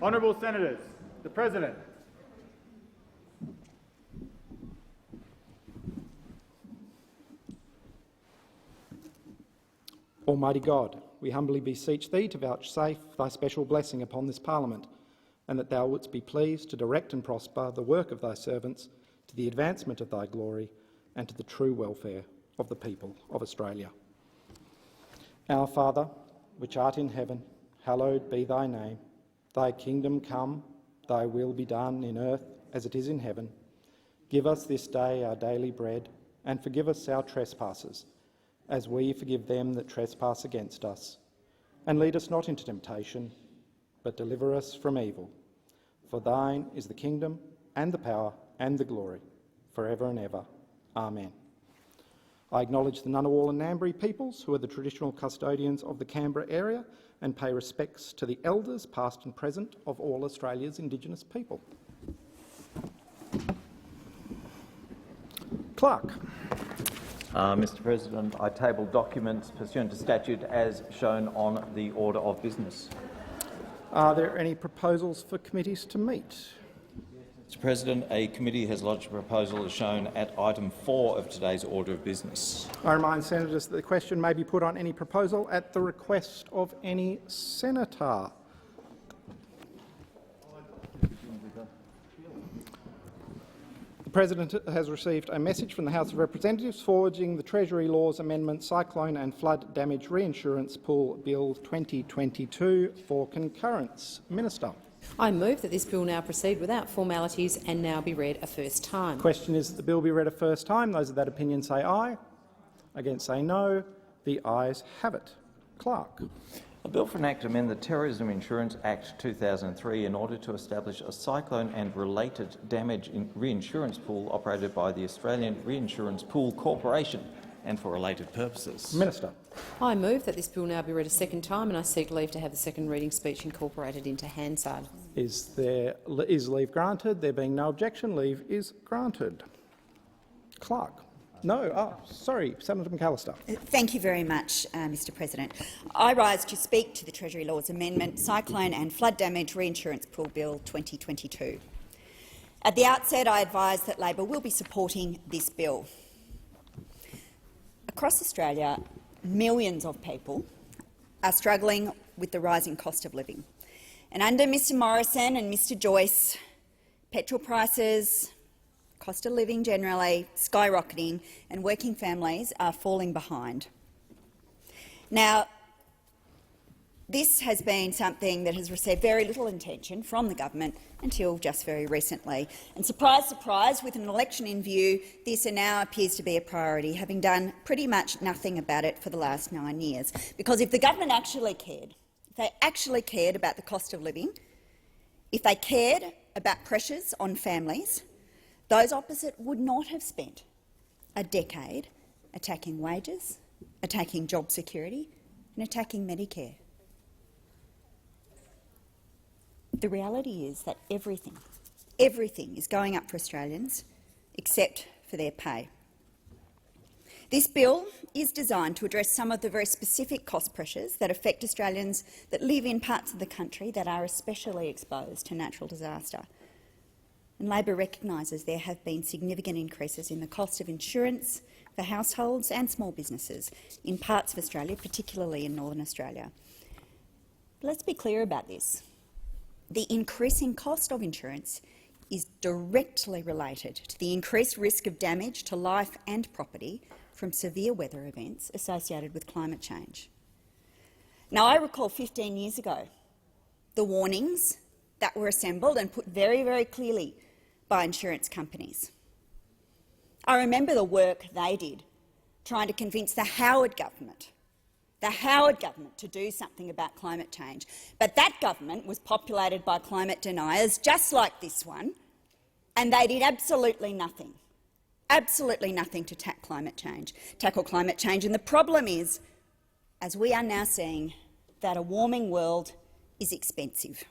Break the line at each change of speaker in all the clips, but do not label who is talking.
Honourable Senators, the President.
Almighty God, we humbly beseech Thee to vouchsafe Thy special blessing upon this Parliament, and that Thou wouldst be pleased to direct and prosper the work of Thy servants to the advancement of Thy glory and to the true welfare of the people of Australia. Our Father, which art in heaven, hallowed be Thy name. Thy kingdom come, Thy will be done in earth as it is in heaven. Give us this day our daily bread, and forgive us our trespasses, as we forgive them that trespass against us. And lead us not into temptation, but deliver us from evil. For Thine is the kingdom, and the power, and the glory, forever and ever. Amen. I acknowledge the Ngunnawal and Ngambri peoples, who are the traditional custodians of the Canberra area, and pay respects to the elders, past and present, of all Australia's Indigenous people. Clerk.
Mr President, I table documents pursuant to statute as shown on the order of business.
Are there any proposals for committees to meet?
Mr President, a committee has lodged a proposal as shown at item 4 of today's order of business.
I remind senators that the question may be put on any proposal at the request of any senator. The President has received a message from the House of Representatives forwarding the Treasury Laws Amendment Cyclone and Flood Damage Reinsurance Pool Bill 2022 for concurrence. Minister.
I move that this bill now proceed without formalities and now be read a first time.
The question is that the bill be read a first time. Those of that opinion say aye. Against say no. The ayes have it. Clerk.
A bill for an act to amend the Terrorism Insurance Act 2003 in order to establish a cyclone and related damage reinsurance pool operated by the Australian Reinsurance Pool Corporation and for related purposes.
Minister.
I move that this bill now be read a second time, and I seek leave to have the second reading speech incorporated into Hansard.
Is leave granted? There being no objection, leave is granted. Clerk. No. Sorry, Senator McAllister.
Thank you very much, Mr President. I rise to speak to the Treasury Laws Amendment Cyclone and Flood Damage Reinsurance Pool Bill 2022. At the outset, I advise that Labor will be supporting this bill. Across Australia, millions of people are struggling with the rising cost of living. And under Mr Morrison and Mr Joyce, petrol prices, cost of living generally, skyrocketing, and working families are falling behind. Now, this has been something that has received very little attention from the government until just very recently. And surprise, surprise, with an election in view, this now appears to be a priority, having done pretty much nothing about it for the last 9 years. Because if the government actually cared, if they actually cared about the cost of living, if they cared about pressures on families, those opposite would not have spent a decade attacking wages, attacking job security and attacking Medicare. The reality is that everything is going up for Australians except for their pay. This bill is designed to address some of the very specific cost pressures that affect Australians that live in parts of the country that are especially exposed to natural disaster. And Labor recognises there have been significant increases in the cost of insurance for households and small businesses in parts of Australia, particularly in Northern Australia. But let's be clear about this. The increasing cost of insurance is directly related to the increased risk of damage to life and property from severe weather events associated with climate change. Now, I recall 15 years ago the warnings that were assembled and put very, very clearly by insurance companies. I remember the work they did trying to convince the Howard government to do something about climate change. But that government was populated by climate deniers just like this one, and they did absolutely nothing to tackle climate change. And the problem is, as we are now seeing, that a warming world is expensive.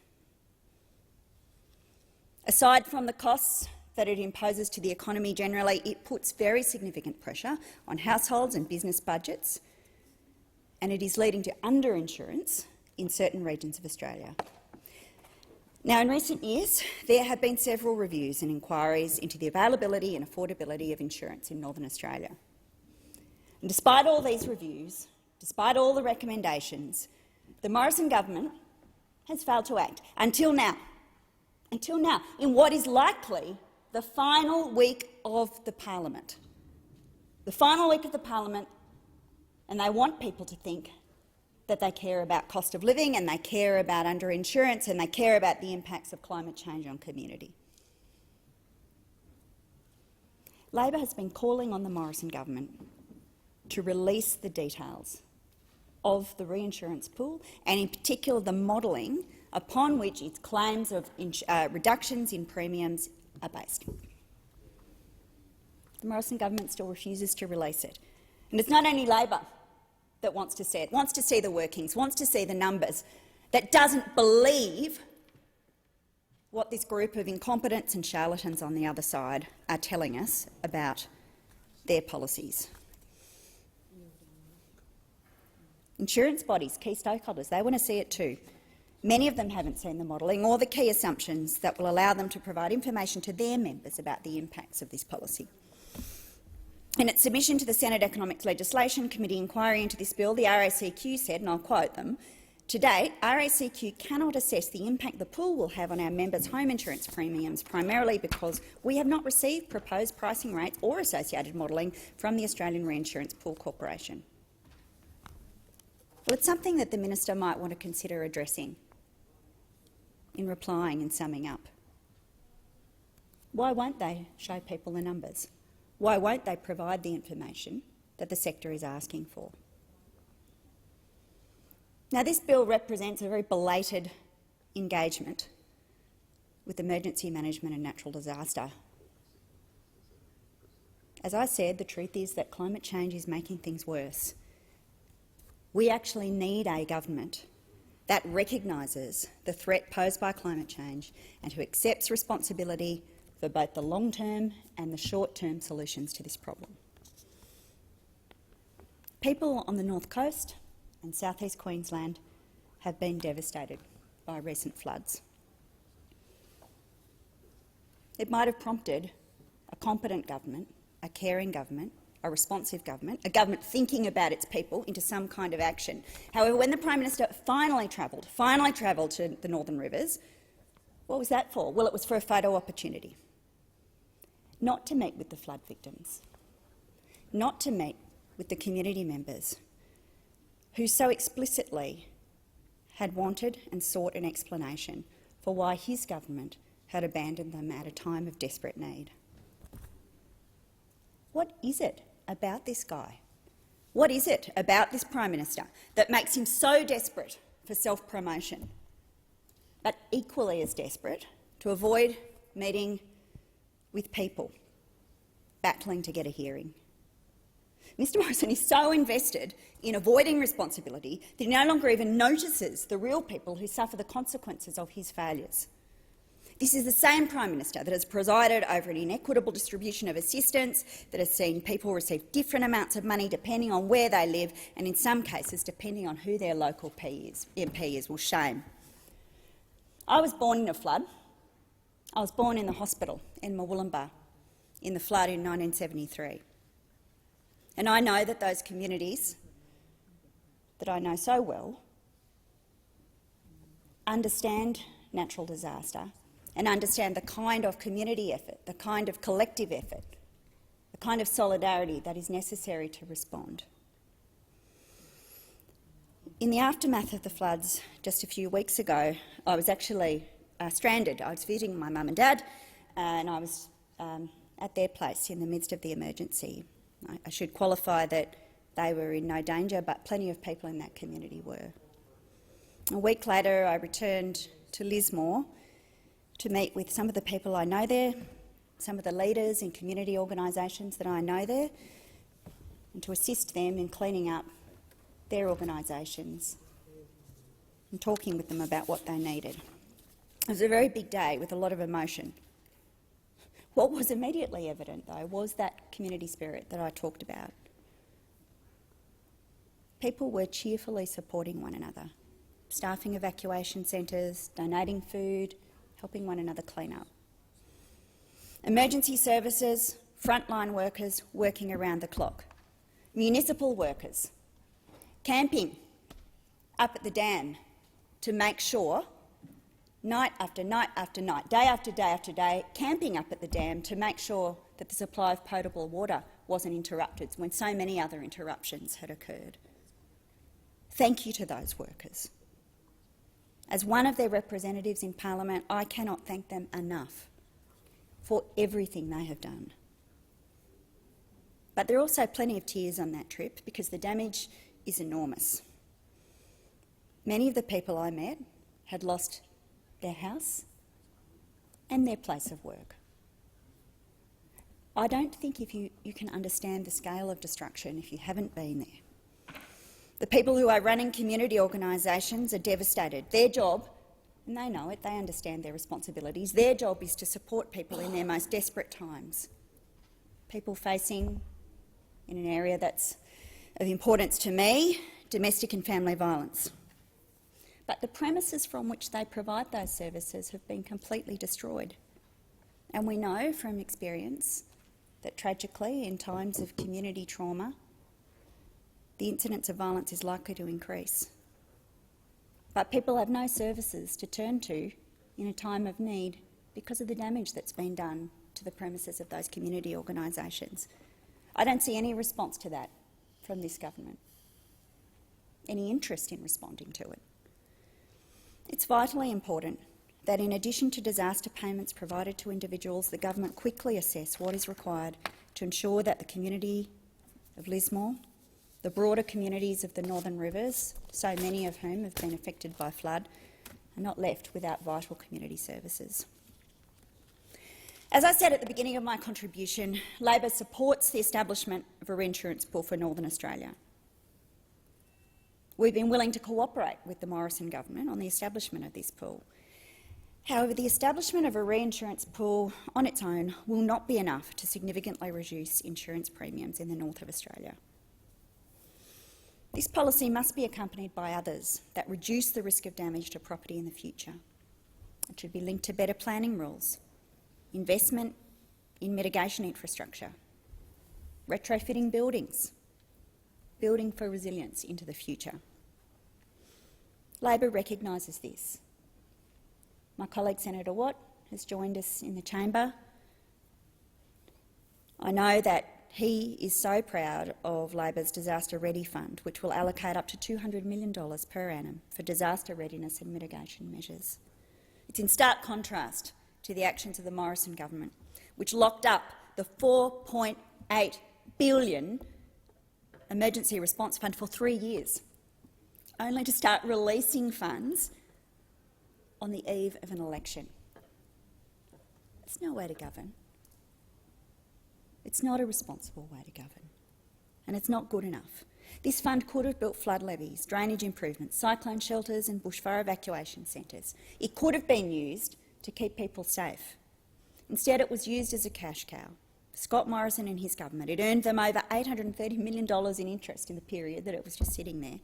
Aside from the costs that it imposes to the economy generally, it puts very significant pressure on households and business budgets, and it is leading to underinsurance in certain regions of Australia. Now, in recent years, there have been several reviews and inquiries into the availability and affordability of insurance in Northern Australia. And despite all these reviews, despite all the recommendations, the Morrison government has failed to act until now, in what is likely the final week of the parliament. The final week of the parliament, and they want people to think that they care about cost of living and they care about underinsurance and they care about the impacts of climate change on community. Labor has been calling on the Morrison government to release the details of the reinsurance pool and in particular the modelling upon which its claims of reductions in premiums are based. The Morrison government still refuses to release it. And it's not only Labor that wants to see it, wants to see the workings, wants to see the numbers, that doesn't believe what this group of incompetents and charlatans on the other side are telling us about their policies. Insurance bodies, key stakeholders, they want to see it too. Many of them haven't seen the modelling or the key assumptions that will allow them to provide information to their members about the impacts of this policy. In its submission to the Senate Economics Legislation Committee inquiry into this bill, the RACQ said, and I'll quote them, "To date, RACQ cannot assess the impact the pool will have on our members' home insurance premiums, primarily because we have not received proposed pricing rates or associated modelling from the Australian Reinsurance Pool Corporation." Well, it's something that the minister might want to consider addressing in replying and summing up. Why won't they show people the numbers? Why won't they provide the information that the sector is asking for? Now, this bill represents a very belated engagement with emergency management and natural disaster. As I said, the truth is that climate change is making things worse. We actually need a government that recognises the threat posed by climate change and who accepts responsibility for both the long-term and the short-term solutions to this problem. People on the North Coast and South East Queensland have been devastated by recent floods. It might have prompted a competent government, a caring government, a responsive government, a government thinking about its people into some kind of action. However, when the Prime Minister finally travelled to the Northern Rivers, what was that for? Well, it was for a photo opportunity. Not to meet with the flood victims, not to meet with the community members who so explicitly had wanted and sought an explanation for why his government had abandoned them at a time of desperate need. What is it about this guy? What is it about this Prime Minister that makes him so desperate for self-promotion, but equally as desperate to avoid meeting with people battling to get a hearing? Mr Morrison is so invested in avoiding responsibility that he no longer even notices the real people who suffer the consequences of his failures. This is the same Prime Minister that has presided over an inequitable distribution of assistance, that has seen people receive different amounts of money depending on where they live and, in some cases, depending on who their local MP is. Well, shame. I was born in a flood. I was born in the hospital in Murwillumbah in the flood in 1973. And I know that those communities that I know so well understand natural disaster and understand the kind of community effort, the kind of collective effort, the kind of solidarity that is necessary to respond. In the aftermath of the floods just a few weeks ago, I was actually stranded. I was visiting my mum and dad, and I was at their place in the midst of the emergency. I should qualify that they were in no danger, but plenty of people in that community were. A week later, I returned to Lismore to meet with some of the people I know there, some of the leaders in community organisations that I know there, and to assist them in cleaning up their organisations and talking with them about what they needed. It was a very big day with a lot of emotion. What was immediately evident, though, was that community spirit that I talked about. People were cheerfully supporting one another, staffing evacuation centres, donating food, helping one another clean up. Emergency services, frontline workers working around the clock. Municipal workers camping up at the dam to make sure, night after night after night, day after day after day, camping up at the dam to make sure that the supply of potable water wasn't interrupted when so many other interruptions had occurred. Thank you to those workers. As one of their representatives in Parliament, I cannot thank them enough for everything they have done. But there are also plenty of tears on that trip because the damage is enormous. Many of the people I met had lost their house and their place of work. I don't think you can understand the scale of destruction if you haven't been there. The people who are running community organisations are devastated. Their job, and they know it, they understand their responsibilities, their job is to support people in their most desperate times. People facing, in an area that's of importance to me, domestic and family violence. But the premises from which they provide those services have been completely destroyed. And we know from experience that tragically, in times of community trauma, the incidence of violence is likely to increase. But people have no services to turn to in a time of need because of the damage that's been done to the premises of those community organisations. I don't see any response to that from this government, any interest in responding to it. It's vitally important that in addition to disaster payments provided to individuals, the government quickly assess what is required to ensure that the community of Lismore, the broader communities of the Northern Rivers, so many of whom have been affected by flood, are not left without vital community services. As I said at the beginning of my contribution, Labor supports the establishment of a reinsurance pool for Northern Australia. We've been willing to cooperate with the Morrison government on the establishment of this pool. However, the establishment of a reinsurance pool on its own will not be enough to significantly reduce insurance premiums in the north of Australia. This policy must be accompanied by others that reduce the risk of damage to property in the future. It should be linked to better planning rules, investment in mitigation infrastructure, retrofitting buildings, building for resilience into the future. Labor recognises this. My colleague Senator Watt has joined us in the chamber. I know that he is so proud of Labor's Disaster Ready Fund, which will allocate up to $200 million per annum for disaster readiness and mitigation measures. It's in stark contrast to the actions of the Morrison government, which locked up the $4.8 billion Emergency Response Fund for 3 years, only to start releasing funds on the eve of an election. It's no way to govern. It's not a responsible way to govern, and it's not good enough. This fund could have built flood levees, drainage improvements, cyclone shelters and bushfire evacuation centres. It could have been used to keep people safe. Instead, it was used as a cash cow. Scott Morrison and his government. It earned them over $830 million in interest in the period that it was just sitting there.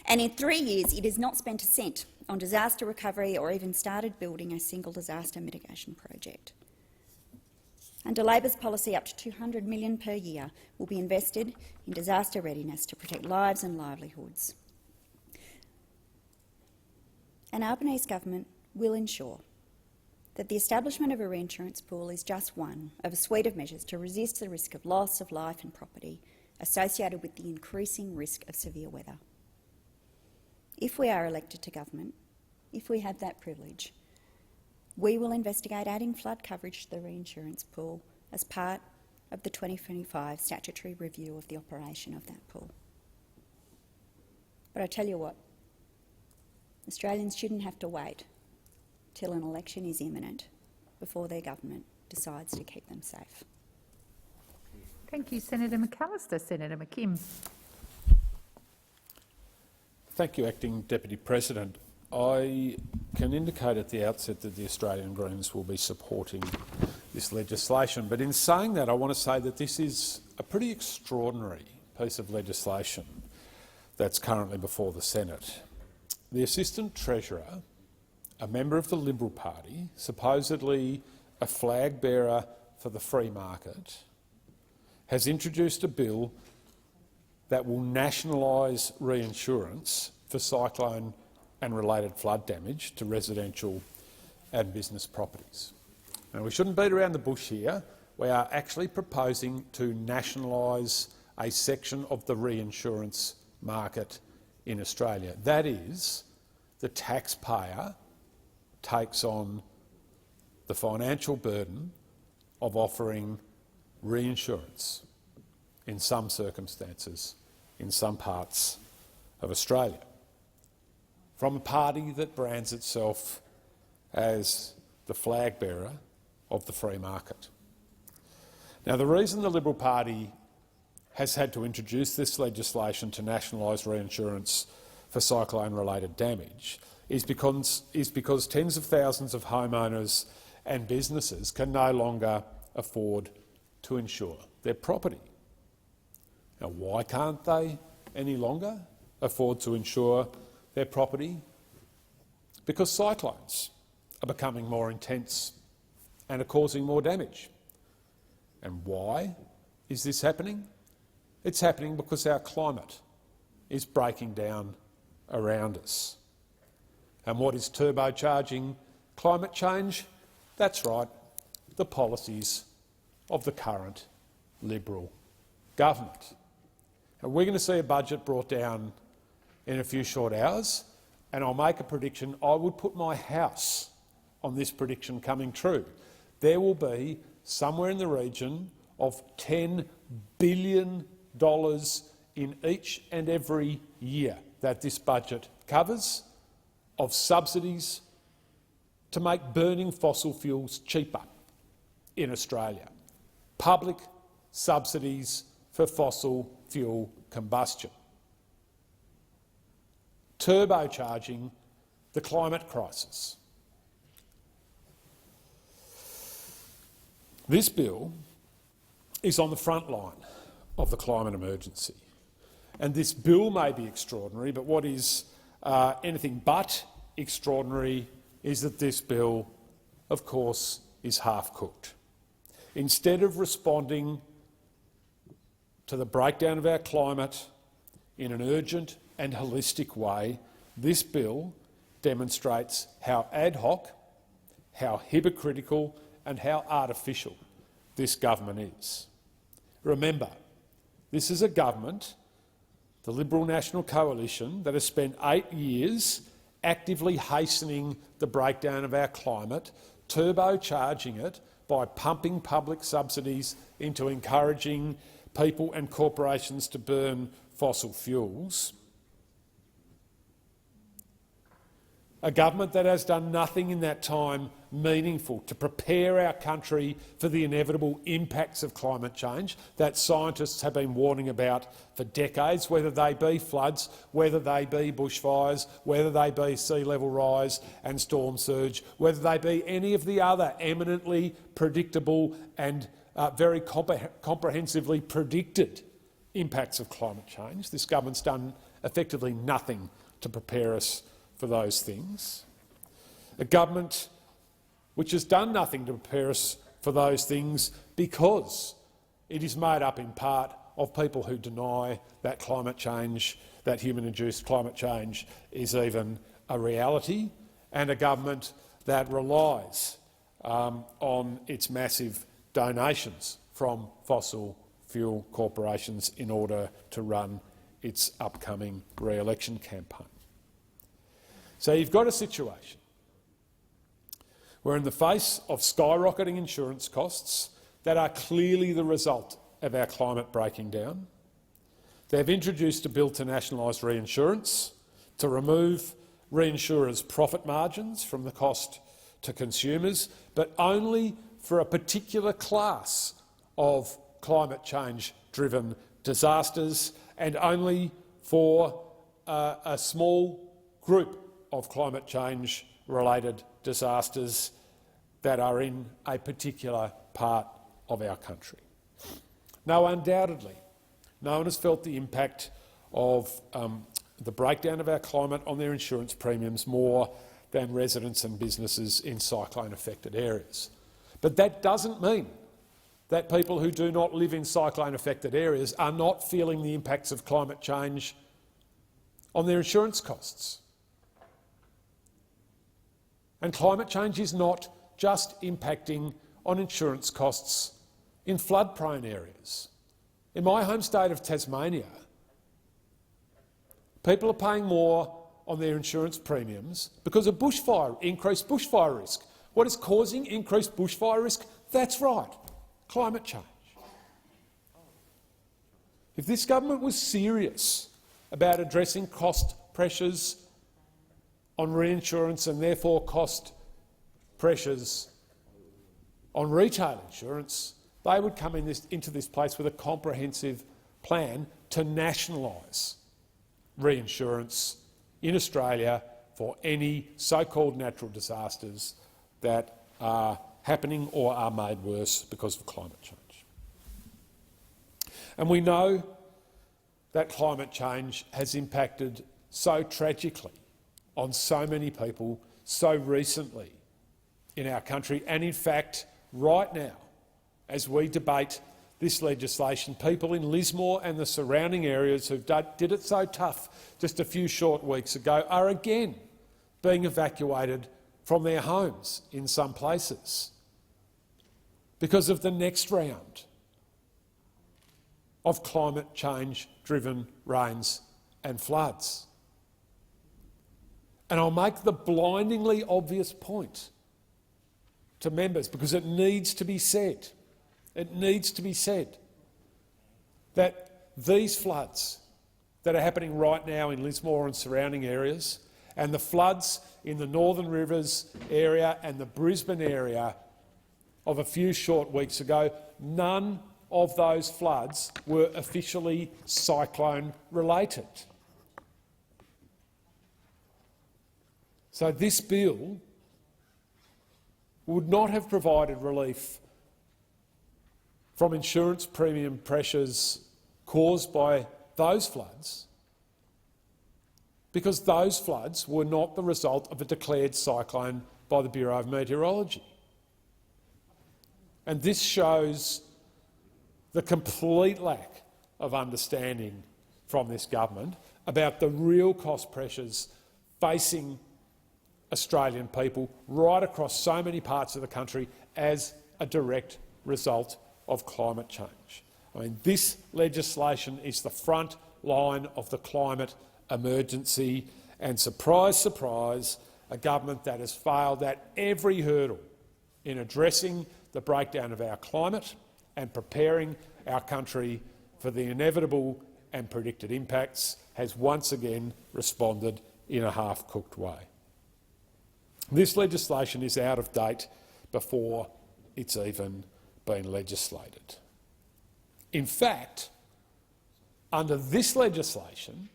And in 3 years, it has not spent a cent on disaster recovery or even started building a single disaster mitigation project. Under Labor's policy, up to $200 million per year will be invested in disaster readiness to protect lives and livelihoods. An Albanese government will ensure that the establishment of a reinsurance pool is just one of a suite of measures to resist the risk of loss of life and property associated with the increasing risk of severe weather. If we are elected to government, if we have that privilege, we will investigate adding flood coverage to the reinsurance pool as part of the 2025 statutory review of the operation of that pool. But I tell you what, Australians shouldn't have to wait till an election is imminent before their government decides to keep them safe.
Thank you, Senator McAllister. Senator McKim.
Thank you, Acting Deputy President. I can indicate at the outset that the Australian Greens will be supporting this legislation, but in saying that I want to say that this is a pretty extraordinary piece of legislation that's currently before the Senate. The Assistant Treasurer a member of the Liberal Party, supposedly a flag bearer for the free market, has introduced a bill that will nationalise reinsurance for cyclone and related flood damage to residential and business properties. Now, we shouldn't beat around the bush here. We are actually proposing to nationalise a section of the reinsurance market in Australia. That is, the taxpayer takes on the financial burden of offering reinsurance in some circumstances in some parts of Australia from a party that brands itself as the flag bearer of the free market. Now, the reason the Liberal Party has had to introduce this legislation to nationalise reinsurance for cyclone-related damage is because tens of thousands of homeowners and businesses can no longer afford to insure their property. Now, why can't they any longer afford to insure their property? Because cyclones are becoming more intense and are causing more damage. And why is this happening? It's happening because our climate is breaking down around us. And what is turbocharging climate change? That's right, the policies of the current Liberal government. And we're going to see a budget brought down in a few short hours, and I'll make a prediction. I would put my house on this prediction coming true. There will be somewhere in the region of $10 billion in each and every year that this budget covers of subsidies to make burning fossil fuels cheaper in Australia. Public subsidies for fossil fuel combustion. Turbocharging the climate crisis. This bill is on the front line of the climate emergency. And this bill may be extraordinary, but what is anything but extraordinary is that this bill, of course, is half-cooked. Instead of responding to the breakdown of our climate in an urgent and holistic way, this bill demonstrates how ad hoc, how hypocritical and how artificial this government is. Remember, this is a government, the Liberal National Coalition, that has spent 8 years actively hastening the breakdown of our climate, turbocharging it by pumping public subsidies into encouraging people and corporations to burn fossil fuels. A government that has done nothing in that time meaningful to prepare our country for the inevitable impacts of climate change that scientists have been warning about for decades, whether they be floods, whether they be bushfires, whether they be sea level rise and storm surge, whether they be any of the other eminently predictable and very comprehensively predicted impacts of climate change. This government's done effectively nothing to prepare us for those things. A government which has done nothing to prepare us for those things because it is made up in part of people who deny that climate change, that human-induced climate change, is even a reality, and a government that relies on its massive donations from fossil fuel corporations in order to run its upcoming re-election campaign. So you've got a situation where, in the face of skyrocketing insurance costs that are clearly the result of our climate breaking down, they've introduced a bill to nationalise reinsurance, to remove reinsurers' profit margins from the cost to consumers, but only for a particular class of climate change-driven disasters and only for a small group of climate change-related disasters that are in a particular part of our country. Now, undoubtedly, no one has felt the impact of the breakdown of our climate on their insurance premiums more than residents and businesses in cyclone-affected areas. But that doesn't mean that people who do not live in cyclone-affected areas are not feeling the impacts of climate change on their insurance costs. And climate change is not just impacting on insurance costs in flood-prone areas. In my home state of Tasmania, people are paying more on their insurance premiums because of increased bushfire risk. What is causing increased bushfire risk? That's right, climate change. If this government was serious about addressing cost pressures on reinsurance and therefore cost pressures on retail insurance, they would come into this place with a comprehensive plan to nationalise reinsurance in Australia for any so-called natural disasters that are happening or are made worse because of climate change. And we know that climate change has impacted so tragically on so many people so recently in our country, and in fact right now, as we debate this legislation, people in Lismore and the surrounding areas who did it so tough just a few short weeks ago are again being evacuated from their homes in some places because of the next round of climate change-driven rains and floods. And I'll make the blindingly obvious point to members, because it needs to be said, that these floods that are happening right now in Lismore and surrounding areas, and the floods in the Northern Rivers area and the Brisbane area of a few short weeks ago, none of those floods were officially cyclone-related. So this bill would not have provided relief from insurance premium pressures caused by those floods, because those floods were not the result of a declared cyclone by the Bureau of Meteorology. And this shows the complete lack of understanding from this government about the real cost pressures facing Australian people right across so many parts of the country as a direct result of climate change. I mean, this legislation is the front line of the climate emergency, and surprise, surprise, a government that has failed at every hurdle in addressing the breakdown of our climate and preparing our country for the inevitable and predicted impacts has once again responded in a half-cooked way. This legislation is out of date before it's even been legislated. In fact, under this legislation,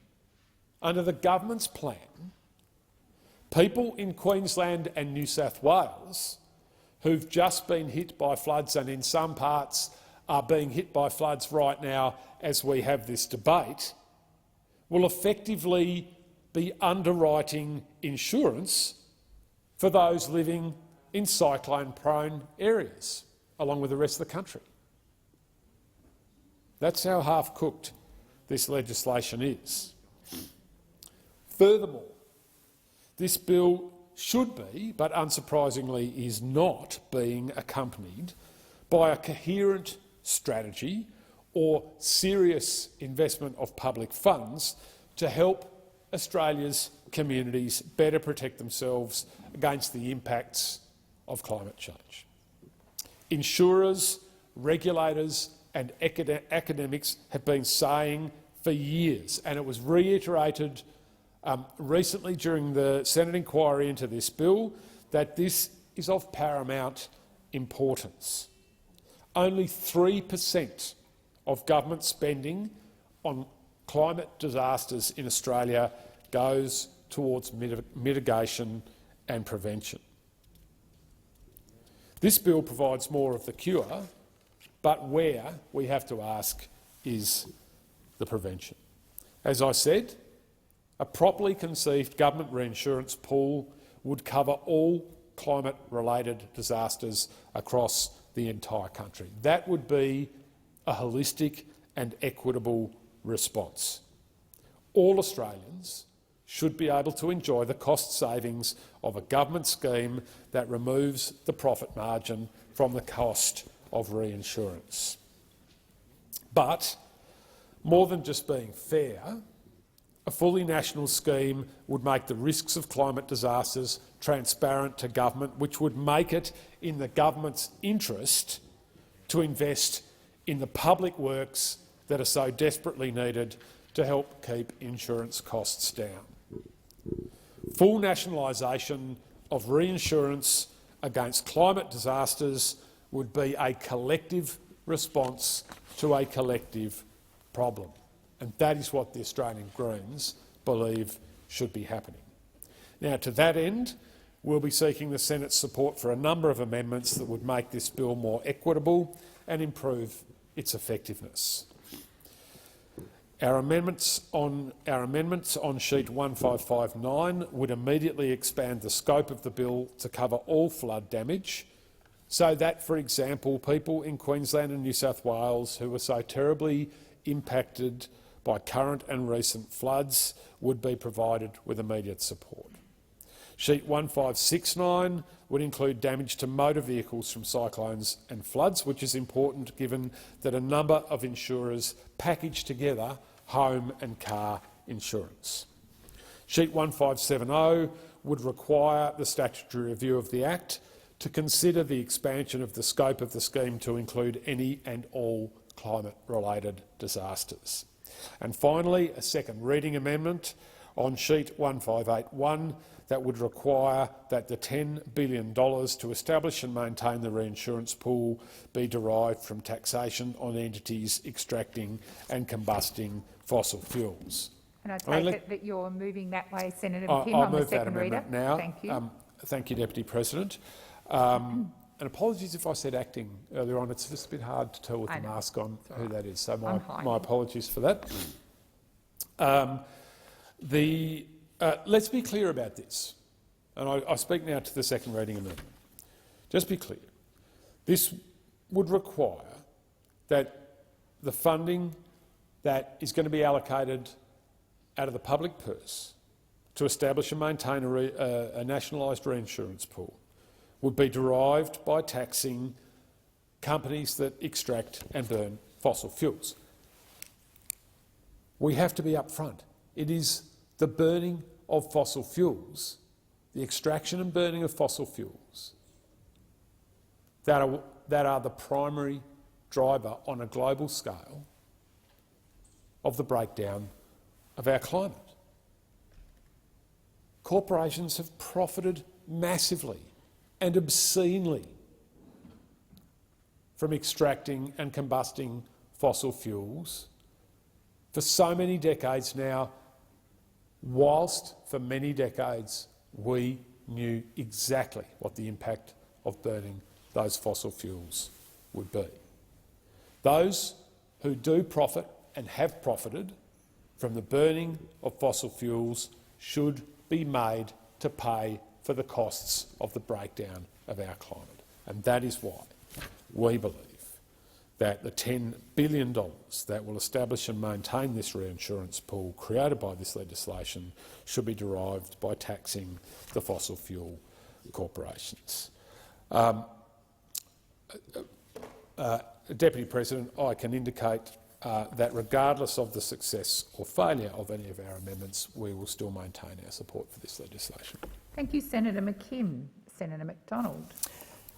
under the government's plan, people in Queensland and New South Wales who've just been hit by floods and in some parts are being hit by floods right now as we have this debate, will effectively be underwriting insurance for those living in cyclone-prone areas, along with the rest of the country. That's how half-cooked this legislation is. Furthermore, this bill should be, but unsurprisingly is not, being accompanied by a coherent strategy or serious investment of public funds to help Australia's communities better protect themselves against the impacts of climate change. Insurers, regulators and academics have been saying for years, and it was reiterated recently during the Senate inquiry into this bill, that this is of paramount importance. Only 3% of government spending on climate disasters in Australia goes towards mitigation and prevention. This bill provides more of the cure, but where, we have to ask, is the prevention? As I said, a properly conceived government reinsurance pool would cover all climate-related disasters across the entire country. That would be a holistic and equitable response. All Australians should be able to enjoy the cost savings of a government scheme that removes the profit margin from the cost of reinsurance. But, more than just being fair, a fully national scheme would make the risks of climate disasters transparent to government, which would make it in the government's interest to invest in the public works that are so desperately needed to help keep insurance costs down. Full nationalisation of reinsurance against climate disasters would be a collective response to a collective problem, and that is what the Australian Greens believe should be happening. Now, to that end, we'll be seeking the Senate's support for a number of amendments that would make this bill more equitable and improve its effectiveness. Our amendments on sheet 1559 would immediately expand the scope of the bill to cover all flood damage, so that, for example, people in Queensland and New South Wales who were so terribly impacted by current and recent floods would be provided with immediate support. Sheet 1569 would include damage to motor vehicles from cyclones and floods, which is important given that a number of insurers package together home and car insurance. Sheet 1570 would require the statutory review of the Act to consider the expansion of the scope of the scheme to include any and all climate-related disasters. And finally, a second reading amendment on sheet 1581 that would require that the $10 billion to establish and maintain the reinsurance pool be derived from taxation on entities extracting and combusting fossil fuels.
And I take it that you're moving that way, Senator McKim,
I'll
on the
move that
second reader.
amendment now.
Thank you.
Thank you, Deputy President. And apologies if I said acting earlier on. It's just a bit hard to tell with the mask on who that is, so my apologies for that. Let's be clear about this, and I speak now to the second reading amendment. Just be clear. This would require that the funding that is going to be allocated out of the public purse to establish and maintain a nationalised reinsurance pool would be derived by taxing companies that extract and burn fossil fuels. We have to be upfront. It is the burning of fossil fuels, the extraction and burning of fossil fuels, that are the primary driver on a global scale of the breakdown of our climate. Corporations have profited massively and obscenely from extracting and combusting fossil fuels for so many decades now, whilst for many decades we knew exactly what the impact of burning those fossil fuels would be. Those who do profit and have profited from the burning of fossil fuels should be made to pay for the costs of the breakdown of our climate. And that is why we believe that the $10 billion that will establish and maintain this reinsurance pool created by this legislation should be derived by taxing the fossil fuel corporations. Deputy President, I can indicate that regardless of the success or failure of any of our amendments, we will still maintain our support for this legislation.
Thank you, Senator McKim. Senator McDonald.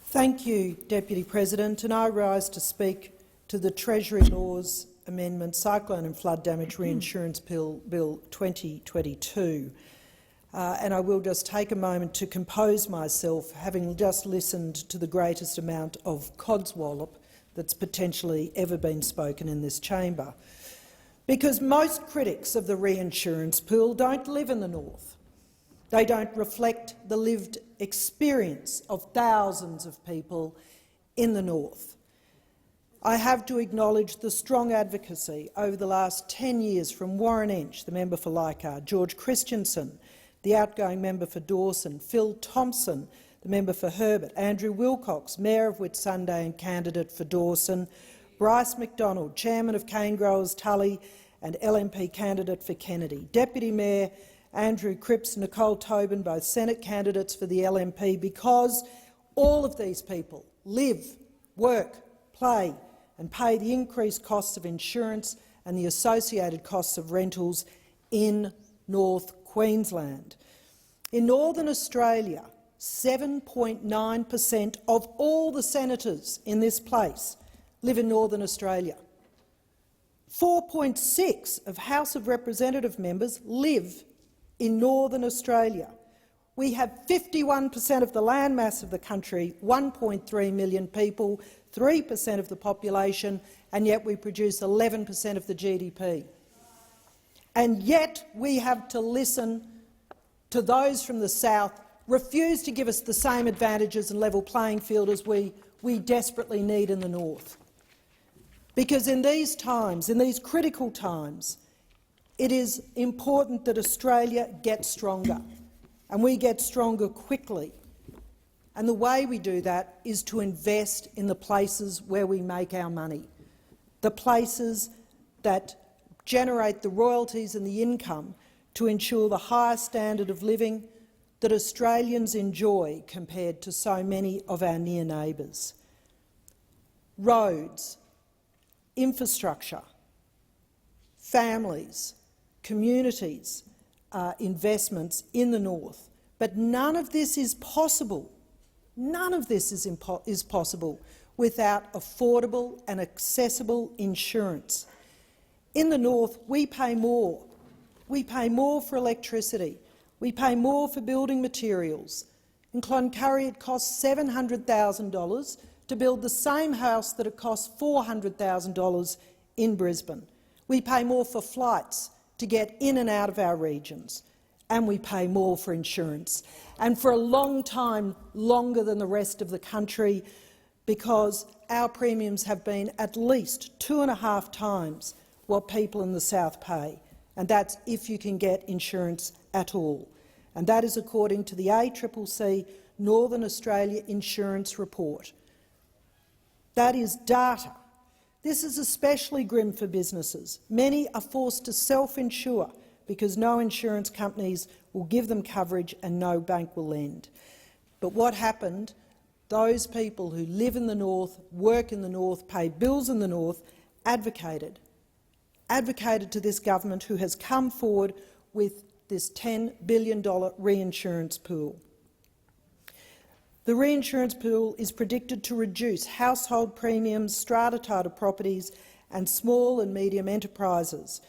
Thank you, Deputy President, and I rise to speak to the Treasury Laws Amendment Cyclone and Flood Damage Reinsurance Bill 2022. And I will just take a moment to compose myself, having just listened to the greatest amount of codswallop that's potentially ever been spoken in this chamber. Because most critics of the reinsurance pool don't live in the north. They don't reflect the lived experience of thousands of people in the north. I have to acknowledge the strong advocacy over the last 10 years from Warren Inch, the member for Leichhardt, George Christensen, the outgoing member for Dawson, Phil Thompson, the member for Herbert, Andrew Wilcox, Mayor of Whitsunday and candidate for Dawson, Bryce McDonald, Chairman of Cane Growers Tully and LNP candidate for Kennedy, Deputy Mayor Andrew Cripps, Nicole Tobin, both Senate candidates for the LNP, because all of these people live, work, play and pay the increased costs of insurance and the associated costs of rentals in North Queensland. In Northern Australia, 7.9% of all the senators in this place live in Northern Australia. 4.6% of House of Representative members live in Northern Australia. We have 51% of the landmass of the country, 1.3 million people, 3% of the population, and yet we produce 11% of the GDP. And yet we have to listen to those from the south refuse to give us the same advantages and level playing field as we desperately need in the north. Because in these times, in these critical times, it is important that Australia gets stronger, and we get stronger quickly. And the way we do that is to invest in the places where we make our money, the places that generate the royalties and the income to ensure the highest standard of living that Australians enjoy compared to so many of our near neighbours. Roads, infrastructure, families, communities, investments in the north. But none of this is possible. None of this is possible without affordable and accessible insurance. In the north, we pay more. We pay more for electricity. We pay more for building materials. In Cloncurry, it costs $700,000 to build the same house that it costs $400,000 in Brisbane. We pay more for flights to get in and out of our regions, and we pay more for insurance, and for a long time, longer than the rest of the country, because our premiums have been at least 2.5 times what people in the south pay, and that's if you can get insurance at all. And that is according to the ACCC Northern Australia Insurance Report. That is data. This is especially grim for businesses. Many are forced to self-insure because no insurance companies will give them coverage and no bank will lend. But what happened? Those people who live in the north, work in the north, pay bills in the north, advocated to this government, who has come forward with this $10 billion reinsurance pool. The reinsurance pool is predicted to reduce household premiums, strata title properties and small and medium enterprises.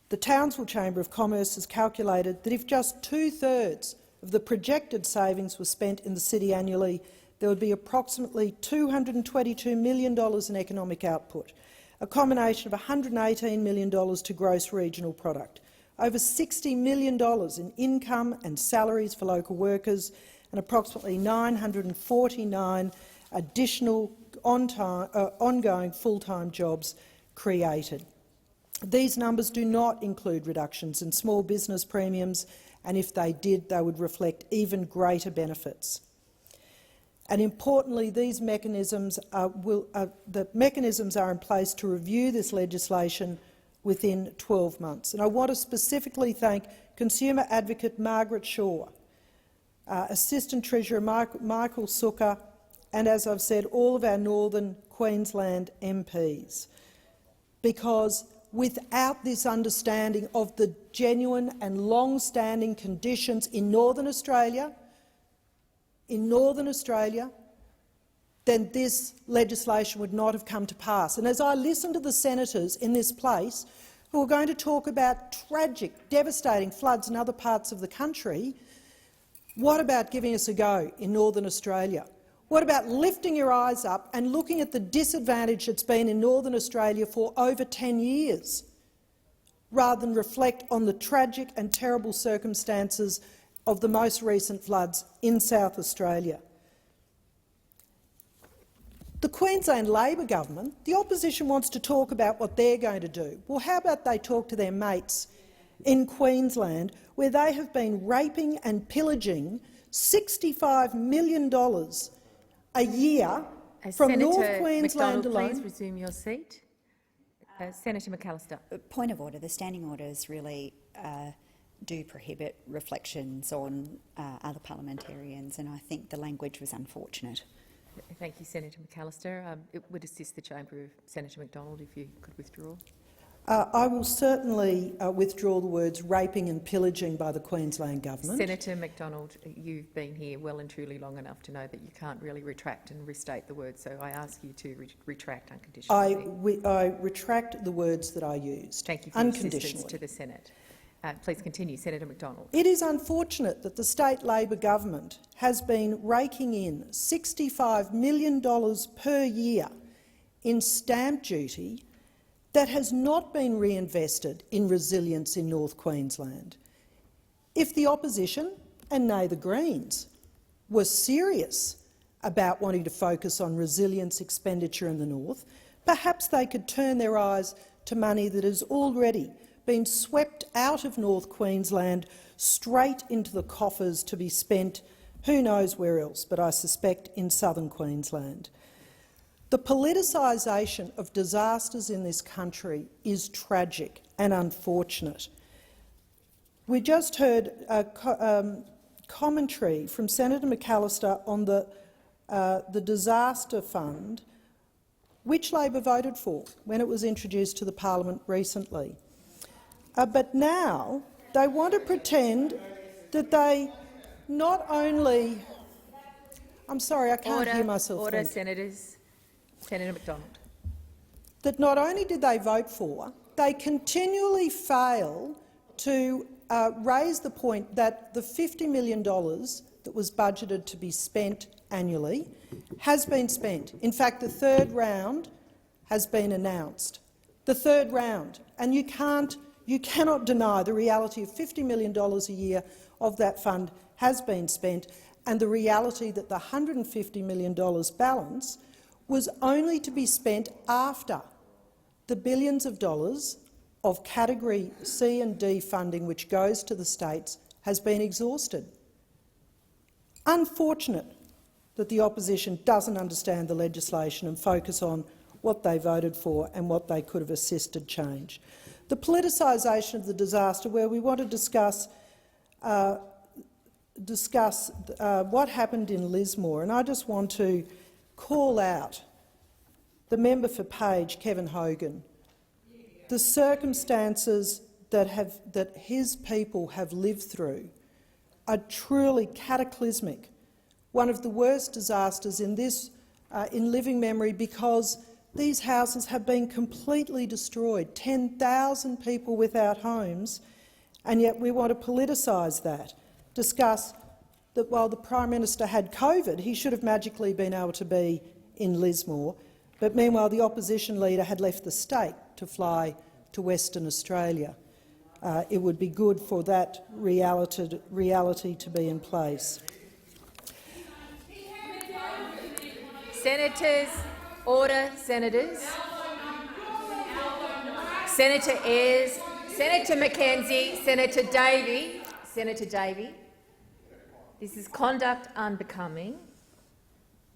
The Townsville Chamber of Commerce has calculated that if just 2/3 of the projected savings were spent in the city annually, there would be approximately $222 million in economic output, a combination of $118 million to gross regional product, over $60 million in income and salaries for local workers, and approximately 949 additional ongoing full-time jobs created. These numbers do not include reductions in small business premiums, and if they did, they would reflect even greater benefits. And importantly, these mechanisms are in place to review this legislation within 12 months. And I want to specifically thank Consumer Advocate Margaret Shaw, Assistant Treasurer Michael Sukkar, and, as I've said, all of our Northern Queensland MPs, because without this understanding of the genuine and long-standing conditions in Northern Australia, then this legislation would not have come to pass. And as I listen to the senators in this place who are going to talk about tragic, devastating floods in other parts of the country, what about giving us a go in Northern Australia? What about lifting your eyes up and looking at the disadvantage that's been in Northern Australia for over 10 years, rather than reflect on the tragic and terrible circumstances of the most recent floods in South Australia? The Queensland Labor government, the opposition wants to talk about what they're going to do. Well, how about they talk to their mates in Queensland, where they have been raping and pillaging $65 million a year from North Queensland alone.
Please resume your seat. Senator McAllister.
Point of order. The standing orders really do prohibit reflections on other parliamentarians, and I think the language was unfortunate.
Thank you, Senator McAllister. It would assist the chamber of Senator McDonald if you could withdraw.
I will certainly withdraw the words raping and pillaging by the Queensland Government.
Senator McDonald, you've been here well and truly long enough to know that you can't really retract and restate the words, so I ask you to retract unconditionally.
I retract the words that I used.
Thank you for your assistance to the Senate. Please continue. Senator McDonald.
It is unfortunate that the state Labor government has been raking in $65 million per year in stamp duty that has not been reinvested in resilience in North Queensland. If the opposition, and nay the Greens, were serious about wanting to focus on resilience expenditure in the North, perhaps they could turn their eyes to money that has already been swept out of North Queensland straight into the coffers to be spent who knows where else, but I suspect in southern Queensland. The politicisation of disasters in this country is tragic and unfortunate. We just heard a commentary from Senator McAllister on the disaster fund, which Labor voted for when it was introduced to the parliament recently. But now they want to pretend that they not only— I'm sorry, I can't hear myself.
Order, senators. Senator McDonald.
That not only did they vote for, they continually fail to raise the point that the $50 million that was budgeted to be spent annually has been spent. In fact, the third round has been announced. The third round. And you cannot deny the reality of $50 million a year of that fund has been spent, and the reality that the $150 million balance was only to be spent after the billions of dollars of Category C and D funding which goes to the states has been exhausted. Unfortunate that the opposition doesn't understand the legislation and focus on what they voted for and what they could have assisted change. The politicisation of the disaster, where we want to discuss what happened in Lismore, and I just want to call out the member for Page, Kevin Hogan. The circumstances that his people have lived through are truly cataclysmic, one of the worst disasters in living memory, because these houses have been completely destroyed, 10,000 people without homes, and yet we want to politicise that, discuss that while the Prime Minister had COVID, he should have magically been able to be in Lismore, but meanwhile the opposition leader had left the state to fly to Western Australia. It would be good for that reality to be in place.
Senators, order, senators. Senator Ayres, Senator McKenzie, Senator Davey. Senator Davey, this is conduct unbecoming.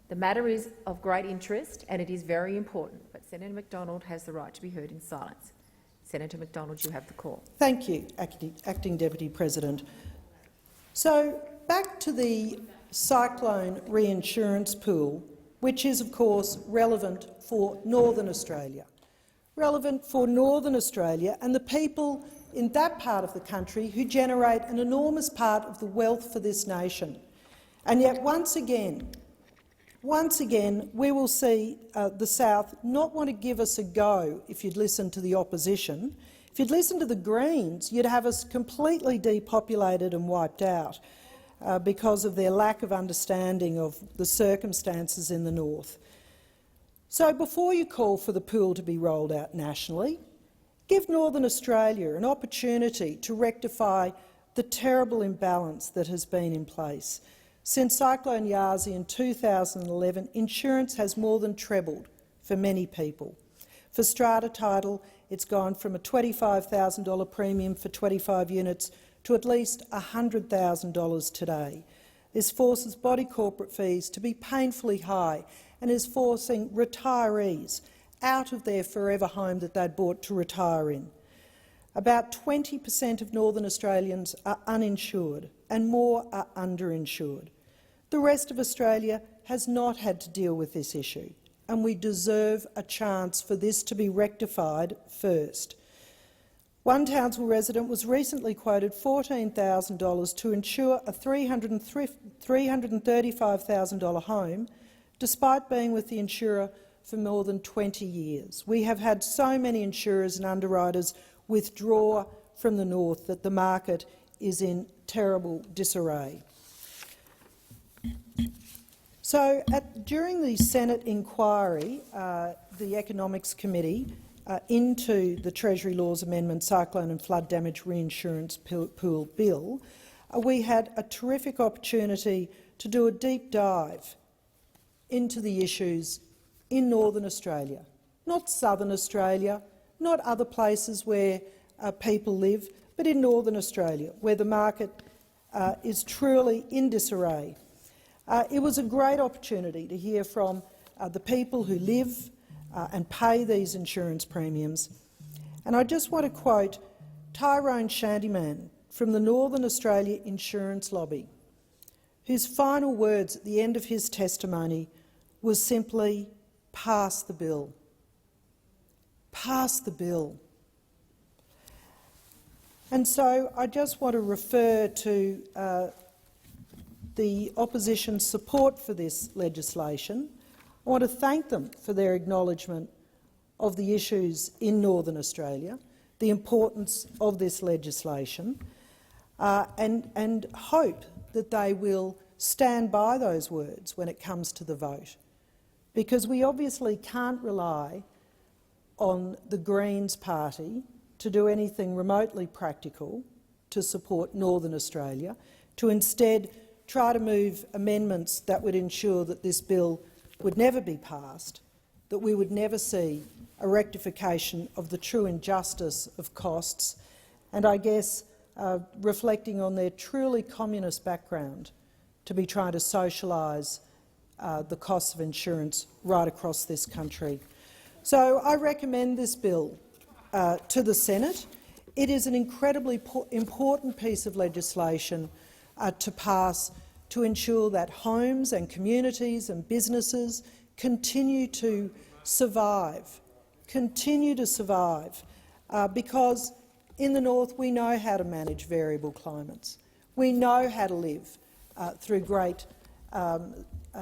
The matter is of great interest and it is very important, but Senator McDonald has the right to be heard in silence. Senator McDonald, you have the call.
Thank you, Acting Deputy President. So back to the cyclone reinsurance pool, which is of course relevant for Northern Australia. Relevant for Northern Australia and the people in that part of the country who generate an enormous part of the wealth for this nation. And yet once again, we will see the South not want to give us a go. If you'd listen to the opposition, if you'd listen to the Greens, you'd have us completely depopulated and wiped out because of their lack of understanding of the circumstances in the North. So before you call for the pool to be rolled out nationally, give Northern Australia an opportunity to rectify the terrible imbalance that has been in place. Since Cyclone Yasi in 2011, insurance has more than trebled for many people. For strata title, it's gone from a $25,000 premium for 25 units to at least $100,000 today. This forces body corporate fees to be painfully high and is forcing retirees out of their forever home that they'd bought to retire in. About 20% of Northern Australians are uninsured and more are underinsured. The rest of Australia has not had to deal with this issue, and we deserve a chance for this to be rectified first. One Townsville resident was recently quoted $14,000 to insure a $335,000 home, despite being with the insurer for more than 20 years. We have had so many insurers and underwriters withdraw from the north that the market is in terrible disarray. So, during the Senate inquiry, the Economics Committee into the Treasury Laws Amendment Cyclone and Flood Damage Reinsurance Pool Bill, we had a terrific opportunity to do a deep dive into the issues in Northern Australia, not Southern Australia, not other places where people live, but in Northern Australia, where the market is truly in disarray. It was a great opportunity to hear from the people who live and pay these insurance premiums. And I just want to quote Tyrone Shandyman from the Northern Australia Insurance Lobby, whose final words at the end of his testimony was simply, "Pass the bill. Pass the bill." And so I just want to refer to the opposition's support for this legislation. I want to thank them for their acknowledgement of the issues in Northern Australia, the importance of this legislation, and hope that they will stand by those words when it comes to the vote, because we obviously can't rely on the Greens party to do anything remotely practical to support Northern Australia, to instead try to move amendments that would ensure that this bill would never be passed, that we would never see a rectification of the true injustice of costs, and I guess reflecting on their truly communist background, to be trying to socialise the costs of insurance right across this country. So I recommend this bill to the Senate. It is an incredibly important piece of legislation to pass to ensure that homes and communities and businesses continue to survive, because in the north we know how to manage variable climates. We know how to live through great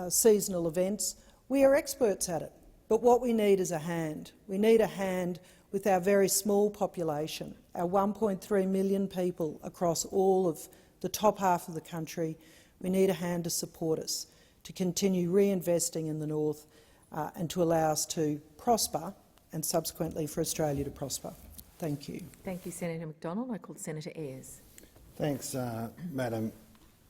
seasonal events. We are experts at it, but what we need is a hand. We need a hand with our very small population, our 1.3 million people across all of the top half of the country. We need a hand to support us, to continue reinvesting in the north and to allow us to prosper and subsequently for Australia to prosper. Thank you.
Thank you, Senator McDonald. I call Senator Ayres.
Thanks, Madam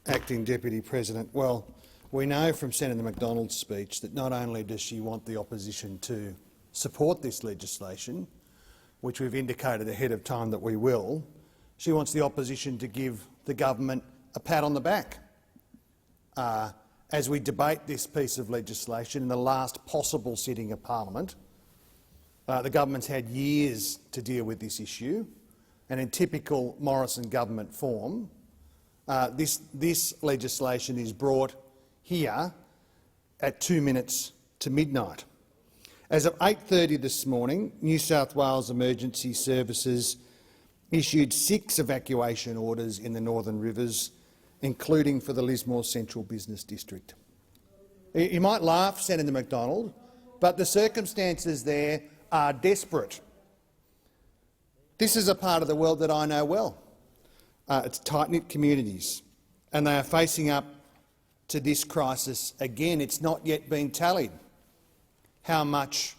Acting Deputy President. Well, we know from Senator McDonald's speech that not only does she want the opposition to support this legislation, which we've indicated ahead of time that we will, she wants the opposition to give the government a pat on the back as we debate this piece of legislation in the last possible sitting of parliament. The government's had years to deal with this issue, and in typical Morrison government form, this legislation is brought here at 2 minutes to midnight. As of 8:30 this morning, New South Wales Emergency Services issued 6 evacuation orders in the Northern Rivers, including for the Lismore Central Business District. You might laugh, Senator McDonald, but the circumstances there are desperate. This is a part of the world that I know well. It's tight-knit communities, and they are facing up to this crisis again. It's not yet been tallied how much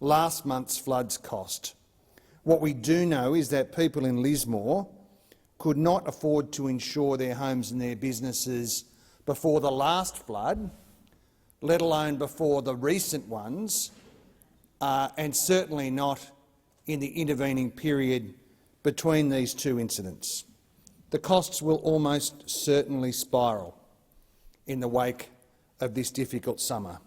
last month's floods cost. What we do know is that people in Lismore could not afford to insure their homes and their businesses before the last flood, let alone before the recent ones, and certainly not in the intervening period between these two incidents. The costs will almost certainly spiral in the wake of this difficult summer.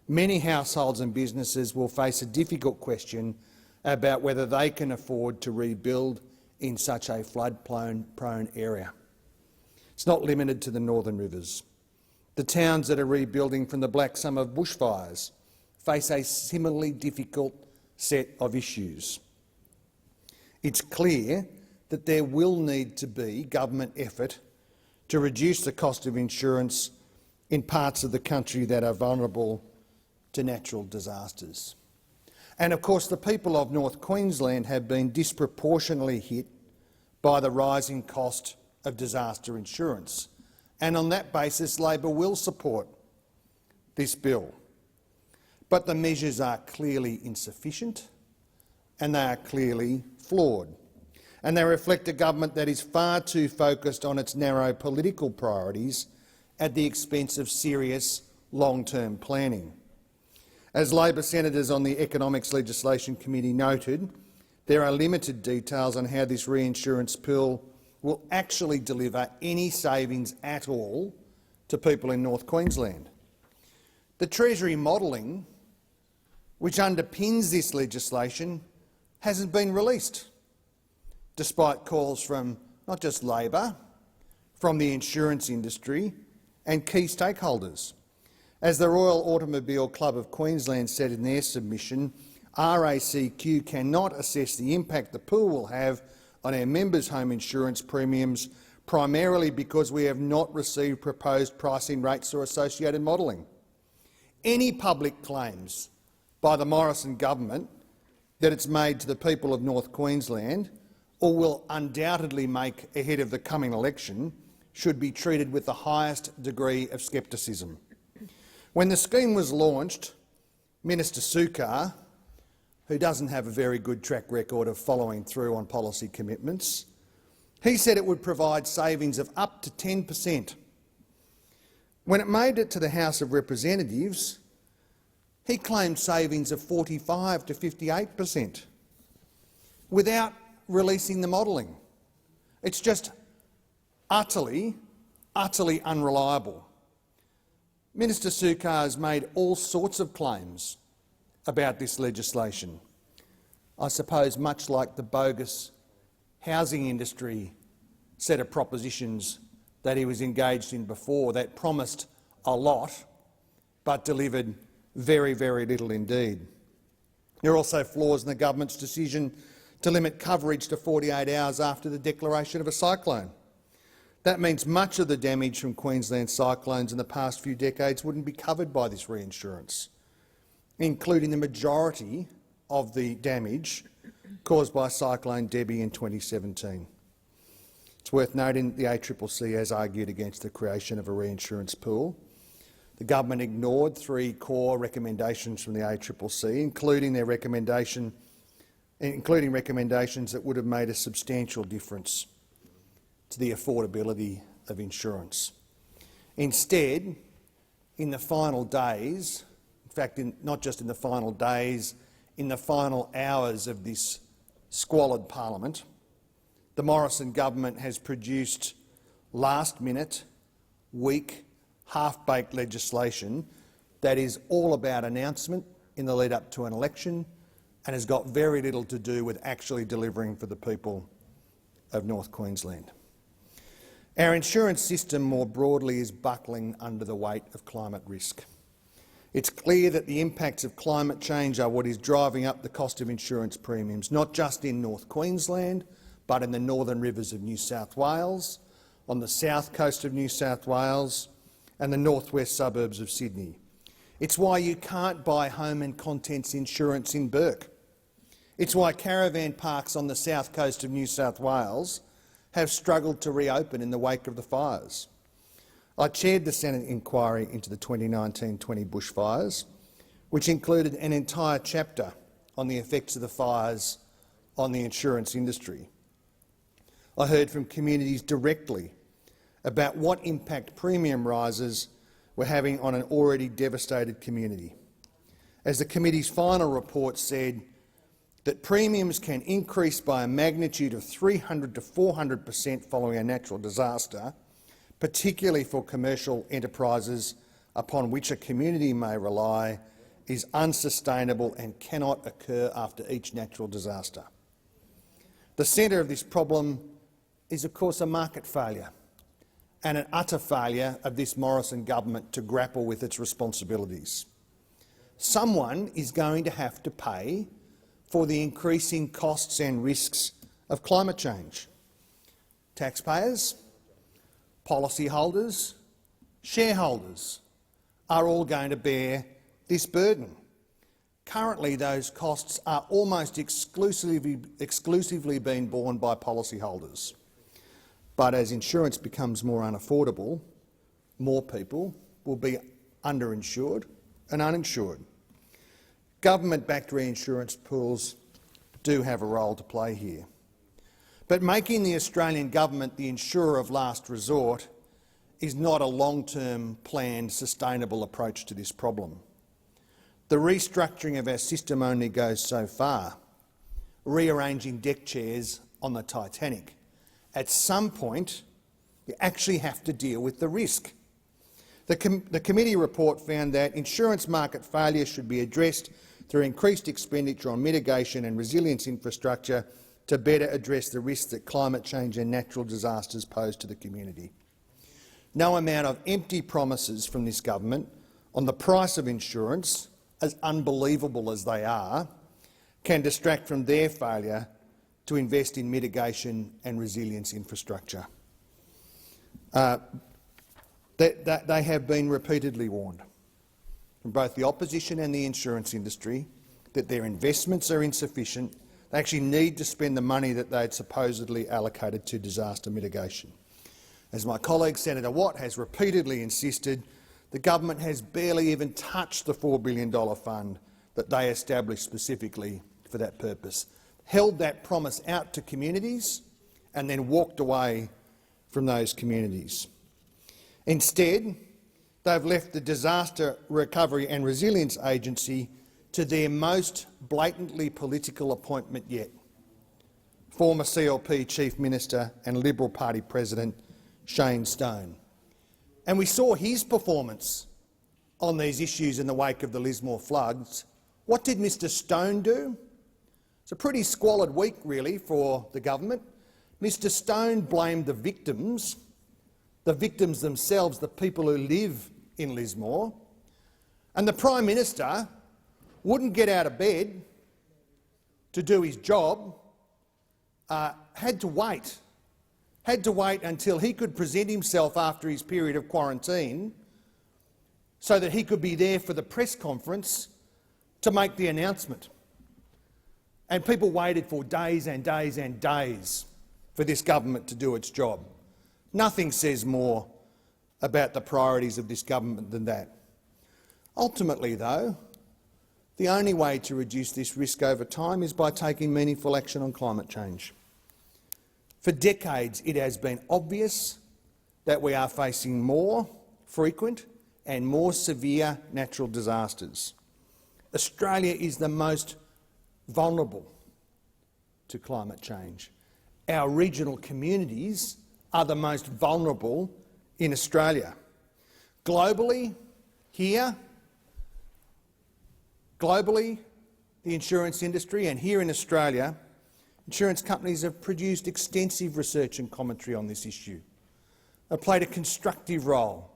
Many households and businesses will face a difficult question about whether they can afford to rebuild in such a flood-prone area. It's not limited to the Northern Rivers. The towns that are rebuilding from the Black Summer bushfires face a similarly difficult set of issues. It's clear that there will need to be government effort to reduce the cost of insurance in parts of the country that are vulnerable to natural disasters. And of course, the people of North Queensland have been disproportionately hit by the rising cost of disaster insurance. And on that basis, Labor will support this bill. But the measures are clearly insufficient and they are clearly flawed. And they reflect a government that is far too focused on its narrow political priorities at the expense of serious long-term planning. As Labor senators on the Economics Legislation Committee noted, there are limited details on how this reinsurance bill will actually deliver any savings at all to people in North Queensland. The Treasury modelling, which underpins this legislation, hasn't been released, despite calls from not just Labor, from the insurance industry and key stakeholders. As the Royal Automobile Club of Queensland said in their submission, RACQ cannot assess the impact the pool will have on our members' home insurance premiums, primarily because we have not received proposed pricing rates or associated modelling. Any public claims by the Morrison government that it's made to the people of North Queensland, or will undoubtedly make ahead of the coming election, should be treated with the highest degree of scepticism. When the scheme was launched, Minister Sukar, who doesn't have a very good track record of following through on policy commitments, he said it would provide savings of up to 10%. When it made it to the House of Representatives, he claimed savings of 45 to 58%, without releasing the modelling. It's just utterly unreliable. Minister Sukar has made all sorts of claims about this legislation. I suppose much like the bogus housing industry set of propositions that he was engaged in before that promised a lot but delivered very, very little indeed. There are also flaws in the government's decision to limit coverage to 48 hours after the declaration of a cyclone. That means much of the damage from Queensland cyclones in the past few decades wouldn't be covered by this reinsurance, including the majority of the damage caused by Cyclone Debbie in 2017. It's worth noting the ACCC has argued against the creation of a reinsurance pool. The government ignored 3 core recommendations from the ACCC, including recommendations that would have made a substantial difference to the affordability of insurance. Instead, in the final days, in fact, not just in the final days, in the final hours of this squalid parliament, the Morrison government has produced last-minute, weak, half-baked legislation that is all about announcement in the lead-up to an election and has got very little to do with actually delivering for the people of North Queensland. Our insurance system more broadly is buckling under the weight of climate risk. It's clear that the impacts of climate change are what is driving up the cost of insurance premiums, not just in North Queensland, but in the Northern Rivers of New South Wales, on the south coast of New South Wales and the northwest suburbs of Sydney. It's why you can't buy home and contents insurance in Bourke. It's why caravan parks on the south coast of New South Wales have struggled to reopen in the wake of the fires. I chaired the Senate inquiry into the 2019-20 bushfires, which included an entire chapter on the effects of the fires on the insurance industry. I heard from communities directly about what impact premium rises were having on an already devastated community. as the committee's final report said, that premiums can increase by a magnitude of 300 to 400% following a natural disaster, particularly for commercial enterprises upon which a community may rely, is unsustainable and cannot occur after each natural disaster. The centre of this problem is, of course, a market failure and an utter failure of this Morrison government to grapple with its responsibilities. Someone is going to have to pay for the increasing costs and risks of climate change. Taxpayers, policyholders, shareholders are all going to bear this burden. Currently, those costs are almost exclusively being borne by policyholders. But as insurance becomes more unaffordable, more people will be underinsured and uninsured. Government-backed reinsurance pools do have a role to play here. But making the Australian government the insurer of last resort is not a long-term, planned, sustainable approach to this problem. The restructuring of our system only goes so far, rearranging deck chairs on the Titanic. At some point, you actually have to deal with the risk. The committee report found that insurance market failure should be addressed through increased expenditure on mitigation and resilience infrastructure to better address the risks that climate change and natural disasters pose to the community. No amount of empty promises from this government on the price of insurance, as unbelievable as they are, can distract from their failure to invest in mitigation and resilience infrastructure. They have been repeatedly warned from both the opposition and the insurance industry that their investments are insufficient. They actually need to spend the money that they had supposedly allocated to disaster mitigation. As my colleague Senator Watt has repeatedly insisted, the government has barely even touched the $4 billion fund that they established specifically for that purpose, held that promise out to communities and then walked away from those communities. Instead, they've left the Disaster Recovery and Resilience Agency to their most blatantly political appointment yet, former CLP Chief Minister and Liberal Party President Shane Stone. And we saw his performance on these issues in the wake of the Lismore floods. What did Mr Stone do? It's a pretty squalid week, really, for the government. Mr Stone blamed the victims themselves, the people who live in Lismore, and the Prime Minister wouldn't get out of bed to do his job, had to wait until he could present himself after his period of quarantine so that he could be there for the press conference to make the announcement. And people waited for days and days and days for this government to do its job. Nothing says more about the priorities of this government than that. Ultimately, though, the only way to reduce this risk over time is by taking meaningful action on climate change. For decades, it has been obvious that we are facing more frequent and more severe natural disasters. Australia is the most vulnerable to climate change. Our regional communities are the most vulnerable in Australia. Globally, the insurance industry, and here in Australia, insurance companies have produced extensive research and commentary on this issue. They've played a constructive role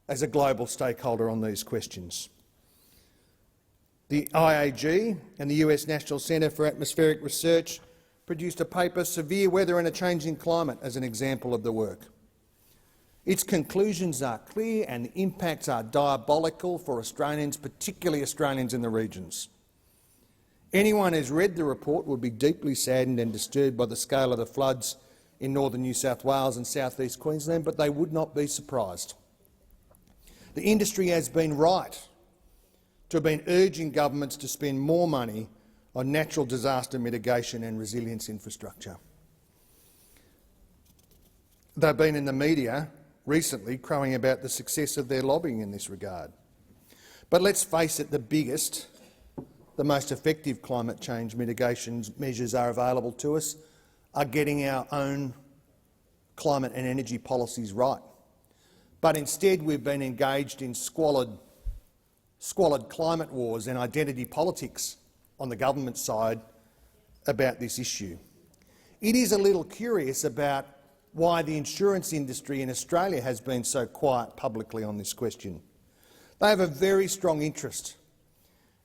as a global stakeholder on these questions. The IAG and the US National Centre for Atmospheric Research produced a paper, Severe Weather and a Changing Climate, as an example of the work. Its conclusions are clear and the impacts are diabolical for Australians, particularly Australians in the regions. Anyone who's read the report would be deeply saddened and disturbed by the scale of the floods in northern New South Wales and south east Queensland, but they would not be surprised. The industry has been right to have been urging governments to spend more money on natural disaster mitigation and resilience infrastructure. They've been in the media recently crowing about the success of their lobbying in this regard. But let's face it, the most effective climate change mitigation measures are available to us are getting our own climate and energy policies right. But instead we've been engaged in squalid climate wars and identity politics on the government side about this issue. It is a little curious about why the insurance industry in Australia has been so quiet publicly on this question. They have a very strong interest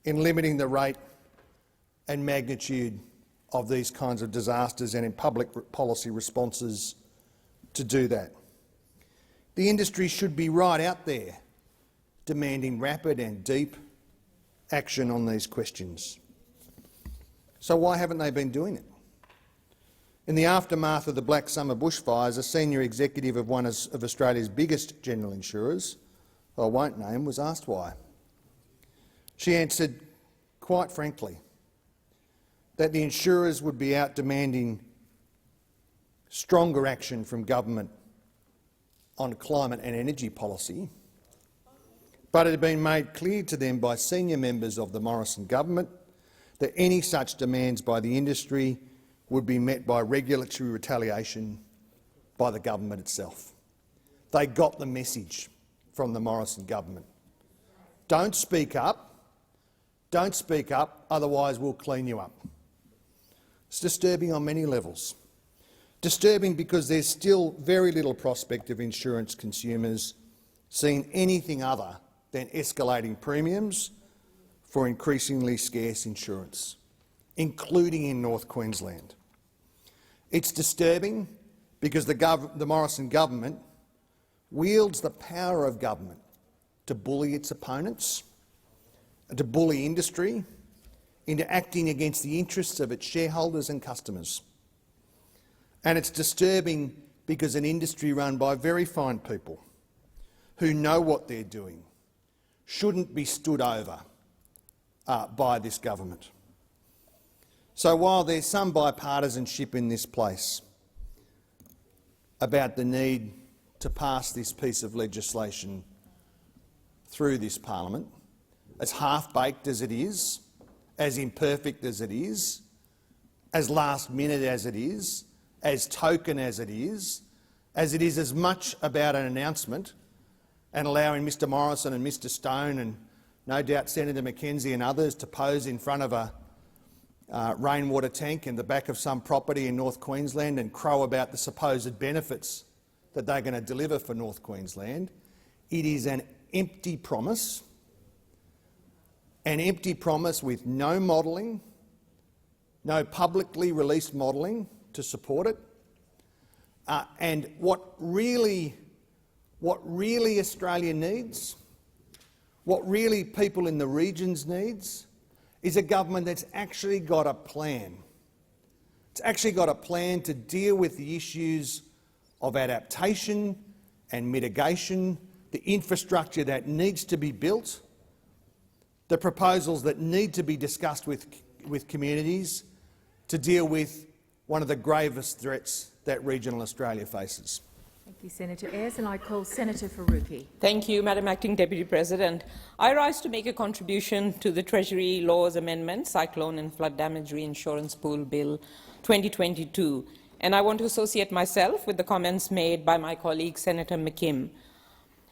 in limiting the rate and magnitude of these kinds of disasters and in public policy responses to do that. The industry should be right out there demanding rapid and deep action on these questions. So why haven't they been doing it? In the aftermath of the Black Summer bushfires, a senior executive of one of Australia's biggest general insurers, who I won't name, was asked why. She answered, quite frankly, that the insurers would be out demanding stronger action from government on climate and energy policy, but it had been made clear to them by senior members of the Morrison government that any such demands by the industry would be met by regulatory retaliation by the government itself. They got the message from the Morrison government. Don't speak up, otherwise we'll clean you up. It's disturbing on many levels. Disturbing because there's still very little prospect of insurance consumers seeing anything other than escalating premiums for increasingly scarce insurance, including in North Queensland. It's disturbing because the Morrison government wields the power of government to bully its opponents, to bully industry into acting against the interests of its shareholders and customers. And it's disturbing because an industry run by very fine people who know what they're doing shouldn't be stood over by this government. So while there's some bipartisanship in this place about the need to pass this piece of legislation through this parliament, as half-baked as it is, as imperfect as it is, as last-minute as it is, as token as it is as much about an announcement and allowing Mr Morrison and Mr Stone and no doubt Senator McKenzie and others to pose in front of a rainwater tank in the back of some property in North Queensland and crow about the supposed benefits that they're going to deliver for North Queensland. It is an empty promise with no modelling, no publicly released modelling to support it. And what really Australia needs, what really people in the regions needs, is a government that's actually got a plan. It's actually got a plan to deal with the issues of adaptation and mitigation, the infrastructure that needs to be built, the proposals that need to be discussed with communities to deal with one of the gravest threats that regional Australia faces.
Thank you, Senator Ayres, and I call Senator Faruqi.
Thank you, Madam Acting Deputy President. I rise to make a contribution to the Treasury Laws Amendment, Cyclone and Flood Damage Reinsurance Pool Bill 2022, and I want to associate myself with the comments made by my colleague Senator McKim.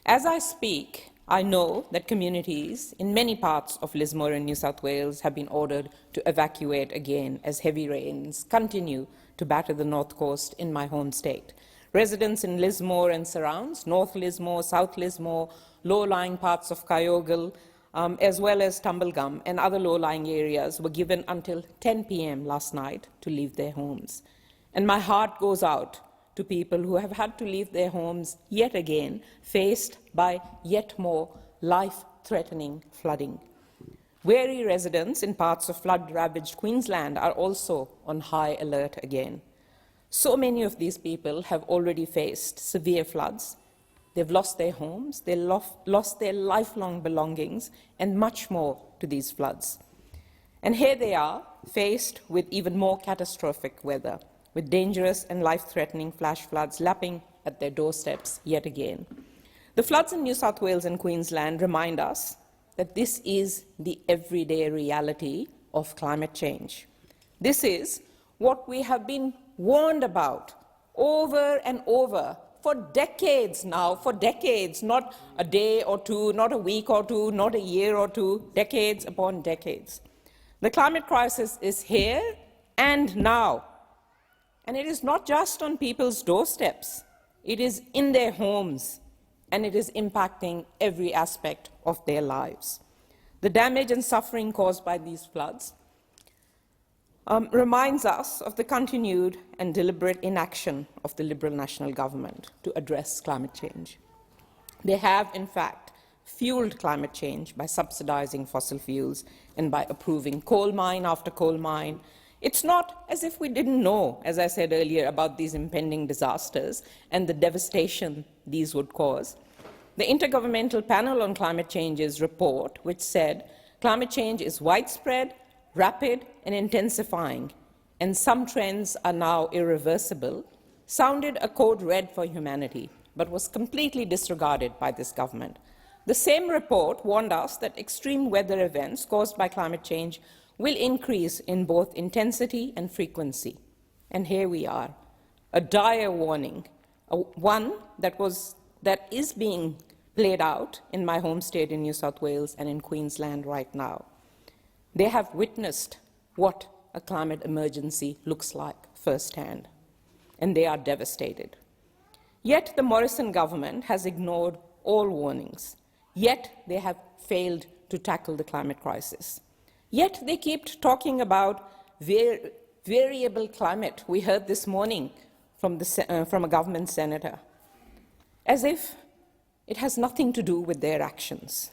As I speak, I know that communities in many parts of Lismore and New South Wales have been ordered to evacuate again as heavy rains continue to batter the north coast in my home state. Residents in Lismore and surrounds, North Lismore, South Lismore, low-lying parts of Kyogle, as well as Tumblegum and other low-lying areas were given until 10 p.m. last night to leave their homes. And my heart goes out to people who have had to leave their homes yet again, faced by yet more life-threatening flooding. Weary residents in parts of flood-ravaged Queensland are also on high alert again. So many of these people have already faced severe floods. They've lost their homes, they've lost their lifelong belongings, and much more to these floods. And here they are, faced with even more catastrophic weather, with dangerous and life-threatening flash floods lapping at their doorsteps yet again. The floods in New South Wales and Queensland remind us that this is the everyday reality of climate change. This is what we have been warned about over and over for decades now, for decades, not a day or two, not a week or two, not a year or two, decades upon decades. The climate crisis is here and now, and it is not just on people's doorsteps. It is in their homes, and it is impacting every aspect of their lives. The damage and suffering caused by these floods reminds us of the continued and deliberate inaction of the Liberal National Government to address climate change. They have, in fact, fueled climate change by subsidizing fossil fuels and by approving coal mine after coal mine. It's not as if we didn't know, as I said earlier, about these impending disasters and the devastation these would cause. The Intergovernmental Panel on Climate Change's report, which said climate change is widespread, rapid and intensifying, and some trends are now irreversible, sounded a code red for humanity, but was completely disregarded by this government. The same report warned us that extreme weather events caused by climate change will increase in both intensity and frequency. And here we are, a dire warning, one that is being played out in my home state in New South Wales and in Queensland right now. They have witnessed what a climate emergency looks like firsthand, and they are devastated. Yet the Morrison government has ignored all warnings. Yet they have failed to tackle the climate crisis. Yet they keep talking about variable climate. We heard this morning from a government senator, as if it has nothing to do with their actions.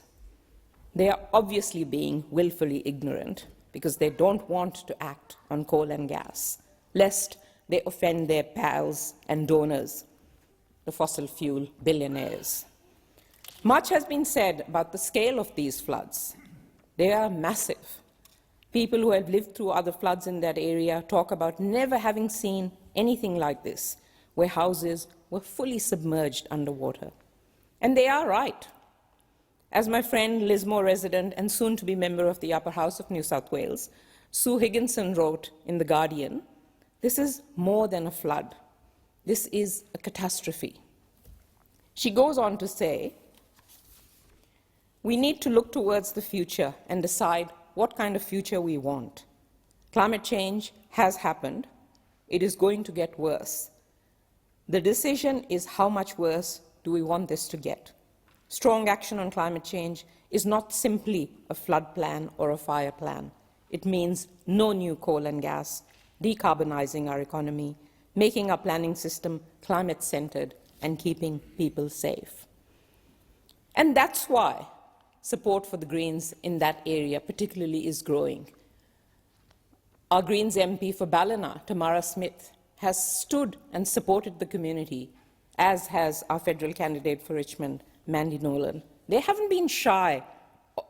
They are obviously being willfully ignorant because they don't want to act on coal and gas, lest they offend their pals and donors, the fossil fuel billionaires. Much has been said about the scale of these floods. They are massive. People who have lived through other floods in that area talk about never having seen anything like this, where houses were fully submerged underwater. And they are right. As my friend Lismore resident and soon-to-be member of the Upper House of New South Wales, Sue Higginson, wrote in The Guardian, this is more than a flood. This is a catastrophe. She goes on to say, we need to look towards the future and decide what kind of future we want. Climate change has happened. It is going to get worse. The decision is how much worse do we want this to get. Strong action on climate change is not simply a flood plan or a fire plan. It means no new coal and gas, decarbonizing our economy, making our planning system climate-centred and keeping people safe. And that's why support for the Greens in that area particularly is growing. Our Greens MP for Ballina, Tamara Smith, has stood and supported the community, as has our federal candidate for Richmond, Mandy Nolan. They haven't been shy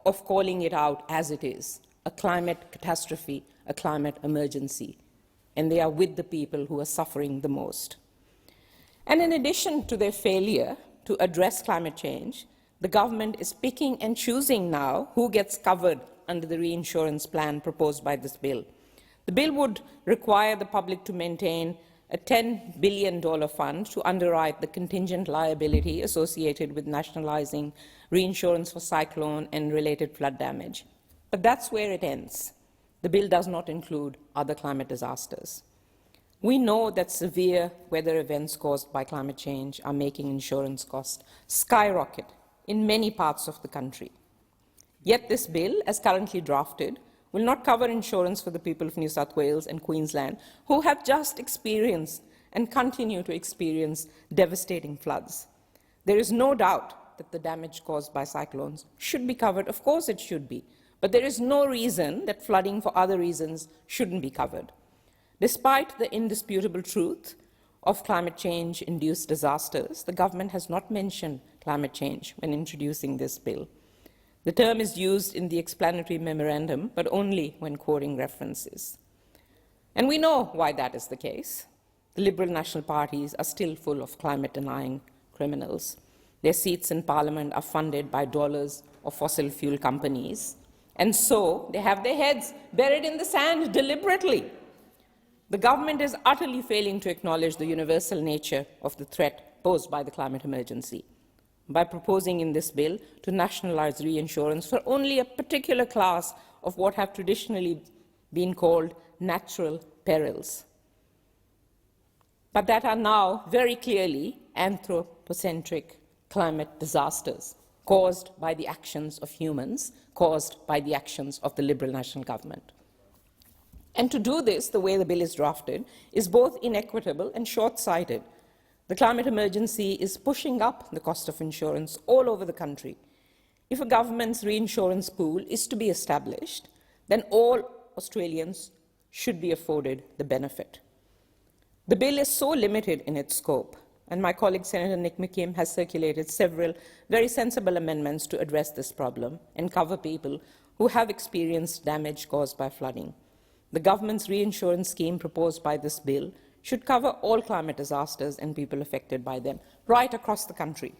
of calling it out as it is, a climate catastrophe, a climate emergency, and they are with the people who are suffering the most. And in addition to their failure to address climate change, the government is picking and choosing now who gets covered under the reinsurance plan proposed by this bill. The bill would require the public to maintain a $10 billion fund to underwrite the contingent liability associated with nationalising reinsurance for cyclone and related flood damage. But that's where it ends. The bill does not include other climate disasters. We know that severe weather events caused by climate change are making insurance costs skyrocket in many parts of the country. Yet this bill, as currently drafted, will not cover insurance for the people of New South Wales and Queensland who have just experienced and continue to experience devastating floods. There is no doubt that the damage caused by cyclones should be covered. Of course it should be. But there is no reason that flooding for other reasons shouldn't be covered. Despite the indisputable truth of climate change-induced disasters, the government has not mentioned climate change when introducing this bill. The term is used in the explanatory memorandum, but only when quoting references. And we know why that is the case. The Liberal national parties are still full of climate-denying criminals. Their seats in Parliament are funded by dollars of fossil fuel companies, and so they have their heads buried in the sand deliberately. The government is utterly failing to acknowledge the universal nature of the threat posed by the climate emergency by proposing in this bill to nationalise reinsurance for only a particular class of what have traditionally been called natural perils, but that are now very clearly anthropocentric climate disasters caused by the actions of humans, caused by the actions of the Liberal National Government. And to do this, the way the bill is drafted, is both inequitable and short-sighted. The climate emergency is pushing up the cost of insurance all over the country. If a government's reinsurance pool is to be established, then all Australians should be afforded the benefit. The bill is so limited in its scope, and my colleague Senator Nick McKim has circulated several very sensible amendments to address this problem and cover people who have experienced damage caused by flooding. The government's reinsurance scheme proposed by this bill should cover all climate disasters and people affected by them, right across the country.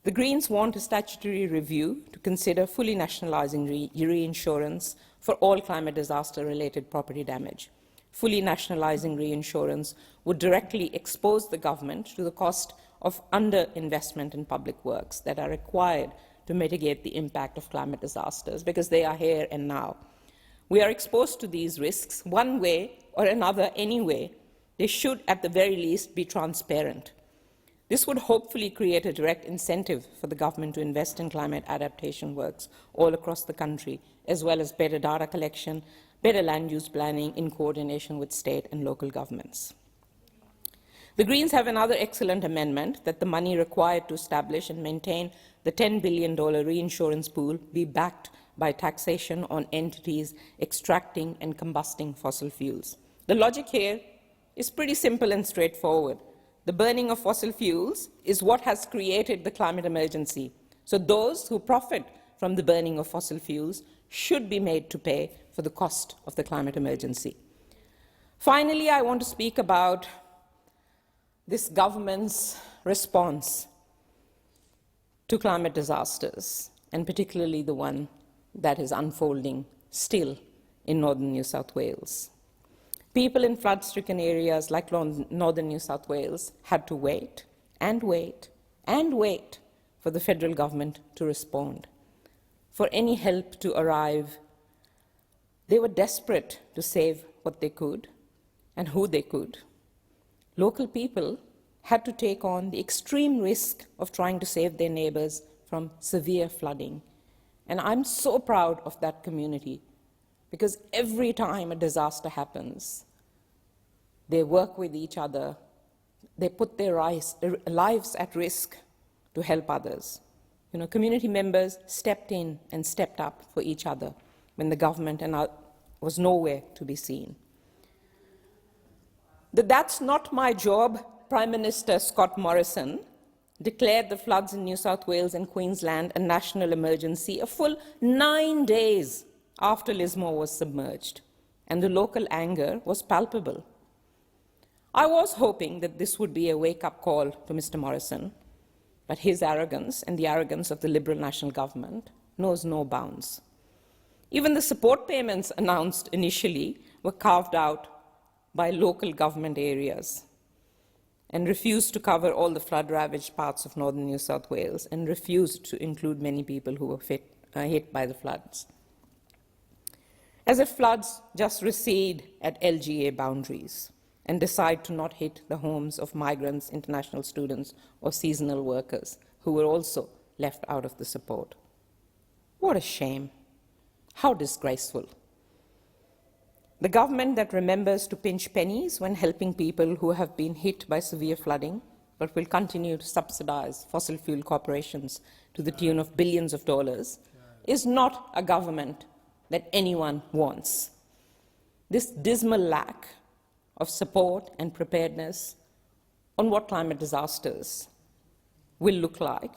The Greens want a statutory review to consider fully nationalising reinsurance for all climate disaster-related property damage. Fully nationalising reinsurance would directly expose the government to the cost of underinvestment in public works that are required to mitigate the impact of climate disasters, because they are here and now. We are exposed to these risks one way or another anyway. They should, at the very least, be transparent. This would hopefully create a direct incentive for the government to invest in climate adaptation works all across the country, as well as better data collection, better land use planning in coordination with state and local governments. The Greens have another excellent amendment that the money required to establish and maintain the $10 billion reinsurance pool be backed by taxation on entities extracting and combusting fossil fuels. The logic here is pretty simple and straightforward. The burning of fossil fuels is what has created the climate emergency. So those who profit from the burning of fossil fuels should be made to pay for the cost of the climate emergency. Finally, I want to speak about this government's response to climate disasters, and particularly the one that is unfolding still in northern New South Wales. People in flood-stricken areas like northern New South Wales had to wait and wait and wait for the federal government to respond, for any help to arrive. They were desperate to save what they could and who they could. Local people had to take on the extreme risk of trying to save their neighbours from severe flooding. And I'm so proud of that community, because every time a disaster happens, they work with each other, they put their lives at risk to help others. You know, community members stepped in and stepped up for each other when the government was nowhere to be seen. That's not my job. Prime Minister Scott Morrison declared the floods in New South Wales and Queensland a national emergency a full 9 days after Lismore was submerged, and the local anger was palpable. I was hoping that this would be a wake-up call to Mr. Morrison, but his arrogance and the arrogance of the Liberal National Government knows no bounds. Even the support payments announced initially were carved out by local government areas and refused to cover all the flood-ravaged parts of northern New South Wales and refused to include many people who were hit by the floods. As if floods just recede at LGA boundaries and decide to not hit the homes of migrants, international students, or seasonal workers who were also left out of the support. What a shame. How disgraceful. The government that remembers to pinch pennies when helping people who have been hit by severe flooding, but will continue to subsidize fossil fuel corporations to the tune of billions of dollars, is not a government that anyone wants. This dismal lack of support and preparedness on what climate disasters will look like,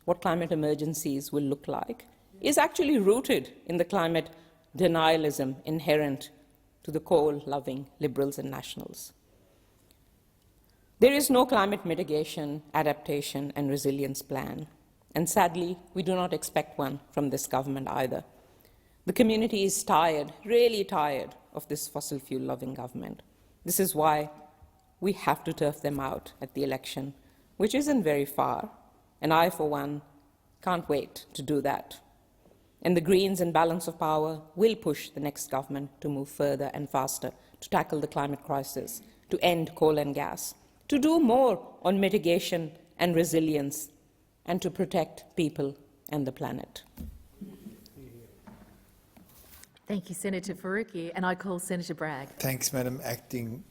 what climate emergencies will look like, is actually rooted in the climate denialism inherent to the coal-loving Liberals and Nationals. There is no climate mitigation, adaptation and resilience plan. And sadly, we do not expect one from this government either. The community is tired, really tired, of this fossil fuel-loving government. This is why we have to turf them out at the election, which isn't very far, and I, for one, can't wait to do that. And the Greens and balance of power will push the next government to move further and faster to tackle the climate crisis, to end coal and gas, to do more on mitigation and resilience, and to protect people and the planet.
Thank you, Senator Faruqi. And I call Senator Bragg.
Thanks, Madam Acting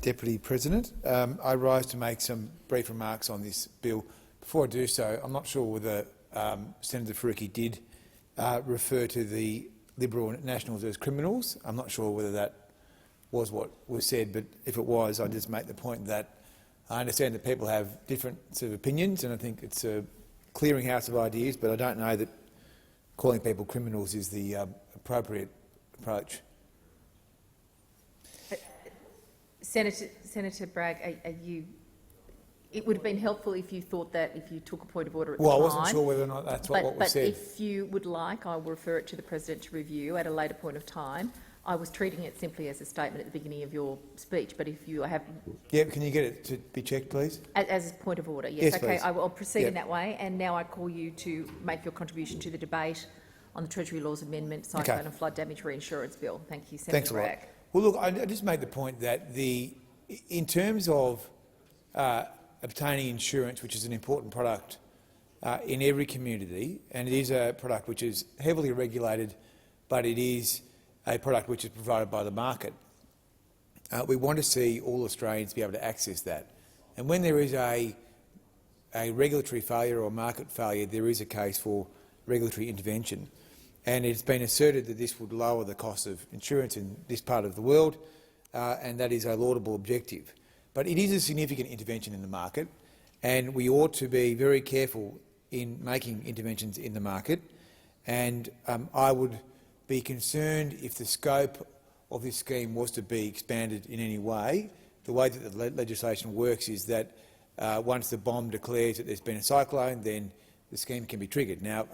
Deputy President. I rise to make some brief remarks on this bill. Before I do so, I'm not sure whether Senator Faruqi did refer to the Liberal Nationals as criminals. I'm not sure whether that was what was said, but if it was, I'd just make the point that I understand that people have different sort of opinions, and I think it's a clearinghouse of ideas, but I don't know that calling people criminals is the appropriate approach.
Senator Bragg, it would have been helpful if you thought that if you took a point of order at the
Well,
time.
I wasn't sure whether or not that's what was said.
But if you would like, I will refer it to the President to review at a later point of time. I was treating it simply as a statement at the beginning of your speech, but if you have...
Yeah, can you get it to be checked, please?
As a point of order, yes.
Yes,
okay,
please.
I'll proceed in that way. And now I call you to make your contribution to the debate on the Treasury Laws Amendment, Cyclone and Flood Damage Reinsurance Bill. Thank you, Senator
Thanks a lot.
Bragg.
Well, look, I just made the point that in terms of obtaining insurance, which is an important product in every community, and it is a product which is heavily regulated, but it is a product which is provided by the market. We want to see all Australians be able to access that. And when there is a regulatory failure or market failure, there is a case for regulatory intervention. And it's been asserted that this would lower the cost of insurance in this part of the world, and that is a laudable objective. But it is a significant intervention in the market, and we ought to be very careful in making interventions in the market. And I would be concerned if the scope of this scheme was to be expanded in any way. The way that the legislation works is that once the BOM declares that there's been a cyclone, then the scheme can be triggered. Now,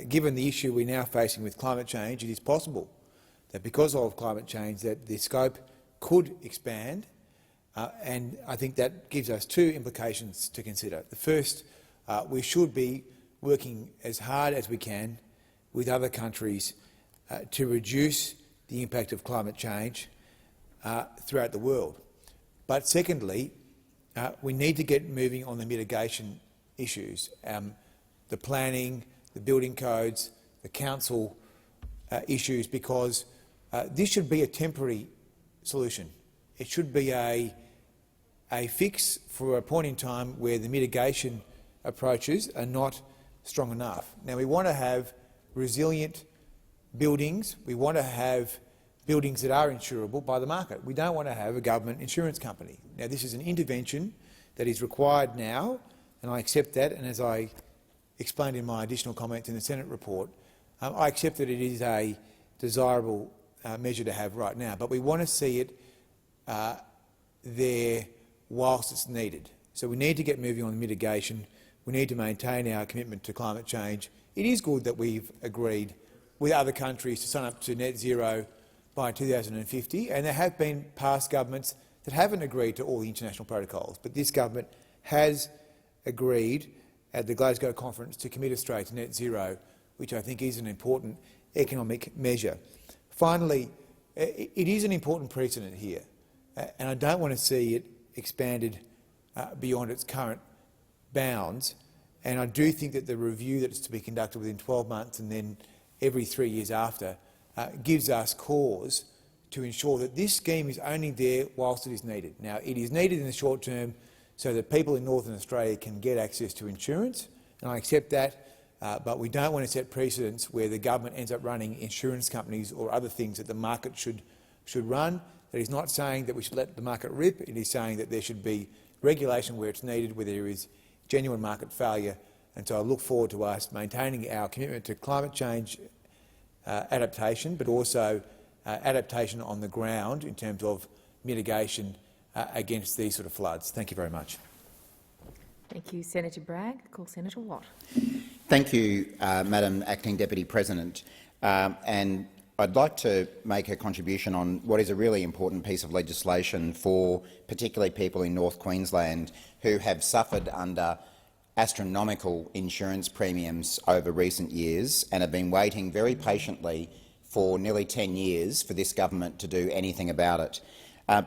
given the issue we're now facing with climate change, it is possible that because of climate change that the scope could expand, and I think that gives us two implications to consider. The first, we should be working as hard as we can with other countries to reduce the impact of climate change throughout the world. But secondly, we need to get moving on the mitigation issues, the planning, the building codes, the council issues, because this should be a temporary solution. It should be a fix for a point in time where the mitigation approaches are not strong enough. Now, we want to have resilient buildings. We want to have buildings that are insurable by the market. We don't want to have a government insurance company. Now, this is an intervention that is required now, and I accept that, and as I explained in my additional comments in the Senate report, I accept that it is a desirable measure to have right now, but we want to see it there whilst it's needed. So we need to get moving on mitigation. We need to maintain our commitment to climate change. It is good that we've agreed with other countries to sign up to net zero by 2050, and there have been past governments that haven't agreed to all the international protocols, but this government has agreed at the Glasgow conference to commit Australia to net zero, which I think is an important economic measure. Finally, it is an important precedent here, and I don't want to see it expanded beyond its current bounds. And I do think that the review that is to be conducted within 12 months and then every 3 years after gives us cause to ensure that this scheme is only there whilst it is needed. Now, it is needed in the short term so that people in Northern Australia can get access to insurance, and I accept that, but we don't want to set precedents where the government ends up running insurance companies or other things that the market should run. That is not saying that we should let the market rip. It is saying that there should be regulation where it's needed, where there is genuine market failure. And so I look forward to us maintaining our commitment to climate change adaptation, but also adaptation on the ground in terms of mitigation against these sort of floods. Thank you very much.
Thank you, Senator Bragg. I call Senator Watt.
Thank you, Madam Acting Deputy President. And I'd like to make a contribution on what is a really important piece of legislation for particularly people in North Queensland who have suffered under astronomical insurance premiums over recent years and have been waiting very patiently for nearly 10 years for this government to do anything about it.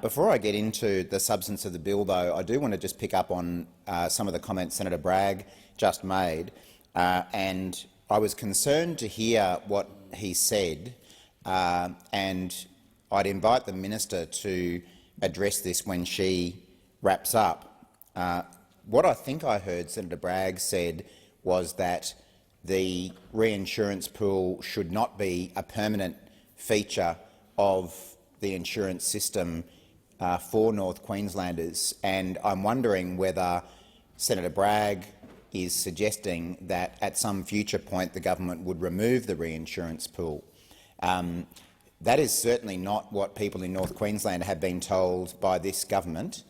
Before I get into the substance of the bill, though, I do want to just pick up on some of the comments Senator Bragg just made, and I was concerned to hear what he said, and I'd invite the minister to address this when she wraps up. What I think I heard Senator Bragg said was that the reinsurance pool should not be a permanent feature of the insurance system for North Queenslanders, and I'm wondering whether Senator Bragg is suggesting that at some future point the government would remove the reinsurance pool. That is certainly not what people in North Queensland have been told by this government.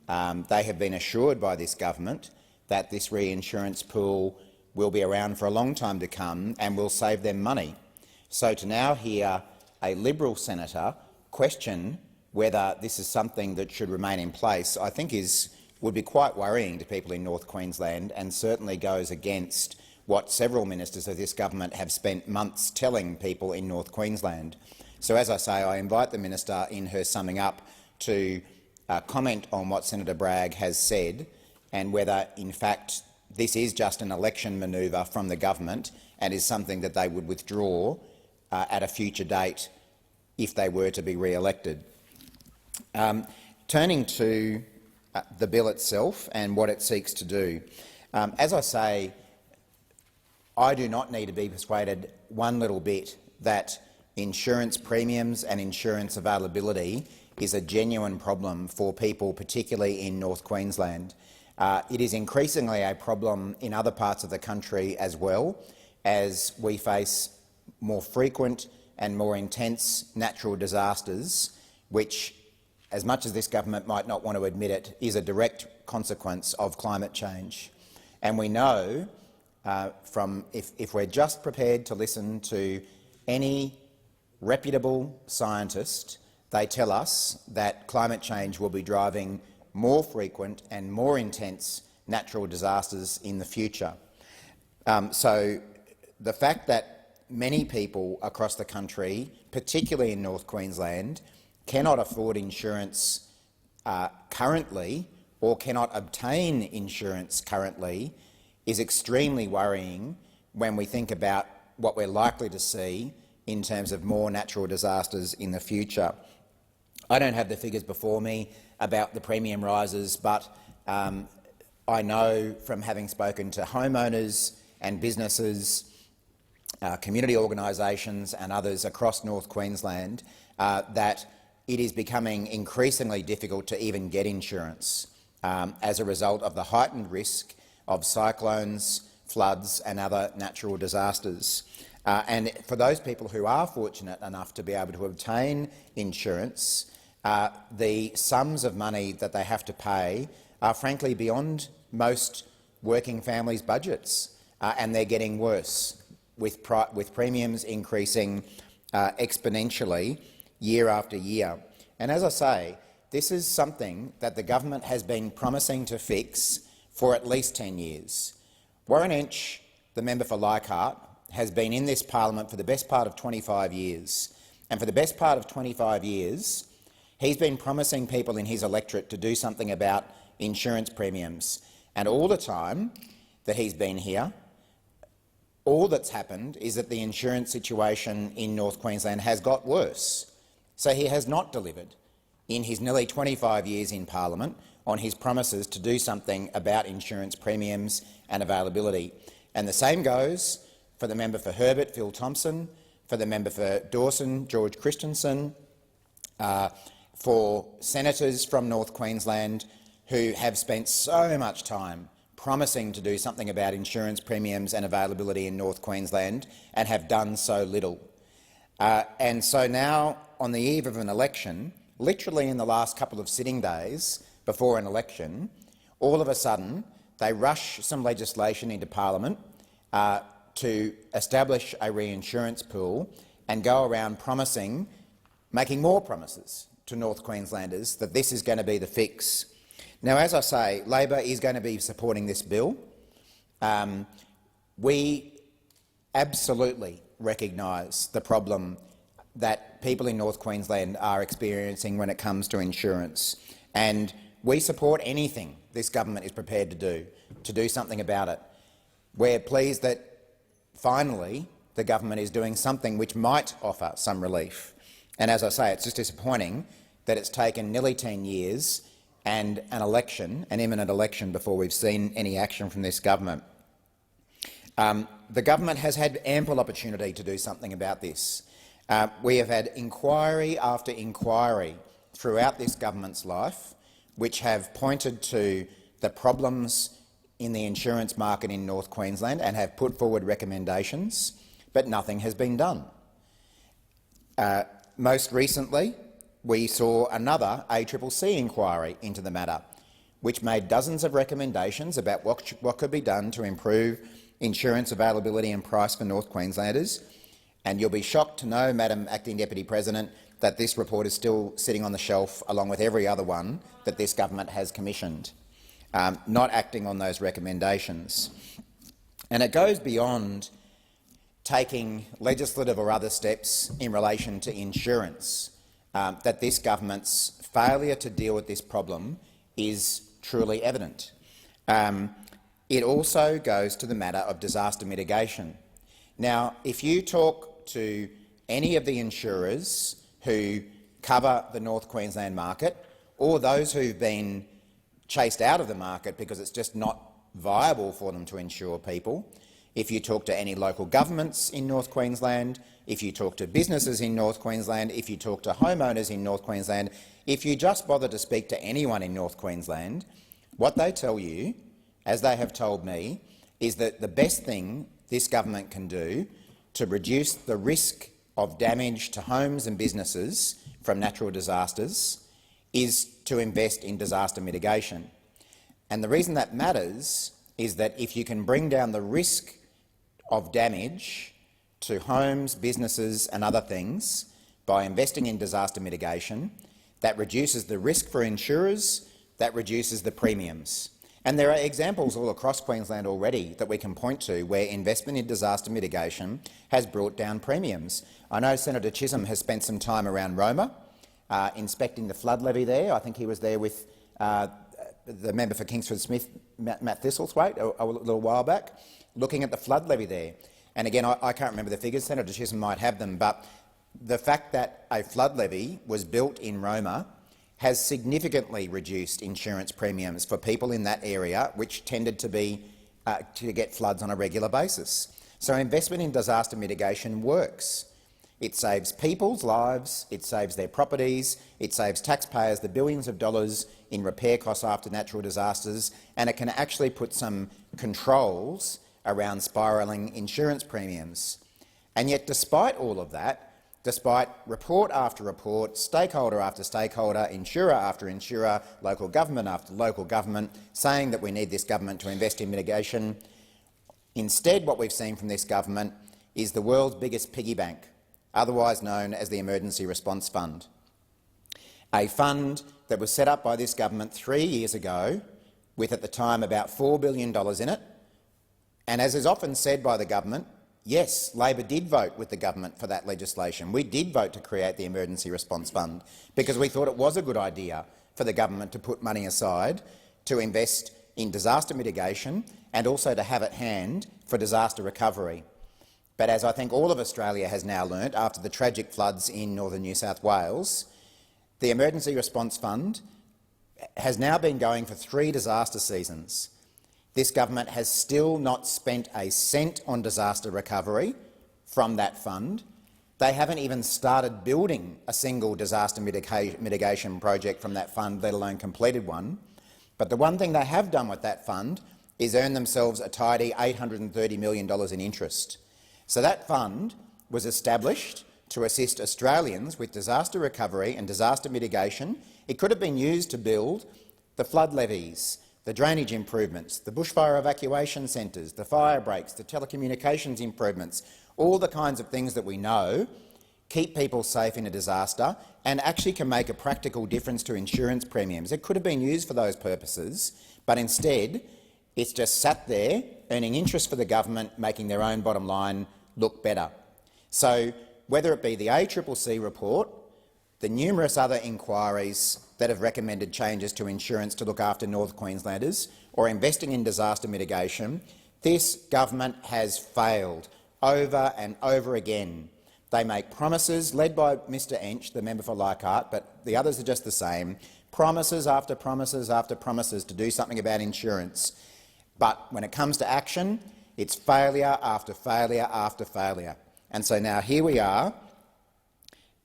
They have been assured by this government that this reinsurance pool will be around for a long time to come and will save them money. So to now hear a Liberal senator question whether this is something that should remain in place, I think would be quite worrying to people in North Queensland, and certainly goes against what several ministers of this government have spent months telling people in North Queensland. So, as I say, I invite the minister in her summing up to comment on what Senator Bragg has said and whether, in fact, this is just an election manoeuvre from the government and is something that they would withdraw at a future date if they were to be re-elected. Turning to the bill itself and what it seeks to do, as I say, I do not need to be persuaded one little bit that insurance premiums and insurance availability is a genuine problem for people, particularly in North Queensland. It is increasingly a problem in other parts of the country as well, as we face more frequent and more intense natural disasters, which, as much as this government might not want to admit it, is a direct consequence of climate change. And we know, if we're just prepared to listen to any reputable scientist, they tell us that climate change will be driving more frequent and more intense natural disasters in the future. So the fact that many people across the country, particularly in North Queensland, cannot afford insurance currently or cannot obtain insurance currently is extremely worrying when we think about what we're likely to see in terms of more natural disasters in the future. I don't have the figures before me about the premium rises, but I know from having spoken to homeowners and businesses, community organisations and others across North Queensland that it is becoming increasingly difficult to even get insurance as a result of the heightened risk of cyclones, floods and other natural disasters. And for those people who are fortunate enough to be able to obtain insurance, the sums of money that they have to pay are frankly beyond most working families' budgets, and they're getting worse, with premiums increasing exponentially year after year. And as I say, this is something that the government has been promising to fix for at least 10 years. Warren Inch, the member for Leichhardt, has been in this parliament for the best part of 25 years. And for the best part of 25 years, he's been promising people in his electorate to do something about insurance premiums. And all the time that he's been here, all that's happened is that the insurance situation in North Queensland has got worse. So he has not delivered in his nearly 25 years in parliament on his promises to do something about insurance premiums and availability. And the same goes for the member for Herbert, Phil Thompson, for the member for Dawson, George Christensen, for senators from North Queensland who have spent so much time promising to do something about insurance premiums and availability in North Queensland and have done so little. And so now, on the eve of an election, literally in the last couple of sitting days before an election, all of a sudden they rush some legislation into Parliament to establish a reinsurance pool and go around making more promises to North Queenslanders that this is going to be the fix. Now, as I say, Labor is going to be supporting this bill. We absolutely recognise the problem that people in North Queensland are experiencing when it comes to insurance, and we support anything this government is prepared to do something about it. We're pleased that finally the government is doing something which might offer some relief. And as I say, it's just disappointing that it's taken nearly 10 years and an imminent election, before we've seen any action from this government. The government has had ample opportunity to do something about this. We have had inquiry after inquiry throughout this government's life which have pointed to the problems in the insurance market in North Queensland and have put forward recommendations, but nothing has been done. Most recently, we saw another ACCC inquiry into the matter, which made dozens of recommendations about what could be done to improve insurance availability and price for North Queenslanders. And you'll be shocked to know, Madam Acting Deputy President, that this report is still sitting on the shelf along with every other one that this government has commissioned, not acting on those recommendations. And it goes beyond taking legislative or other steps in relation to insurance. That this government's failure to deal with this problem is truly evident. It also goes to the matter of disaster mitigation. Now, if you talk to any of the insurers who cover the North Queensland market, or those who've been chased out of the market because it's just not viable for them to insure people, if you talk to any local governments in North Queensland, if you talk to businesses in North Queensland, if you talk to homeowners in North Queensland, if you just bother to speak to anyone in North Queensland, what they tell you, as they have told me, is that the best thing this government can do to reduce the risk of damage to homes and businesses from natural disasters is to invest in disaster mitigation. And the reason that matters is that if you can bring down the risk of damage to homes, businesses and other things by investing in disaster mitigation, that reduces the risk for insurers, that reduces the premiums. And there are examples all across Queensland already that we can point to where investment in disaster mitigation has brought down premiums. I know Senator Chisholm has spent some time around Roma, inspecting the flood levy there. I think he was there with the member for Kingsford Smith, Matt Thistlethwaite, a little while back, looking at the flood levy there. And again, I can't remember the figures, Senator Chisholm might have them, but the fact that a flood levy was built in Roma has significantly reduced insurance premiums for people in that area, which tended to get floods on a regular basis. So investment in disaster mitigation works. It saves people's lives, it saves their properties, it saves taxpayers the billions of dollars in repair costs after natural disasters, and it can actually put some controls around spiralling insurance premiums. And yet, despite all of that, despite report after report, stakeholder after stakeholder, insurer after insurer, local government after local government, saying that we need this government to invest in mitigation, instead what we've seen from this government is the world's biggest piggy bank, otherwise known as the Emergency Response Fund, a fund that was set up by this government 3 years ago with, at the time, about $4 billion in it. And as is often said by the government, yes, Labor did vote with the government for that legislation. We did vote to create the Emergency Response Fund because we thought it was a good idea for the government to put money aside to invest in disaster mitigation and also to have at hand for disaster recovery. But as I think all of Australia has now learnt after the tragic floods in northern New South Wales, the Emergency Response Fund has now been going for 3 disaster seasons. This government has still not spent a cent on disaster recovery from that fund. They haven't even started building a single disaster mitigation project from that fund, let alone completed one. But the one thing they have done with that fund is earn themselves a tidy $830 million in interest. So that fund was established to assist Australians with disaster recovery and disaster mitigation. It could have been used to build the flood levies, the drainage improvements, the bushfire evacuation centres, the fire breaks, the telecommunications improvements, all the kinds of things that we know keep people safe in a disaster and actually can make a practical difference to insurance premiums. It could have been used for those purposes, but instead it's just sat there earning interest for the government, making their own bottom line look better. So whether it be the ACCC report, the numerous other inquiries that have recommended changes to insurance to look after North Queenslanders, or investing in disaster mitigation, this government has failed over and over again. They make promises, led by Mr Ench, the member for Leichhardt, but the others are just the same, promises after promises after promises to do something about insurance. But when it comes to action, it's failure after failure after failure. And so now here we are,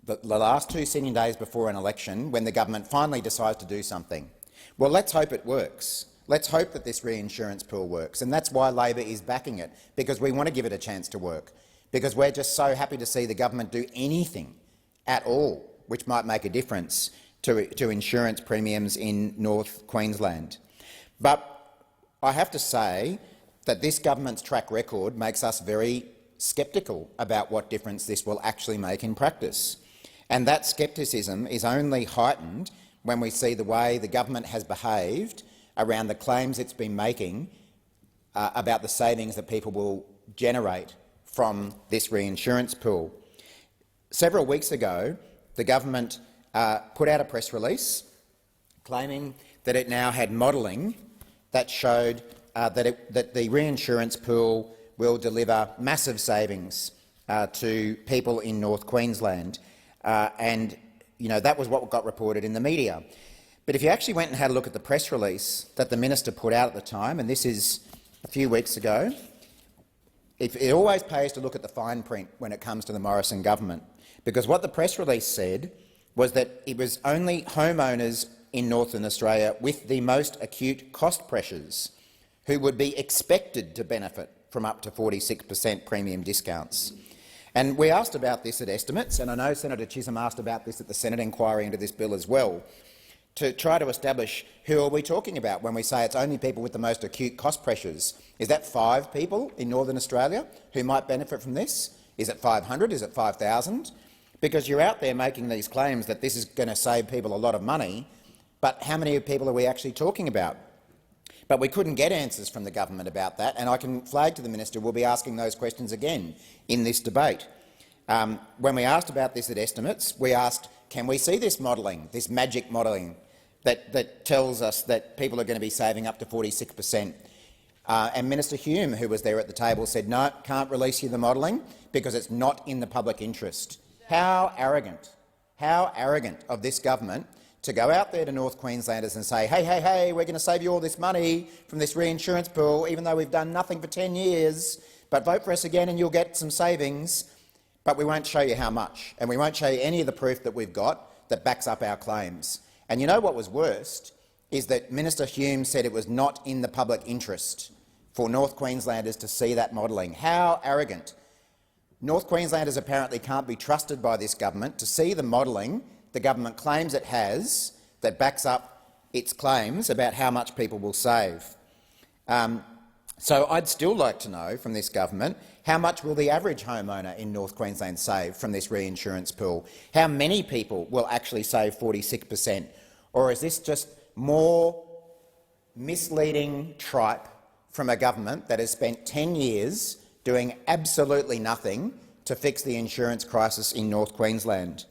the last 2 sitting days before an election, when the government finally decides to do something. Well, let's hope it works. Let's hope that this reinsurance pool works, and that's why Labor is backing it, because we want to give it a chance to work, because we're just so happy to see the government do anything at all which might make a difference to insurance premiums in North Queensland. But I have to say that this government's track record makes us very sceptical about what difference this will actually make in practice. And that scepticism is only heightened when we see the way the government has behaved around the claims it's been making about the savings that people will generate from this reinsurance pool. Several weeks ago, the government put out a press release claiming that it now had modelling that showed that the reinsurance pool will deliver massive savings to people in North Queensland. And that was what got reported in the media. But if you actually went and had a look at the press release that the minister put out at the time, and this is a few weeks ago, it always pays to look at the fine print when it comes to the Morrison government, because what the press release said was that it was only homeowners in Northern Australia with the most acute cost pressures who would be expected to benefit from up to 46% premium discounts. And we asked about this at estimates, and I know Senator Chisholm asked about this at the Senate inquiry into this bill as well, to try to establish who are we talking about when we say it's only people with the most acute cost pressures. Is that 5 people in Northern Australia who might benefit from this? Is it 500? Is it 5,000? Because you're out there making these claims that this is going to save people a lot of money, but how many people are we actually talking about? But we couldn't get answers from the government about that, and I can flag to the minister we'll be asking those questions again in this debate. When we asked about this at estimates, we asked, can we see this modelling, this magic modelling that tells us that people are going to be saving up to 46%? And Minister Hume, who was there at the table, said, no, can't release you the modelling because it's not in the public interest. How arrogant of this government to go out there to North Queenslanders and say, hey, we're going to save you all this money from this reinsurance pool, even though we've done nothing for 10 years, but vote for us again and you'll get some savings, but we won't show you how much, and we won't show you any of the proof that we've got that backs up our claims. And you know what was worst is that Minister Hume said it was not in the public interest for North Queenslanders to see that modelling. How arrogant. North Queenslanders apparently can't be trusted by this government to see the modelling the government claims it has that backs up its claims about how much people will save. So I'd still like to know from this government, how much will the average homeowner in North Queensland save from this reinsurance pool? How many people will actually save 46%? Or is this just more misleading tripe from a government that has spent 10 years doing absolutely nothing to fix the insurance crisis in North Queensland?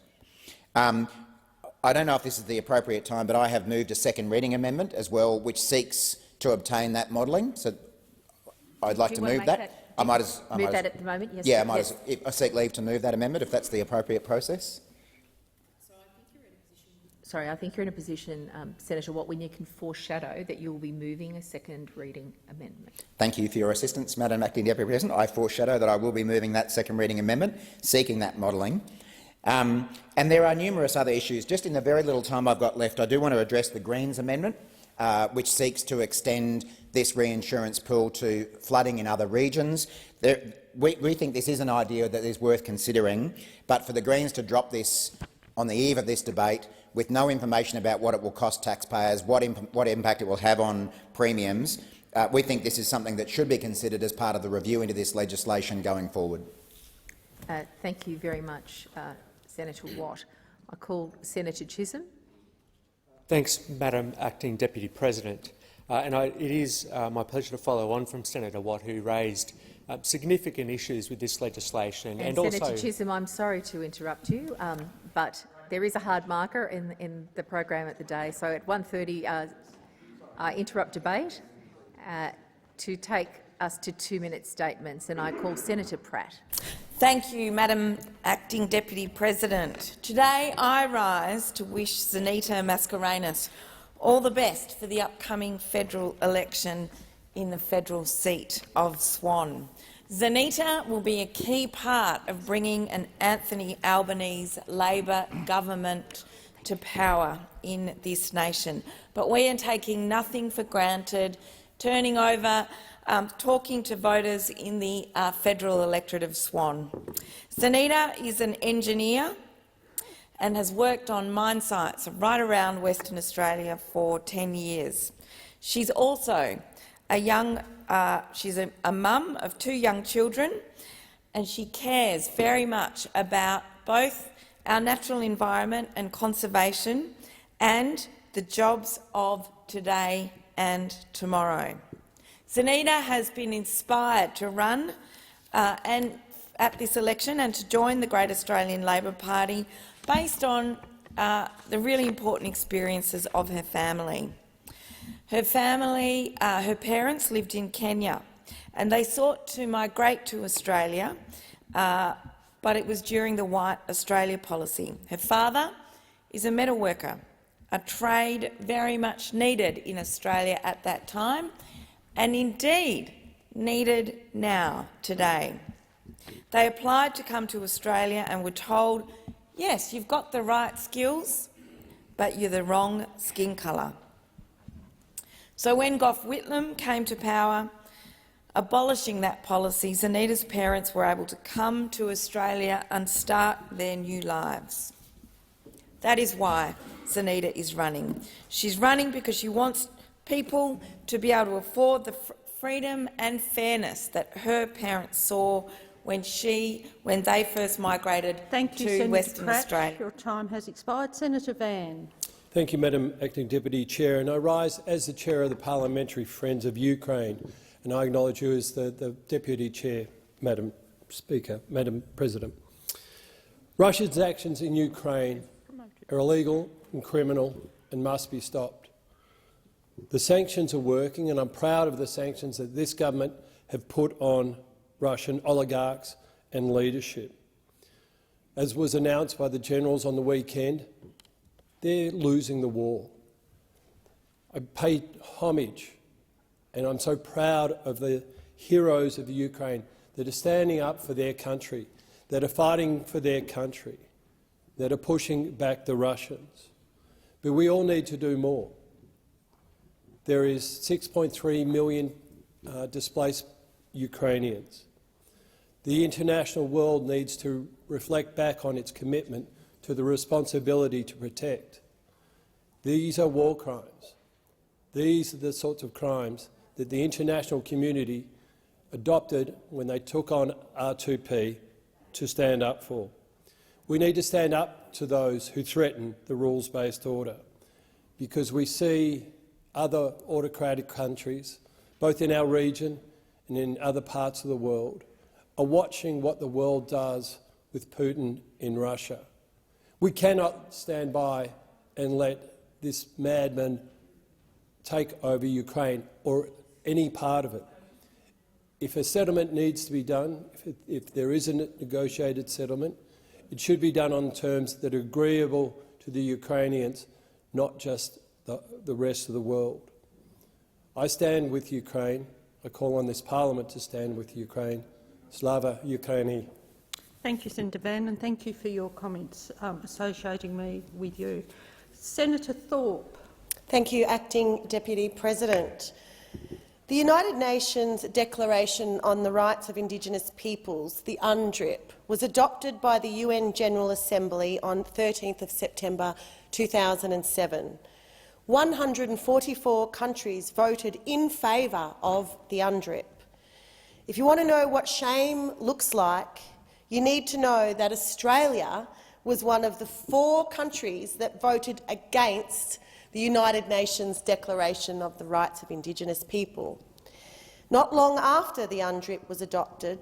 I don't know if this is the appropriate time, but I have moved a second reading amendment as well, which seeks to obtain that modelling. So I'd like to move that. I might
move that at the moment. Yes.
Yeah, I seek leave to move that amendment if that's the appropriate process.
Sorry, I think you're in a position, Senator Watley, you can foreshadow that you will be moving a second reading amendment.
Thank you for your assistance, Madam Acting Deputy President. I foreshadow that I will be moving that second reading amendment, seeking that modelling. And there are numerous other issues. Just in the very little time I've got left, I do want to address the Greens amendment, which seeks to extend this reinsurance pool to flooding in other regions. We think this is an idea that is worth considering, but for the Greens to drop this on the eve of this debate with no information about what it will cost taxpayers, what impact it will have on premiums. We think this is something that should be considered as part of the review into this legislation going forward.
Thank you very much, Senator Watt. I call Senator Chisholm.
Thanks, Madam Acting Deputy President. It is my pleasure to follow on from Senator Watt, who raised significant issues with this legislation.
And Senator Chisholm, I'm sorry to interrupt you, but there is a hard marker in the program at the day. So at 1:30, interrupt debate to take us to 2-minute statements, and I call Senator Pratt.
Thank you, Madam Acting Deputy President. Today I rise to wish Zanita Mascarenhas all the best for the upcoming federal election in the federal seat of Swan. Zanita will be a key part of bringing an Anthony Albanese Labor government to power in this nation. But we are taking nothing for granted, turning over, talking to voters in the federal electorate of Swan. Zanita is an engineer and has worked on mine sites right around Western Australia for 10 years. She's also she's a mum of 2 young children, and she cares very much about both our natural environment and conservation and the jobs of today and tomorrow. Zanita has been inspired to run at this election and to join the Great Australian Labor Party based on the really important experiences of her family. Her parents lived in Kenya, and they sought to migrate to Australia, but it was during the White Australia policy. Her father is a metal worker, a trade very much needed in Australia at that time, and indeed needed now, today. They applied to come to Australia and were told, yes, you've got the right skills, but you're the wrong skin colour. So when Gough Whitlam came to power, abolishing that policy, Zanita's parents were able to come to Australia and start their new lives. That is why Zanita is running. She's running because she wants people to be able to afford the freedom and fairness that her parents saw when they first migrated to Western Australia.
Your time has expired. Senator Van.
Thank you, Madam Acting Deputy Chair. And I rise as the Chair of the Parliamentary Friends of Ukraine, and I acknowledge you as the Deputy Chair, Madam Speaker, Madam President. Russia's actions in Ukraine are illegal and criminal and must be stopped. The sanctions are working, and I'm proud of the sanctions that this government have put on Russian oligarchs and leadership. As was announced by the generals on the weekend, they're losing the war. I pay homage, and I'm so proud of the heroes of the Ukraine that are standing up for their country, that are fighting for their country, that are pushing back the Russians. But we all need to do more. There is 6.3 million displaced Ukrainians. The international world needs to reflect back on its commitment to the responsibility to protect. These are war crimes. These are the sorts of crimes that the international community adopted when they took on R2P to stand up for. We need to stand up to those who threaten the rules-based order, because we see other autocratic countries, both in our region and in other parts of the world, are watching what the world does with Putin in Russia. We cannot stand by and let this madman take over Ukraine or any part of it. If a settlement needs to be done, if there is a negotiated settlement, it should be done on terms that are agreeable to the Ukrainians, not just the rest of the world. I stand with Ukraine. I call on this parliament to stand with Ukraine. Slava Ukraini.
Thank you, Senator Van, and thank you for your comments associating me with you. Senator Thorpe.
Thank you, Acting Deputy President. The United Nations Declaration on the Rights of Indigenous Peoples, the UNDRIP, was adopted by the UN General Assembly on 13 September 2007. 144 countries voted in favour of the UNDRIP. If you want to know what shame looks like, you need to know that Australia was one of the 4 countries that voted against the United Nations Declaration of the Rights of Indigenous People. Not long after the UNDRIP was adopted,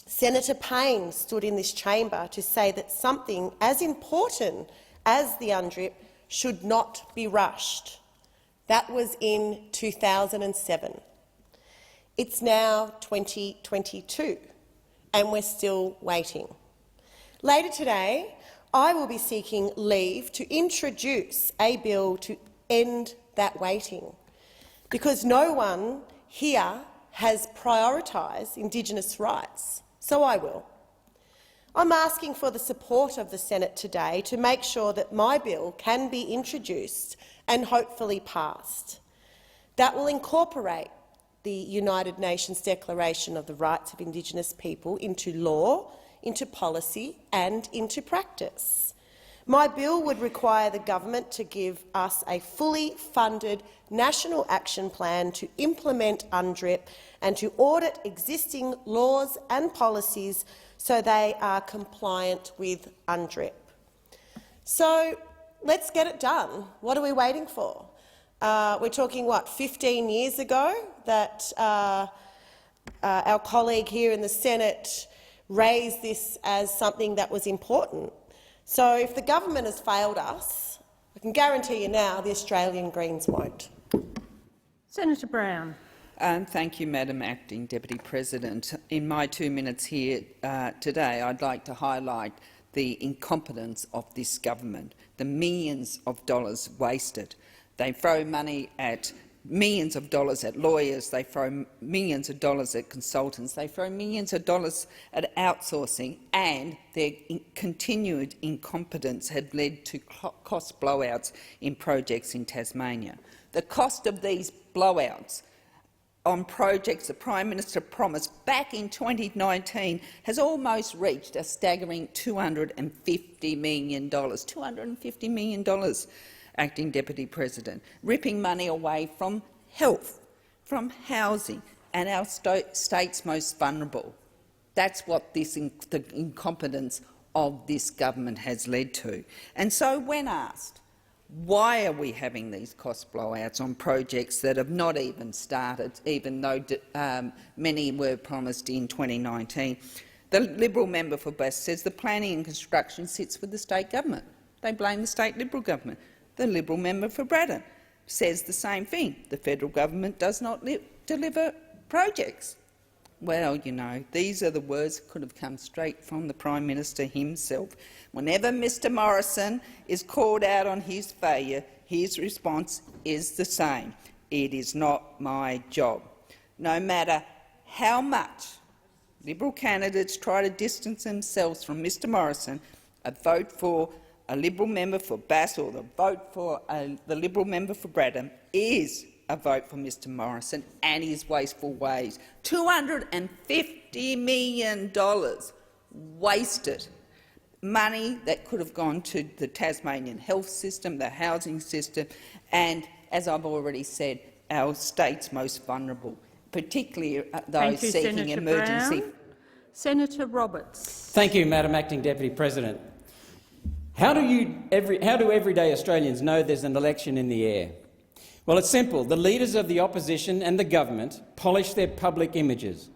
Senator Payne stood in this chamber to say that something as important as the UNDRIP should not be rushed. That was in 2007. It's now 2022, and we're still waiting. Later today, I will be seeking leave to introduce a bill to end that waiting, because no one here has prioritised Indigenous rights, so I will. I'm asking for the support of the Senate today to make sure that my bill can be introduced and hopefully passed. That will incorporate the United Nations Declaration of the Rights of Indigenous People into law, into policy and into practice. My bill would require the government to give us a fully funded national action plan to implement UNDRIP and to audit existing laws and policies so they are compliant with UNDRIP. So let's get it done. What are we waiting for? We're talking, what, 15 years ago that our colleague here in the Senate raised this as something that was important. So if the government has failed us, I can guarantee you now the Australian Greens won't.
Senator Brown.
Thank you, Madam Acting Deputy President. In my 2 minutes here today, I'd like to highlight the incompetence of this government, the millions of dollars wasted. They throw money at millions of dollars at lawyers, they throw millions of dollars at consultants, they throw millions of dollars at outsourcing, and their continued incompetence had led to cost blowouts in projects in Tasmania. The cost of these blowouts on projects the Prime Minister promised back in 2019 has almost reached a staggering $250 million. $250 million. Acting Deputy President, ripping money away from health, from housing and our state's most vulnerable. That's what the incompetence of this government has led to. And so when asked, why are we having these cost blowouts on projects that have not even started, even though many were promised in 2019, the Liberal member for Bass says the planning and construction sits with the state government. They blame the state Liberal government. The Liberal member for Braddon says the same thing. The federal government does not deliver projects. Well, you know, these are the words that could have come straight from the Prime Minister himself. Whenever Mr Morrison is called out on his failure, his response is the same. It is not my job. No matter how much Liberal candidates try to distance themselves from Mr Morrison, a vote for a Liberal member for Bass or the vote for the Liberal member for Braddon is a vote for Mr Morrison and his wasteful ways. $250 million wasted, money that could have gone to the Tasmanian health system, the housing system and, as I've already said, our state's most vulnerable, particularly those seeking
Senator
emergency.
Brown. Senator Roberts.
Thank you, Madam Acting Deputy President. How do everyday Australians know there's an election in the air? Well, it's simple. The leaders of the opposition and the government polish their public images.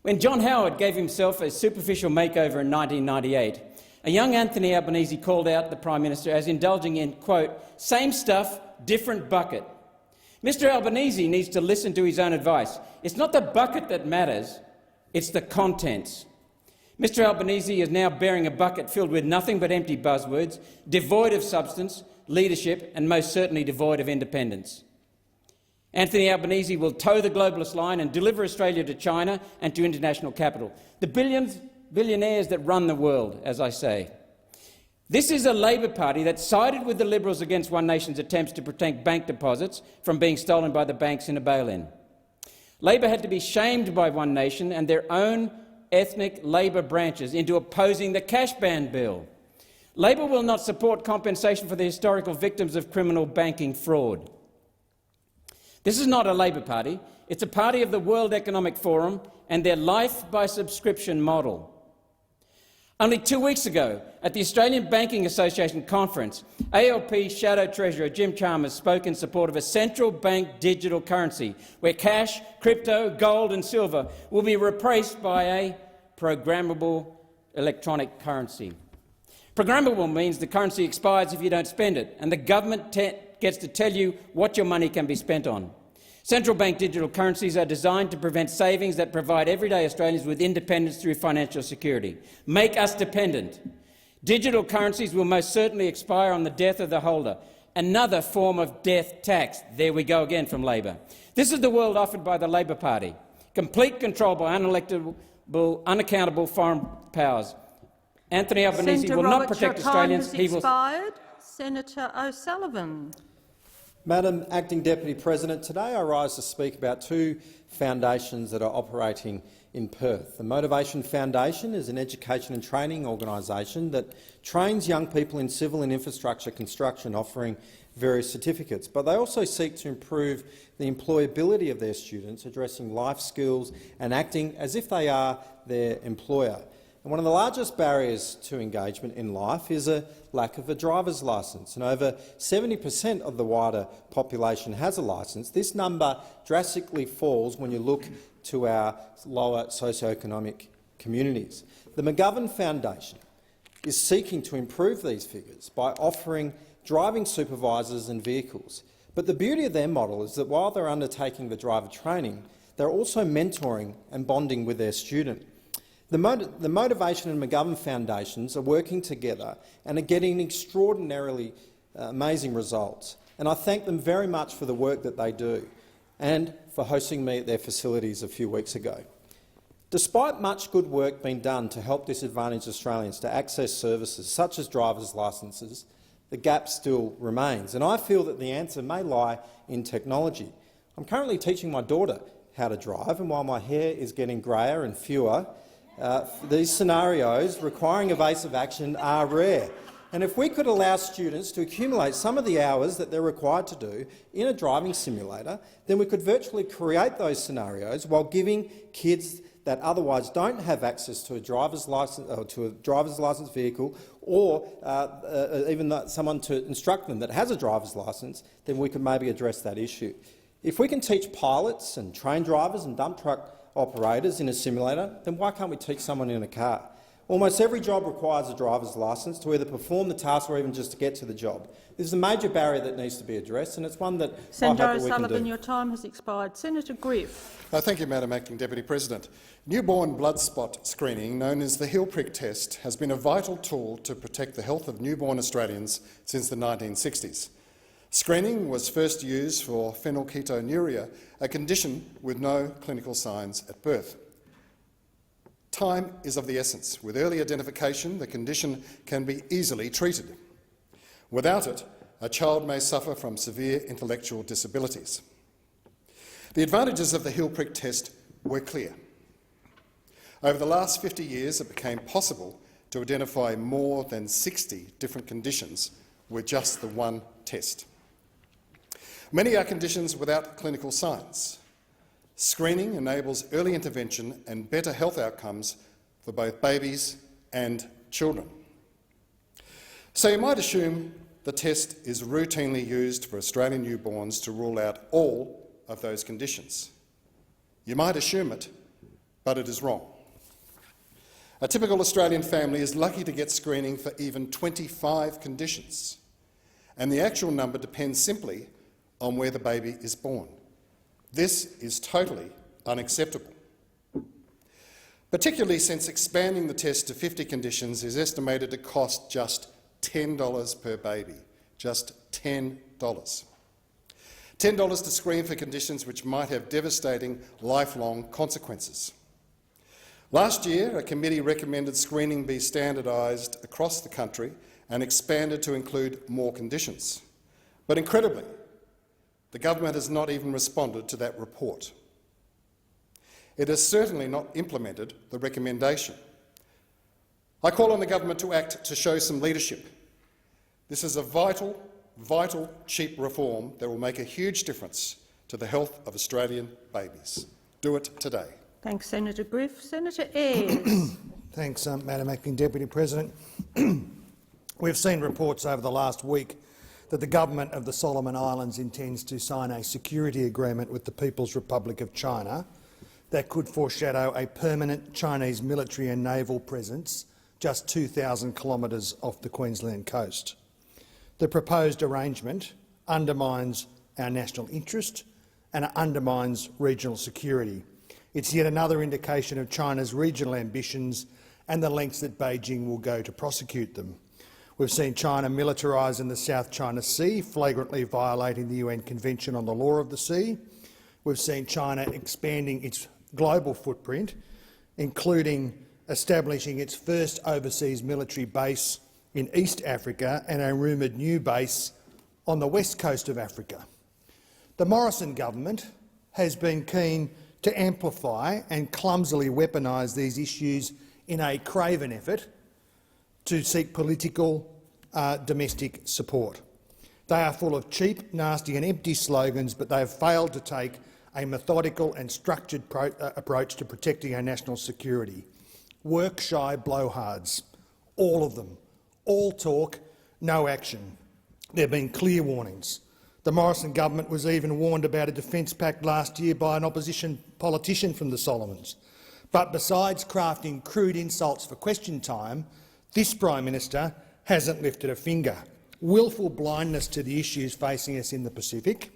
When John Howard gave himself a superficial makeover in 1998, a young Anthony Albanese called out the Prime Minister as indulging in, quote, "same stuff, different bucket." Mr Albanese needs to listen to his own advice. It's not the bucket that matters, it's the contents. Mr Albanese is now bearing a bucket filled with nothing but empty buzzwords, devoid of substance, leadership and most certainly devoid of independence. Anthony Albanese will toe the globalist line and deliver Australia to China and to international capital. The billionaires that run the world, as I say. This is a Labor Party that sided with the Liberals against One Nation's attempts to protect bank deposits from being stolen by the banks in a bail-in. Labor had to be shamed by One Nation and their own ethnic Labor branches into opposing the cash ban bill. Labor will not support compensation for the historical victims of criminal banking fraud. This is not a Labor party. It's a party of the World Economic Forum and their life by subscription model. Only 2 weeks ago, at the Australian Banking Association conference, ALP Shadow Treasurer Jim Chalmers spoke in support of a central bank digital currency where cash, crypto, gold and silver will be replaced by a programmable electronic currency. Programmable means the currency expires if you don't spend it, and the government gets to tell you what your money can be spent on. Central bank digital currencies are designed to prevent savings that provide everyday Australians with independence through financial security. Make us dependent. Digital currencies will most certainly expire on the death of the holder. Another form of death tax. There we go again from Labor. This is the world offered by the Labor Party. Complete control by unelectable, unaccountable foreign powers. Anthony Albanese will not protect Australians.
He will. Senator O'Sullivan.
Madam Acting Deputy President, today I rise to speak about two foundations that are operating in Perth. The Motivation Foundation is an education and training organisation that trains young people in civil and infrastructure construction, offering various certificates, but they also seek to improve the employability of their students, addressing life skills and acting as if they are their employer. And one of the largest barriers to engagement in life is a lack of a driver's licence, and over 70% of the wider population has a licence. This number drastically falls when you look to our lower socioeconomic communities. The McGovern Foundation is seeking to improve these figures by offering driving supervisors and vehicles. But the beauty of their model is that while they're undertaking the driver training, they're also mentoring and bonding with their student. The Motivation and McGovern Foundations are working together and are getting extraordinarily amazing results. And I thank them very much for the work that they do and for hosting me at their facilities a few weeks ago. Despite much good work being done to help disadvantaged Australians to access services such as driver's licences, the gap still remains. And I feel that the answer may lie in technology. I'm currently teaching my daughter how to drive, and while my hair is getting greyer and fewer, these scenarios requiring evasive action are rare. And if we could allow students to accumulate some of the hours that they're required to do in a driving simulator, then we could virtually create those scenarios while giving kids that otherwise don't have access to a driver's license or to a driver's licence vehicle, or even someone to instruct them that has a driver's licence, then we could maybe address that issue. If we can teach pilots and train drivers and dump truck operators in a simulator, then why can't we teach someone in a car? Almost every job requires a driver's licence to either perform the task or even just to get to the job. This is a major barrier that needs to be addressed, and it's one that
Senator
I hope that we can
O'Sullivan,
do.
your time has expired. Senator Griff.
Thank you, Madam Acting Deputy President. Newborn blood spot screening, known as the Hill Prick test, has been a vital tool to protect the health of newborn Australians since the 1960s. Screening was first used for phenylketonuria, a condition with no clinical signs at birth. Time is of the essence. With early identification, the condition can be easily treated. Without it, a child may suffer from severe intellectual disabilities. The advantages of the Hill Prick test were clear. Over the last 50 years, it became possible to identify more than 60 different conditions with just the one test. Many are conditions without clinical signs. Screening enables early intervention and better health outcomes for both babies and children. So you might assume the test is routinely used for Australian newborns to rule out all of those conditions. You might assume it, but it is wrong. A typical Australian family is lucky to get screening for even 25 conditions, and the actual number depends simply on where the baby is born. This is totally unacceptable, particularly since expanding the test to 50 conditions is estimated to cost just $10 per baby, just $10. $10 to screen for conditions which might have devastating lifelong consequences. Last year, a committee recommended screening be standardised across the country and expanded to include more conditions. But incredibly, the government has not even responded to that report. It has certainly not implemented the recommendation. I call on the government to act to show some leadership. This is a vital, cheap reform that will make a huge difference to the health of Australian babies. Do it today.
Thanks, Senator Griff. Senator Ayres.
Thanks, Madam Acting Deputy President. We've seen reports over the last week that the government of the Solomon Islands intends to sign a security agreement with the People's Republic of China that could foreshadow a permanent Chinese military and naval presence just 2,000 kilometres off the Queensland coast. The proposed arrangement undermines our national interest and it undermines regional security. It's yet another indication of China's regional ambitions and the lengths that Beijing will go to prosecute them. We've seen China militarise in the South China Sea, flagrantly violating the UN Convention on the Law of the Sea. We've seen China expanding its global footprint, including establishing its first overseas military base in East Africa and a rumoured new base on the west coast of Africa. The Morrison government has been keen to amplify and clumsily weaponise these issues in a craven effort to seek political domestic support. They are full of cheap, nasty and empty slogans, but they have failed to take a methodical and structured approach to protecting our national security. Work-shy blowhards, all of them, all talk, no action. There have been clear warnings. The Morrison government was even warned about a defence pact last year by an opposition politician from the Solomons. But besides crafting crude insults for question time, this Prime Minister hasn't lifted a finger. Willful blindness to the issues facing us in the Pacific,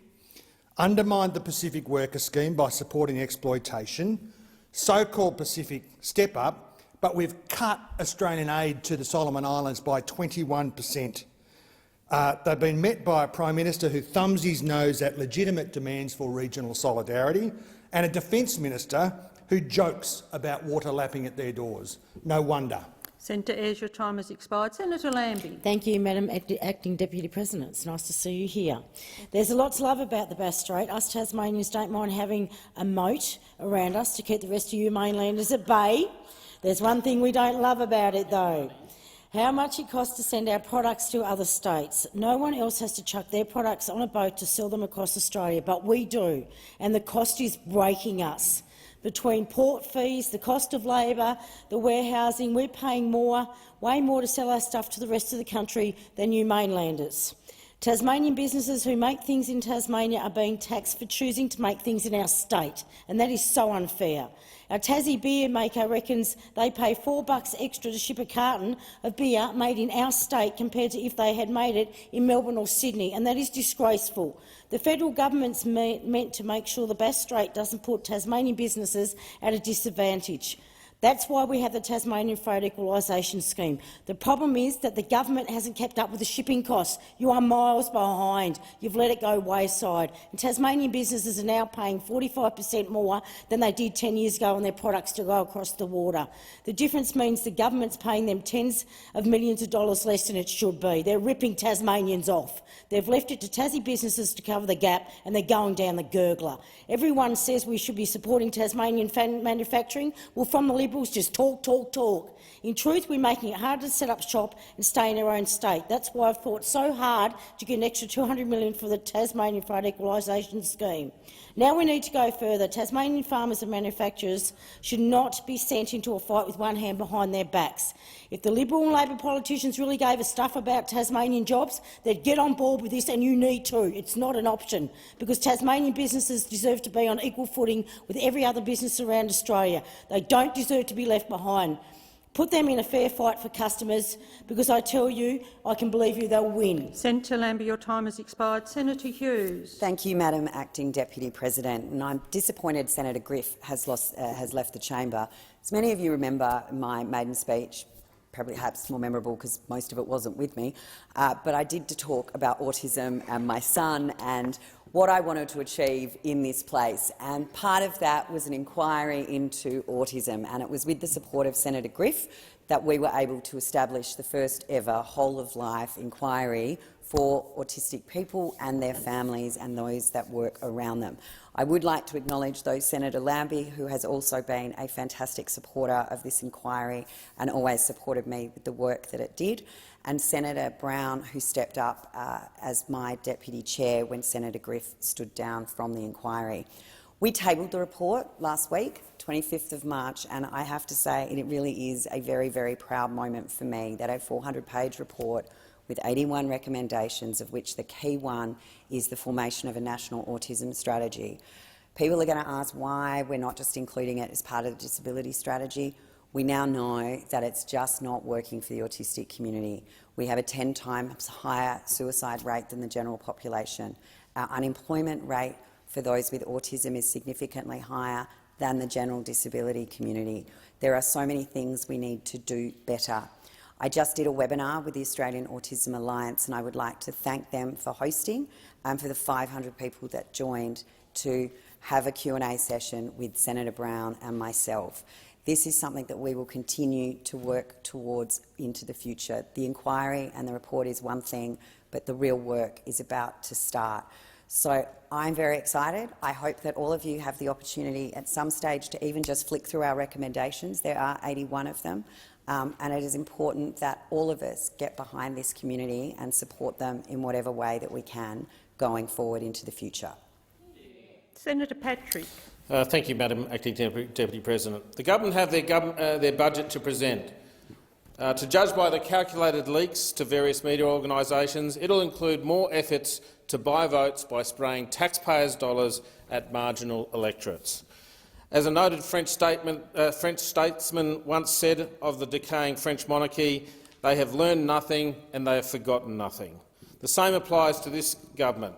undermined the Pacific Worker Scheme by supporting exploitation, so-called Pacific Step Up, but we've cut Australian aid to the Solomon Islands by 21%. They've been met by a Prime Minister who thumbs his nose at legitimate demands for regional solidarity and a Defence Minister who jokes about water lapping at their doors. No wonder.
Senator Ayres, your time has expired. Senator Lambie.
Thank you, Madam Acting Deputy President. It's nice to see you here. There's a lot to love about the Bass Strait. Us Tasmanians don't mind having a moat around us to keep the rest of you mainlanders at bay. There's one thing we don't love about it, though. How much it costs to send our products to other states. No one else has to chuck their products on a boat to sell them across Australia, but we do, and the cost is breaking us. Between port fees, the cost of labour, the warehousing, we're paying way more to sell our stuff to the rest of the country than you mainlanders. Tasmanian businesses who make things in Tasmania are being taxed for choosing to make things in our state, and that is so unfair. Our Tassie beer maker reckons they pay $4 extra to ship a carton of beer made in our state compared to if they had made it in Melbourne or Sydney, and that is disgraceful. The federal government's meant to make sure the Bass Strait doesn't put Tasmanian businesses at a disadvantage. That's why we have the Tasmanian Freight Equalisation Scheme. The problem is that the government hasn't kept up with the shipping costs. You are miles behind. You've let it go wayside. And Tasmanian businesses are now paying 45% more than they did 10 years ago on their products to go across the water. The difference means the government's paying them tens of millions of dollars less than it should be. They're ripping Tasmanians off. They've left it to Tassie businesses to cover the gap, and they're going down the gurgler. Everyone says we should be supporting Tasmanian manufacturing. Well, from the Liberals, just talk, talk, talk. In truth, we're making it harder to set up shop and stay in our own state. That's why I've fought so hard to get an extra $200 million for the Tasmanian Freight Equalisation Scheme. Now we need to go further. Tasmanian farmers and manufacturers should not be sent into a fight with one hand behind their backs. If the Liberal and Labor politicians really gave a stuff about Tasmanian jobs, they'd get on board with this, and you need to. It's not an option, because Tasmanian businesses deserve to be on equal footing with every other business around Australia. They don't deserve to be left behind. Put them in a fair fight for customers, because I tell you, I can believe you, they'll win.
Senator Lambie, your time has expired. Senator Hughes.
Thank you, Madam Acting Deputy President. And I'm disappointed Senator Griff has left the chamber. As many of you remember my maiden speech, perhaps more memorable because most of it wasn't with me, but I did talk about autism and my son and what I wanted to achieve in this place. And part of that was an inquiry into autism, and it was with the support of Senator Griff that we were able to establish the first ever whole-of-life inquiry for autistic people and their families and those that work around them. I would like to acknowledge, though, Senator Lambie, who has also been a fantastic supporter of this inquiry and always supported me with the work that it did, and Senator Brown, who stepped up as my deputy chair when Senator Griff stood down from the inquiry. We tabled the report last week, 25th of March, and I have to say it really is a very, very proud moment for me that a 400-page report with 81 recommendations, of which the key one is the formation of a national autism strategy. People are going to ask why we're not just including it as part of the disability strategy. We now know that it's just not working for the autistic community. We have a 10 times higher suicide rate than the general population. Our unemployment rate for those with autism is significantly higher than the general disability community. There are so many things we need to do better. I just did a webinar with the Australian Autism Alliance, and I would like to thank them for hosting and for the 500 people that joined to have a Q&A session with Senator Brown and myself. This is something that we will continue to work towards into the future. The inquiry and the report is one thing, but the real work is about to start. So I'm very excited. I hope that all of you have the opportunity at some stage to even just flick through our recommendations. There are 81 of them. And it is important that all of us get behind this community and support them in whatever way that we can going forward into the future.
Senator Patrick.
Thank you, Madam Acting Deputy President. The government have their budget to present. To judge by the calculated leaks to various media organisations, it will include more efforts to buy votes by spraying taxpayers' dollars at marginal electorates. As a noted French statesman once said of the decaying French monarchy, they have learned nothing and they have forgotten nothing. The same applies to this government.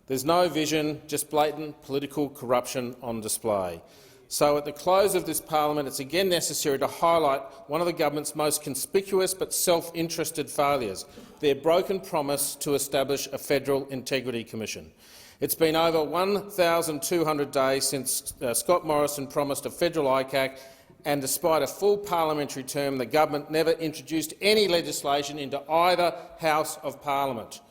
There's no vision, just blatant political corruption on display. So at the close of this parliament, it's again necessary to highlight one of the government's most conspicuous but self-interested failures, their broken promise to establish a Federal Integrity Commission. It's been over 1,200 days since Scott Morrison promised a federal ICAC, and despite a full parliamentary term, the government never introduced any legislation into either House of Parliament.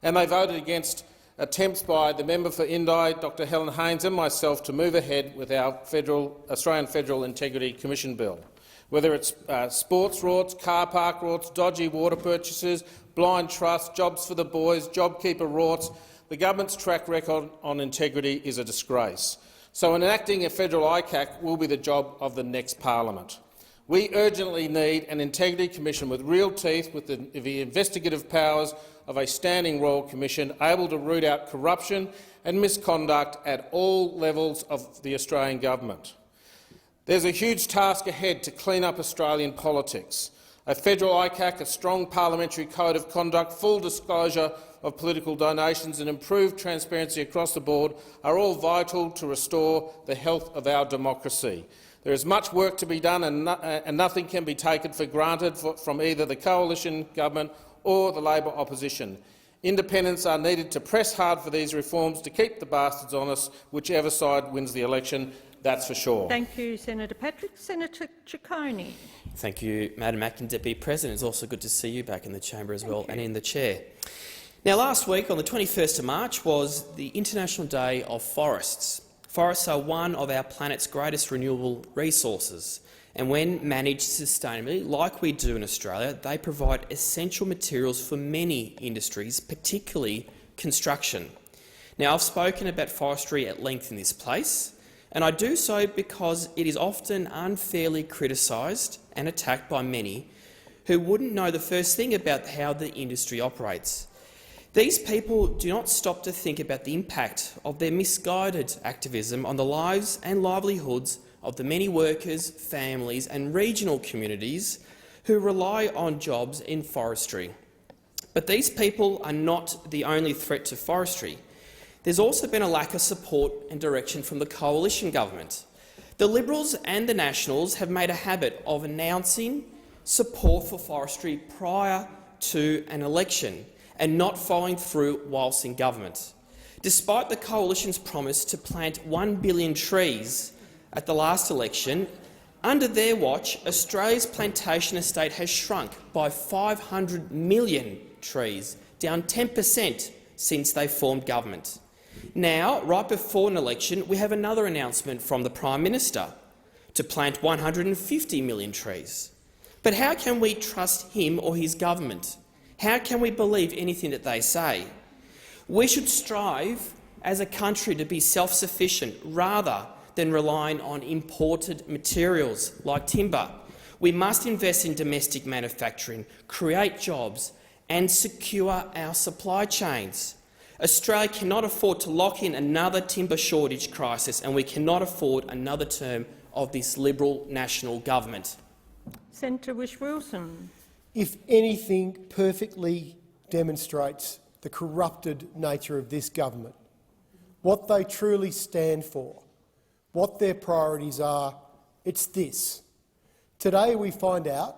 And they voted against attempts by the member for Indi, Dr Helen Haines, and myself to move ahead with our Australian Federal Integrity Commission bill. Whether it's sports rorts, car park rorts, dodgy water purchases, blind trust, jobs for the boys, JobKeeper rorts, the government's track record on integrity is a disgrace. So enacting a federal ICAC will be the job of the next parliament. We urgently need an integrity commission with real teeth, with the investigative powers of a standing royal commission, able to root out corruption and misconduct at all levels of the Australian government. There's a huge task ahead to clean up Australian politics. A federal ICAC, a strong parliamentary code of conduct, full disclosure of political donations and improved transparency across the board are all vital to restore the health of our democracy. There is much work to be done, and nothing can be taken for granted from either the coalition government or the Labor opposition. Independents are needed to press hard for these reforms to keep the bastards honest, whichever side wins the election, that's for sure.
Thank you, Senator Patrick. Senator Ciccone.
Thank you, Madam Acting Deputy President. It's also good to see you back in the chamber as well and in the chair. Now, last week, on the 21st of March, was the International Day of Forests. Forests are one of our planet's greatest renewable resources, and when managed sustainably, like we do in Australia, they provide essential materials for many industries, particularly construction. Now, I've spoken about forestry at length in this place, and I do so because it is often unfairly criticised and attacked by many who wouldn't know the first thing about how the industry operates. These people do not stop to think about the impact of their misguided activism on the lives and livelihoods of the many workers, families and regional communities who rely on jobs in forestry. But these people are not the only threat to forestry. There's also been a lack of support and direction from the coalition government. The Liberals and the Nationals have made a habit of announcing support for forestry prior to an election and not following through whilst in government. Despite the coalition's promise to plant 1 billion trees at the last election, Under their watch, Australia's plantation estate has shrunk by 500 million trees, down 10% since they formed government. Now, right before an election, we have another announcement from the Prime Minister to plant 150 million trees. But how can we trust him or his government? How can we believe anything that they say? We should strive as a country to be self-sufficient rather than relying on imported materials like timber. We must invest in domestic manufacturing, create jobs and secure our supply chains. Australia cannot afford to lock in another timber shortage crisis, and we cannot afford another term of this Liberal National Government.
Senator Whish-Wilson.
If anything perfectly demonstrates the corrupted nature of this government, what they truly stand for, what their priorities are, it's this. Today we find out,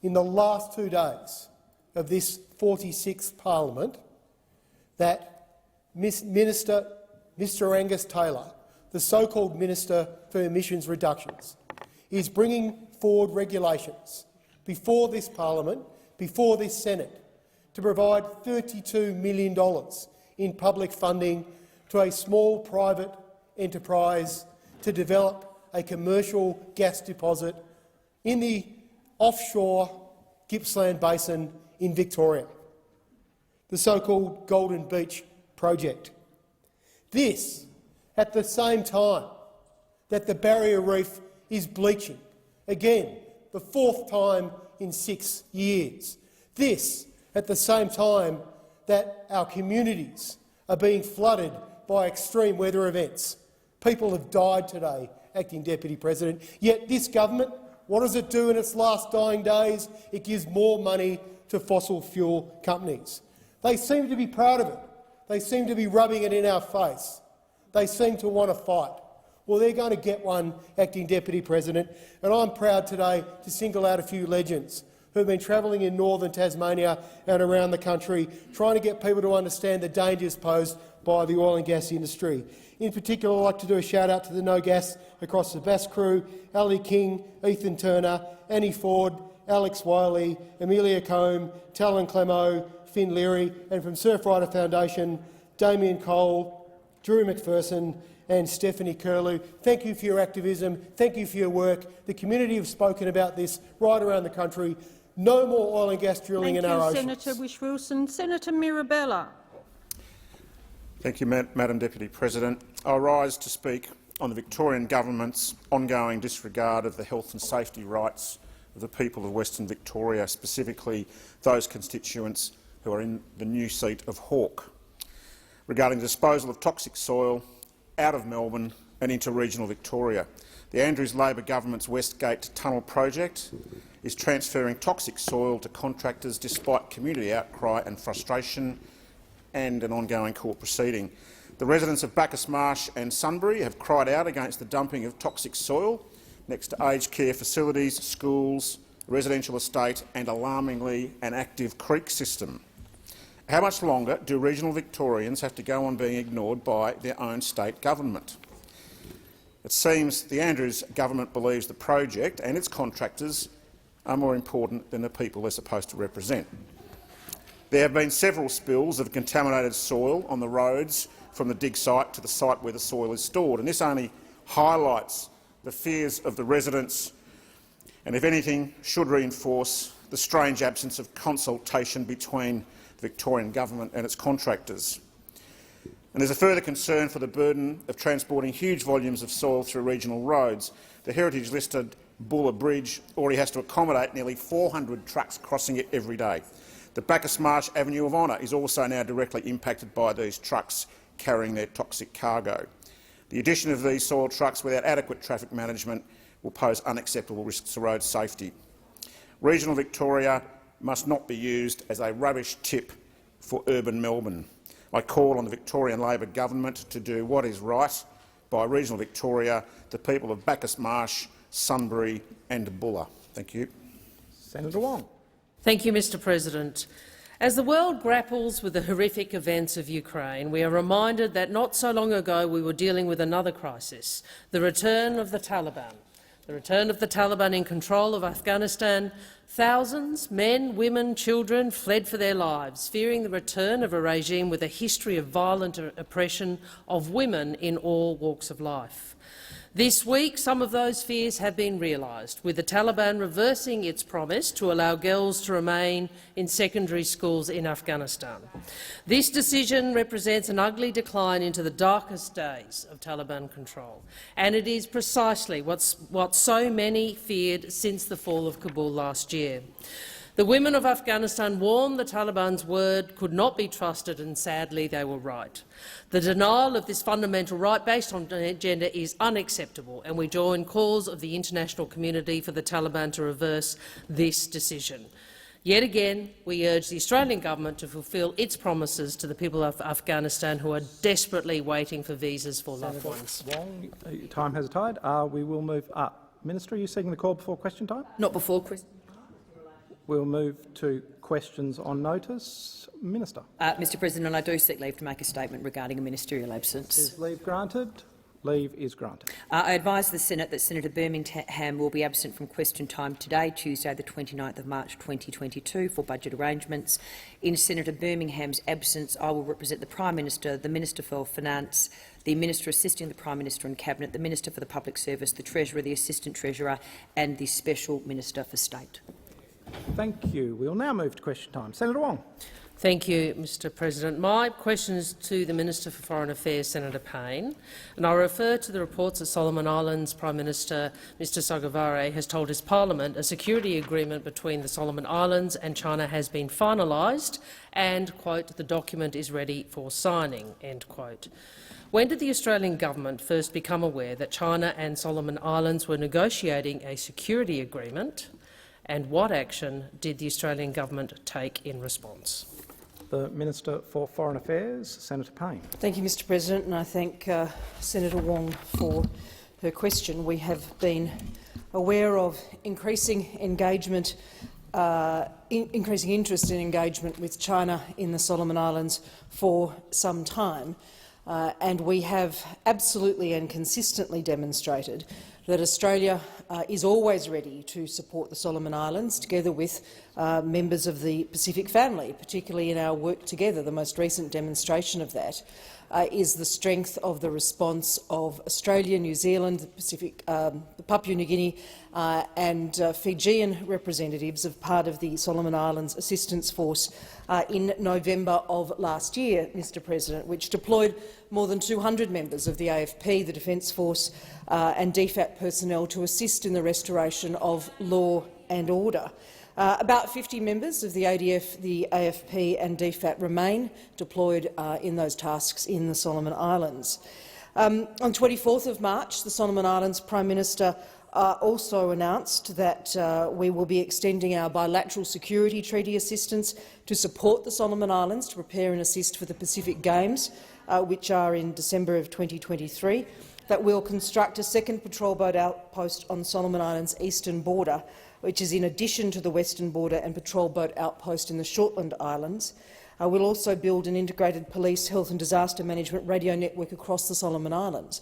in the last 2 days of this 46th parliament, that Mr Angus Taylor, the so-called Minister for Emissions Reductions, is bringing forward regulations before this parliament, before this Senate, to provide $32 million in public funding to a small private enterprise to develop a commercial gas deposit in the offshore Gippsland Basin in Victoria, the so-called Golden Beach project. This, at the same time that the barrier reef is bleaching, again, the 4th time in 6 years. This, at the same time that our communities are being flooded by extreme weather events. People have died today, Acting Deputy President, yet this government, what does it do in its last dying days? It gives more money to fossil fuel companies. They seem to be proud of it. They seem to be rubbing it in our face. They seem to want to fight. Well, they're going to get one, Acting Deputy President, and I'm proud today to single out a few legends who have been travelling in northern Tasmania and around the country trying to get people to understand the dangers posed by the oil and gas industry. In particular, I'd like to do a shout-out to the No Gas Across the Bass crew, Ali King, Ethan Turner, Annie Ford, Alex Wiley, Amelia Combe, Talon Clemo, Finn Leary, and from Surfrider Foundation, Damien Cole, Drew McPherson and Stephanie Curlew. Thank you for your activism. Thank you for your work. The community have spoken about this right around the country. No more oil and gas drilling in our oceans.
Thank you, Senator Whish-Wilson. Senator Mirabella.
Thank you, Madam Deputy President. I rise to speak on the Victorian Government's ongoing disregard of the health and safety rights of the people of Western Victoria, specifically those constituents who are in the new seat of Hawke, regarding the disposal of toxic soil out of Melbourne and into regional Victoria. The Andrews Labor Government's Westgate Tunnel project is transferring toxic soil to contractors despite community outcry and frustration and an ongoing court proceeding. The residents of Bacchus Marsh and Sunbury have cried out against the dumping of toxic soil next to aged care facilities, schools, residential estate and, alarmingly, an active creek system. How much longer do regional Victorians have to go on being ignored by their own state government? It seems the Andrews government believes the project and its contractors are more important than the people they're supposed to represent. There have been several spills of contaminated soil on the roads from the dig site to the site where the soil is stored, and this only highlights the fears of the residents and, if anything, should reinforce the strange absence of consultation between the Victorian government and its contractors. And there's a further concern for the burden of transporting huge volumes of soil through regional roads. The heritage-listed Buller Bridge already has to accommodate nearly 400 trucks crossing it every day. The Bacchus Marsh Avenue of Honour is also now directly impacted by these trucks carrying their toxic cargo. The addition of these soil trucks without adequate traffic management will pose unacceptable risks to road safety. Regional Victoria must not be used as a rubbish tip for urban Melbourne. I call on the Victorian Labor government to do what is right by regional Victoria, the people of Bacchus Marsh, Sunbury and Buller. Thank you.
Senator Wong.
Thank you, Mr President. As the world grapples with the horrific events of Ukraine, we are reminded that not so long ago we were dealing with another crisis, the return of the Taliban. the return of the Taliban in control of Afghanistan, thousands, men, women, children, fled for their lives, fearing the return of a regime with a history of violent oppression of women in all walks of life. This week, some of those fears have been realised, with the Taliban reversing its promise to allow girls to remain in secondary schools in Afghanistan. This decision represents an ugly decline into the darkest days of Taliban control, and it is precisely what so many feared since the fall of Kabul last year. The women of Afghanistan warned the Taliban's word could not be trusted, and sadly they were right. The denial of this fundamental right based on gender is unacceptable, and we join calls of the international community for the Taliban to reverse this decision. Yet again, we urge the Australian government to fulfil its promises to the people of Afghanistan who are desperately waiting for visas for loved ones.
Wong, time has tied. We will move up. Minister, are you seeking the call before question time?
Not before question.
We'll move to questions on notice. Minister.
Mr President, I do seek leave to make a statement regarding a ministerial absence.
Is leave granted? Leave is granted.
I advise the Senate that Senator Birmingham will be absent from question time today, Tuesday the 29th of March 2022, for budget arrangements. In Senator Birmingham's absence, I will represent the Prime Minister, the Minister for Finance, the Minister assisting the Prime Minister and Cabinet, the Minister for the Public Service, the Treasurer, the Assistant Treasurer and the Special Minister for State.
Thank you. We will now move to question time. Senator Wong.
Thank you, Mr President. My question is to the Minister for Foreign Affairs, Senator Payne, and I refer to the reports that Solomon Islands Prime Minister Mr Sogavare has told his parliament a security agreement between the Solomon Islands and China has been finalised and, quote, the document is ready for signing, end quote. When did the Australian government first become aware that China and Solomon Islands were negotiating a security agreement, and what action did the Australian government take in response?
The Minister for Foreign Affairs, Senator Payne.
Thank you, Mr President, and I thank Senator Wong for her question. We have been aware of increasing engagement, increasing interest in engagement with China in the Solomon Islands for some time, and we have absolutely and consistently demonstrated that Australia is always ready to support the Solomon Islands, together with members of the Pacific family, particularly in our work together. The most recent demonstration of that is the strength of the response of Australia, New Zealand, the Pacific, Papua New Guinea and Fijian representatives of part of the Solomon Islands Assistance Force in November of last year, Mr President, which deployed more than 200 members of the AFP, the Defence Force and DFAT personnel to assist in the restoration of law and order. About 50 members of the ADF, the AFP and DFAT remain deployed in those tasks in the Solomon Islands. On 24th of March, the Solomon Islands Prime Minister also announced that we will be extending our bilateral security treaty assistance to support the Solomon Islands to prepare and assist for the Pacific Games, which are in December of 2023, that will construct a second patrol boat outpost on Solomon Islands' eastern border, which is in addition to the western border and patrol boat outpost in the Shortland Islands. We'll also build an integrated police, health and disaster management radio network across the Solomon Islands.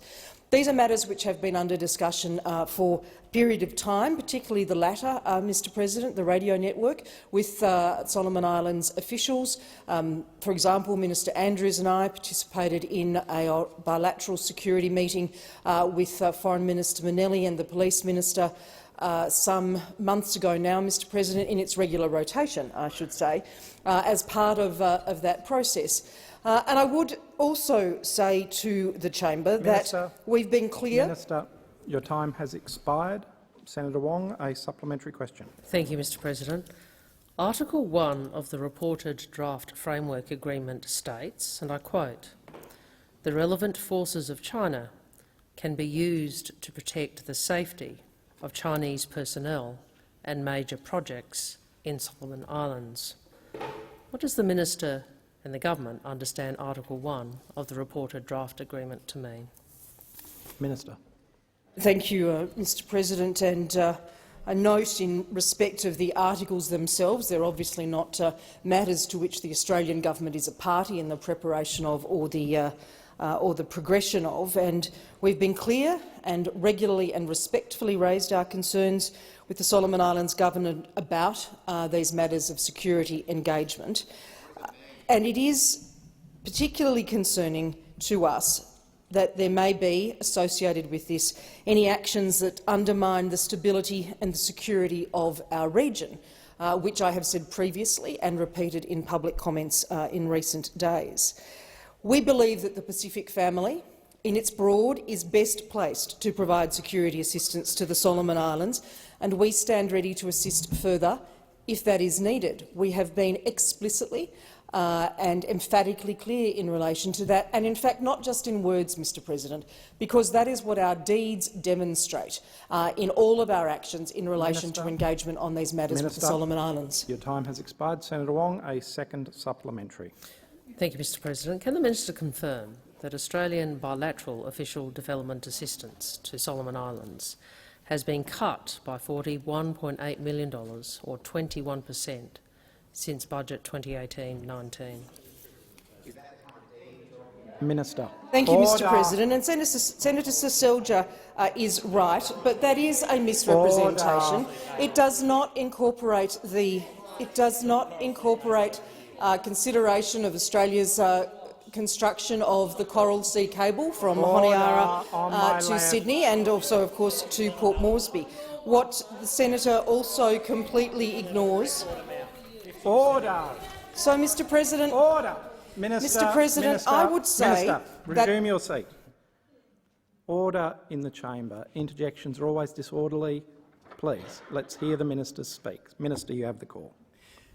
These are matters which have been under discussion for a period of time, particularly the latter, Mr President, the radio network, with Solomon Islands officials. For example, Minister Andrews and I participated in a bilateral security meeting with Foreign Minister Manelli and the Police Minister some months ago now, Mr President, in its regular rotation, I should say, as part of that process. And I would also say to the chamber that we've been clear—
Minister, your time has expired. Senator Wong, a supplementary question.
Thank you, Mr President. Article 1 of the reported draft framework agreement states, and I quote, "The relevant forces of China can be used to protect the safety of Chinese personnel and major projects in Solomon Islands." What does the Minister and the government understand Article 1 of the reported draft agreement to mean?
Minister.
Thank you, Mr President. And a note in respect of the articles themselves. They're obviously not matters to which the Australian government is a party in the preparation of or the or the progression of, and we've been clear and regularly and respectfully raised our concerns with the Solomon Islands government about these matters of security engagement. And it is particularly concerning to us that there may be, associated with this, any actions that undermine the stability and the security of our region, which I have said previously and repeated in public comments in recent days. We believe that the Pacific family, in its broad, is best placed to provide security assistance to the Solomon Islands, and we stand ready to assist further if that is needed. We have been explicitly and emphatically clear in relation to that, and in fact not just in words, Mr President, because that is what our deeds demonstrate in all of our actions in relation to engagement on these matters with the Solomon Islands.
Your time has expired. Senator Wong, a second supplementary.
Thank you, Mr President. Can the minister confirm that Australian bilateral official development assistance to Solomon Islands has been cut by $41.8 million, or 21%, since budget 2018-19?
Minister.
Thank you, Mr President. And Senator Seselja is right, but that is a misrepresentation. It does not incorporate consideration of Australia's construction of the Coral Sea Cable from Honiara to Sydney, and also, of course, to Port Moresby. What the senator also completely ignores.
Order.
So, Mr President,
Order. Minister,
Mr President,
Minister,
I would say
Minister, resume your seat. Order in the chamber. Interjections are always disorderly. Please, let's hear the minister speak. Minister, you have the call.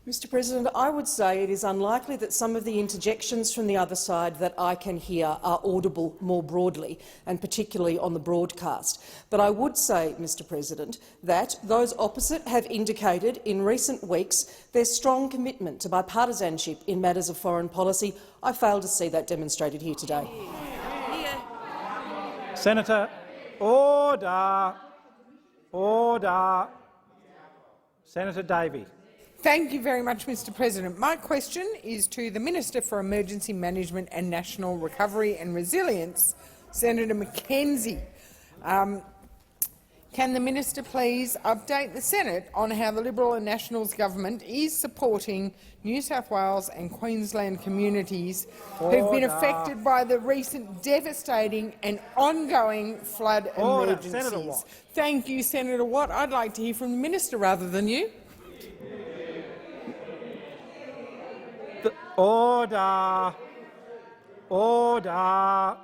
Mr President, I would say it is unlikely that some of the interjections from the other side that I can hear are audible more broadly, and particularly on the broadcast. But I would say, Mr President, that those opposite have indicated in recent weeks their strong commitment to bipartisanship in matters of foreign policy. I fail to see that demonstrated here today.
Senator, order. Order. Senator Davey.
Thank you very much, Mr President. My question is to the Minister for Emergency Management and National Recovery and Resilience, Senator Mackenzie. Can the minister please update the Senate on how the Liberal and Nationals government is supporting New South Wales and Queensland communities who've been affected by the recent devastating and ongoing flood emergencies?
Senator Watt.
Thank you, Senator Watt. I'd like to hear from the minister rather than you.
Order. Order.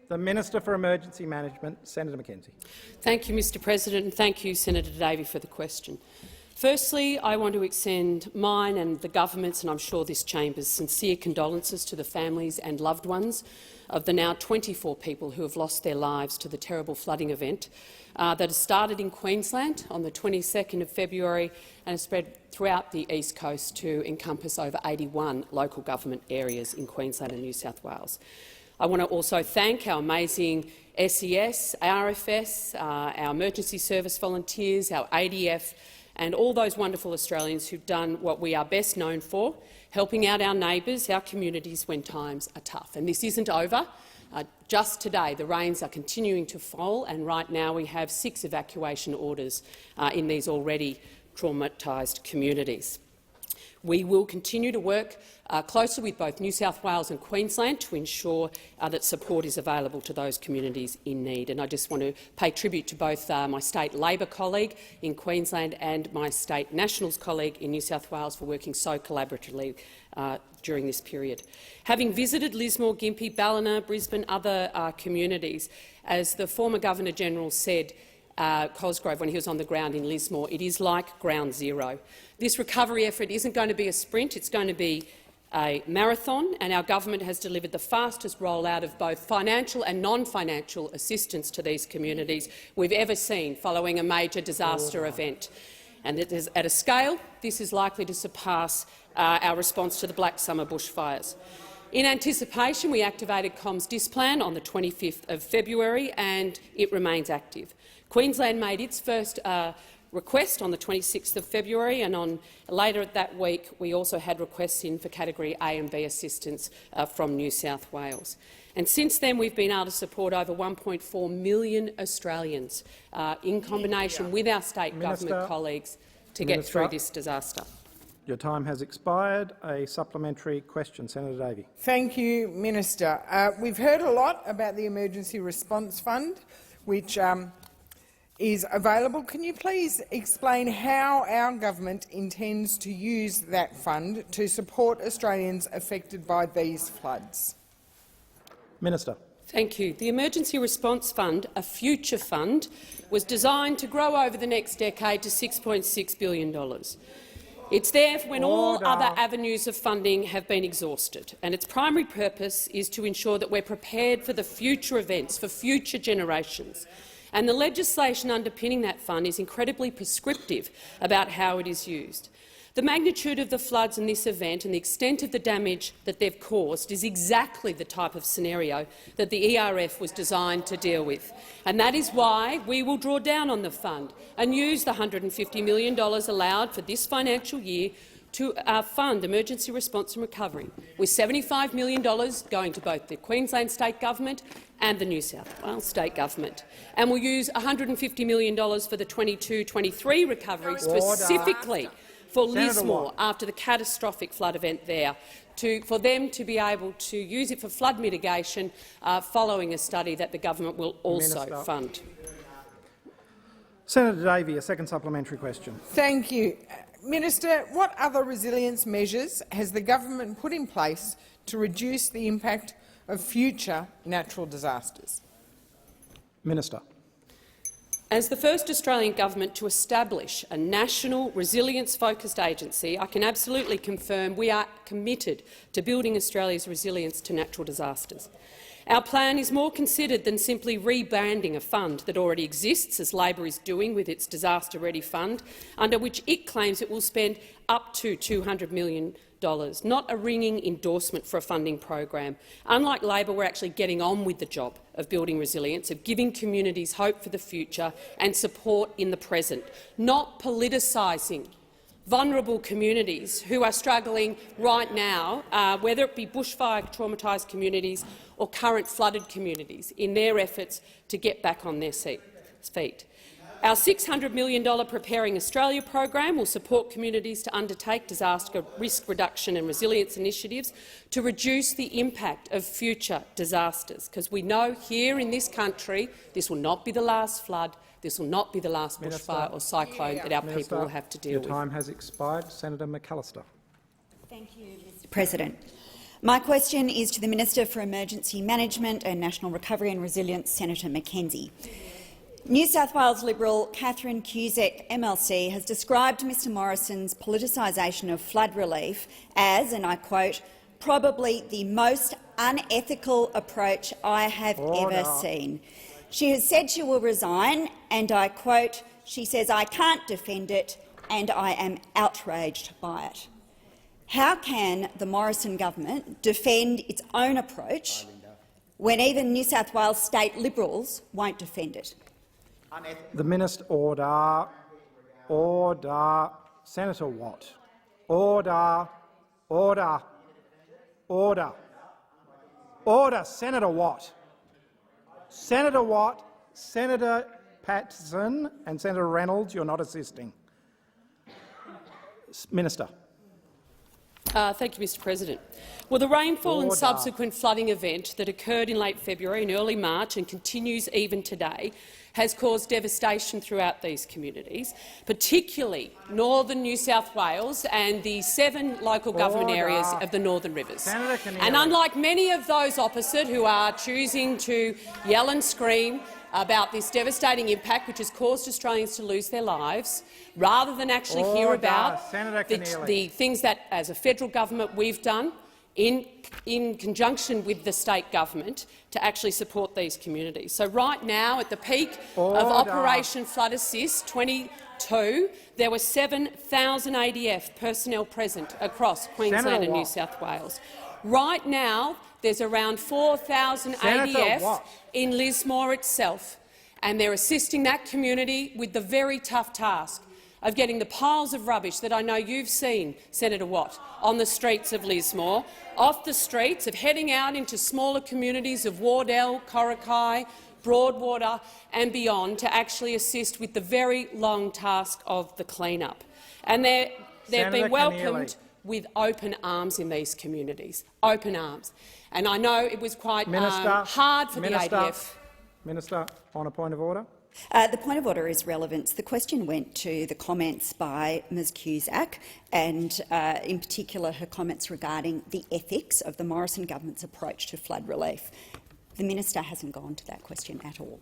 The Minister for Emergency Management, Senator Mackenzie.
Thank you, Mr President, and thank you, Senator Davey, for the question. Firstly, I want to extend mine and the government's, and I'm sure this chamber's, sincere condolences to the families and loved ones of the now 24 people who have lost their lives to the terrible flooding event that has started in Queensland on the 22nd of February and has spread throughout the East Coast to encompass over 81 local government areas in Queensland and New South Wales. I want to also thank our amazing SES, RFS, our emergency service volunteers, our ADF and all those wonderful Australians who've done what we are best known for, helping out our neighbours, our communities when times are tough. And this isn't over. Just today, the rains are continuing to fall, and right now we have 6 evacuation orders in these already traumatised communities. We will continue to work closely with both New South Wales and Queensland to ensure that support is available to those communities in need. And I just want to pay tribute to both my state Labor colleague in Queensland and my state Nationals colleague in New South Wales for working so collaboratively during this period. Having visited Lismore, Gympie, Ballina, Brisbane, other communities, as the former Governor-General said, Cosgrove, when he was on the ground in Lismore, it is like ground zero. This recovery effort isn't going to be a sprint, it's going to be a marathon, and our government has delivered the fastest rollout of both financial and non-financial assistance to these communities we've ever seen following a major disaster event. And at a scale, this is likely to surpass our response to the Black Summer bushfires. In anticipation, we activated Comms Displan on the 25th of February, and it remains active. Queensland made its first request on the 26th of February, and later that week we also had requests in for Category A and B assistance from New South Wales. And since then we've been able to support over 1.4 million Australians in combination with our state government colleagues to get through this disaster.
Your time has expired. A supplementary question, Senator Davey.
Thank you, Minister. We've heard a lot about the Emergency Response Fund, which is available. Can you please explain how our government intends to use that fund to support Australians affected by these floods?
Minister.
Thank you. The Emergency Response Fund, a future fund, was designed to grow over the next decade to $6.6 billion. It's there when all other avenues of funding have been exhausted, and its primary purpose is to ensure that we're prepared for the future events, for future generations. And the legislation underpinning that fund is incredibly prescriptive about how it is used. The magnitude of the floods in this event and the extent of the damage that they've caused is exactly the type of scenario that the ERF was designed to deal with. And that is why we will draw down on the fund and use the $150 million allowed for this financial year to fund emergency response and recovery, with $75 million going to both the Queensland State Government and the New South Wales State Government. And we'll use $150 million for the 22-23 recovery specifically for Lismore after the catastrophic flood event there, for them to be able to use it for flood mitigation following a study that the government will also fund.
Senator Davey, a second supplementary question.
Thank you. Minister, what other resilience measures has the government put in place to reduce the impact of future natural disasters?
Minister.
As the first Australian government to establish a national resilience-focused agency, I can absolutely confirm we are committed to building Australia's resilience to natural disasters. Our plan is more considered than simply rebranding a fund that already exists, as Labor is doing with its Disaster Ready Fund, under which it claims it will spend up to $200 million, not a ringing endorsement for a funding program. Unlike Labor, we're actually getting on with the job of building resilience, of giving communities hope for the future and support in the present, not politicising vulnerable communities who are struggling right now, whether it be bushfire traumatised communities or current flooded communities, in their efforts to get back on their feet. Our $600 million Preparing Australia program will support communities to undertake disaster risk reduction and resilience initiatives to reduce the impact of future disasters, because we know here in this country this will not be the last flood, this will not be the last bushfire or cyclone that our people will have to deal with.
Your time has expired. Senator McAllister.
Thank you, Mr. President. My question is to the Minister for Emergency Management and National Recovery and Resilience, Senator Mackenzie. New South Wales Liberal Catherine Cusack MLC has described Mr Morrison's politicisation of flood relief as, and I quote, probably the most unethical approach I have ever seen. She has said she will resign, and I quote, she says, I can't defend it and I am outraged by it. How can the Morrison government defend its own approach when even New South Wales state Liberals won't defend it?
The Minister. Order. Order. Senator Watt. Order. Order. Order. Order. Senator Watt. Senator Watt, Senator Patterson and Senator Reynolds, you're not assisting. Minister.
Thank you, Mr President. Well, the rainfall and subsequent flooding event that occurred in late February and early March and continues even today has caused devastation throughout these communities, particularly northern New South Wales and the 7 local government areas of the Northern Rivers. And unlike many of those opposite who are choosing to yell and scream about this devastating impact which has caused Australians to lose their lives, rather than actually hear about the things that, as a federal government, we've done in conjunction with the state government to actually support these communities. So right now, at the peak of Operation Flood Assist 22, there were 7,000 ADF personnel present across Queensland and New South Wales. Right now, there's around 4,000 ADF in Lismore itself. and they're assisting that community with the very tough task of getting the piles of rubbish that I know you've seen, Senator Watt, on the streets of Lismore, off the streets, of heading out into smaller communities of Wardell, Coraki, Broadwater and beyond to actually assist with the very long task of the clean-up. And they've been welcomed with open arms in these communities, open arms. And I know it was quite hard for the ADF.
Minister, on a point of order.
The point of order is relevant. The question went to the comments by Ms Cusack and, in particular, her comments regarding the ethics of the Morrison government's approach to flood relief. The minister hasn't gone to that question at all.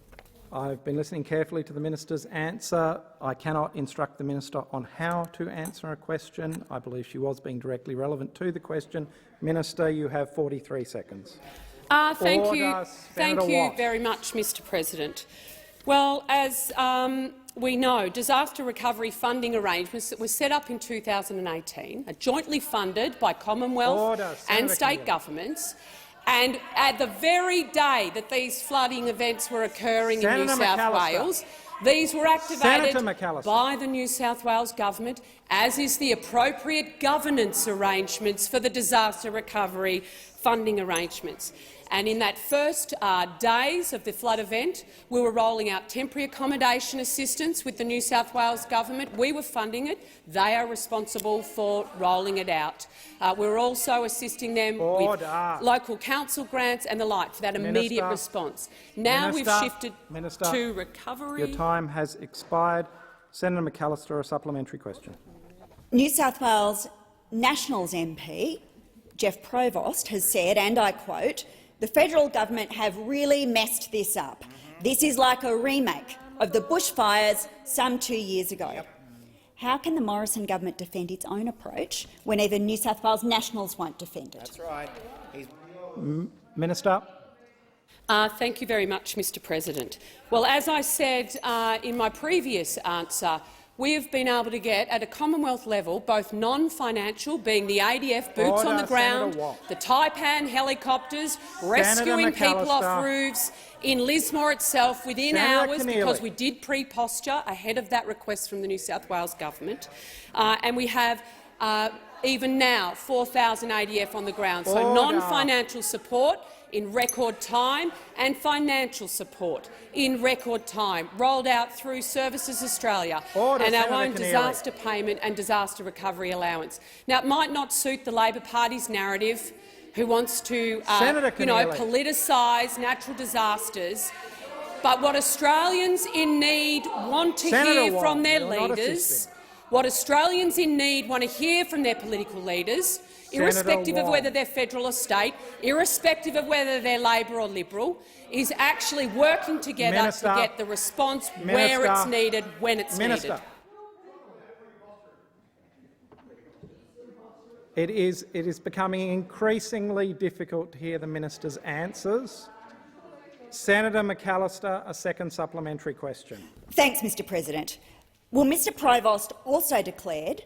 I've been listening carefully to the minister's answer. I cannot instruct the minister on how to answer a question. I believe she was being directly relevant to the question. Minister, you have 43 seconds.
Thank you
Watt.
very much, Mr President. Well, as we know, disaster recovery funding arrangements that were set up in 2018 are jointly funded by Commonwealth and state governments. And at the very day that these flooding events were occurring in New South Wales, these were activated by the New South Wales government, as is the appropriate governance arrangements for the disaster recovery funding arrangements. And in that first days of the flood event, we were rolling out temporary accommodation assistance with the New South Wales government. We were funding it. They are responsible for rolling it out. We were also assisting them with local council grants and the like for that immediate response. Now we've shifted to recovery.
Your time has expired. Senator McAllister, a supplementary question.
New South Wales Nationals MP Jeff Provost has said, and I quote, "The federal government have really messed this up. This is like a remake of the bushfires some 2 years ago." How can the Morrison government defend its own approach whenever New South Wales Nationals won't defend it?
That's right. Minister.
Thank you very much, Mr President. Well, as I said in my previous answer, we have been able to get, at a Commonwealth level, both non-financial, being the ADF boots on the ground, the Taipan helicopters, rescuing people off roofs in Lismore itself within hours, because we did pre-posture ahead of that request from the New South Wales government. And we have even now 4,000 ADF on the ground. So non-financial support in record time and financial support in record time, rolled out through Services Australia and our own disaster payment and disaster recovery allowance. Now, it might not suit the Labor Party's narrative, who wants to politicise natural disasters, but what Australians in need want to hear from their leaders, what Australians in need want to hear from their political leaders, irrespective of whether they're federal or state, irrespective of whether they're Labor or Liberal, is actually working together to get the response where it's needed, when it's needed.
It is becoming increasingly difficult to hear the minister's answers. Senator McAllister, a second supplementary question.
Thanks, Mr President. Well, Mr Provost also declared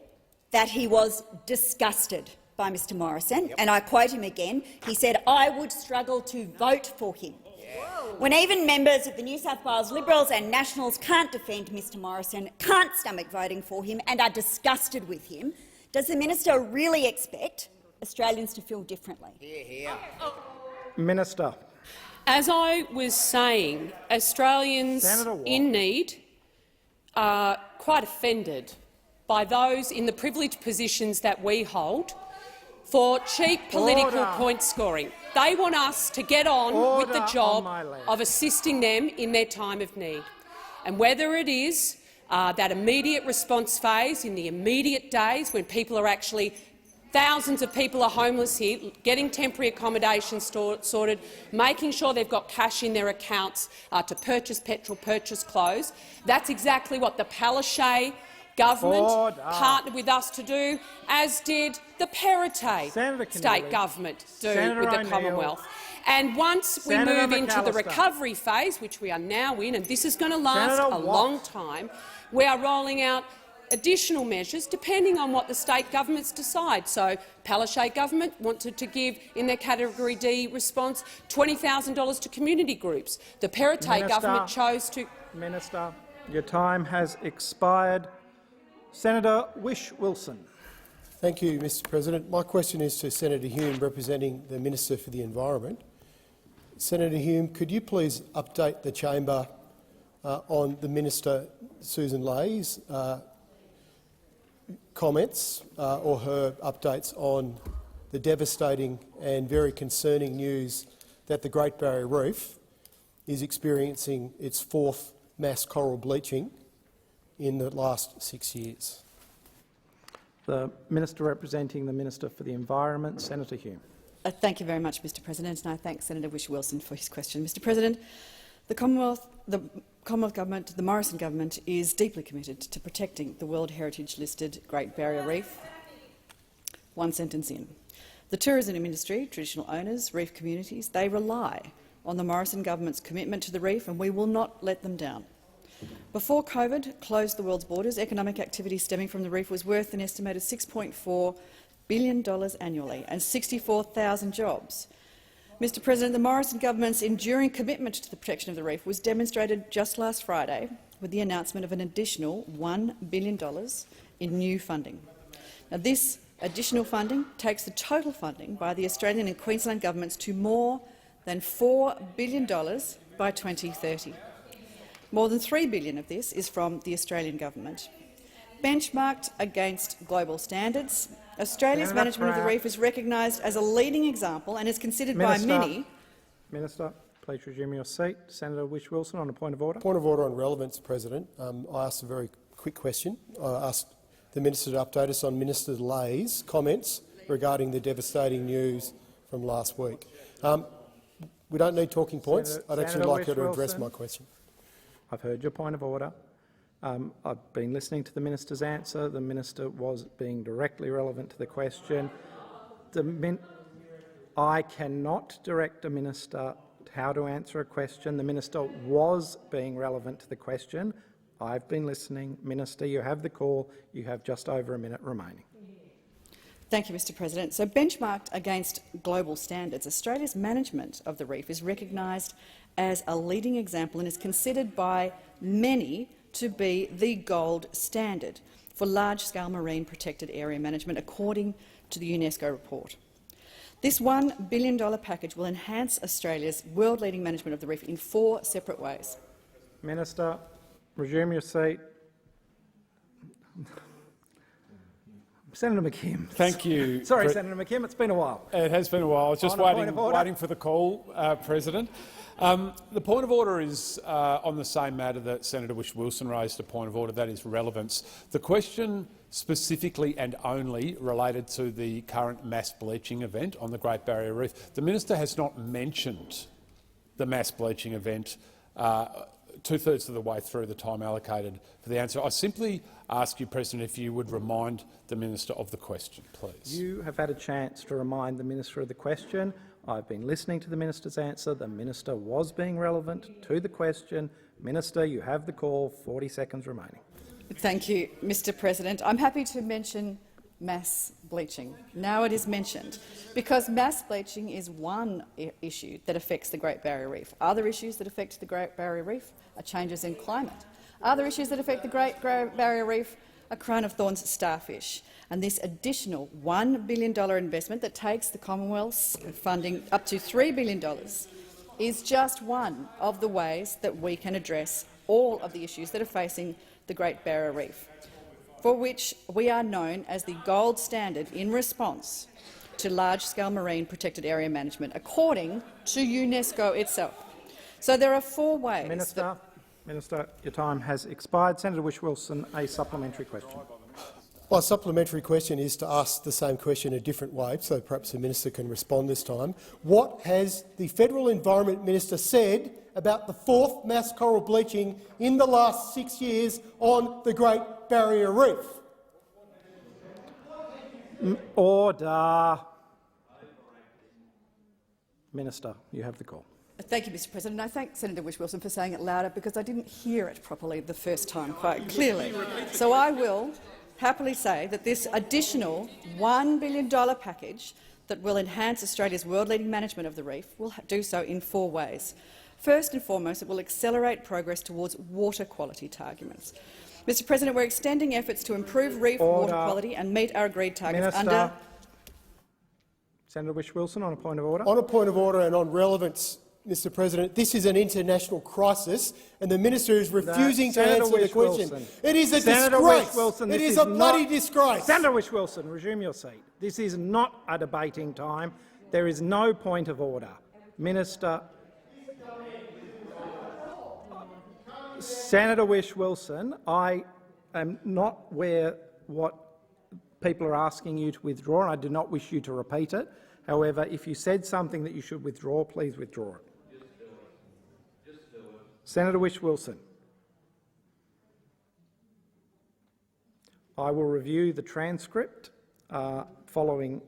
that he was disgusted by Mr Morrison, and I quote him again. He said, "I would struggle to vote for him." When even members of the New South Wales Liberals and Nationals can't defend Mr Morrison, can't stomach voting for him and are disgusted with him, does the minister really expect Australians to feel differently?
Minister.
As I was saying, Australians in need are quite offended by those in the privileged positions that we hold for cheap political point scoring. They want us to get on with the job of assisting them in their time of need. And whether it is that immediate response phase in the immediate days when people are actually thousands of people are homeless here, getting temporary accommodation sorted, making sure they've got cash in their accounts to purchase petrol, purchase clothes. That's exactly what the Palaszczuk government partnered with us to do, as did the Perrottet state government do with the Commonwealth. And once we move into the recovery phase, which we are now in, and this is going to last a long time, we are rolling out additional measures depending on what the state governments decide. So Palaszczuk government wanted to give, in their Category D response, $20,000 to community groups. The Perrottet government chose to—
Minister, your time has expired. Senator Whish-Wilson.
Thank you, Mr President. My question is to Senator Hume, representing the Minister for the Environment. Senator Hume, could you please update the chamber on the Minister Susan Lay's comments or her updates on the devastating and very concerning news that the Great Barrier Reef is experiencing its fourth mass coral bleaching in the last 6 years?
The Minister representing the Minister for the Environment, Senator Hume.
Thank you very much, Mr President, and I thank Senator Whish-Wilson for his question. Mr President, the Commonwealth Government, the Morrison government, is deeply committed to protecting the World Heritage-listed Great Barrier Reef. One sentence in. The tourism industry, traditional owners, reef communities, they rely on the Morrison government's commitment to the reef, and we will not let them down. Before COVID closed the world's borders, economic activity stemming from the reef was worth an estimated $6.4 billion annually and 64,000 jobs. Mr President, the Morrison government's enduring commitment to the protection of the reef was demonstrated just last Friday with the announcement of an additional $1 billion in new funding. Now, this additional funding takes the total funding by the Australian and Queensland governments to more than $4 billion by 2030. More than $3 billion of this is from the Australian government. Benchmarked against global standards, Australia's management of the reef is recognised as a leading example and is considered by many—
Minister, please resume your seat. Senator Whish-Wilson on a point of order.
Point of order on relevance, President. I asked a very quick question. I asked the Minister to update us on Minister Lay's comments regarding the devastating news from last week. We don't need talking points. I'd actually like her to address my question.
I've heard your point of order. I've been listening to the Minister's answer. The Minister was being directly relevant to the question. I cannot direct a Minister how to answer a question. The Minister was being relevant to the question. I've been listening. Minister, you have the call. You have just over a minute remaining.
Thank you, Mr President. So, benchmarked against global standards, Australia's management of the reef is recognised as a leading example and is considered by many to be the gold standard for large-scale marine protected area management, according to the UNESCO report. This $1 billion package will enhance Australia's world-leading management of the reef in 4 separate ways.
Minister, resume your seat. Senator McKim.
Thank you.
Sorry, Senator McKim, it's been a while.
It has been a while. I was just waiting for the call, President. The point of order is on the same matter that Senator Whish-Wilson raised a point of order, that is relevance. The question specifically and only related to the current mass bleaching event on the Great Barrier Reef. The Minister has not mentioned the mass bleaching event two-thirds of the way through the time allocated for the answer. I simply ask you, President, if you would remind the Minister of the question, please.
You have had a chance to remind the Minister of the question. I've been listening to the Minister's answer. The Minister was being relevant to the question. Minister, you have the call. 40 seconds remaining.
Thank you, Mr President. I'm happy to mention mass bleaching. Now it is mentioned, because mass bleaching is one issue that affects the Great Barrier Reef. Other issues that affect the Great Barrier Reef are changes in climate. Other issues that affect the Great Barrier Reef are crown of thorns starfish. And this additional $1 billion investment that takes the Commonwealth's funding up to $3 billion is just one of the ways that we can address all of the issues that are facing the Great Barrier Reef, for which we are known as the gold standard in response to large-scale marine protected area management, according to UNESCO itself. So there are 4 ways—
Minister, your time has expired. Senator Whish-Wilson, a supplementary question.
My supplementary question is to ask the same question a different way, so perhaps the Minister can respond this time. What has the Federal Environment Minister said about the 4th mass coral bleaching in the last 6 years on the Great Barrier Reef?
Order. Minister, you have the call.
Thank you, Mr President. I thank Senator Whish-Wilson for saying it louder because I didn't hear it properly the first time quite clearly. So I will happily say that this additional $1 billion package that will enhance Australia's world-leading management of the reef will do so in 4 ways. First and foremost, it will accelerate progress towards water quality targets. Mr President, we're extending efforts to improve reef water quality and meet our agreed targets under—
Senator Whish-Wilson, on a point of order.
On a point of order and on relevance, Mr President, this is an international crisis and the minister is refusing to answer the question. It is a disgrace. It is a bloody disgrace.
Senator Whish-Wilson, resume your seat. This is not a debating time. There is no point of order. Minister. Senator Whish-Wilson, I am not aware what people are asking you to withdraw, and I do not wish you to repeat it. However, if you said something that you should withdraw, please withdraw it. Senator Whish-Wilson. I will review the transcript following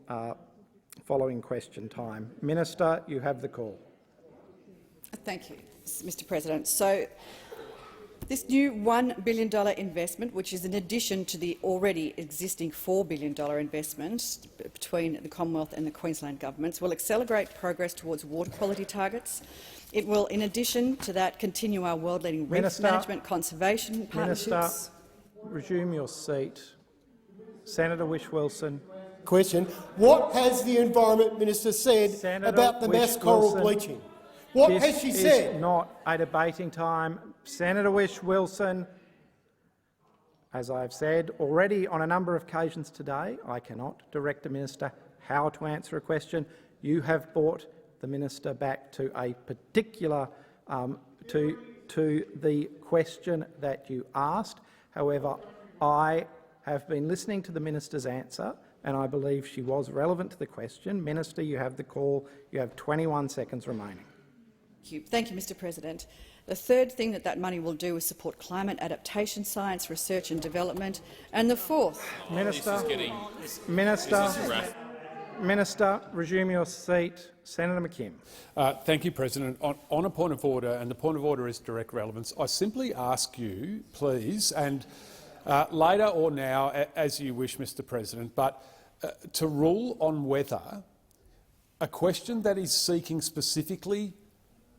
question time. Minister, you have the call.
Thank you, Mr President. So, this new $1 billion investment, which is in addition to the already existing $4 billion investment between the Commonwealth and the Queensland governments, will accelerate progress towards water quality targets. It will, in addition to that, continue our world-leading reef management conservation partnerships.
Minister, resume your seat. Senator Whish-Wilson.
Question. What has the Environment Minister said about the mass coral bleaching? What has she said?
This is not a debating time. Senator Whish-Wilson, as I have said already on a number of occasions today, I cannot direct a minister how to answer a question. You have brought the minister back to a particular to the question that you asked. However, I have been listening to the minister's answer, and I believe she was relevant to the question. Minister, you have the call. You have 21 seconds remaining.
Thank you, Mr President. The third thing that money will do is support climate adaptation science, research and development. And the fourth—
Minister, resume your seat. Senator McKim.
Thank you, President. On a point of order, and the point of order is direct relevance, I simply ask you, please, and later or now, as you wish, Mr President, but to rule on whether a question that is seeking specifically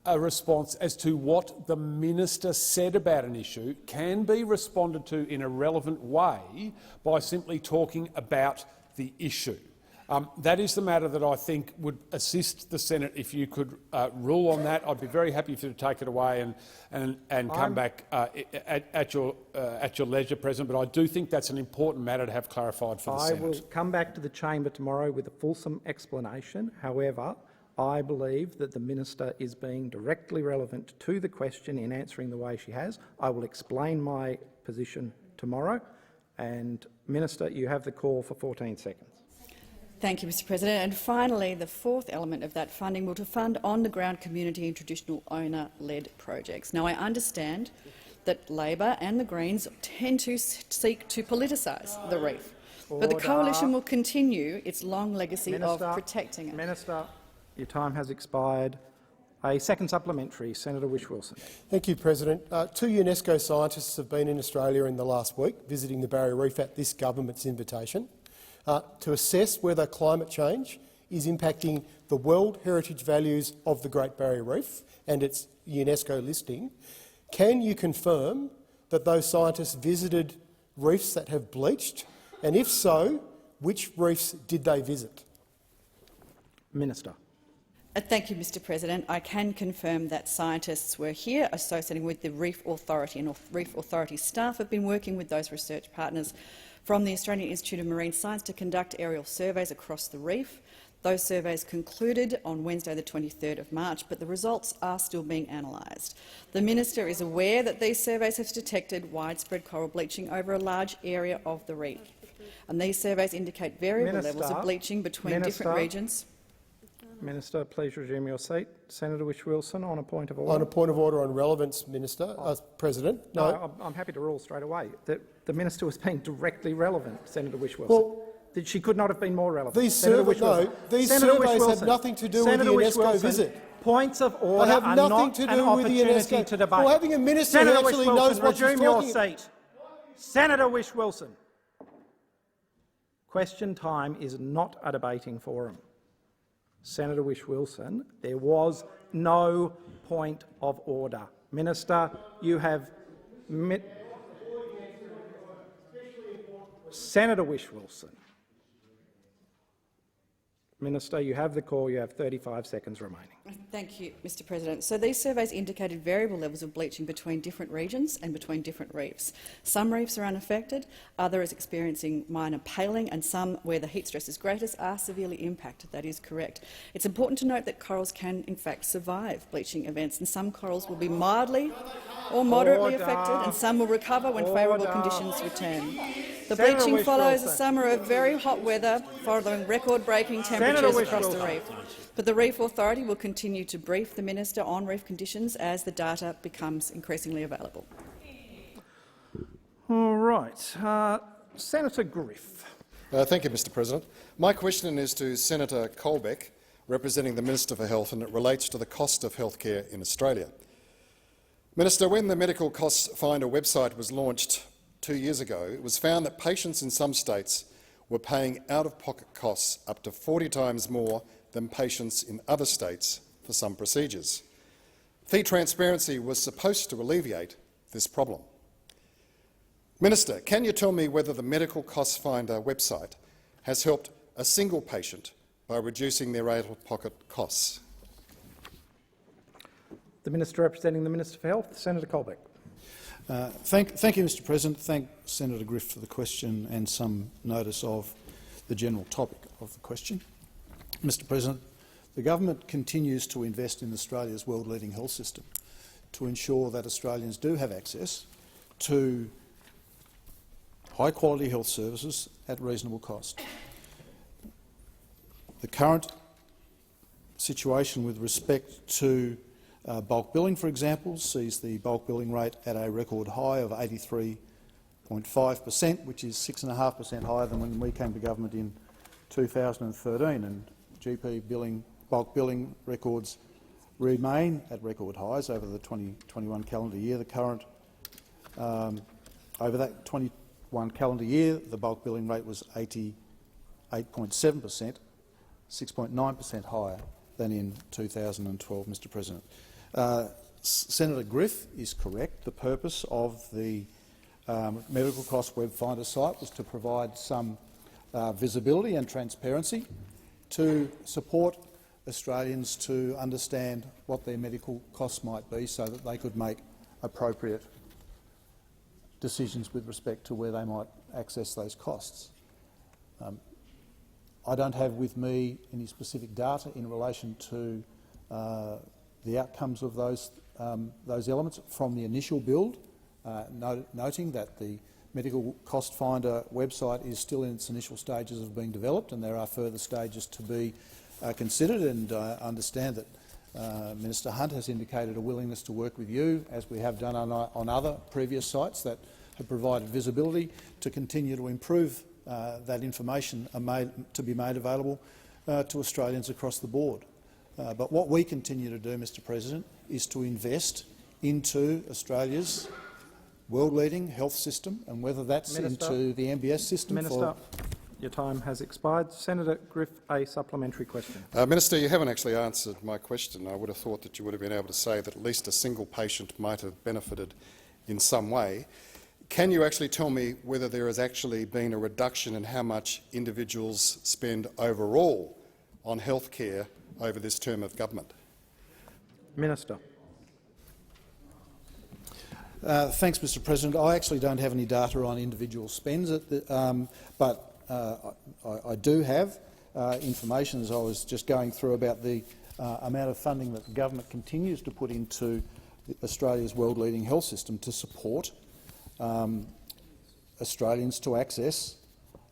a response as to what the minister said about an issue can be responded to in a relevant way by simply talking about the issue. That is the matter that I think would assist the Senate. If you could rule on that, I'd be very happy for you to take it away and come back at your leisure, President. But I do think that's an important matter to have clarified for the Senate.
I will come back to the chamber tomorrow with a fulsome explanation. However, I believe that the minister is being directly relevant to the question in answering the way she has. I will explain my position tomorrow. And, Minister, you have the call for 14 seconds.
Thank you, Mr President. And finally, the fourth element of that funding will to fund on-the-ground community and traditional owner-led projects. Now, I understand that Labor and the Greens tend to seek to politicise the reef, but the coalition will continue its long legacy of protecting it.
Minister, your time has expired. A second supplementary. Senator Whish-Wilson.
Thank you, President. 2 UNESCO scientists have been in Australia in the last week, visiting the Barrier Reef at this government's invitation, to assess whether climate change is impacting the World Heritage values of the Great Barrier Reef and its UNESCO listing. Can you confirm that those scientists visited reefs that have bleached? And if so, which reefs did they visit?
Minister.
Thank you, Mr President. I can confirm that scientists were here associating with the Reef Authority, and Reef Authority staff have been working with those research partners from the Australian Institute of Marine Science to conduct aerial surveys across the reef. Those surveys concluded on Wednesday the 23rd of March, but the results are still being analysed. The minister is aware that these surveys have detected widespread coral bleaching over a large area of the reef, and these surveys indicate variable levels of bleaching between different regions.
Minister, please resume your seat. Senator Whish-Wilson, on a point of order.
On a point of order on relevance, Minister, President.
No, I'm happy to rule straight away. The minister was being directly relevant, Senator Whish-Wilson. Well, she could not have been more relevant.
These surveys have nothing to do with the UNESCO visit.
Points of order
have
are
nothing
not
to
an
do with the
opportunity
UNESCO.
to debate.
Well, having a minister
Senator
who actually
Whish-Wilson,
knows what she's
resume your
talking about.
seat. Senator Whish-Wilson. Question time is not a debating forum. Senator Whish-Wilson, there was no point of order. Minister, you have... Senator Whish-Wilson. Minister, you have the call. You have 35 seconds remaining.
Thank you, Mr President. So these surveys indicated variable levels of bleaching between different regions and between different reefs. Some reefs are unaffected, others experiencing minor paling, and some where the heat stress is greatest are severely impacted. That is correct. It's important to note that corals can in fact survive bleaching events, and some corals will be mildly or moderately affected, and some will recover when favourable conditions return. The bleaching follows a summer of very hot weather following record-breaking temperatures across the reef. But the Reef Authority will continue to brief the Minister on reef conditions as the data becomes increasingly available.
All right. Senator Griff.
Thank you, Mr President. My question is to Senator Colbeck, representing the Minister for Health, and it relates to the cost of healthcare in Australia. Minister, when the Medical Cost Finder website was launched 2 years ago, it was found that patients in some states were paying out-of-pocket costs up to 40 times more than patients in other states for some procedures. Fee transparency was supposed to alleviate this problem. Minister, can you tell me whether the Medical Cost Finder website has helped a single patient by reducing their out-of-pocket costs?
The Minister representing the Minister for Health, Senator Colbeck.
Thank you, Mr President. Thank Senator Griff for the question and some notice of the general topic of the question. Mr President, the government continues to invest in Australia's world-leading health system to ensure that Australians do have access to high-quality health services at reasonable cost. The current situation with respect to bulk billing, for example, sees the bulk billing rate at a record high of 83.5%, which is 6.5% higher than when we came to government in 2013. And GP billing, bulk billing records remain at record highs over the 2021 calendar year. The current over that 21 calendar year, the bulk billing rate was 88.7%, 6.9% higher than in 2012, Mr President. Senator Griff is correct. The purpose of the Medical Cost Web Finder site was to provide some visibility and transparency to support Australians to understand what their medical costs might be so that they could make appropriate decisions with respect to where they might access those costs. I don't have with me any specific data in relation to the outcomes of those elements from the initial build, noting that the Medical Cost Finder website is still in its initial stages of being developed, and there are further stages to be considered. And I understand that Minister Hunt has indicated a willingness to work with you, as we have done on other previous sites that have provided visibility, to continue to improve that information to be made available to Australians across the board. But what we continue to do, Mr President, is to invest into Australia's world-leading health system, and whether that's into the MBS system.
Minister, your time has expired. Senator Griff, a supplementary question.
Minister, you haven't actually answered my question. I would have thought that you would have been able to say that at least a single patient might have benefited in some way. Can you actually tell me whether there has actually been a reduction in how much individuals spend overall on health care over this term of government?
Minister.
Thanks, Mr President. I actually don't have any data on individual spends, but I do have information, as I was just going through, about the amount of funding that the government continues to put into Australia's world-leading health system to support Australians to access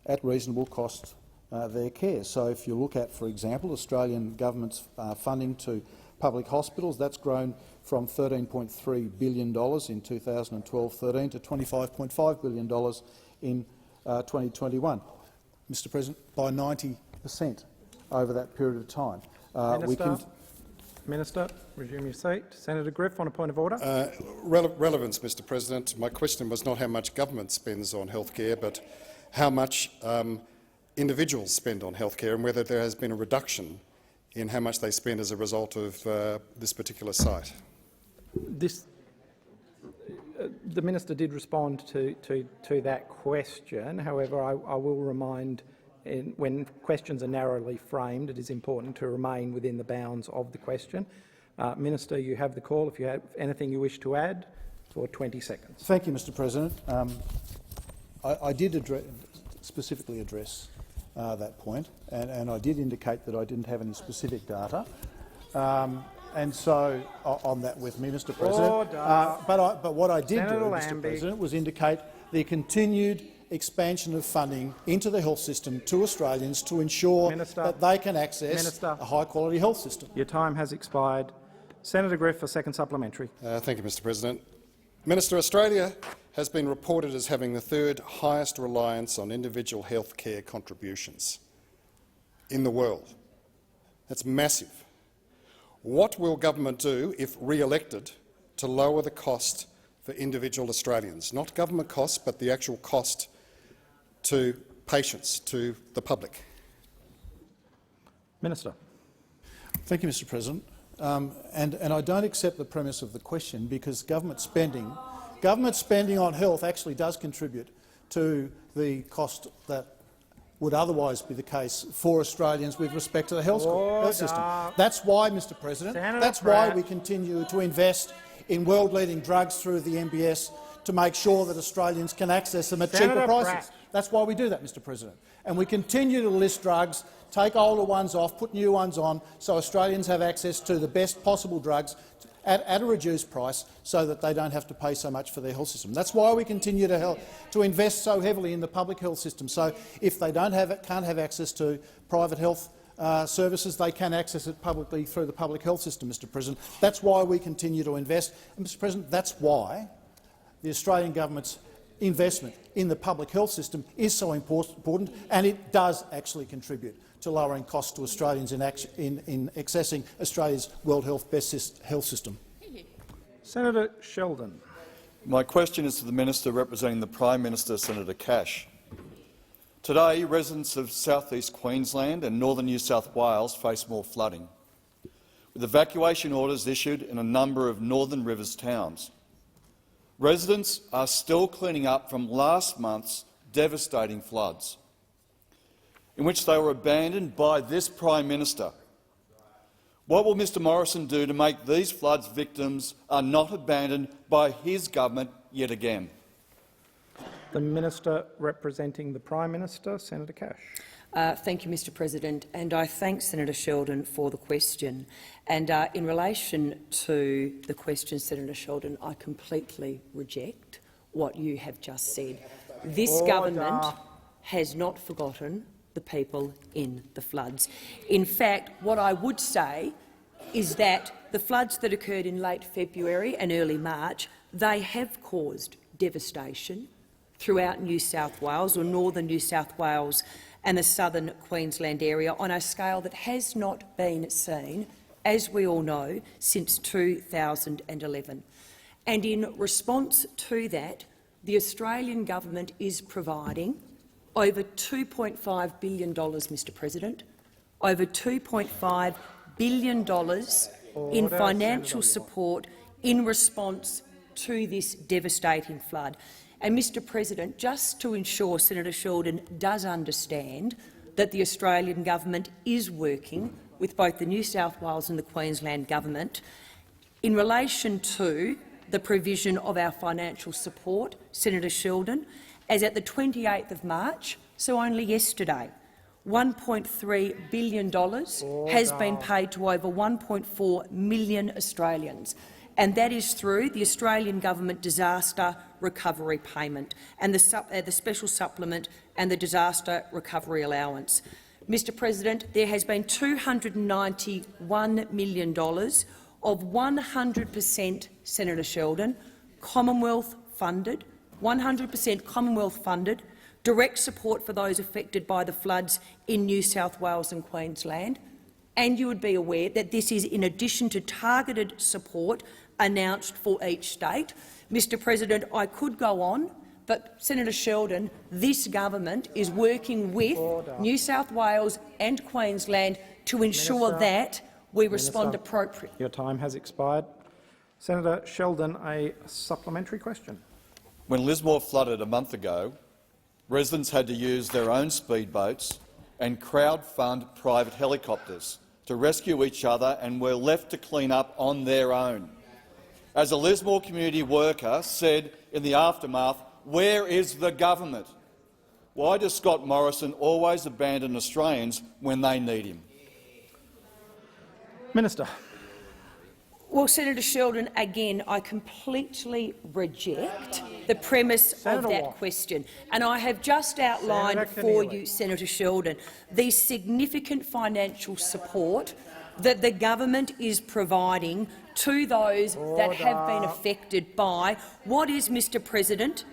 at reasonable cost their care. So if you look at, for example, Australian government's funding to public hospitals, that's grown from $13.3 billion in 2012-13 to $25.5 billion in 2021. Mr President, by 90% over that period of time.
Minister, resume your seat. Senator Griff on a point of order.
Relevance, Mr President. My question was not how much government spends on healthcare, but how much individuals spend on healthcare and whether there has been a reduction in how much they spend as a result of this particular site.
The minister did respond to that question. However, I will remind, when questions are narrowly framed, it is important to remain within the bounds of the question. Minister, you have the call. If you have anything you wish to add, for 20 seconds.
Thank you, Mr President. I did specifically address that point, and I did indicate that I didn't have any specific data. And so, on that with me, Mr President. But what I did do, Mr President, was indicate the continued expansion of funding into the health system to Australians to ensure that they can access a high-quality health system.
Your time has expired. Senator Griff for second supplementary.
Thank you, Mr President. Minister, Australia has been reported as having the third highest reliance on individual health care contributions in the world. That's massive. What will government do, if re-elected, to lower the cost for individual Australians? Not government costs, but the actual cost to patients, to the public.
Minister.
Thank you, Mr President. And I don't accept the premise of the question, because government spending on health actually does contribute to the cost that would otherwise be the case for Australians with respect to the health system. That's why, Mr President, why we continue to invest in world-leading drugs through the MBS to make sure that Australians can access them at cheaper prices. That's why we do that, Mr President. And we continue to list drugs, take older ones off, put new ones on, so Australians have access to the best possible drugs at a reduced price, so that they don't have to pay so much for their health system. That's why we continue to invest so heavily in the public health system. So if they can't have access to private health services, they can access it publicly through the public health system, Mr President. That's why we continue to invest. And, Mr President, that's why the Australian government's investment in the public health system is so important, and it does actually contribute to lowering costs to Australians in accessing Australia's World Health Best Health System.
Senator Sheldon.
My question is to the Minister representing the Prime Minister, Senator Cash. Today, residents of South East Queensland and northern New South Wales face more flooding, with evacuation orders issued in a number of Northern Rivers towns. Residents are still cleaning up from last month's devastating floods, in which they were abandoned by this Prime Minister. What will Mr Morrison do to make these floods victims are not abandoned by his government yet again?
The Minister representing the Prime Minister, Senator Cash.
Thank you, Mr President, and I thank Senator Sheldon for the question. And in relation to the question, Senator Sheldon, I completely reject what you have just said. This government has not forgotten the people in the floods. In fact, what I would say is that the floods that occurred in late February and early March, they have caused devastation throughout New South Wales, or northern New South Wales and the southern Queensland area, on a scale that has not been seen, as we all know, since 2011. And in response to that, the Australian government is providing over $2.5 billion, Mr President, over $2.5 billion in financial support in response to this devastating flood. And, Mr President, just to ensure Senator Sheldon does understand that the Australian government is working with both the New South Wales and the Queensland government in relation to the provision of our financial support, Senator Sheldon, as at the 28th of March, so only yesterday, $1.3 billion has been paid to over 1.4 million Australians, and that is through the Australian Government Disaster Recovery Payment and the Special Supplement and the Disaster Recovery Allowance. Mr President, there has been $291 million of 100%, Senator Sheldon, Commonwealth-funded, 100% Commonwealth-funded, direct support for those affected by the floods in New South Wales and Queensland,
and you would be aware that this is in addition to targeted support announced for each state. Mr President, I could go on, but Senator Sheldon, this government is working with New South Wales and Queensland to ensure that we respond appropriately.
Your time has expired. Senator Sheldon, a supplementary question.
When Lismore flooded a month ago, residents had to use their own speedboats and crowd-fund private helicopters to rescue each other and were left to clean up on their own. As a Lismore community worker said in the aftermath, where is the government? Why does Scott Morrison always abandon Australians when they need him?
Minister.
Well, Senator Sheldon, again, I completely reject the premise of that question. And I have just outlined for you, Senator Sheldon, the significant financial support that the government is providing to those that have been affected by what is, Mr President,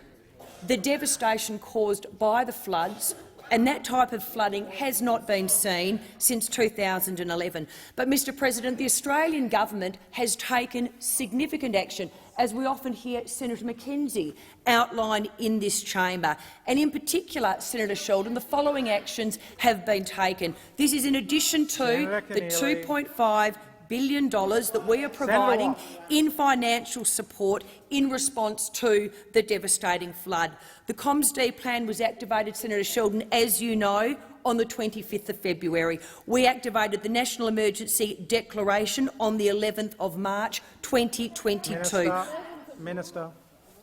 the devastation caused by the floods, and that type of flooding has not been seen since 2011. But, Mr President, the Australian government has taken significant action, as we often hear Senator Mackenzie outline in this chamber. And in particular, Senator Sheldon, the following actions have been taken. This is in addition to the $2.5 billion that we are providing in financial support in response to the devastating flood. The COMSD plan was activated, Senator Sheldon, as you know, on the 25th of February. We activated the National Emergency Declaration on the 11th of March 2022.
Minister,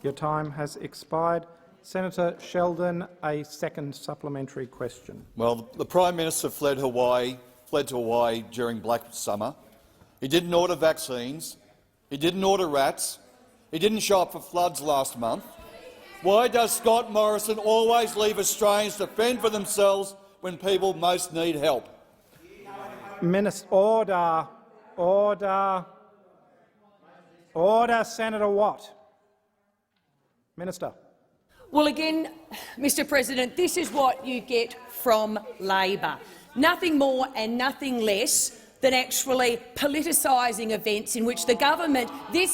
your time has expired. Senator Sheldon, a second supplementary question.
Well, the Prime Minister fled to Hawaii during Black Summer. He didn't order vaccines. He didn't order rats. He didn't show up for floods last month. Why does Scott Morrison always leave Australians to fend for themselves when people most need help?
Minister, order. Order. Order, Senator Watt. Minister.
Well, again, Mr President, this is what you get from Labor. Nothing more and nothing less than actually politicising events in which this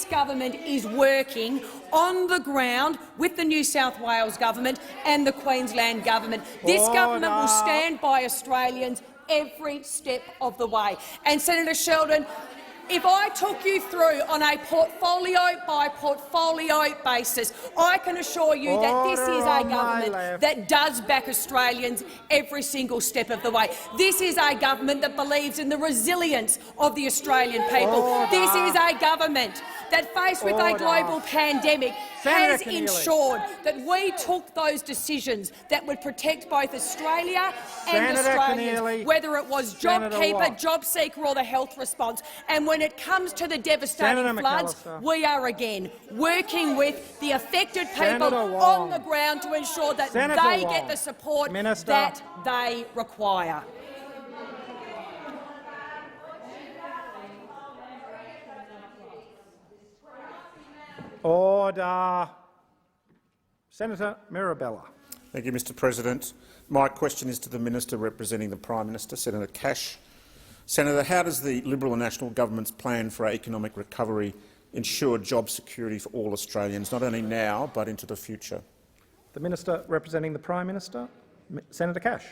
government is working on the ground with the New South Wales government and the Queensland government. This government will stand by Australians every step of the way. And, Senator Sheldon, if I took you through on a portfolio-by-portfolio basis, I can assure you that this is a government that does back Australians every single step of the way. This is a government that believes in the resilience of the Australian people. This is a government that, faced with a global pandemic, has ensured that we took those decisions that would protect both Australia and Australians, whether it was JobKeeper, JobSeeker or the health response. And when it comes to the devastating floods, we are again working with the affected people on the ground to ensure that they get the support that they require.
Order. Senator Mirabella.
Thank you, Mr President. My question is to the Minister representing the Prime Minister, Senator Cash. Senator, how does the Liberal and National government's plan for economic recovery ensure job security for all Australians, not only now but into the future?
The Minister representing the Prime Minister, Senator Cash.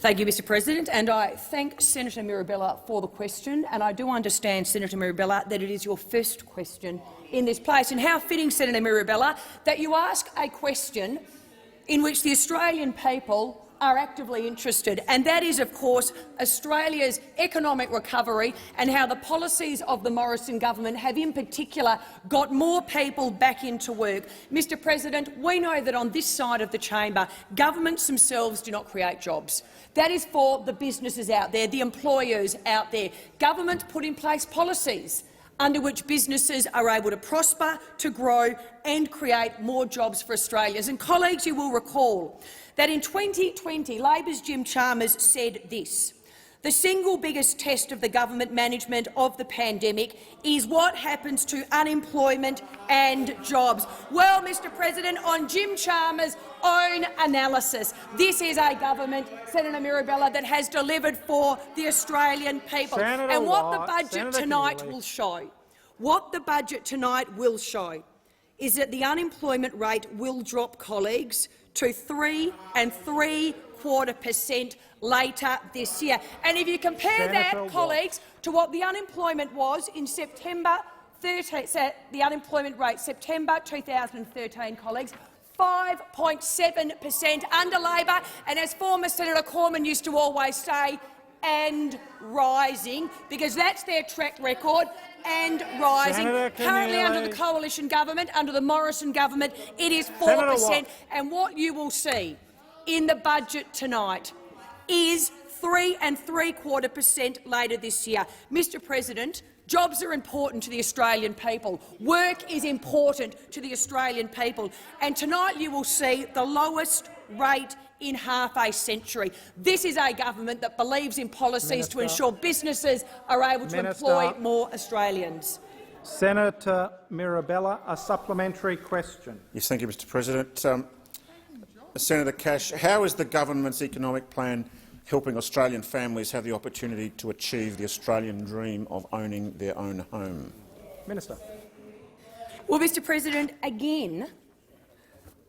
Thank you, Mr President, and I thank Senator Mirabella for the question. And I do understand, Senator Mirabella, that it is your first question in this place. And how fitting, Senator Mirabella, that you ask a question in which the Australian people are actively interested, and that is, of course, Australia's economic recovery and how the policies of the Morrison government have in particular got more people back into work. Mr President, we know that on this side of the chamber, governments themselves do not create jobs. That is for the businesses out there, the employers out there. Governments put in place policies under which businesses are able to prosper, to grow and create more jobs for Australians. And colleagues, you will recall that in 2020 Labor's Jim Chalmers said this, The single biggest test of the government management of the pandemic is what happens to unemployment and jobs. Well, Mr President, on Jim Chalmers' own analysis, this is a government, Senator Mirabella, that has delivered for the Australian people.
Senator
and what the
Watt,
budget
Senator
tonight
Keneally.
will show, what the budget tonight will show, is that the unemployment rate will drop, colleagues, to 3 3/4% later this year. And if you compare
Senator
that,
Watt.
colleagues, to what the unemployment was in September 13, the unemployment rate, September 2013, colleagues, 5.7% under Labor, and as former Senator Cormann used to always say, and rising, because that's their track record, and rising.
Senator
Currently under the
Keneally.
coalition government, under the Morrison government, it is
Senator
4%.
Watt.
And what you will see in the budget tonight is 3 3/4% later this year. Mr President, jobs are important to the Australian people. Work is important to the Australian people. And tonight you will see the lowest rate in half a century. This is a government that believes in policies to
Minister.
ensure businesses are able to
Minister.
employ more Australians.
Senator Mirabella, a supplementary question.
Yes, thank you, Mr President. Senator Cash, how is the government's economic plan helping Australian families have the opportunity to achieve the Australian dream of owning their own home?
Minister.
Well, Mr President, again,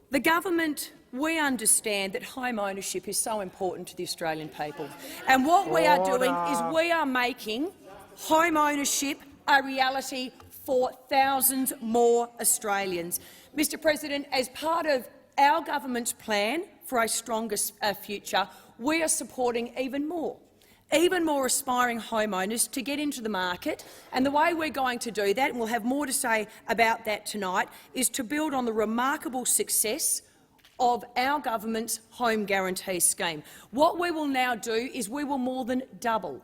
the government, we understand that home ownership is so important to the Australian people. And what we are doing is we are making home ownership a reality for thousands more Australians. Mr President, as part of our government's plan for a stronger future, we are supporting even more aspiring homeowners to get into the market. And the way we're going to do that, and we'll have more to say about that tonight, is to build on the remarkable success of our government's home guarantee scheme. What we will now do is we will more than double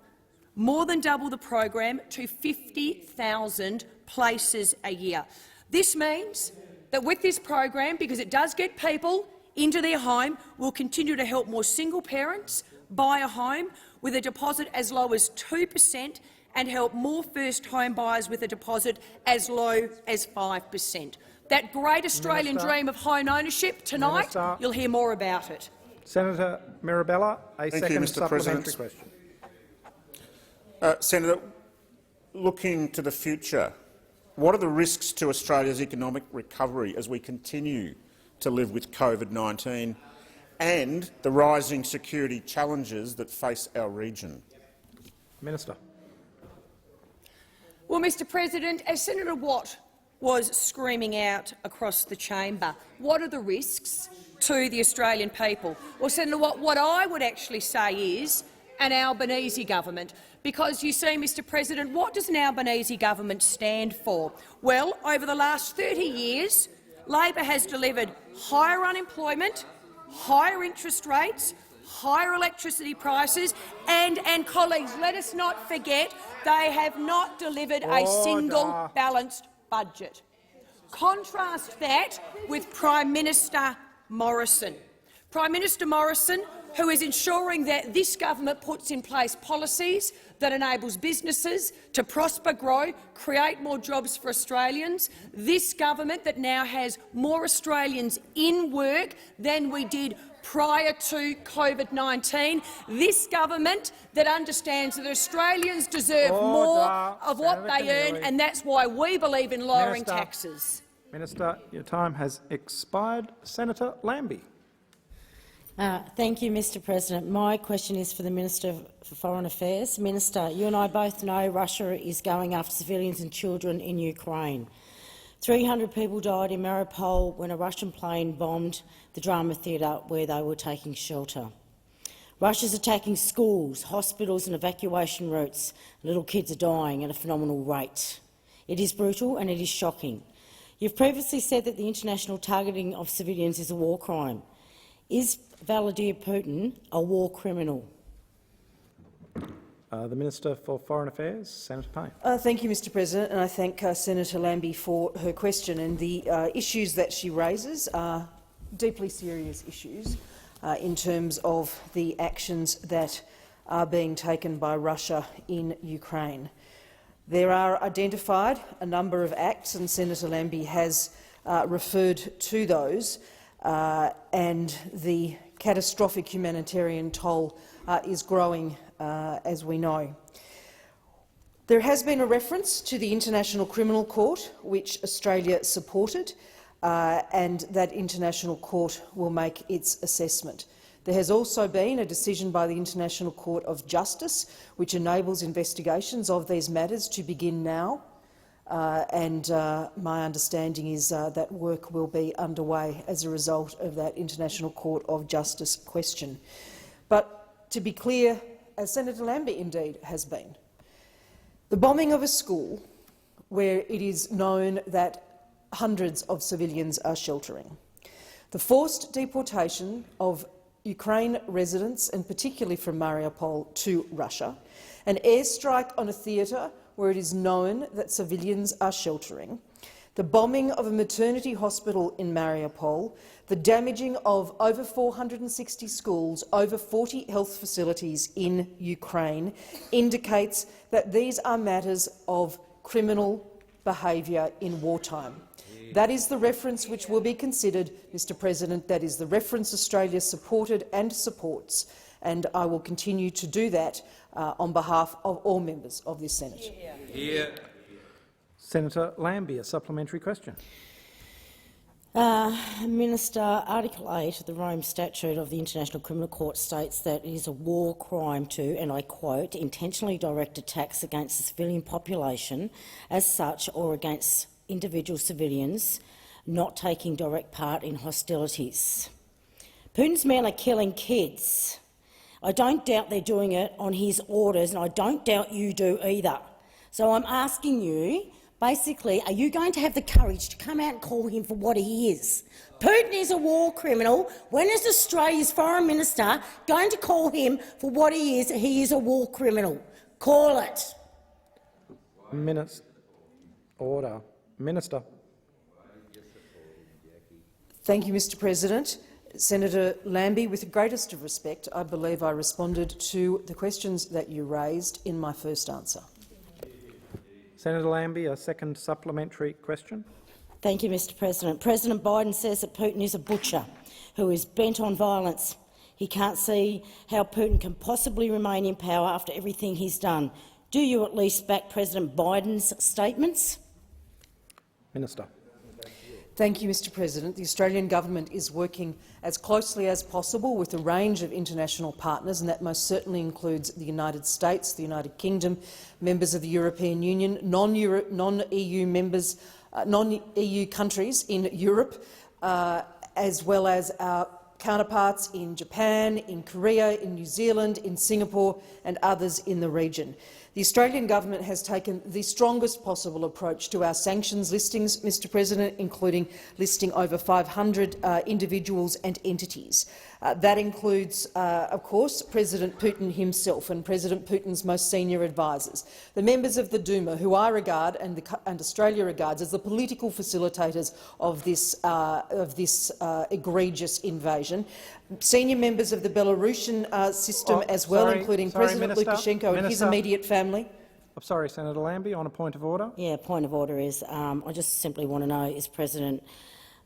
the program to 50,000 places a year. This means that with this program, because it does get people into their home, we'll continue to help more single parents buy a home with a deposit as low as 2% and help more first home buyers with a deposit as low as 5%. That great Australian
Minister.
dream of home ownership, tonight
Minister.
you'll hear more about it.
Senator Mirabella, a
Thank you,
second
Mr.
supplementary
President.
question.
Senator, looking to the future, what are the risks to Australia's economic recovery as we continue to live with COVID-19 and the rising security challenges that face our region?
Minister.
Well, Mr President, as Senator Watt was screaming out across the chamber, what are the risks to the Australian people? Well, Senator Watt, what I would actually say is an Albanese government. Because you see, Mr President, what does an Albanese government stand for? Well, over the last 30 years, Labor has delivered higher unemployment, higher interest rates, higher electricity prices, and colleagues, let us not forget, they have not delivered a single balanced budget. Contrast that with Prime Minister Morrison. Prime Minister Morrison, who is ensuring that this government puts in place policies that enables businesses to prosper, grow, create more jobs for Australians. This government that now has more Australians in work than we did prior to COVID-19. This government that understands that Australians deserve more of what they earn, and that's why we believe in lowering taxes.
Minister, your time has expired. Senator Lambie.
Thank you, Mr President. My question is for the Minister for Foreign Affairs. Minister, you and I both know Russia is going after civilians and children in Ukraine. 300 people died in Mariupol when a Russian plane bombed the drama theatre where they were taking shelter. Russia's attacking schools, hospitals and evacuation routes. Little kids are dying at a phenomenal rate. It is brutal and it is shocking. You've previously said that the international targeting of civilians is a war crime. Is Vladimir Putin a war criminal?
The Minister for Foreign Affairs, Senator Payne.
Thank you, Mr President, and I thank Senator Lambie for her question. And the issues that she raises are deeply serious issues in terms of the actions that are being taken by Russia in Ukraine. There are identified a number of acts, and Senator Lambie has referred to those, and the catastrophic humanitarian toll is growing, as we know. There has been a reference to the International Criminal Court, which Australia supported, and that International Court will make its assessment. There has also been a decision by the International Court of Justice, which enables investigations of these matters to begin now, and my understanding is that work will be underway as a result of that International Court of Justice question. But to be clear, as Senator Lambie indeed has been, the bombing of a school where it is known that hundreds of civilians are sheltering, the forced deportation of Ukraine residents, and particularly from Mariupol to Russia, an airstrike on a theatre where it is known that civilians are sheltering, the bombing of a maternity hospital in Mariupol, the damaging of over 460 schools, over 40 health facilities in Ukraine, indicates that these are matters of criminal behaviour in wartime. That is the reference which will be considered, Mr President. That is the reference Australia supported and supports, and I will continue to do that on behalf of all members of this Senate.
Senator Lambie, a supplementary question.
Minister, Article 8 of the Rome Statute of the International Criminal Court states that it is a war crime to, and I quote, intentionally direct attacks against the civilian population as such or against individual civilians not taking direct part in hostilities. Putin's men are killing kids. I don't doubt they're doing it on his orders, and I don't doubt you do either. So I'm asking you, basically, are you going to have the courage to come out and call him for what he is? Putin is a war criminal. When is Australia's Foreign Minister going to call him for what he is? He is a war criminal. Call it.
Order. Minister.
Thank you, Mr President. Senator Lambie, with the greatest of respect, I believe I responded to the questions that you raised in my first answer.
Senator Lambie, a second supplementary question.
Thank you, Mr President. President Biden says that Putin is a butcher who is bent on violence. He can't see how Putin can possibly remain in power after everything he's done. Do you at least back President Biden's statements?
Minister.
Thank you, Mr President. The Australian government is working as closely as possible with a range of international partners, and that most certainly includes the United States, the United Kingdom, members of the European Union, non-EU members, non-EU countries in Europe, as well as our counterparts in Japan, in Korea, in New Zealand, in Singapore and others in the region. The Australian government has taken the strongest possible approach to our sanctions listings, Mr President, including listing over 500 individuals and entities. That includes, of course, President Putin himself and President Putin's most senior advisers, the members of the Duma, who I regard and Australia regards as the political facilitators of this egregious invasion, senior members of the Belarusian system as well, including President Lukashenko and his immediate family.
I'm sorry, Senator Lambie, on a point of order.
Yeah, point of order is I just simply want to know, is President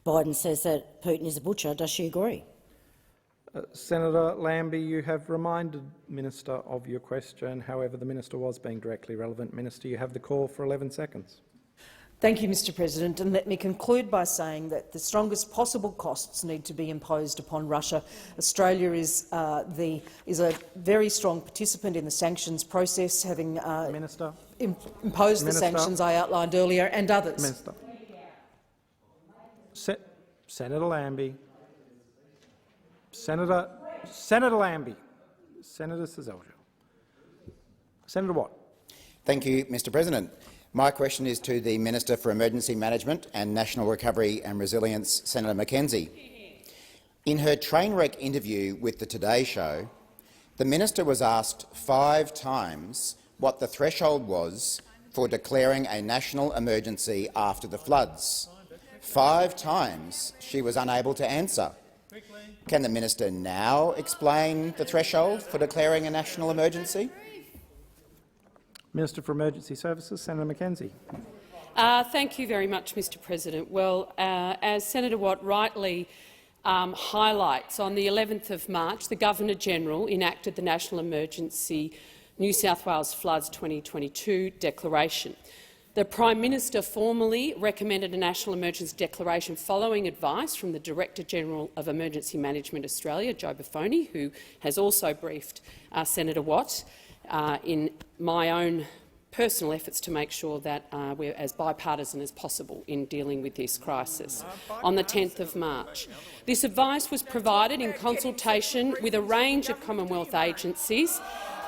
Biden says that Putin is a butcher, does she agree?
Senator Lambie, you have reminded Minister of your question. However, the Minister was being directly relevant. Minister, you have the call for 11 seconds.
Thank you, Mr President, and let me conclude by saying that the strongest possible costs need to be imposed upon Russia. Australia is a very strong participant in the sanctions process, having imposed the sanctions I outlined earlier, and others.
Minister. Senator Lambie. Senator Lambie. Senator Seselja. Senator Watt.
Thank you, Mr President. My question is to the Minister for Emergency Management and National Recovery and Resilience, Senator Mackenzie. In her train wreck interview with the Today Show, the minister was asked 5 times what the threshold was for declaring a national emergency after the floods. 5 times she was unable to answer. Can the minister now explain the threshold for declaring a national emergency?
Minister for Emergency Services, Senator Mackenzie.
Thank you very much, Mr President. Well, as Senator Watt rightly highlights, on the 11th of March, the Governor-General enacted the National Emergency New South Wales Floods 2022 Declaration. The Prime Minister formally recommended a national emergency declaration following advice from the Director-General of Emergency Management Australia, Joe Buffoni, who has also briefed Senator Watt in my own personal efforts to make sure that we're as bipartisan as possible in dealing with this crisis. On the 10th of March, this advice was provided in consultation with a range of Commonwealth agencies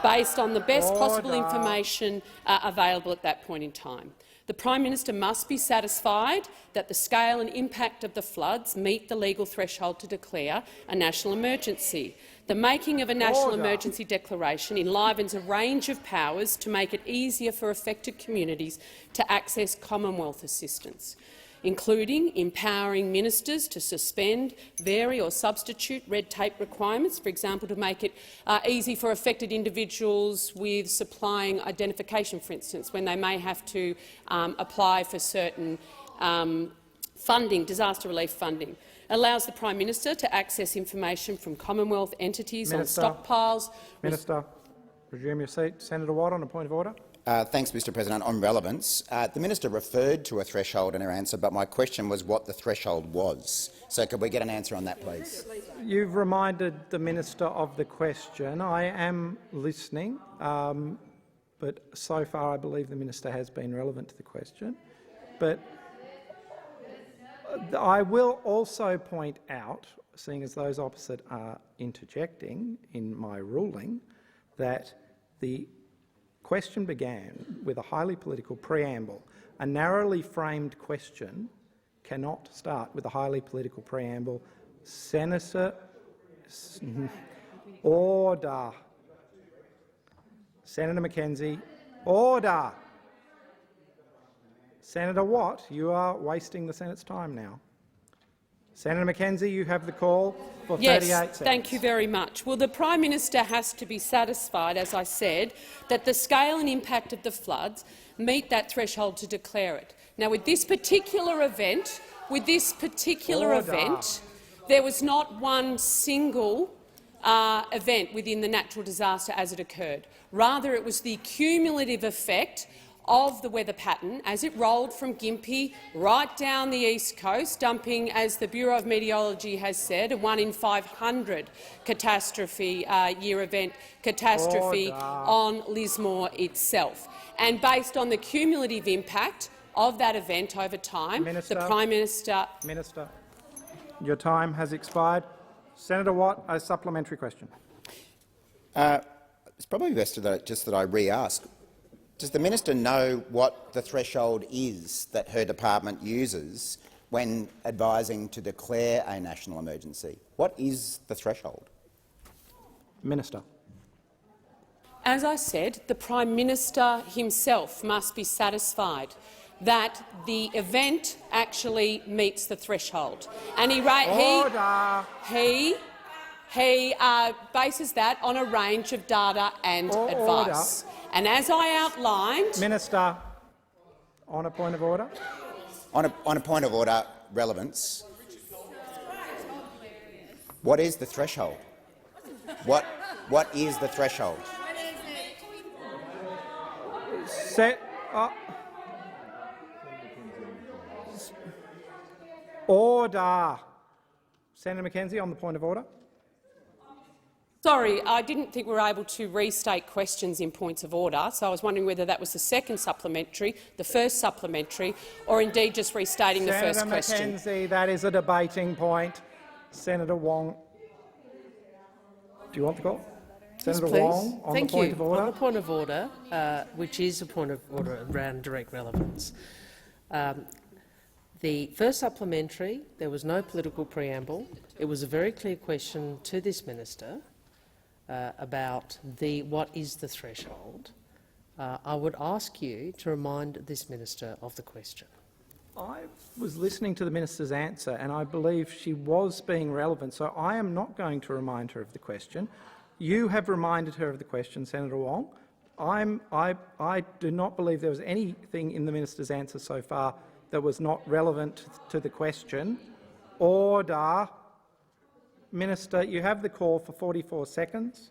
based on the best possible information available at that point in time. The Prime Minister must be satisfied that the scale and impact of the floods meet the legal threshold to declare a national emergency. The making of a national emergency declaration enlivens a range of powers to make it easier for affected communities to access Commonwealth assistance, including empowering ministers to suspend, vary or substitute red tape requirements, for example, to make it easy for affected individuals with supplying identification, for instance, when they may have to apply for certain funding, disaster relief funding. Allows the Prime Minister to access information from Commonwealth entities on stockpiles.
Minister, resume your seat. Senator Watt on a point of order.
Thanks, Mr President. On relevance, the minister referred to a threshold in her answer, but my question was what the threshold was. So could we get an answer on that, please?
You've reminded the minister of the question. I am listening, but so far I believe the minister has been relevant to the question. But I will also point out, seeing as those opposite are interjecting in my ruling, that the question began with a highly political preamble. A narrowly framed question cannot start with a highly political preamble. Senator, order. Senator Mackenzie, order. Senator Watt, you are wasting the Senate's time now. Senator Mackenzie, you have the call for 38 seconds.
Thank you very much. Well, the Prime Minister has to be satisfied, as I said, that the scale and impact of the floods meet that threshold to declare it. Now, with this particular event, there was not one single event within the natural disaster as it occurred. Rather, it was the cumulative effect of the weather pattern as it rolled from Gympie right down the east coast, dumping, as the Bureau of Meteorology has said, a 1 in 500 catastrophe year-event catastrophe on Lismore itself. And based on the cumulative impact of that event over time, the Prime Minister—
Minister, your time has expired. Senator Watt, a supplementary question.
It's probably best that I re-ask. Does the minister know what the threshold is that her department uses when advising to declare a national emergency? What is the threshold?
Minister.
As I said, the Prime Minister himself must be satisfied that the event actually meets the threshold, and he bases that on a range of data and advice. And as I outlined—
Minister, on a point of order.
On a point of order, relevance. What is the threshold? What is the threshold?
Order. Senator Mackenzie, on the point of order.
Sorry, I didn't think we were able to restate questions in points of order, so I was wondering whether that was the second supplementary, the first supplementary, or indeed just restating the first question.
Senator Mackenzie, that is a debating point. Senator Wong, do you want the call? Senator Wong, on the point of order.
On the point of order, which is a point of order around direct relevance. The first supplementary, there was no political preamble. It was a very clear question to this minister about what is the threshold. I would ask you to remind this minister of the question.
I was listening to the minister's answer and I believe she was being relevant, so I am not going to remind her of the question. You have reminded her of the question, Senator Wong. I do not believe there was anything in the minister's answer so far that was not relevant to the question. Order. Minister, you have the call for 44 seconds.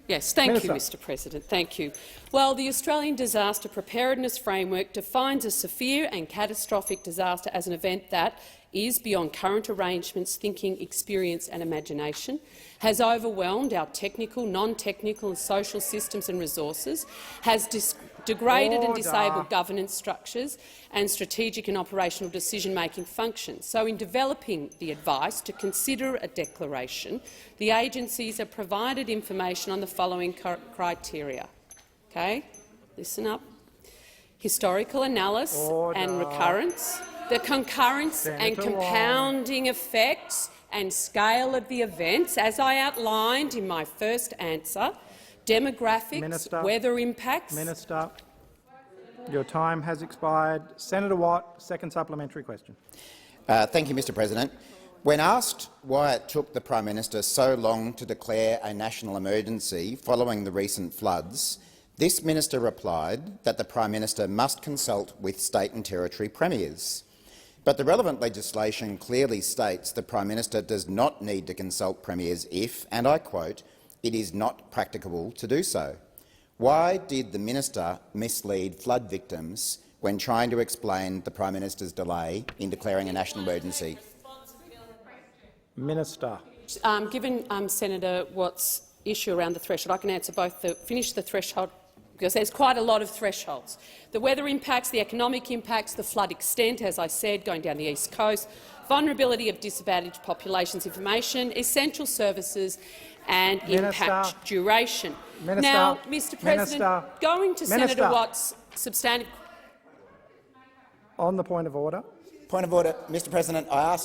Yes, thank
Minister.
you, Mr President. Thank you. Well, the Australian Disaster Preparedness Framework defines a severe and catastrophic disaster as an event that is beyond current arrangements, thinking, experience and imagination, has overwhelmed our technical, non-technical and social systems and resources, has degraded and disabled governance structures and strategic and operational decision-making functions. So in developing the advice to consider a declaration, the agencies are provided information on the following criteria. Okay? Listen up. Historical analysis and recurrence, the concurrence and compounding effects and scale of the events, as I outlined in my first answer, demographics,
Minister,
weather impacts.
Minister, your time has expired. Senator Watt, second supplementary question.
Thank you, Mr President. When asked why it took the Prime Minister so long to declare a national emergency following the recent floods, this minister replied that the Prime Minister must consult with state and territory premiers. But the relevant legislation clearly states the Prime Minister does not need to consult premiers if, and I quote, it is not practicable to do so. Why did the minister mislead flood victims when trying to explain the Prime Minister's delay in declaring a national emergency?
Minister.
Given Senator Watt's issue around the threshold, I can answer both. Finish the threshold, because there's quite a lot of thresholds. The weather impacts, the economic impacts, the flood extent, as I said, going down the east coast, vulnerability of disadvantaged populations information, essential services and impact duration. Now, Mr President, going to Senator Watt's substantive—
On the point of order.
Point of order, Mr President. I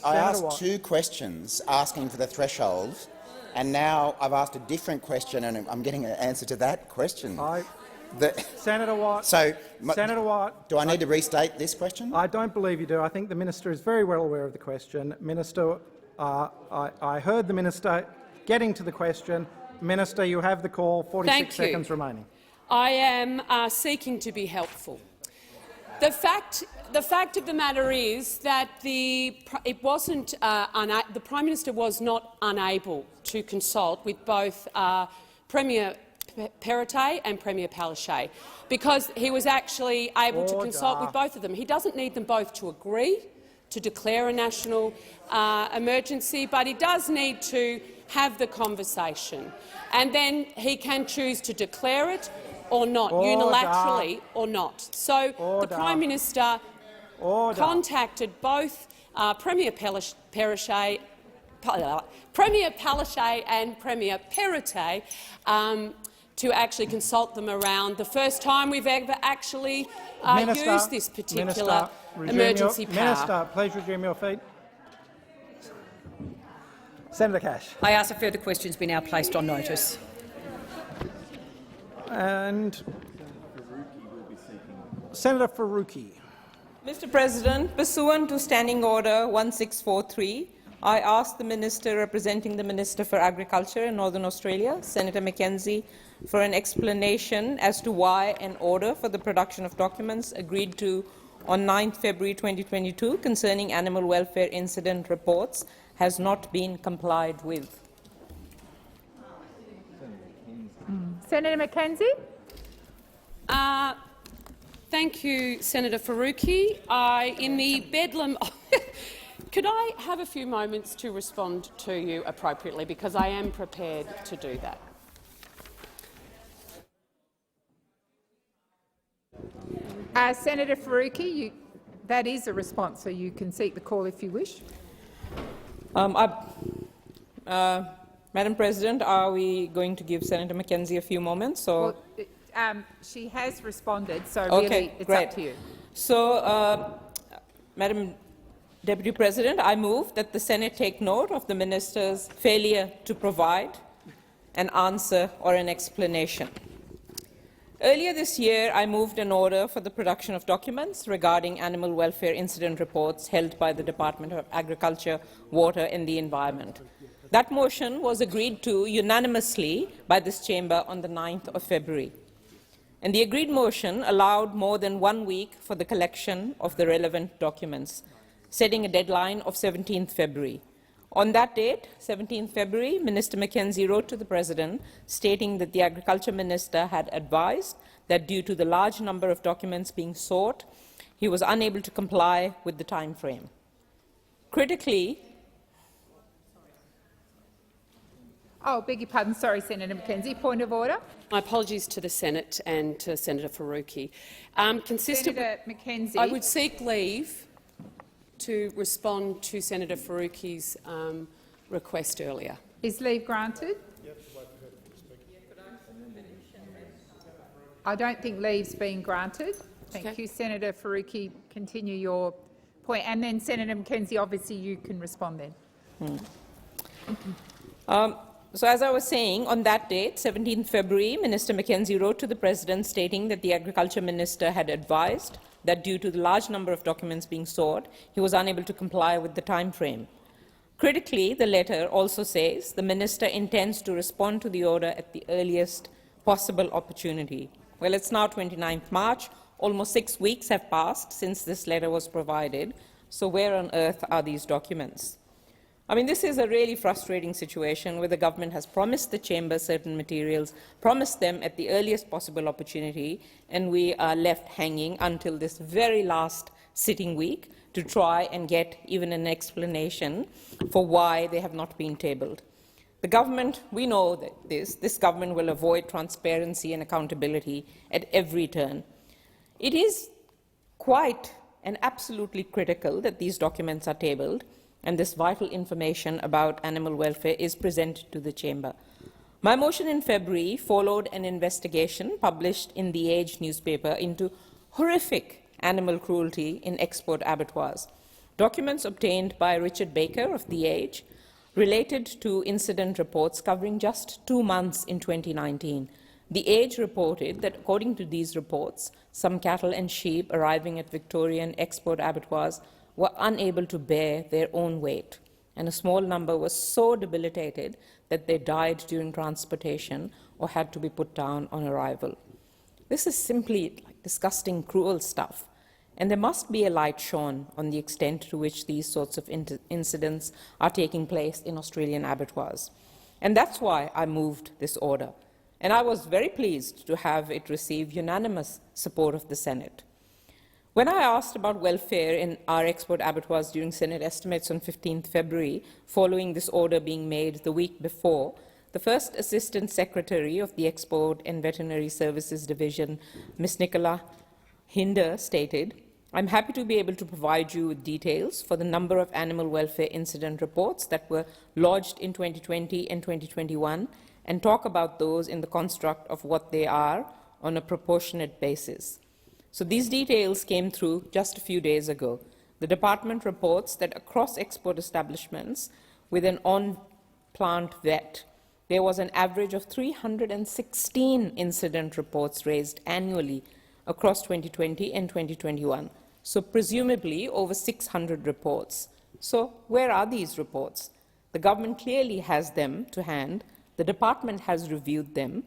asked two questions asking for the threshold, and now I've asked a different question and I'm getting an answer to that question.
Senator Watt. Senator Watt.
Do I need to restate this question?
I don't believe you do. I think the minister is very well aware of the question. Minister, I heard the minister getting to the question. Minister, you have the call. 46 seconds remaining.
I am seeking to be helpful. The fact of the matter is that the Prime Minister was not unable to consult with both Premier Perrottet and Premier Palaszczuk, because he was actually able to consult with both of them. He doesn't need them both to agree to declare a national emergency, but he does need to have the conversation, and then he can choose to declare it or not, unilaterally or not. So the Prime Minister contacted both Premier Palaszczuk and Premier Perrottet to actually consult them around the first time we've ever actually used this particular emergency power.
Minister, please resume your feet. Senator Cash.
I ask that further questions be now placed on notice.
And Senator Faruqi.
Mr President, pursuant to Standing Order 1643, I ask the Minister representing the Minister for Agriculture in Northern Australia, Senator Mackenzie, for an explanation as to why an order for the production of documents agreed to on 9 February 2022 concerning animal welfare incident reports has not been complied with.
Senator Mackenzie.
Thank you, Senator Faruqi. In the bedlam, could I have a few moments to respond to you appropriately, because I am prepared to do that.
Senator Faruqi, that is a response, so you can seek the call if you wish.
Madam President, are we going to give Senator Mackenzie a few moments? Or?
Well, she has responded, so really it's up to you.
So, Madam Deputy President, I move that the Senate take note of the Minister's failure to provide an answer or an explanation. Earlier this year, I moved an order for the production of documents regarding animal welfare incident reports held by the Department of Agriculture, Water and the Environment. That motion was agreed to unanimously by this chamber on the 9th of February. And the agreed motion allowed more than 1 week for the collection of the relevant documents, setting a deadline of 17th February. On that date, 17th February, Minister Mackenzie wrote to the President stating that the Agriculture Minister had advised that due to the large number of documents being sought, he was unable to comply with the time frame. Critically,
Oh, beg your pardon. Sorry, Senator Mackenzie. Point of order.
My apologies to the Senate and to Senator Faruqi.
Senator Mackenzie.
I would seek leave to respond to Senator Faruqi's request earlier.
Is leave granted? I don't think leave's been granted. Thank you, Senator Faruqi. Continue your point. And then, Senator Mackenzie, obviously you can respond then.
So as I was saying, on that date, 17th February, Minister Mackenzie wrote to the President stating that the Agriculture Minister had advised that due to the large number of documents being sought, he was unable to comply with the time frame. Critically, the letter also says the Minister intends to respond to the order at the earliest possible opportunity. Well, it's now 29th March. Almost 6 weeks have passed since this letter was provided. So where on earth are these documents? I mean, this is a really frustrating situation where the government has promised the chamber certain materials, promised them at the earliest possible opportunity, and we are left hanging until this very last sitting week to try and get even an explanation for why they have not been tabled. The government, we know that this government will avoid transparency and accountability at every turn. It is quite and absolutely critical that these documents are tabled and this vital information about animal welfare is presented to the chamber. My motion in February followed an investigation published in The Age newspaper into horrific animal cruelty in export abattoirs. Documents obtained by Richard Baker of The Age related to incident reports covering just 2 months in 2019. The Age reported that, according to these reports, some cattle and sheep arriving at Victorian export abattoirs were unable to bear their own weight, and a small number was so debilitated that they died during transportation or had to be put down on arrival. This is simply disgusting, cruel stuff, and there must be a light shone on the extent to which these sorts of incidents are taking place in Australian abattoirs. And that's why I moved this order, and I was very pleased to have it receive unanimous support of the Senate. When I asked about welfare in our export abattoirs during Senate estimates on 15th February, following this order being made the week before, the first Assistant Secretary of the Export and Veterinary Services Division, Ms. Nicola Hinder, stated, "I'm happy to be able to provide you with details for the number of animal welfare incident reports that were lodged in 2020 and 2021 and talk about those in the construct of what they are on a proportionate basis." So these details came through just a few days ago. The department reports that across export establishments with an on-plant vet, there was an average of 316 incident reports raised annually across 2020 and 2021, so presumably over 600 reports. So where are these reports? The government clearly has them to hand. The department has reviewed them.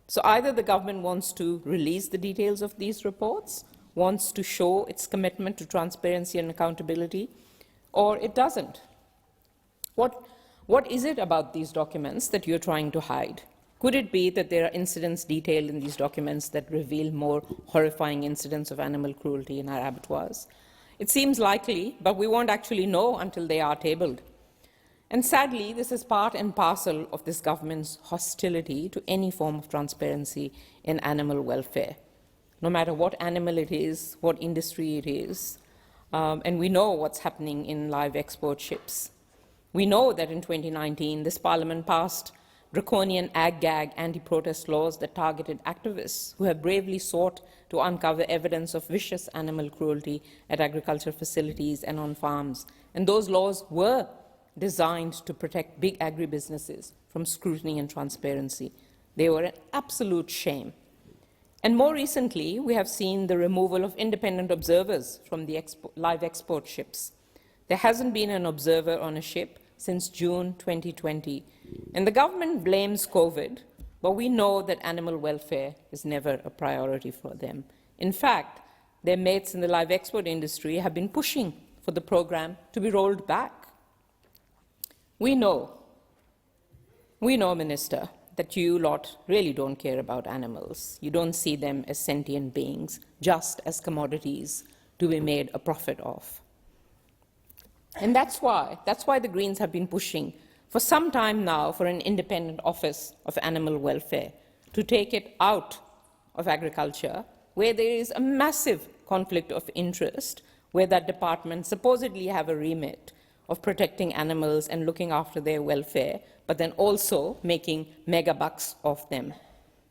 So either the government wants to release the details of these reports, wants to show its commitment to transparency and accountability, or it doesn't. What is it about these documents that you're trying to hide? Could it be that there are incidents detailed in these documents that reveal more horrifying incidents of animal cruelty in our abattoirs? It seems likely, but we won't actually know until they are tabled. And sadly, this is part and parcel of this government's hostility to any form of transparency in animal welfare, no matter what animal it is, what industry it is. And we know what's happening in live export ships. We know that in 2019, this Parliament passed draconian ag-gag anti-protest laws that targeted activists who have bravely sought to uncover evidence of vicious animal cruelty at agricultural facilities and on farms. And those laws were designed to protect big agribusinesses from scrutiny and transparency. They were an absolute shame. And more recently, we have seen the removal of independent observers from the live export ships. There hasn't been an observer on a ship since June 2020. And the government blames COVID, but we know that animal welfare is never a priority for them. In fact, their mates in the live export industry have been pushing for the program to be rolled back. We know, Minister, that you lot really don't care about animals. You don't see them as sentient beings, just as commodities to be made a profit of. And that's why the Greens have been pushing for some time now for an independent office of animal welfare to take it out of agriculture, where there is a massive conflict of interest, where that department supposedly have a remit of protecting animals and looking after their welfare, but then also making mega bucks of them.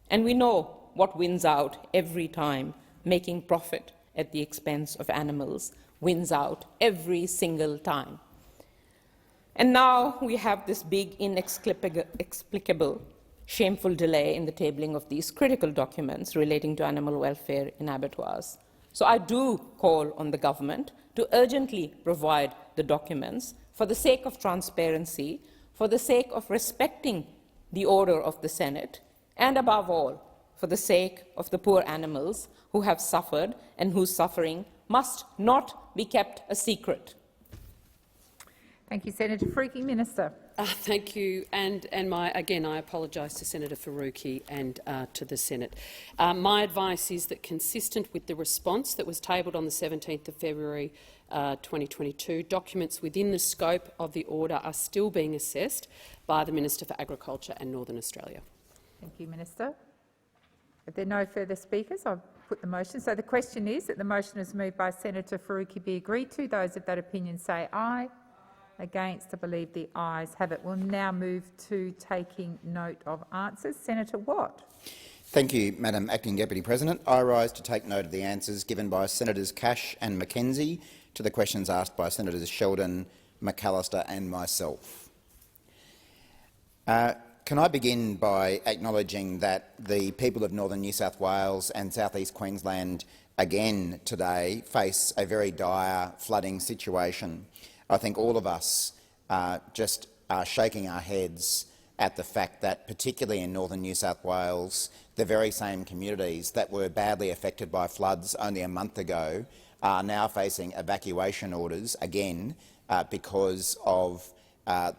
And we know what wins out every time. Making profit at the expense of animals wins out every single time. And now we have this big, inexplicable, shameful delay in the tabling of these critical documents relating to animal welfare in abattoirs. So I do call on the government to urgently provide the documents for the sake of transparency, for the sake of respecting the order of the Senate, and above all, for the sake of the poor animals who have suffered and whose suffering must not be kept a secret.
Thank you, Senator Faruqi. Minister.
Thank you. And again, I apologise to Senator Faruqi and to the Senate. My advice is that, consistent with the response that was tabled on the 17th of February 2022, documents within the scope of the order are still being assessed by the Minister for Agriculture and Northern Australia.
Thank you, Minister. If there are no further speakers, I'll put the motion. So the question is that the motion is moved by Senator Faruqi be agreed to. Those of that opinion say aye. Against, I believe the ayes have it. We'll now move to taking note of answers. Senator Watt.
Thank you, Madam Acting Deputy President. I rise to take note of the answers given by Senators Cash and Mackenzie to the questions asked by Senators Sheldon, McAllister and myself. Can I begin by acknowledging that the people of northern New South Wales and South East Queensland again today face a very dire flooding situation. I think all of us just are shaking our heads at the fact that, particularly in northern New South Wales, the very same communities that were badly affected by floods only a month ago are now facing evacuation orders again because of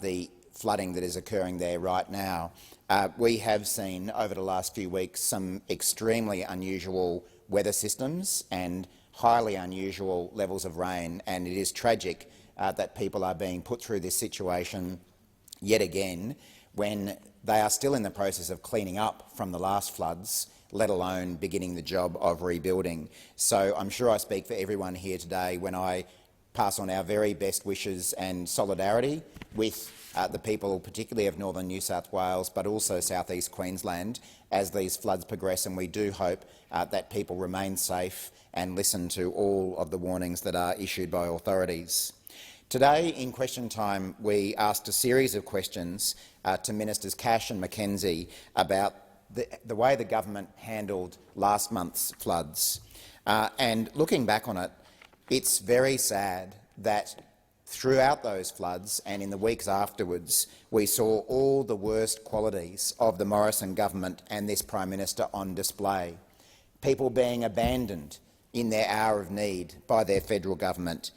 the flooding that is occurring there right now. We have seen over the last few weeks some extremely unusual weather systems and highly unusual levels of rain, and it is tragic that people are being put through this situation yet again when they are still in the process of cleaning up from the last floods, let alone beginning the job of rebuilding. So I'm sure I speak for everyone here today when I pass on our very best wishes and solidarity with the people, particularly of northern New South Wales, but also South East Queensland, as these floods progress, and we do hope that people remain safe and listen to all of the warnings that are issued by authorities. Today, in question time, we asked a series of questions to Ministers Cash and Mackenzie about the way the government handled last month's floods. And looking back on it, it's very sad that throughout those floods and in the weeks afterwards, we saw all the worst qualities of the Morrison government and this Prime Minister on display. People being abandoned in their hour of need by their federal government.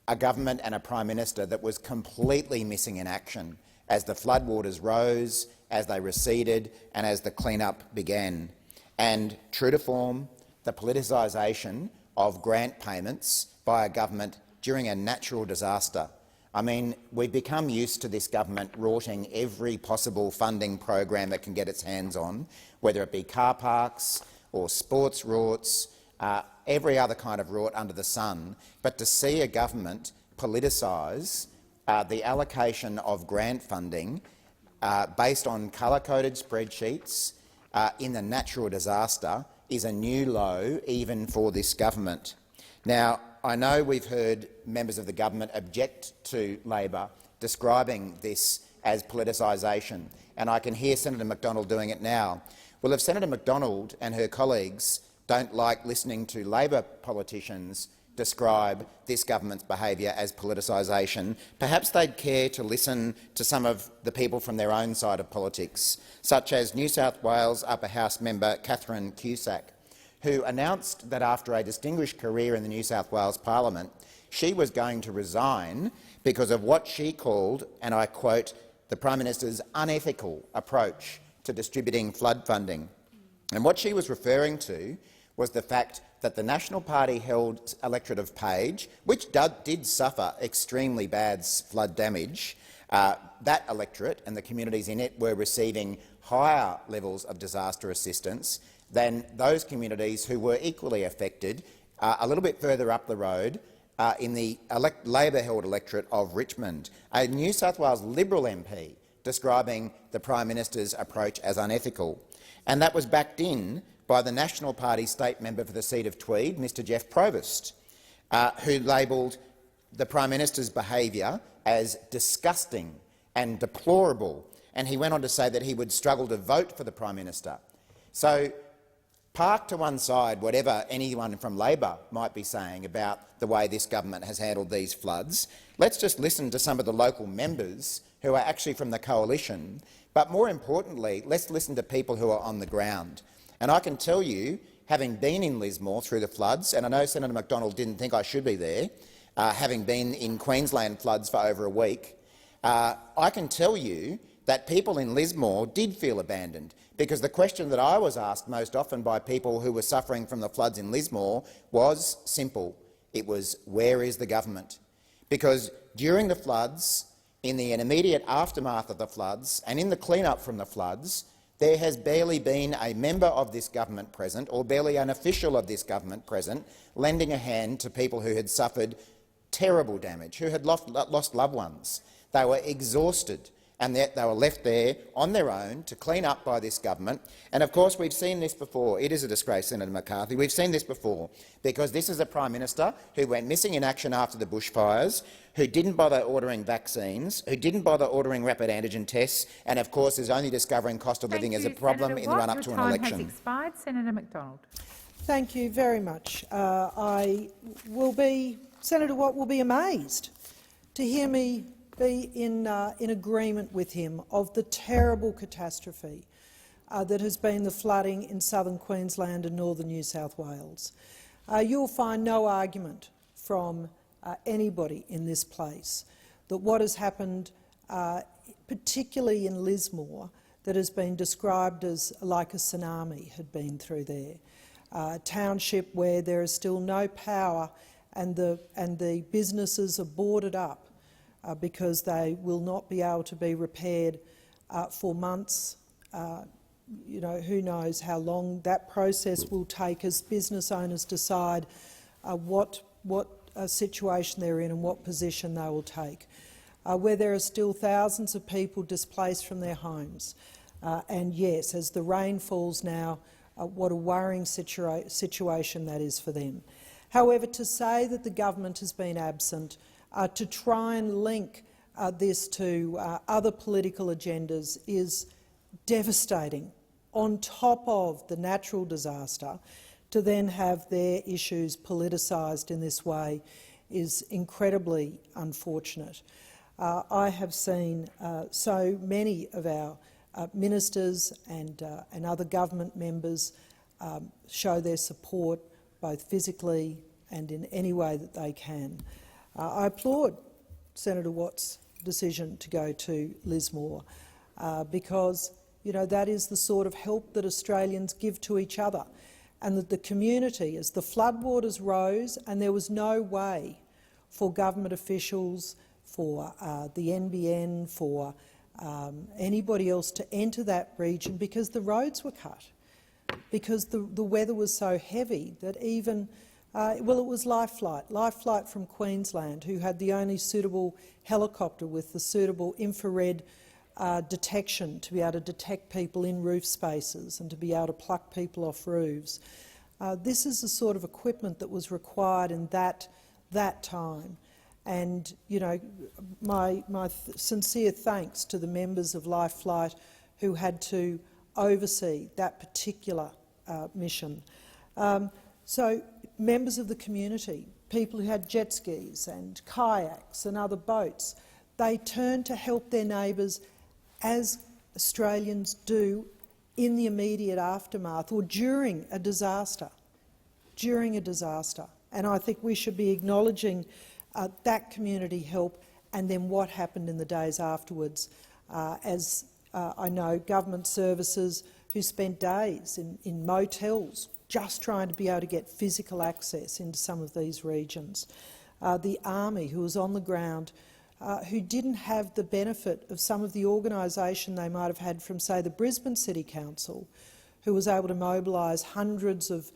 A government and a Prime Minister that was completely missing in action as the floodwaters rose, as they receded and as the clean-up began. And true to form, the politicisation of grant payments by a government during a natural disaster. I mean, we've become used to this government rorting every possible funding program it can get its hands on, whether it be car parks or sports rorts, every other kind of rort under the sun. But to see a government politicise the allocation of grant funding based on colour-coded spreadsheets in the natural disaster is a new low even for this government. Now, I know we've heard members of the government object to Labor describing this as politicisation, and I can hear Senator McDonald doing it now. Well, if Senator McDonald and her colleagues don't like listening to Labor politicians describe this government's behaviour as politicisation, perhaps they'd care to listen to some of the people from their own side of politics, such as New South Wales Upper House member Catherine Cusack, who announced that after a distinguished career in the New South Wales Parliament, she was going to resign because of what she called, and I quote, the Prime Minister's unethical approach to distributing flood funding. And what she was referring to was the fact that the National Party-held electorate of Page, which did suffer extremely bad flood damage, that electorate and the communities in it were receiving higher levels of disaster assistance than those communities who were equally affected a little bit further up the road in the Labor-held electorate of Richmond. A New South Wales Liberal MP describing the Prime Minister's approach as unethical. And that was backed in by the National Party state member for the seat of Tweed, Mr Jeff Provost, who labelled the Prime Minister's behaviour as disgusting and deplorable, and he went on to say that he would struggle to vote for the Prime Minister. So park to one side whatever anyone from Labor might be saying about the way this government has handled these floods. Let's just listen to some of the local members who are actually from the coalition, but more importantly, let's listen to people who are on the ground. And I can tell you, having been in Lismore through the floods, and I know Senator McDonald didn't think I should be there, having been in Queensland floods for over a week, I can tell you that people in Lismore did feel abandoned, because the question that I was asked most often by people who were suffering from the floods in Lismore was simple. It was, where is the government? Because during the floods, in the immediate aftermath of the floods and in the clean-up from the floods, there has barely been a member of this government present, or barely an official of this government present, lending a hand to people who had suffered terrible damage, who had lost loved ones. They were exhausted, and they were left there on their own to clean up by this government. And of course we've seen this before. It is a disgrace, Senator McCarthy. We've seen this before, because this is a Prime Minister who went missing in action after the bushfires, who didn't bother ordering vaccines, who didn't bother ordering rapid antigen tests, and of course is only discovering cost of living as a problem in the run-up to an election.
Has expired. Senator McDonald.
Thank you very much. Senator Watt will be amazed to hear me be in agreement with him of the terrible catastrophe that has been the flooding in southern Queensland and northern New South Wales. You'll find no argument from anybody in this place that what has happened, particularly in Lismore, that has been described as like a tsunami had been through there. A township where there is still no power and the businesses are boarded up because they will not be able to be repaired for months. Who knows how long that process will take as business owners decide what situation they're in and what position they will take. Where there are still thousands of people displaced from their homes. And yes, as the rain falls now, what a worrying situation that is for them. However, to say that the government has been absent, to try and link this to other political agendas is devastating. On top of the natural disaster, to then have their issues politicised in this way is incredibly unfortunate. I have seen so many of our ministers and other government members show their support both physically and in any way that they can. I applaud Senator Watt's decision to go to Lismore because that is the sort of help that Australians give to each other, and that the community, as the floodwaters rose and there was no way for government officials, for the NBN, for anybody else to enter that region because the roads were cut, because the weather was so heavy that even it was Lifelight from Queensland, who had the only suitable helicopter with the suitable infrared detection to be able to detect people in roof spaces and to be able to pluck people off roofs. This is the sort of equipment that was required in that time. And my sincere thanks to the members of Lifelight who had to
oversee that particular mission. So members of the community, people who had jet skis and kayaks and other boats, they turned to help their neighbours as Australians do in the immediate aftermath or during a disaster. And I think we should be acknowledging that community help and then what happened in the days afterwards, as I know government services who spent days in motels just trying to be able to get physical access into some of these regions. The Army, who was on the ground, who didn't have the benefit of some of the organisation they might have had from, say, the Brisbane City Council, who was able to mobilise hundreds of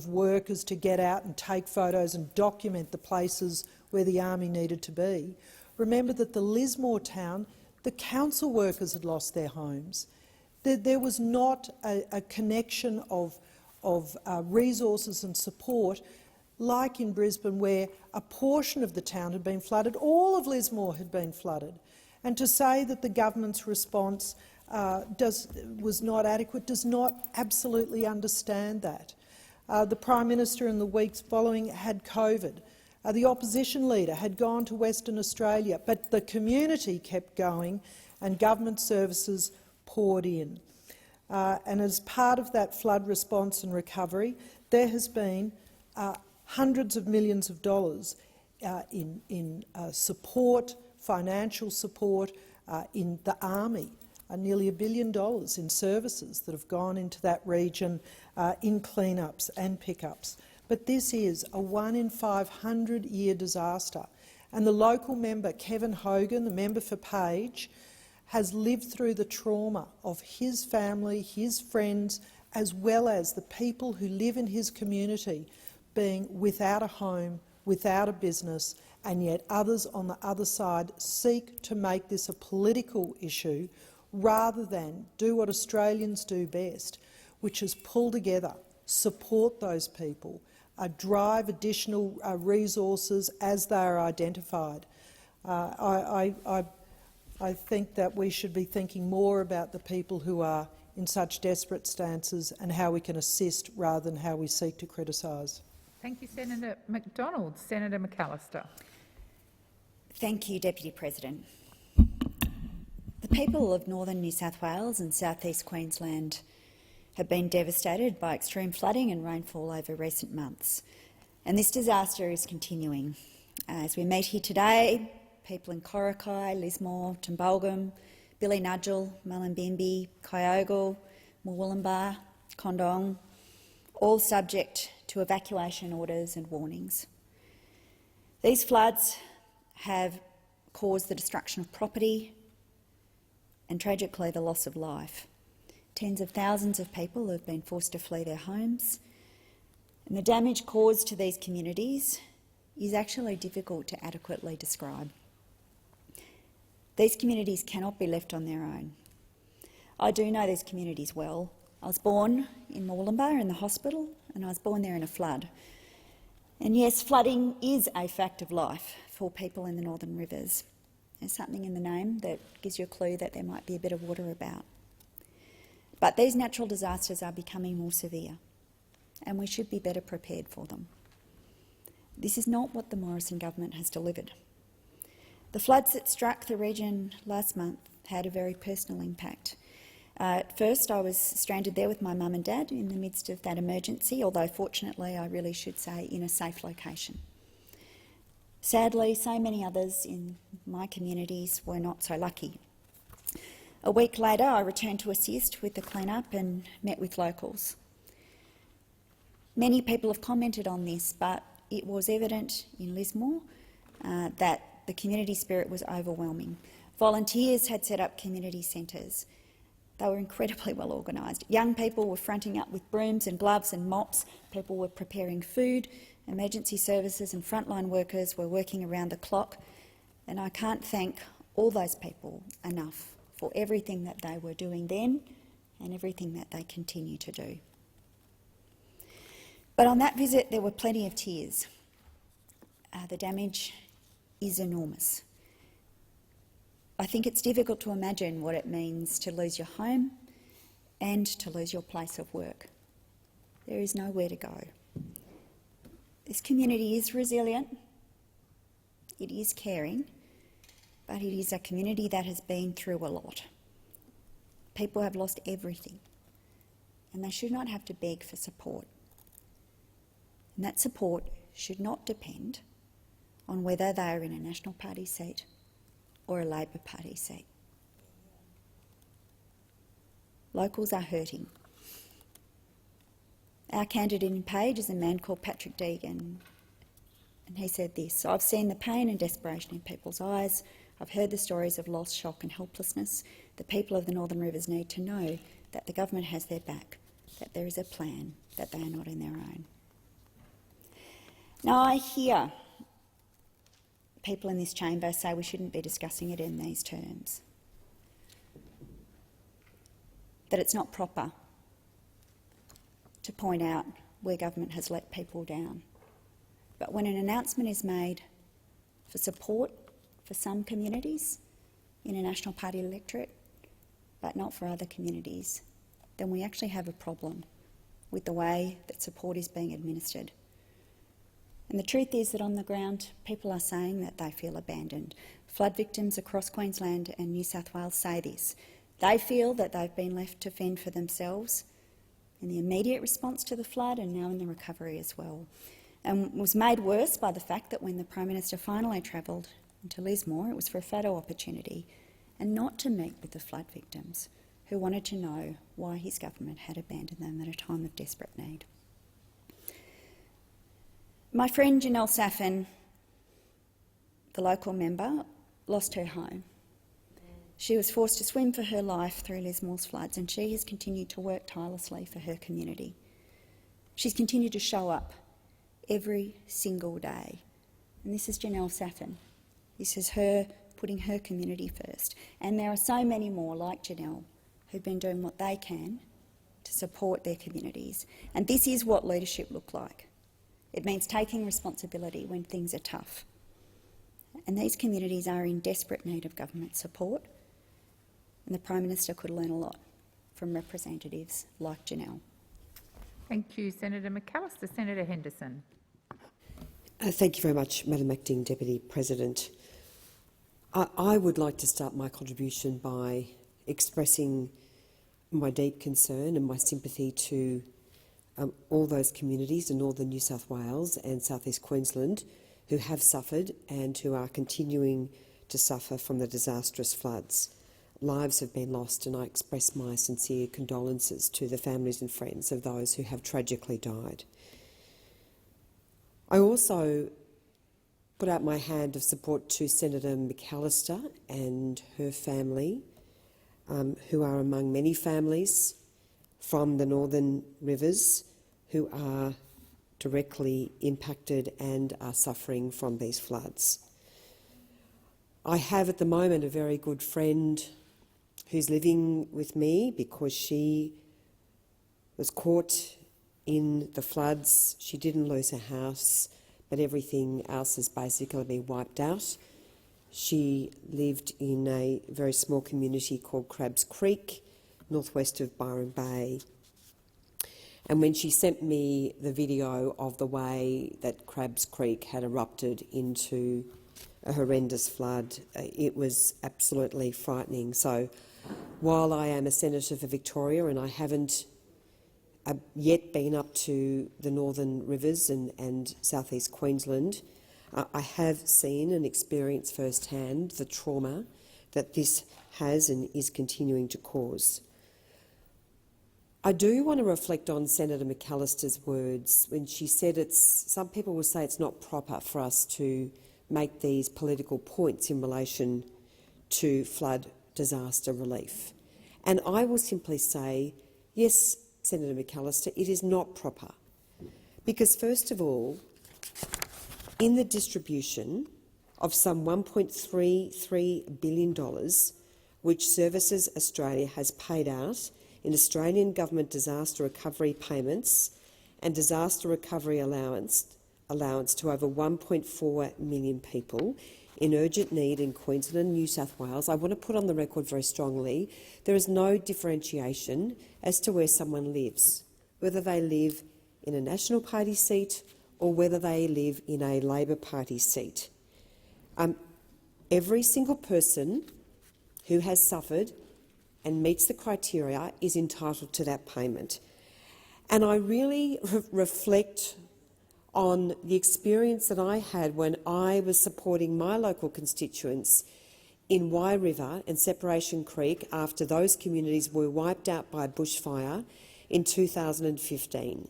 workers to get out and take photos and document the places where the Army needed to be. Remember that the Lismore town, the council workers had lost their homes. There was not a connection of resources and support like in Brisbane, where a portion of the town had been flooded. All of Lismore had been flooded. And to say that the government's response was not adequate does not absolutely understand that. The Prime Minister in the weeks following had COVID. The opposition leader had gone to Western Australia, but the community kept going and government services poured in. And as part of that flood response and recovery, there has been hundreds of millions of dollars in support, financial support in the Army, nearly $1 billion in services that have gone into that region in clean-ups and pick-ups. But this is a 1 in 500-year disaster. And the local member, Kevin Hogan, the member for Page, has lived through the trauma of his family, his friends, as well as the people who live in his community being without a home, without a business, and yet others on the other side seek to make this a political issue rather than do what Australians do best, which is pull together, support those people, drive additional resources as they are identified. I think that we should be thinking more about the people who are in such desperate stances and how we can assist rather than how we seek to criticise.
Thank you, Senator McDonald. Senator McAllister.
Thank you, Deputy President. The people of northern New South Wales and South East Queensland have been devastated by extreme flooding and rainfall over recent months, and this disaster is continuing. As we meet here today, people in Coraki, Lismore, Tumbulgum, Billinudgel, Mullumbimby, Kyogle, Murwillumbah, Condong, all subject to evacuation orders and warnings. These floods have caused the destruction of property and, tragically, the loss of life. Tens of thousands of people have been forced to flee their homes, and the damage caused to these communities is actually difficult to adequately describe. These communities cannot be left on their own. I do know these communities well. I was born in Murwillumbah in the hospital, and I was born there in a flood. And yes, flooding is a fact of life for people in the northern rivers. There's something in the name that gives you a clue that there might be a bit of water about. But these natural disasters are becoming more severe, and we should be better prepared for them. This is not what the Morrison government has delivered. The floods that struck the region last month had a very personal impact. At first, I was stranded there with my mum and dad in the midst of that emergency, although fortunately, I really should say, in a safe location. Sadly, so many others in my communities were not so lucky. A week later, I returned to assist with the clean-up and met with locals. Many people have commented on this, but it was evident in Lismore that the community spirit was overwhelming. Volunteers had set up community centres. They were incredibly well organised. Young people were fronting up with brooms and gloves and mops. People were preparing food. Emergency services and frontline workers were working around the clock. And I can't thank all those people enough for everything that they were doing then and everything that they continue to do. But on that visit, there were plenty of tears. The damage is enormous. I think it's difficult to imagine what it means to lose your home and to lose your place of work. There is nowhere to go. This community is resilient, it is caring, but it is a community that has been through a lot. People have lost everything, and they should not have to beg for support. And that support should not depend on whether they are in a National Party seat or a Labor Party seat. Locals are hurting. Our candidate in Page is a man called Patrick Deegan, and he said this: "I've seen the pain and desperation in people's eyes. I've heard the stories of loss, shock and helplessness. The people of the Northern Rivers need to know that the government has their back, that there is a plan, that they are not in their own." Now, I hear people in this chamber say we shouldn't be discussing it in these terms, that it's not proper to point out where government has let people down. But when an announcement is made for support for some communities in a National Party electorate, but not for other communities, then we actually have a problem with the way that support is being administered. And the truth is that on the ground, people are saying that they feel abandoned. Flood victims across Queensland and New South Wales say this. They feel that they've been left to fend for themselves in the immediate response to the flood and now in the recovery as well. And was made worse by the fact that when the Prime Minister finally travelled into Lismore, it was for a photo opportunity and not to meet with the flood victims who wanted to know why his government had abandoned them at a time of desperate need. My friend Janelle Saffin, the local member, lost her home. She was forced to swim for her life through Lismore's floods, and she has continued to work tirelessly for her community. She's continued to show up every single day. And this is Janelle Saffin. This is her putting her community first. And there are so many more like Janelle who've been doing what they can to support their communities. And this is what leadership looks like. It means taking responsibility when things are tough. And these communities are in desperate need of government support. And the Prime Minister could learn a lot from representatives like Janelle.
Thank you, Senator McAllister. Senator Henderson.
Thank you very much, Madam Acting Deputy President. I would like to start my contribution by expressing my deep concern and my sympathy to all those communities in northern New South Wales and South East Queensland who have suffered and who are continuing to suffer from the disastrous floods. Lives have been lost, and I express my sincere condolences to the families and friends of those who have tragically died. I also put out my hand of support to Senator McAllister and her family, who are among many families from the Northern Rivers who are directly impacted and are suffering from these floods. I have at the moment a very good friend who's living with me because she was caught in the floods. She didn't lose her house, but everything else has basically been wiped out. She lived in a very small community called Crabs Creek, northwest of Byron Bay. And when she sent me the video of the way that Crabs Creek had erupted into a horrendous flood, it was absolutely frightening. So while I am a senator for Victoria and I haven't yet been up to the Northern Rivers and South East Queensland, I have seen and experienced firsthand the trauma that this has and is continuing to cause. I do want to reflect on Senator McAllister's words when she said some people will say it's not proper for us to make these political points in relation to flood disaster relief. And I will simply say, yes, Senator McAllister, it is not proper. Because first of all, in the distribution of some $1.33 billion, which Services Australia has paid out in Australian Government disaster recovery payments and disaster recovery allowance to over 1.4 million people in urgent need in Queensland and New South Wales, I want to put on the record very strongly there is no differentiation as to where someone lives, whether they live in a National Party seat or whether they live in a Labor Party seat. Every single person who has suffered and meets the criteria is entitled to that payment. And I really reflect on the experience that I had when I was supporting my local constituents in Wye River and Separation Creek after those communities were wiped out by bushfire in 2015.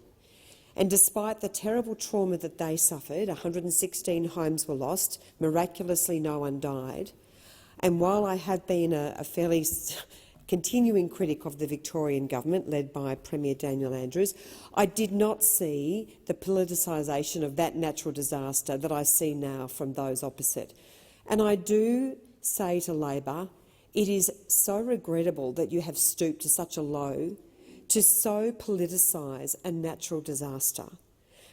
And despite the terrible trauma that they suffered, 116 homes were lost, miraculously no one died. And while I have been a fairly continuing critic of the Victorian government, led by Premier Daniel Andrews, I did not see the politicisation of that natural disaster that I see now from those opposite. And I do say to Labor, it is so regrettable that you have stooped to such a low to so politicise a natural disaster.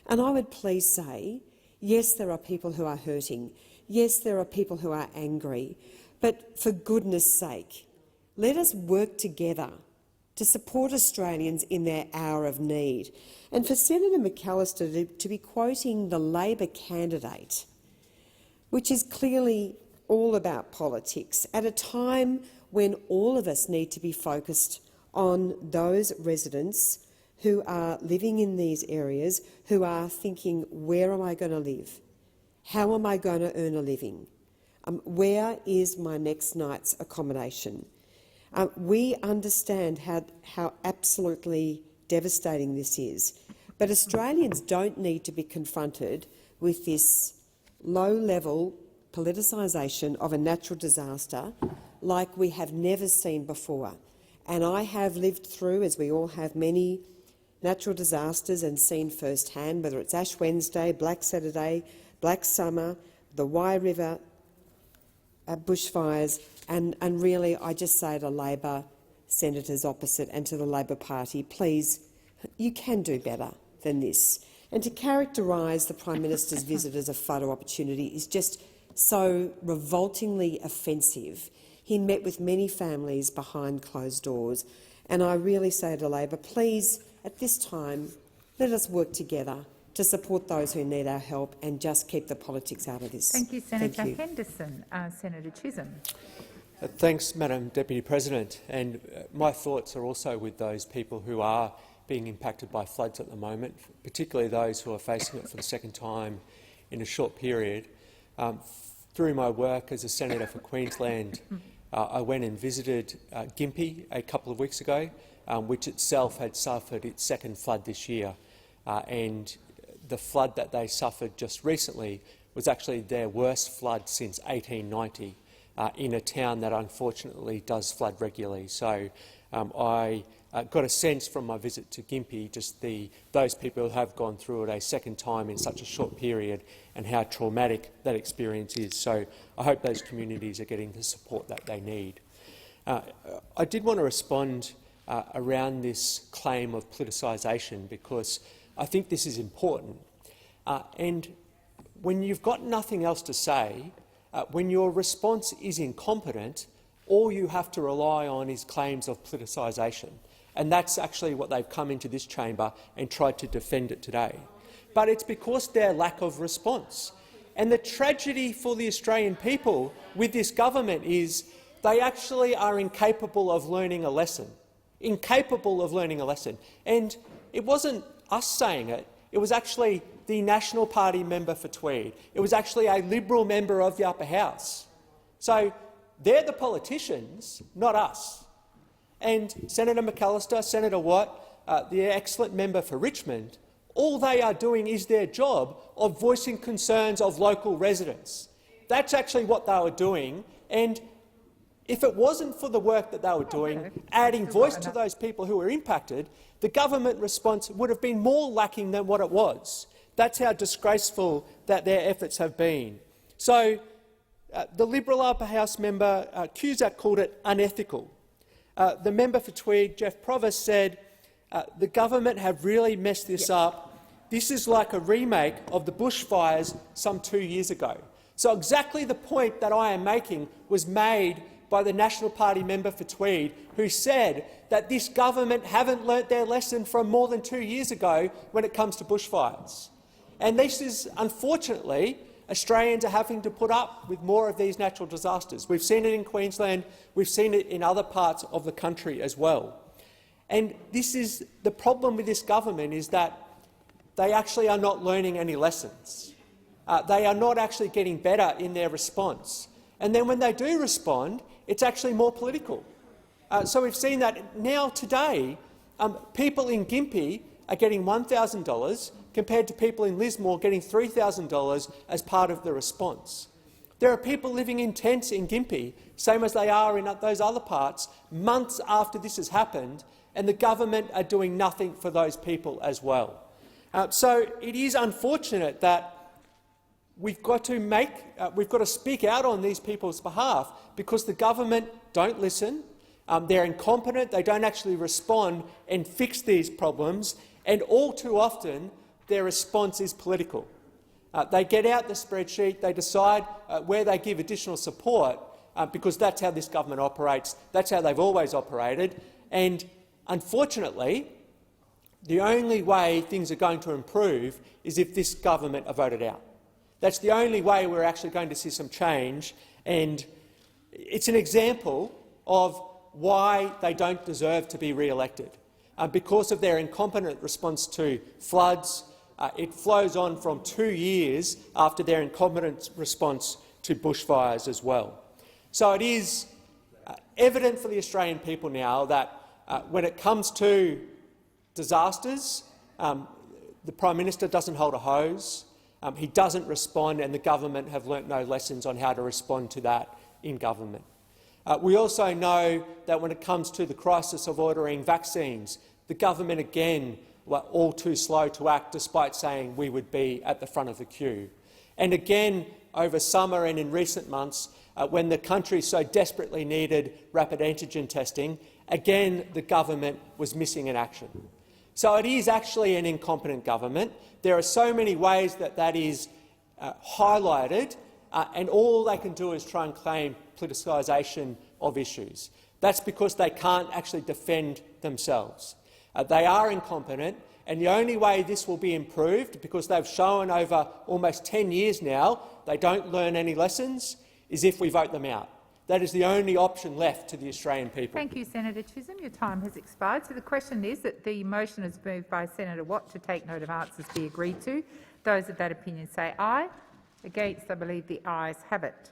And I would please say, yes, there are people who are hurting. Yes, there are people who are angry. But for goodness sake, let us work together to support Australians in their hour of need. And for Senator McAllister to be quoting the Labor candidate, which is clearly all about politics, at a time when all of us need to be focused on those residents who are living in these areas, who are thinking, where am I going to live? How am I going to earn a living? Where is my next night's accommodation? We understand how absolutely devastating this is, but Australians don't need to be confronted with this low-level politicisation of a natural disaster like we have never seen before. And I have lived through, as we all have, many natural disasters and seen firsthand, whether it's Ash Wednesday, Black Saturday, Black Summer, the Wye River bushfires, and really I just say to Labor senators opposite and to the Labor Party, please, you can do better than this. And to characterise the Prime Minister's visit as a photo opportunity is just so revoltingly offensive. He met with many families behind closed doors, and I really say to Labor, please, at this time, let us work together to support those who need our help and just keep the politics out of this.
Thank you, Senator Henderson. Senator Chisholm.
Thanks, Madam Deputy President. And my thoughts are also with those people who are being impacted by floods at the moment, particularly those who are facing it for the second time in a short period. Through my work as a senator for Queensland, I went and visited Gympie a couple of weeks ago, which itself had suffered its second flood this year. And the flood that they suffered just recently was actually their worst flood since 1890 in a town that unfortunately does flood regularly. So I got a sense from my visit to Gympie just those people who have gone through it a second time in such a short period and how traumatic that experience is. So I hope those communities are getting the support that they need. I did want to respond around this claim of politicisation because I think this is important. And when you've got nothing else to say, when your response is incompetent, all you have to rely on is claims of politicisation. And that's actually what they've come into this chamber and tried to defend it today. But it's because their lack of response. And the tragedy for the Australian people with this government is they actually are incapable of learning a lesson. Incapable of learning a lesson. And it wasn't us saying it, it was actually the National Party member for Tweed. It was actually a Liberal member of the Upper House. So they're the politicians, not us. And Senator McAllister, Senator Watt, the excellent member for Richmond, all they are doing is their job of voicing concerns of local residents. That's actually what they were doing. And if it wasn't for the work that they were doing, adding voice to those people who were impacted, the government response would have been more lacking than what it was. That's how disgraceful that their efforts have been. So the Liberal Upper House member, Cusack, called it unethical. The member for Tweed, Jeff Provost, said the government have really messed this up. This is like a remake of the bushfires some 2 years ago. So exactly the point that I am making was made by the National Party member for Tweed, who said that this government haven't learnt their lesson from more than 2 years ago when it comes to bushfires. And this is, unfortunately, Australians are having to put up with more of these natural disasters. We've seen it in Queensland, we've seen it in other parts of the country as well. And this is the problem with this government, is that they actually are not learning any lessons. They are not actually getting better in their response. And then when they do respond, it's actually more political. So we've seen that now today, people in Gympie are getting $1,000 compared to people in Lismore getting $3,000 as part of the response. There are people living in tents in Gympie, same as they are in those other parts, months after this has happened, and the government are doing nothing for those people as well. So it is unfortunate that we've got to speak out on these people's behalf, because the government don't listen, they're incompetent, they don't actually respond and fix these problems, and all too often their response is political. They get out the spreadsheet, they decide where they give additional support, because that's how this government operates, that's how they've always operated, and unfortunately, the only way things are going to improve is if this government are voted out. That's the only way we're actually going to see some change, and it's an example of why they don't deserve to be re-elected. Because of their incompetent response to floods, it flows on from 2 years after their incompetent response to bushfires as well. So it is evident for the Australian people now that when it comes to disasters, the Prime Minister doesn't hold a hose, he doesn't respond, and the government have learnt no lessons on how to respond to that in government. We also know that when it comes to the crisis of ordering vaccines, the government again were all too slow to act, despite saying we would be at the front of the queue. And again, over summer and in recent months, when the country so desperately needed rapid antigen testing, again the government was missing in action. So it is actually an incompetent government. There are so many ways that that is highlighted, and all they can do is try and claim politicisation of issues. That's because they can't actually defend themselves. They are incompetent, and the only way this will be improved, because they've shown over almost 10 years now they don't learn any lessons, is if we vote them out. That is the only option left to the Australian people.
Thank you, Senator Chisholm. Your time has expired. So the question is that the motion is moved by Senator Watt to take note of answers be agreed to. Those of that opinion say aye. Against, I believe the ayes have it.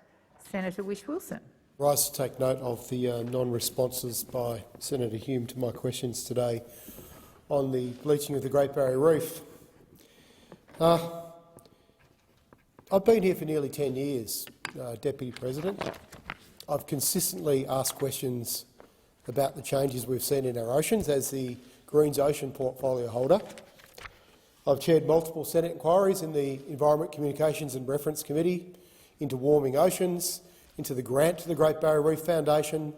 Senator Whish-Wilson.
Rise to take note of the non-responses by Senator Hume to my questions today on the bleaching of the Great Barrier Reef. I've been here for nearly 10 years, Deputy President. I've consistently asked questions about the changes we've seen in our oceans as the Greens Ocean portfolio holder. I've chaired multiple Senate inquiries in the Environment, Communications and Reference Committee into warming oceans, into the grant to the Great Barrier Reef Foundation.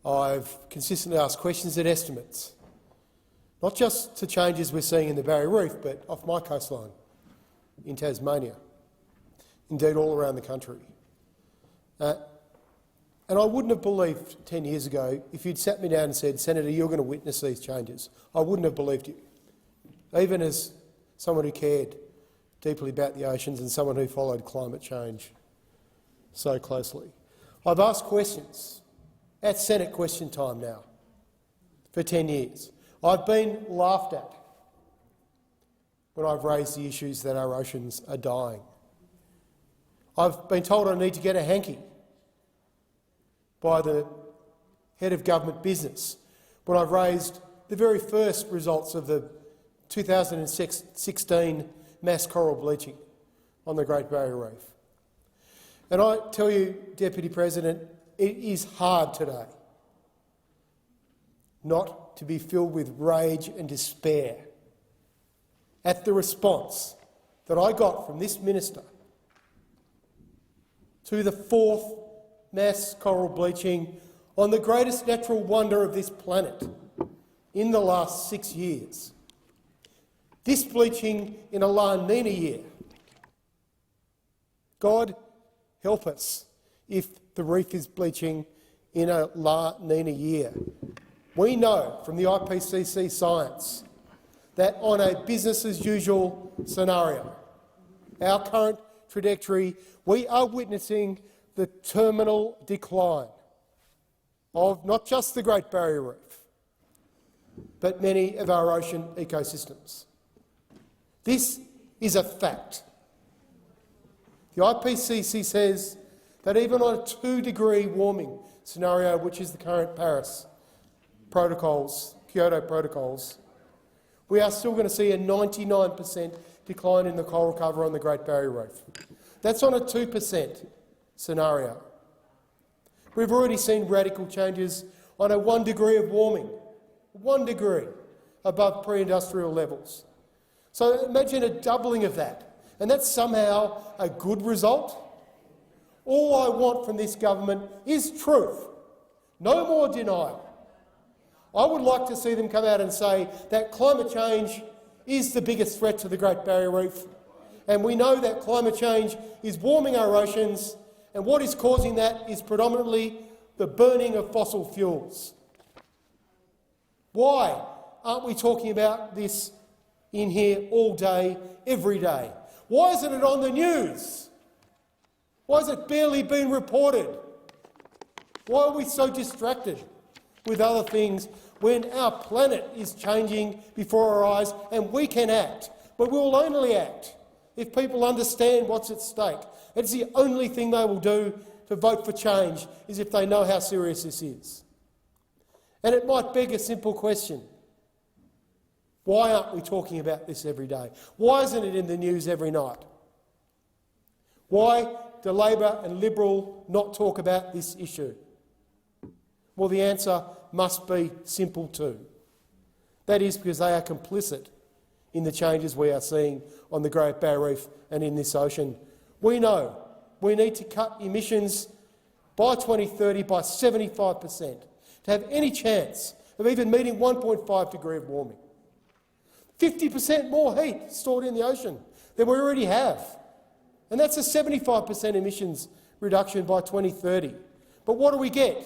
I've consistently asked questions and estimates, not just to changes we're seeing in the Barrier Reef, but off my coastline, in Tasmania, indeed all around the country. And I wouldn't have believed 10 years ago if you'd sat me down and said, Senator, you're going to witness these changes. I wouldn't have believed you, even as someone who cared deeply about the oceans and someone who followed climate change so closely. I've asked questions at Senate question time now for 10 years. I've been laughed at when I've raised the issues that our oceans are dying. I've been told I need to get a hanky by the head of government business when I've raised the very first results of the 2016 mass coral bleaching on the Great Barrier Reef. And I tell you, Deputy President, it is hard today not to be filled with rage and despair at the response that I got from this minister to the fourth mass coral bleaching on the greatest natural wonder of this planet in the last 6 years. This bleaching in a La Nina year God help us if the reef is bleaching in a La Nina year. We know from the IPCC science that on a business-as-usual scenario, our current trajectory, we are witnessing the terminal decline of not just the Great Barrier Reef, but many of our ocean ecosystems. This is a fact. The IPCC says that even on a 2-degree warming scenario, which is the current Paris protocols, Kyoto protocols, we are still going to see a 99% decline in the coral cover on the Great Barrier Reef. That's on a 2% scenario. We've already seen radical changes on a 1 degree of warming, 1 degree above pre-industrial levels. So imagine a doubling of that, and that's somehow a good result. All I want from this government is truth, no more denial. I would like to see them come out and say that climate change is the biggest threat to the Great Barrier Reef, and we know that climate change is warming our oceans, and what is causing that is predominantly the burning of fossil fuels. Why aren't we talking about this in here all day, every day? Why isn't it on the news? Why has it barely been reported? Why are we so distracted with other things when our planet is changing before our eyes and we can act? But we will only act if people understand what's at stake. It's the only thing they will do to vote for change, is if they know how serious this is. And it might beg a simple question. Why aren't we talking about this every day? Why isn't it in the news every night? Why do Labor and Liberal not talk about this issue? Well, the answer must be simple too. That is because they are complicit in the changes we are seeing on the Great Barrier Reef and in this ocean. We know we need to cut emissions by 2030 by 75% to have any chance of even meeting 1.5 degree of warming. 50% more heat stored in the ocean than we already have. And that's a 75% emissions reduction by 2030. But what do we get?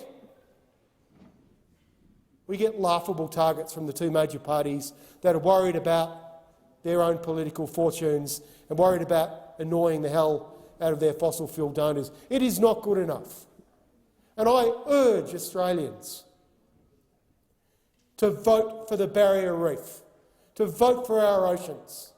We get laughable targets from the two major parties that are worried about their own political fortunes and worried about annoying the hell out of their fossil fuel donors. It is not good enough. And I urge Australians to vote for the Barrier Reef, to vote for our oceans.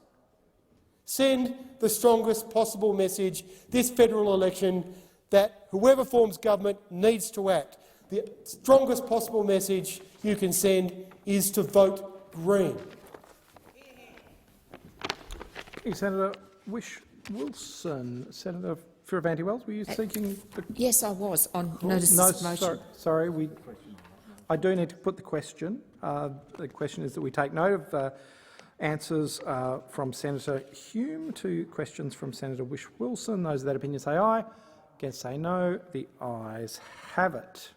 Send the strongest possible message this federal election that whoever forms government needs to act. The strongest possible message you can send is to vote Green.
Senator Whish-Wilson. Senator Fierravanti-Wells, were you seeking the...
Yes, I was, on notices of motion.
Sorry, I do need to put the question. The question is that we take note of answers from Senator Hume to questions from Senator Whish-Wilson. Those of that opinion say aye. Against say no. The ayes have it.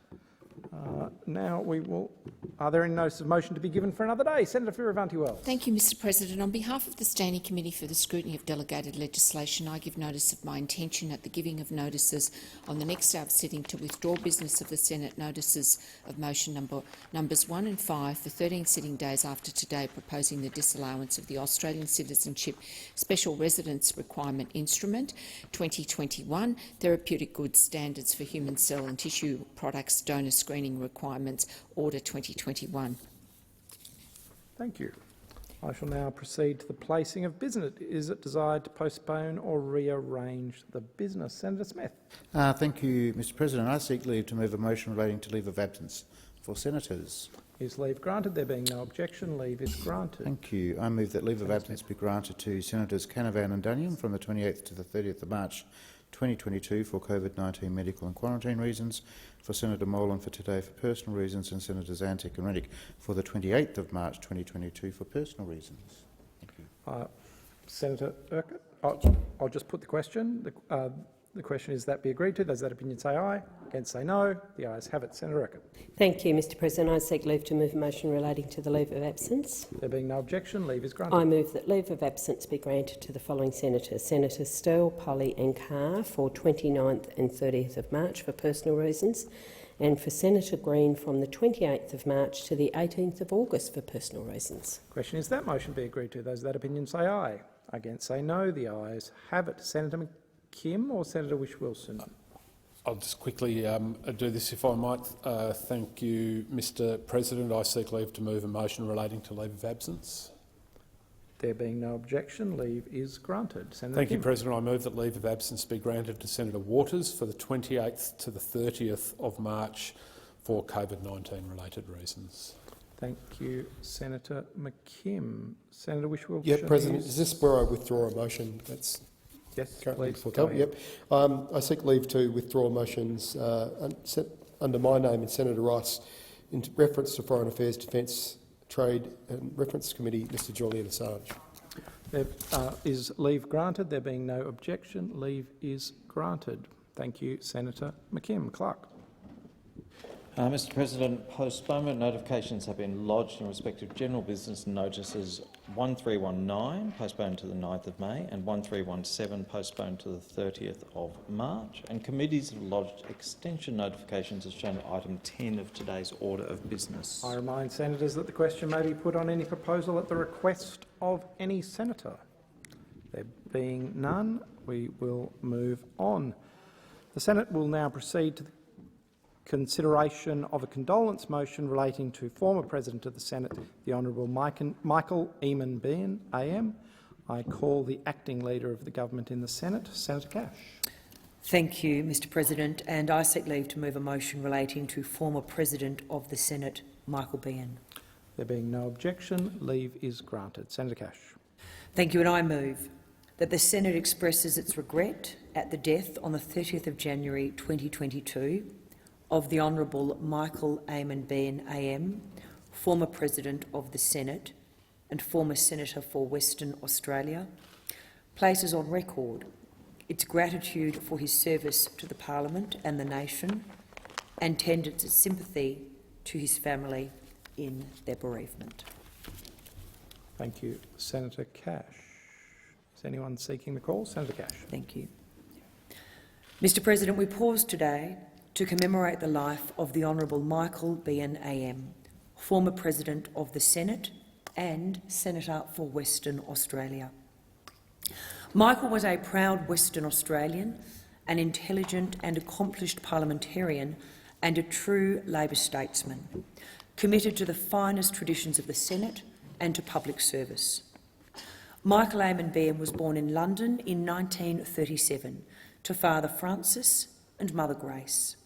Now we will. Are there any notices of motion to be given for another day? Senator Fierravanti-Wells.
Thank you, Mr. President. On behalf of the Standing Committee for the Scrutiny of Delegated Legislation, I give notice of my intention at the giving of notices on the next day of sitting to withdraw business of the Senate notices of motion numbers 1 and 5 for 13 sitting days after today, proposing the disallowance of the Australian Citizenship Special Residence Requirement Instrument 2021, Therapeutic Goods Standards for Human Cell and Tissue Products Donor Screening Requirements, Order 2021.
Thank you. I shall now proceed to the placing of business. Is it desired to postpone or rearrange the business? Senator Smith.
Thank you, Mr. President. I seek leave to move a motion relating to leave of absence for senators.
Is leave granted? There being no objection, leave is granted.
Thank you. I move that leave of absence be granted to Senators Canavan and Duniam from the 28th to the 30th of March 2022 for COVID-19 medical and quarantine reasons, for Senator Molan for today for personal reasons, and Senators Antic and Rennick for the 28th of March 2022 for personal reasons. Thank you.
Senator Urquhart, I'll just put the question. The question is that be agreed to. Those that opinion say aye. Against say no. The ayes have it. Senator Eckert.
Thank you, Mr President. I seek leave to move a motion relating to the leave of absence.
There being no objection, leave is granted.
I move that leave of absence be granted to the following senators: Senators Sterle, Polley and Carr for 29th and 30th of March for personal reasons, and for Senator Green from the 28th of March to the 18th of August for personal reasons.
Question is that motion be agreed to. Those of that opinion say aye. Against say no. The ayes have it. Senator McKim or Senator Whish-Wilson?
I'll just quickly do this, if I might. Thank you, Mr President. I seek leave to move a motion relating to leave of absence.
There being no objection, leave is granted. Senator
Thank
Kim.
you, President. I move that leave of absence be granted to Senator Waters for the 28th to the 30th of March for COVID-19 related reasons.
Thank you, Senator McKim. Senator Whish-Wilson.
Yeah, President, is this where I withdraw a motion that's
yes,
currently
please.
before? Yep. I seek leave to withdraw motions under my name and Senator Rice in reference to Foreign Affairs, Defence, Trade and Reference Committee, Mr Julian Assange.
There is leave granted. There being no objection, leave is granted. Thank you, Senator McKim. Clerk.
Mr President, postponement notifications have been lodged in respect of general business notices 1319, postponed to the 9th of May, and 1317, postponed to the 30th of March, and committees have lodged extension notifications as shown at item 10 of today's order of business.
I remind senators that the question may be put on any proposal at the request of any senator. There being none, we will move on. The Senate will now proceed to the consideration of a condolence motion relating to former President of the Senate, the Honourable Michael Eamon Bean, AM. I call the acting Leader of the Government in the Senate, Senator Cash.
Thank you, Mr President, and I seek leave to move a motion relating to former President of the Senate, Michael Bean.
There being no objection, leave is granted. Senator Cash.
Thank you, and I move that the Senate expresses its regret at the death on the 30th of January 2022 of the Honourable Michael Eamon Bean, AM, former President of the Senate and former Senator for Western Australia, places on record its gratitude for his service to the Parliament and the nation, and tenders its sympathy to his family in their bereavement.
Thank you, Senator Cash. Is anyone seeking the call? Senator Cash.
Thank you. Mr President, we pause today to commemorate the life of the Honourable Michael Bean, AM, former President of the Senate and Senator for Western Australia. Michael was a proud Western Australian, an intelligent and accomplished parliamentarian and a true Labor statesman, committed to the finest traditions of the Senate and to public service. Michael Eamon Bean was born in London in 1937 to Father Francis and Mother Grace.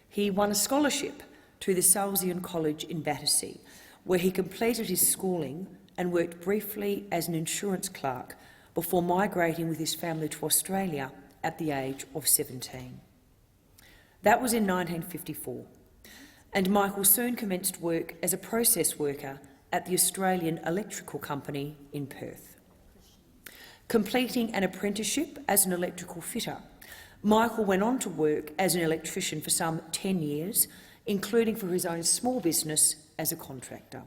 He won a scholarship to the Salesian College in Battersea, where he completed his schooling and worked briefly as an insurance clerk before migrating with his family to Australia at the age of 17. That was in 1954, and Michael soon commenced work as a process worker at the Australian Electrical Company in Perth. Completing an apprenticeship as an electrical fitter, Michael went on to work as an electrician for some 10 years, including for his own small business as a contractor.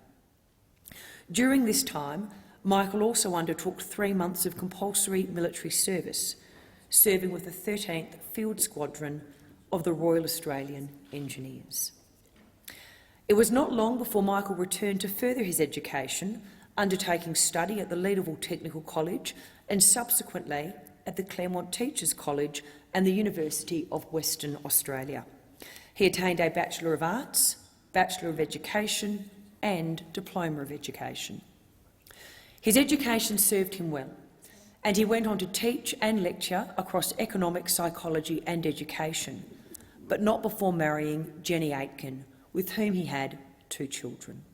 During this time, Michael also undertook 3 months of compulsory military service, serving with the 13th Field Squadron of the Royal Australian Engineers. It was not long before Michael returned to further his education, undertaking study at the Leederville Technical College and subsequently at the Claremont Teachers College and the University of Western Australia. He attained a Bachelor of Arts, Bachelor of Education and Diploma of Education. His education served him well, and he went on to teach and lecture across economics, psychology and education, but not before marrying Jenny Aitken, with whom he had 2 children.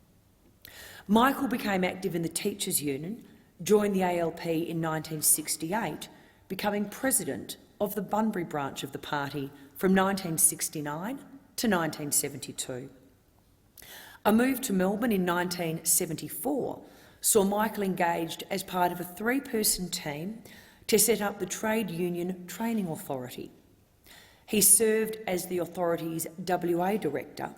Michael became active in the Teachers' Union, joined the ALP in 1968, becoming president of the Bunbury branch of the party from 1969 to 1972. A move to Melbourne in 1974 saw Michael engaged as part of a 3-person team to set up the Trade Union Training Authority. He served as the authority's WA Director,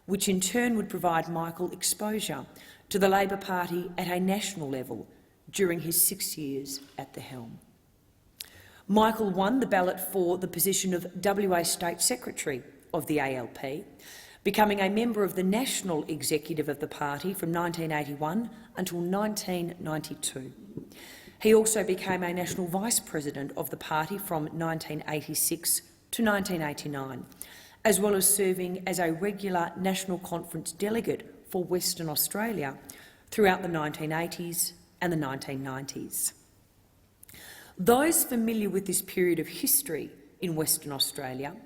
which in turn would provide Michael exposure to the Labor Party at a national level during his 6 years at the helm. Michael won the ballot for the position of WA State Secretary of the ALP, becoming a member of the national executive of the party from 1981 until 1992. He also became a national vice president of the party from 1986 to 1989, as well as serving as a regular National Conference delegate for Western Australia throughout the 1980s and the 1990s. Those familiar with this period of history in Western Australia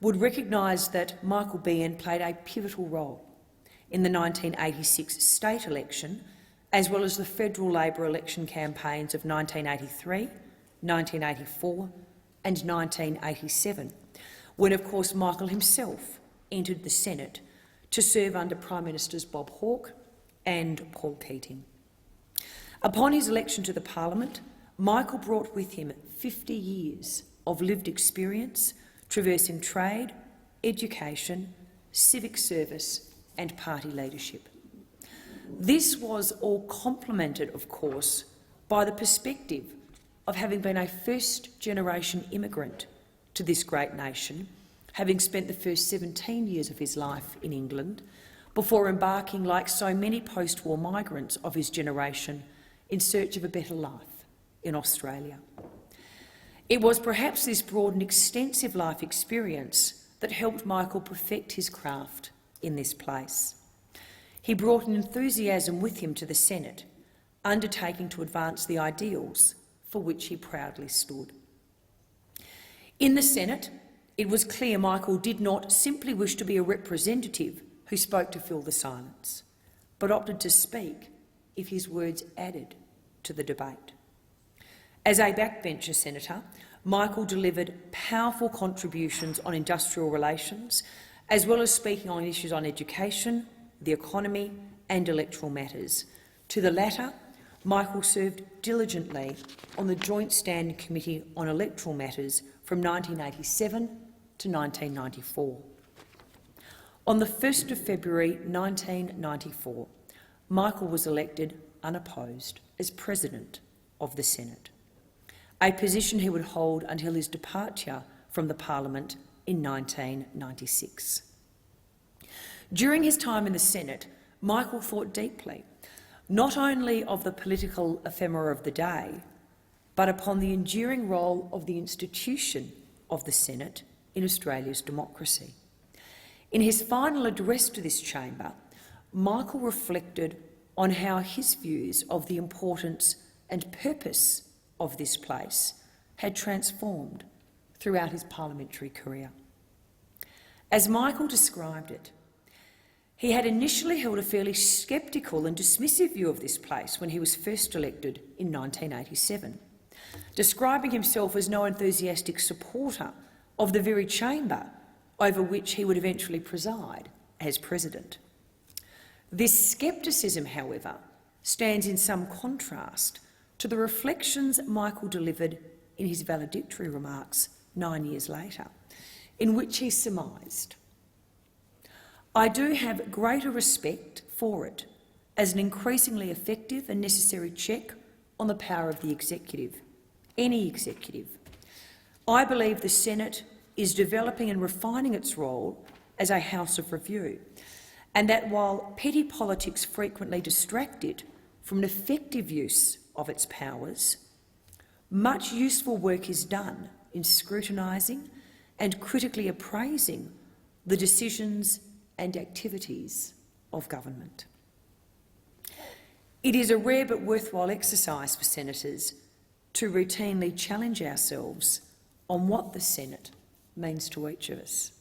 would recognise that Michael Behan played a pivotal role in the 1986 state election, as well as the federal Labor election campaigns of 1983, 1984 and 1987, when, of course, Michael himself entered the Senate to serve under Prime Ministers Bob Hawke and Paul Keating. Upon his election to the Parliament, Michael brought with him 50 years of lived experience traversing trade, education, civic service and party leadership. This was all complemented, of course, by the perspective of having been a first-generation immigrant to this great nation, having spent the first 17 years of his life in England, before embarking, like so many post-war migrants of his generation, in search of a better life in Australia. It was perhaps this broad and extensive life experience that helped Michael perfect his craft in this place. He brought an enthusiasm with him to the Senate, undertaking to advance the ideals for which he proudly stood. In the Senate, it was clear Michael did not simply wish to be a representative who spoke to fill the silence, but opted to speak if his words added to the debate. As a backbencher senator, Michael delivered powerful contributions on industrial relations, as well as speaking on issues on education, the economy and electoral matters. To the latter, Michael served diligently on the Joint Standing Committee on Electoral Matters from 1987 to 1994. On the 1st of February 1994, Michael was elected unopposed as President of the Senate, a position he would hold until his departure from the Parliament in 1996. During his time in the Senate, Michael thought deeply not only of the political ephemera of the day, but upon the enduring role of the institution of the Senate in Australia's democracy. In his final address to this chamber, Michael reflected on how his views of the importance and purpose of this place had transformed throughout his parliamentary career. As Michael described it, he had initially held a fairly sceptical and dismissive view of this place when he was first elected in 1987, describing himself as no enthusiastic supporter of the very chamber over which he would eventually preside as president. This scepticism, however, stands in some contrast to the reflections Michael delivered in his valedictory remarks 9 years later, in which he surmised, "I do have greater respect for it as an increasingly effective and necessary check on the power of the executive, any executive. I believe the Senate is developing and refining its role as a house of review, and that while petty politics frequently distract it from an effective use of its powers, much useful work is done in scrutinising and critically appraising the decisions and activities of government." It is a rare but worthwhile exercise for senators to routinely challenge ourselves on what the Senate means to each of us.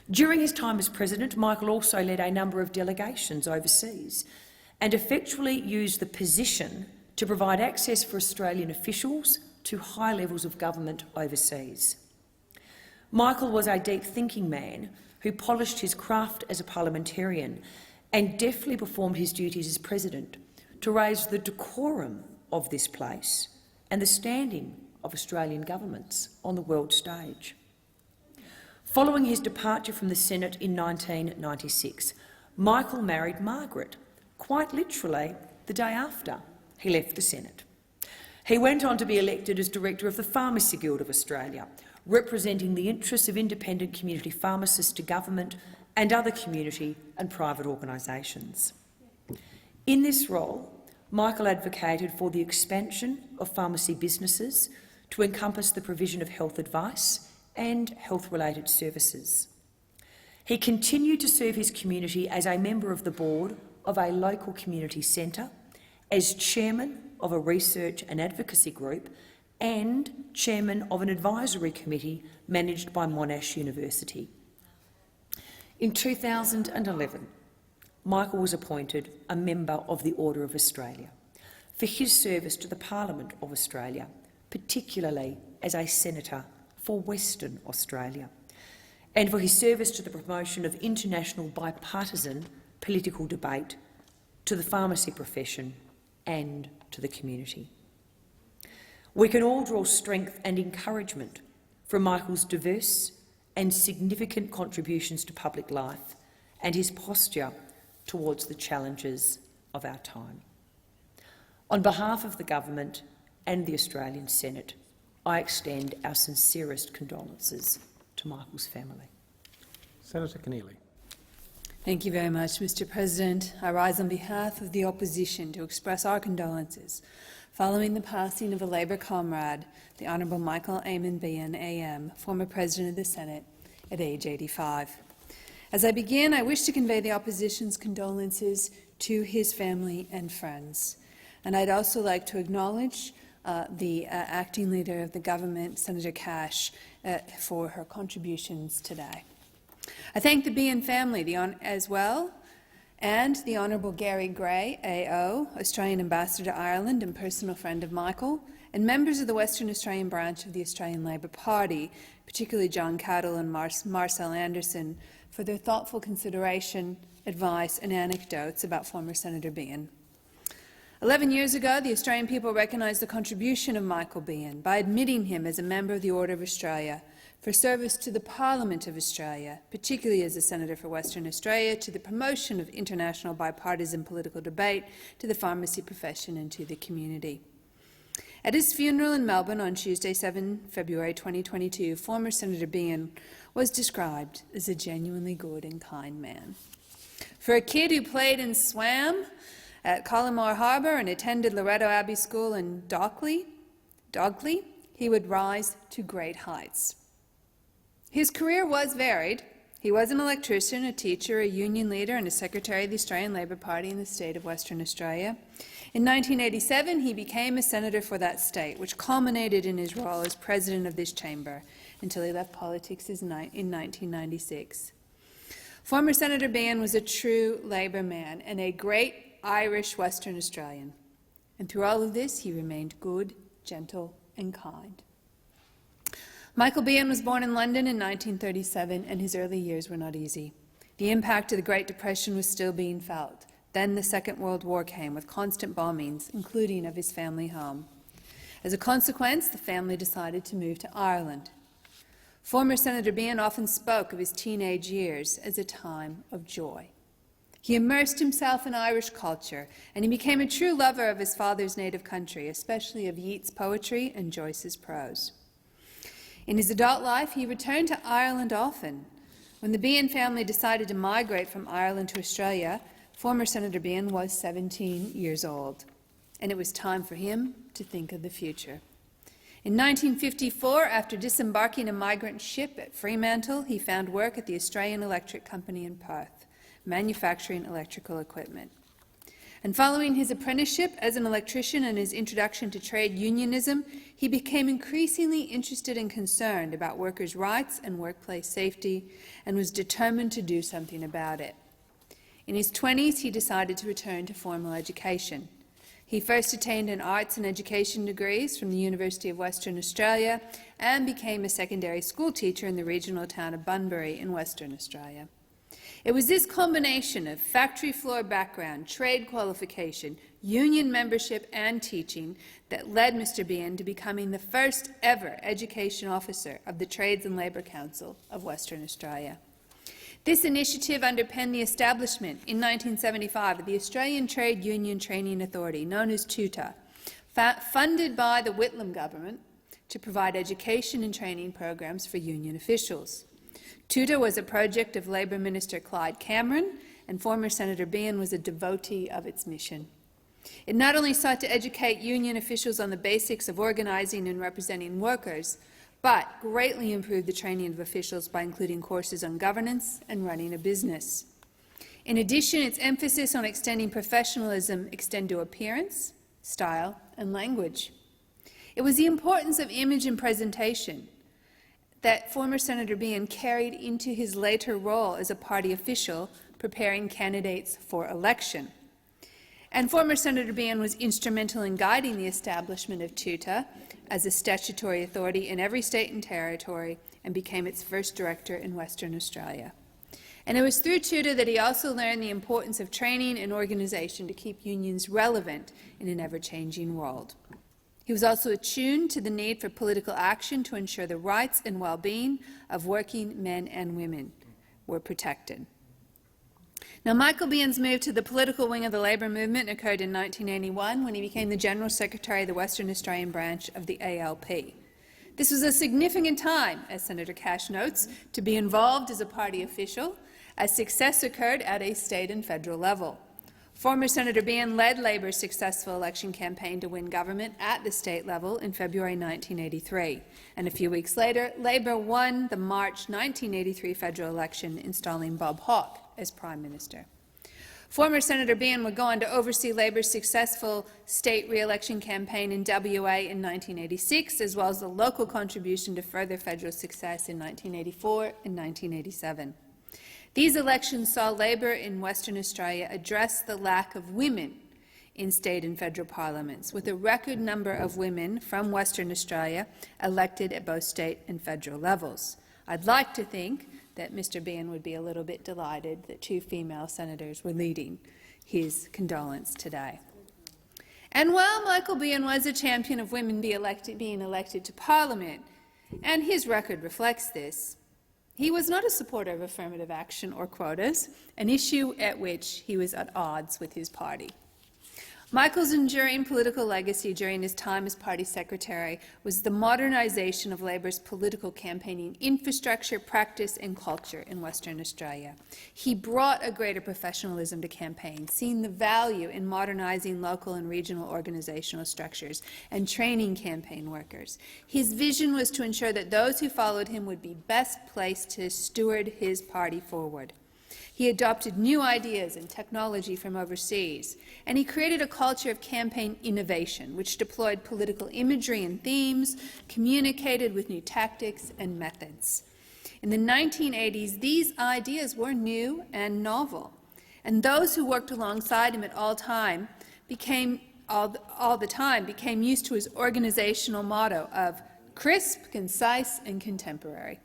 During his time as President, Michael also led a number of delegations overseas and effectually used the position to provide access for Australian officials to high levels of government overseas. Michael was a deep-thinking man who polished his craft as a parliamentarian and deftly performed his duties as President to raise the decorum of this place and the standing of Australian governments on the world stage. Following his departure from the Senate in 1996, Michael married Margaret, quite literally the day after he left the Senate. He went on to be elected as Director of the Pharmacy Guild of Australia, representing the interests of independent community pharmacists to government and other community and private organisations. In this role, Michael advocated for the expansion of pharmacy businesses to encompass the provision of health advice and health-related services. He continued to serve his community as a member of the board of a local community centre, as chairman of a research and advocacy group and chairman of an advisory committee managed by Monash University. In 2011, Michael was appointed a member of the Order of Australia for his service to the Parliament of Australia, particularly as a senator for Western Australia, and for his service to the promotion of international bipartisan political debate, to the pharmacy profession and to the community. We can all draw strength and encouragement from Michael's diverse and significant contributions to public life and his posture towards the challenges of our time. On behalf of the Government and the Australian Senate, I extend our sincerest condolences to Michael's family.
Senator Keneally.
Thank you very much, Mr President. I rise on behalf of the opposition to express our condolences following the passing of a Labor comrade, the Honourable Michael Eamon Behan AM, former President of the Senate, at age 85. As I begin, I wish to convey the opposition's condolences to his family and friends. And I'd also like to acknowledge the acting leader of the government, Senator Cash, for her contributions today. I thank the Behan family as well, and the Honourable Gary Gray, AO, Australian Ambassador to Ireland and personal friend of Michael, and members of the Western Australian branch of the Australian Labor Party, particularly John Cattle and Marcel Anderson, for their thoughtful consideration, advice and anecdotes about former Senator Behan. 11 years ago, the Australian people recognised the contribution of Michael Behan by admitting him as a member of the Order of Australia for service to the Parliament of Australia, particularly as a Senator for Western Australia, to the promotion of international bipartisan political debate, to the pharmacy profession and to the community. At his funeral in Melbourne on Tuesday, 7 February 2022, former Senator Behan was described as a genuinely good and kind man. For a kid who played and swam at Collymore Harbour and attended Loretto Abbey School in Dogley, he would rise to great heights. His career was varied. He was an electrician, a teacher, a union leader and a secretary of the Australian Labor Party in the state of Western Australia. In 1987, he became a senator for that state, which culminated in his role as president of this chamber until he left politics in 1996. Former Senator Behan was a true Labor man and a great Irish Western Australian. And through all of this, he remained good, gentle and kind. Michael Behan was born in London in 1937, and his early years were not easy. The impact of the Great Depression was still being felt. Then the Second World War came, with constant bombings, including of his family home. As a consequence, the family decided to move to Ireland. Former Senator Behan often spoke of his teenage years as a time of joy. He immersed himself in Irish culture, and he became a true lover of his father's native country, especially of Yeats' poetry and Joyce's prose. In his adult life, he returned to Ireland often. When the Behan family decided to migrate from Ireland to Australia, former Senator Behan was 17 years old, and it was time for him to think of the future. In 1954, after disembarking a migrant ship at Fremantle, he found work at the Australian Electric Company in Perth, manufacturing electrical equipment. And following his apprenticeship as an electrician and his introduction to trade unionism, he became increasingly interested and concerned about workers' rights and workplace safety, and was determined to do something about it. In his 20s, he decided to return to formal education. He first attained an arts and education degrees from the University of Western Australia and became a secondary school teacher in the regional town of Bunbury in Western Australia. It was this combination of factory floor background, trade qualification, union membership and teaching that led Mr Behan to becoming the first ever education officer of the Trades and Labour Council of Western Australia. This initiative underpinned the establishment in 1975 of the Australian Trade Union Training Authority, known as TUTA, funded by the Whitlam government to provide education and training programs for union officials. TUTA was a project of Labor Minister Clyde Cameron, and former Senator Behan was a devotee of its mission. It not only sought to educate union officials on the basics of organising and representing workers, but greatly improved the training of officials by including courses on governance and running a business. In addition, its emphasis on extending professionalism extended to appearance, style and language. It was the importance of image and presentation that former Senator Behan carried into his later role as a party official preparing candidates for election. And former Senator Behan was instrumental in guiding the establishment of TUTA as a statutory authority in every state and territory and became its first director in Western Australia. And it was through TUTA that he also learned the importance of training and organisation to keep unions relevant in an ever-changing world. He was also attuned to the need for political action to ensure the rights and well-being of working men and women were protected. Now, Michael Behan's move to the political wing of the Labor movement occurred in 1981 when he became the General Secretary of the Western Australian branch of the ALP. This was a significant time, as Senator Cash notes, to be involved as a party official, as success occurred at a state and federal level. Former Senator Behan led Labor's successful election campaign to win government at the state level in February 1983, and a few weeks later, Labor won the March 1983 federal election, installing Bob Hawke as Prime Minister. Former Senator Behan would go on to oversee Labor's successful state re-election campaign in WA in 1986, as well as the local contribution to further federal success in 1984 and 1987. These elections saw Labor in Western Australia address the lack of women in state and federal parliaments, with a record number of women from Western Australia elected at both state and federal levels. I'd like to think that Mr Behan would be a little bit delighted that 2 female senators were leading his condolence today. And while Michael Behan was a champion of women being elected to Parliament, and his record reflects this, he was not a supporter of affirmative action or quotas, an issue at which he was at odds with his party. Michael's enduring political legacy during his time as party secretary was the modernisation of Labor's political campaigning infrastructure, practice and culture in Western Australia. He brought a greater professionalism to campaigns, seeing the value in modernising local and regional organisational structures and training campaign workers. His vision was to ensure that those who followed him would be best placed to steward his party forward. He adopted new ideas and technology from overseas, and he created a culture of campaign innovation, which deployed political imagery and themes, communicated with new tactics and methods. In the 1980s, these ideas were new and novel, and those who worked alongside him at all the time became used to his organizational motto of crisp, concise and contemporary.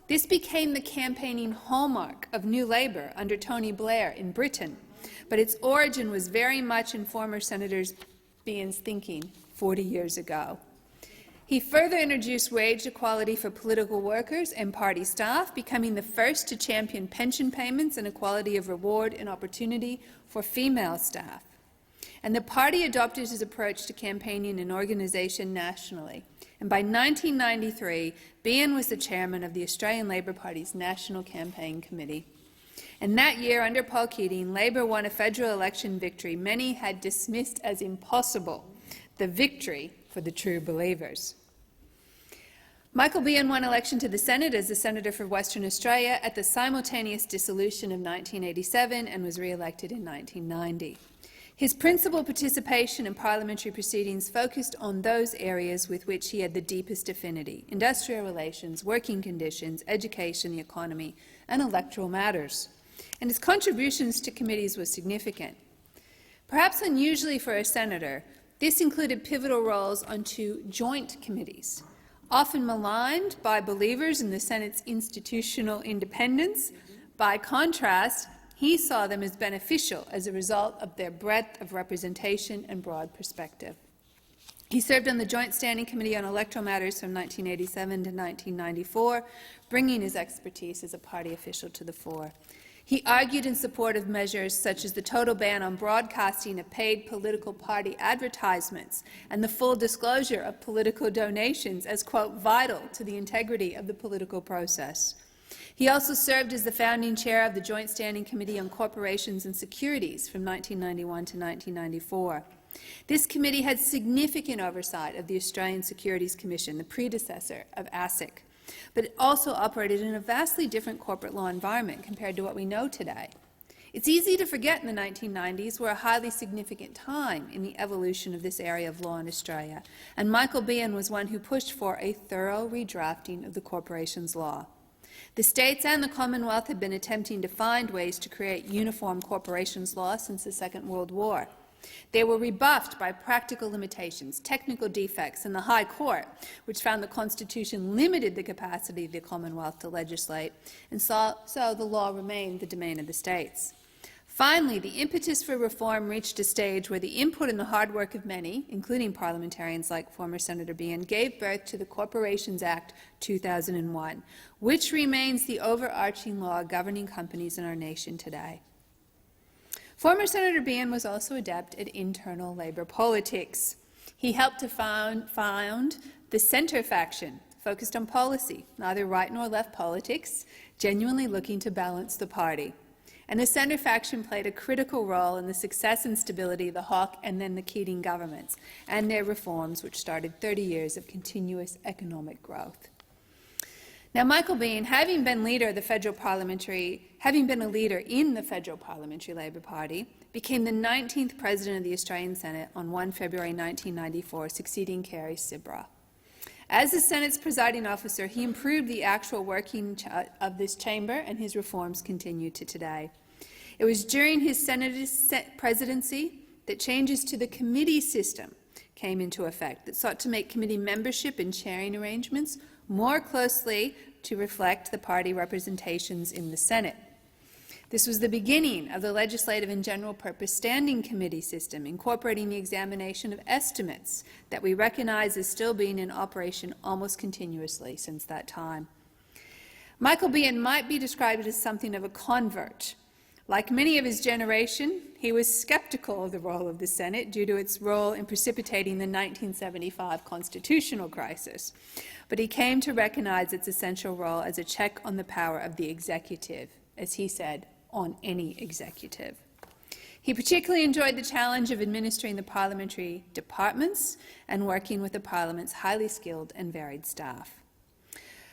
This became the campaigning hallmark of New Labour under Tony Blair in Britain, but its origin was very much in former Senator Behan's thinking 40 years ago. He further introduced wage equality for political workers and party staff, becoming the first to champion pension payments and equality of reward and opportunity for female staff. And the party adopted his approach to campaigning and organisation nationally. And by 1993, Behan was the chairman of the Australian Labor Party's National Campaign Committee. And that year, under Paul Keating, Labor won a federal election victory many had dismissed as impossible, the victory for the true believers. Michael Behan won election to the Senate as the Senator for Western Australia at the simultaneous dissolution of 1987 and was re-elected in 1990. His principal participation in parliamentary proceedings focused on those areas with which he had the deepest affinity: industrial relations, working conditions, education, the economy, and electoral matters. And his contributions to committees were significant. Perhaps unusually for a senator, this included pivotal roles on 2 joint committees. Often maligned by believers in the Senate's institutional independence, By contrast, he saw them as beneficial as a result of their breadth of representation and broad perspective. He served on the Joint Standing Committee on Electoral Matters from 1987 to 1994, bringing his expertise as a party official to the fore. He argued in support of measures such as the total ban on broadcasting of paid political party advertisements and the full disclosure of political donations as, quote, vital to the integrity of the political process. He also served as the founding chair of the Joint Standing Committee on Corporations and Securities from 1991 to 1994. This committee had significant oversight of the Australian Securities Commission, the predecessor of ASIC, but it also operated in a vastly different corporate law environment compared to what we know today. It's easy to forget the 1990s were a highly significant time in the evolution of this area of law in Australia, and Michael Behan was one who pushed for a thorough redrafting of the corporations law. The states and the Commonwealth had been attempting to find ways to create uniform corporations law since the Second World War. They were rebuffed by practical limitations, technical defects, and the High Court, which found the Constitution limited the capacity of the Commonwealth to legislate, and so the law remained the domain of the states. Finally, the impetus for reform reached a stage where the input and the hard work of many, including parliamentarians like former Senator Behan, gave birth to the Corporations Act 2001, which remains the overarching law governing companies in our nation today. Former Senator Behan was also adept at internal Labor politics. He helped to found the Centre faction, focused on policy, neither right nor left politics, genuinely looking to balance the party. And the Centre faction played a critical role in the success and stability of the Hawke and then the Keating governments, and their reforms, which started 30 years of continuous economic growth. Now, Michael Behan, having been a leader in the Federal Parliamentary Labor Party, became the 19th President of the Australian Senate on 1 February 1994, succeeding Kerry Cibra. As the Senate's presiding officer, he improved the actual working of this chamber, and his reforms continue to today. It was during his Senate presidency that changes to the committee system came into effect that sought to make committee membership and chairing arrangements more closely to reflect the party representations in the Senate. This was the beginning of the Legislative and General Purpose Standing Committee system, incorporating the examination of estimates that we recognize as still being in operation almost continuously since that time. Michael Behan might be described as something of a convert. Like many of his generation, he was sceptical of the role of the Senate due to its role in precipitating the 1975 constitutional crisis, but he came to recognize its essential role as a check on the power of the executive, as he said, on any executive. He particularly enjoyed the challenge of administering the parliamentary departments and working with the Parliament's highly skilled and varied staff.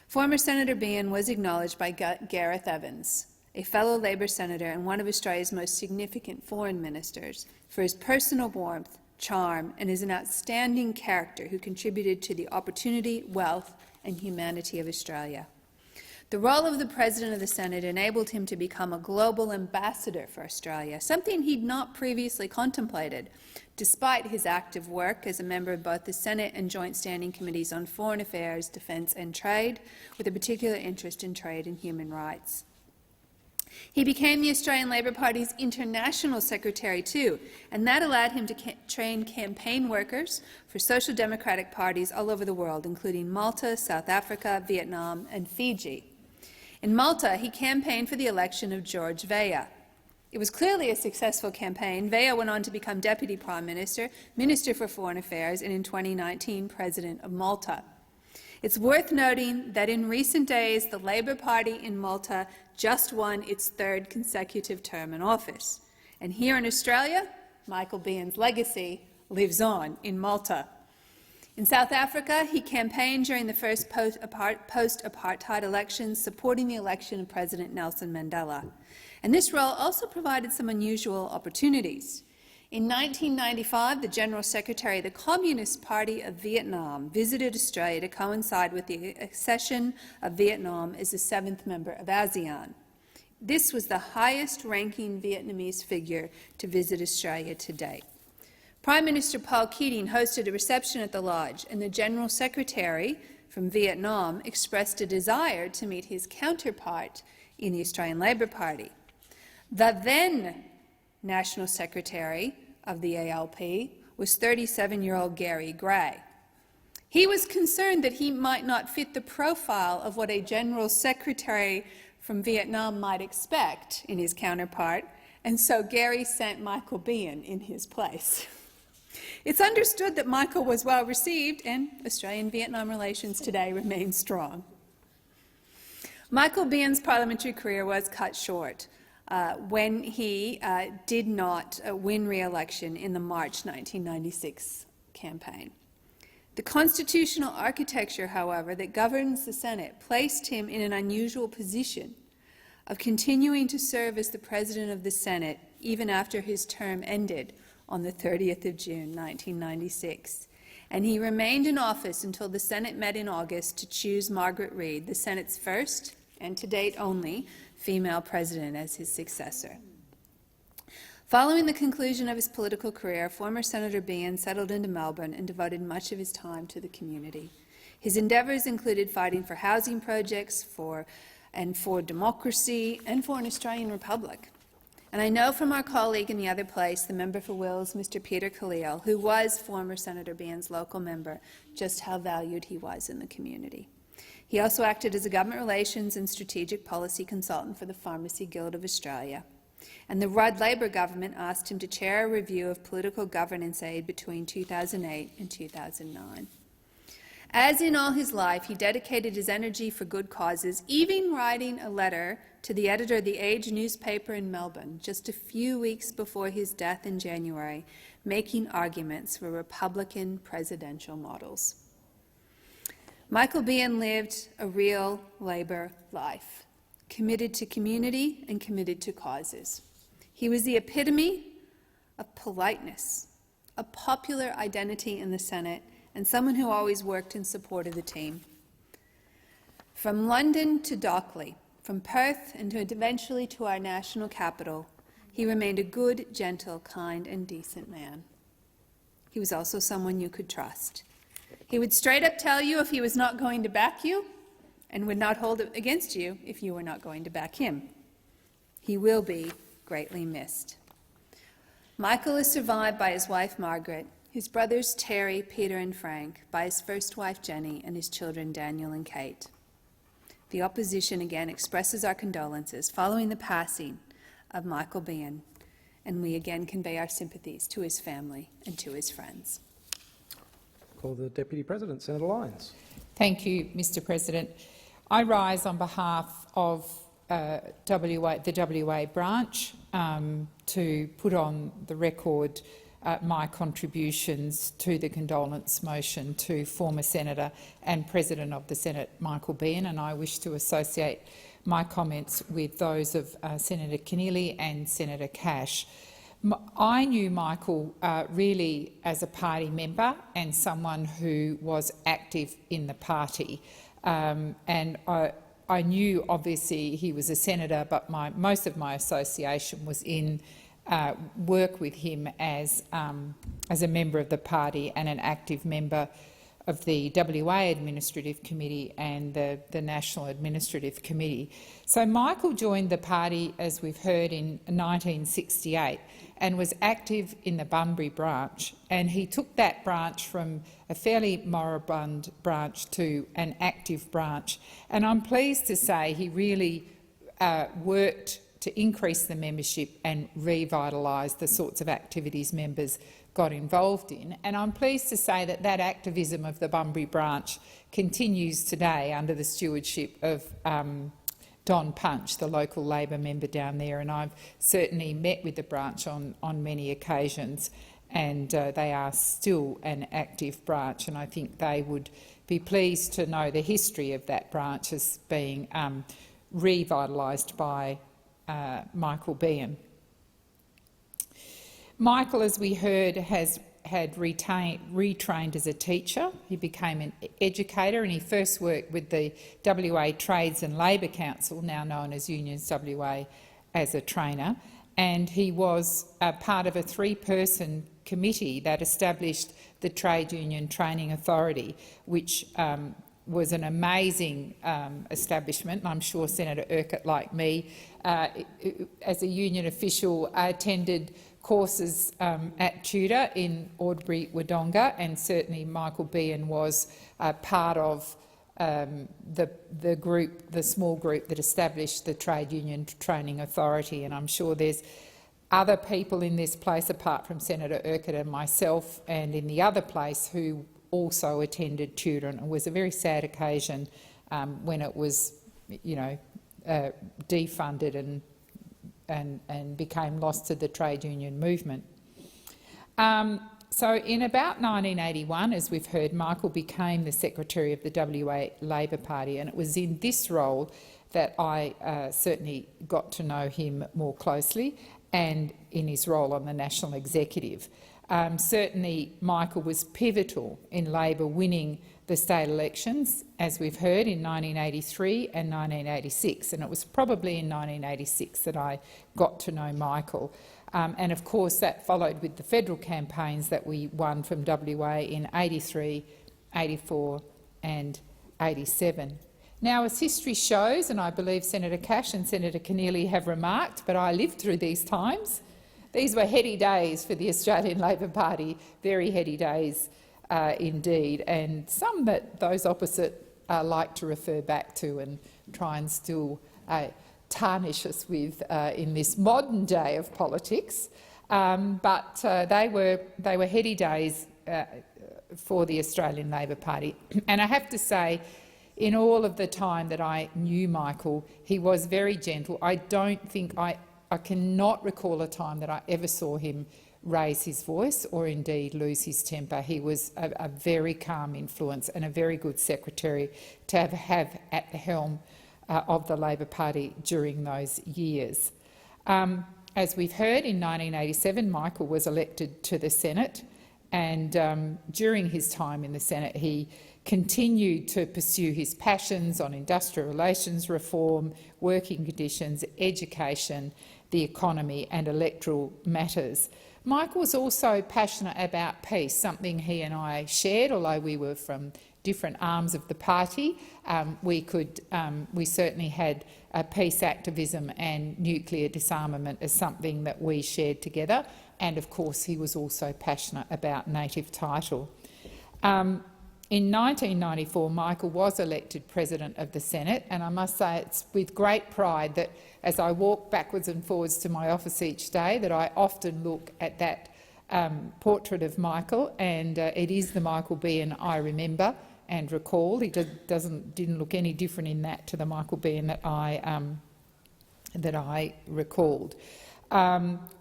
Former Senator Behan was acknowledged by Gareth Evans, a fellow Labor senator and one of Australia's most significant foreign ministers, for his personal warmth, charm, and as an outstanding character who contributed to the opportunity, wealth, and humanity of Australia. The role of the President of the Senate enabled him to become a global ambassador for Australia, something he'd not previously contemplated, despite his active work as a member of both the Senate and Joint Standing Committees on Foreign Affairs, Defence and Trade, with a particular interest in trade and human rights. He became the Australian Labor Party's international secretary too, and that allowed him to train campaign workers for social democratic parties all over the world, including Malta, South Africa, Vietnam and Fiji. In Malta, he campaigned for the election of George Weah. It was clearly a successful campaign. Weah went on to become Deputy Prime Minister, Minister for Foreign Affairs, and in 2019, President of Malta. It's worth noting that in recent days, the Labor Party in Malta just won its third consecutive term in office. And here in Australia, Michael Behan's legacy lives on in Malta. In South Africa, he campaigned during the first post-apartheid elections, supporting the election of President Nelson Mandela. And this role also provided some unusual opportunities. In 1995, the General Secretary of the Communist Party of Vietnam visited Australia to coincide with the accession of Vietnam as the 7th member of ASEAN. This was the highest-ranking Vietnamese figure to visit Australia to date. Prime Minister Paul Keating hosted a reception at the Lodge, and the General Secretary from Vietnam expressed a desire to meet his counterpart in the Australian Labor Party. The then National Secretary of the ALP was 37-year-old Gary Gray. He was concerned that he might not fit the profile of what a General Secretary from Vietnam might expect in his counterpart, and so Gary sent Michael Behan in his place. It's understood that Michael was well received, and Australian-Vietnam relations today remain strong. Michael Behan's parliamentary career was cut short when he did not win re-election in the March 1996 campaign. The constitutional architecture, however, that governs the Senate placed him in an unusual position of continuing to serve as the President of the Senate even after his term ended on the 30th of June 1996. And he remained in office until the Senate met in August to choose Margaret Reid, the Senate's first, and to date only, female president as his successor. Following the conclusion of his political career, former Senator Behan settled into Melbourne and devoted much of his time to the community. His endeavours included fighting for housing projects, for democracy, and for an Australian republic. And I know from our colleague in the other place, the member for Wills, Mr. Peter Khalil, who was former Senator Behan's local member, just how valued he was in the community. He also acted as a government relations and strategic policy consultant for the Pharmacy Guild of Australia. And the Rudd Labor government asked him to chair a review of political governance aid between 2008 and 2009. As in all his life, he dedicated his energy for good causes, even writing a letter to the editor of the Age newspaper in Melbourne just a few weeks before his death in January, making arguments for Republican presidential models. Michael Behan lived a real Labor life, committed to community and committed to causes. He was the epitome of politeness, a popular identity in the Senate, and someone who always worked in support of the team. From London to Dockley, from Perth and eventually to our national capital, he remained a good, gentle, kind and decent man. He was also someone you could trust. He would straight up tell you if he was not going to back you, and would not hold it against you if you were not going to back him. He will be greatly missed. Michael is survived by his wife Margaret, his brothers Terry, Peter and Frank, by his first wife Jenny, and his children Daniel and Kate. The opposition again expresses our condolences following the passing of Michael Behan, and we again convey our sympathies to his family and to his friends.
Call the Deputy President, Senator Lyons.
Thank you, Mr. President. I rise on behalf of the WA branch to put on the record my contributions to the condolence motion to former Senator and President of the Senate, Michael Behan, and I wish to associate my comments with those of Senator Keneally and Senator Cash. I knew Michael really as a party member and someone who was active in the party. And I knew, obviously, he was a senator, but most of my association was in work with him as a member of the party and an active member of the WA Administrative Committee and the National Administrative Committee. So Michael joined the party, as we've heard, in 1968 and was active in the Bunbury branch, and he took that branch from a fairly moribund branch to an active branch. And I'm pleased to say he really worked to increase the membership and revitalise the sorts of activities members got involved in. And I'm pleased to say that that activism of the Bunbury branch continues today under the stewardship of Don Punch, the local Labor member down there, and I've certainly met with the branch on many occasions, and they are still an active branch, and I think they would be pleased to know the history of that branch as being revitalised by Michael Behan. Michael, as we heard, had retrained as a teacher. He became an educator, and he first worked with the WA Trades and Labour Council, now known as Unions WA, as a trainer. And he was part of a three-person committee that established the Trade Union Training Authority, which was an amazing establishment, and I'm sure Senator Urquhart, like me, as a union official, attended courses at Tudor in Albury Wodonga, and certainly Michael Behan was part of the group, the small group that established the Trade Union Training Authority. And I'm sure there's other people in this place, apart from Senator Urquhart and myself, and in the other place, who also attended Tudor. And it was a very sad occasion when it was, defunded and became lost to the trade union movement. So in about 1981, as we've heard, Michael became the Secretary of the WA Labor Party, and it was in this role that I certainly got to know him more closely, and in his role on the National Executive. Certainly Michael was pivotal in Labor winning the state elections, as we've heard, in 1983 and 1986, and it was probably in 1986 that I got to know Michael. And of course that followed with the federal campaigns that we won from WA in 83, 84 and 87. Now, as history shows, and I believe Senator Cash and Senator Keneally have remarked, but I lived through these times, these were heady days for the Australian Labor Party, very heady days indeed, and some that those opposite like to refer back to and try and still tarnish us with in this modern day of politics. But they were heady days for the Australian Labor Party. And I have to say, in all of the time that I knew Michael, he was very gentle. I don't think I cannot recall a time that I ever saw him raise his voice or indeed lose his temper. He was a very calm influence and a very good secretary to have at the helm of the Labor Party during those years. As we've heard, in 1987 Michael was elected to the Senate, and during his time in the Senate he continued to pursue his passions on industrial relations reform, working conditions, education, the economy and electoral matters. Michael was also passionate about peace, something he and I shared, although we were from different arms of the party. We certainly had peace activism and nuclear disarmament as something that we shared together, and of course he was also passionate about native title. In 1994, Michael was elected President of the Senate, and I must say it's with great pride that, as I walk backwards and forwards to my office each day, that I often look at that portrait of Michael, and it is the Michael Behan I remember and recall. He didn't look any different in that to the Michael Behan that I recalled.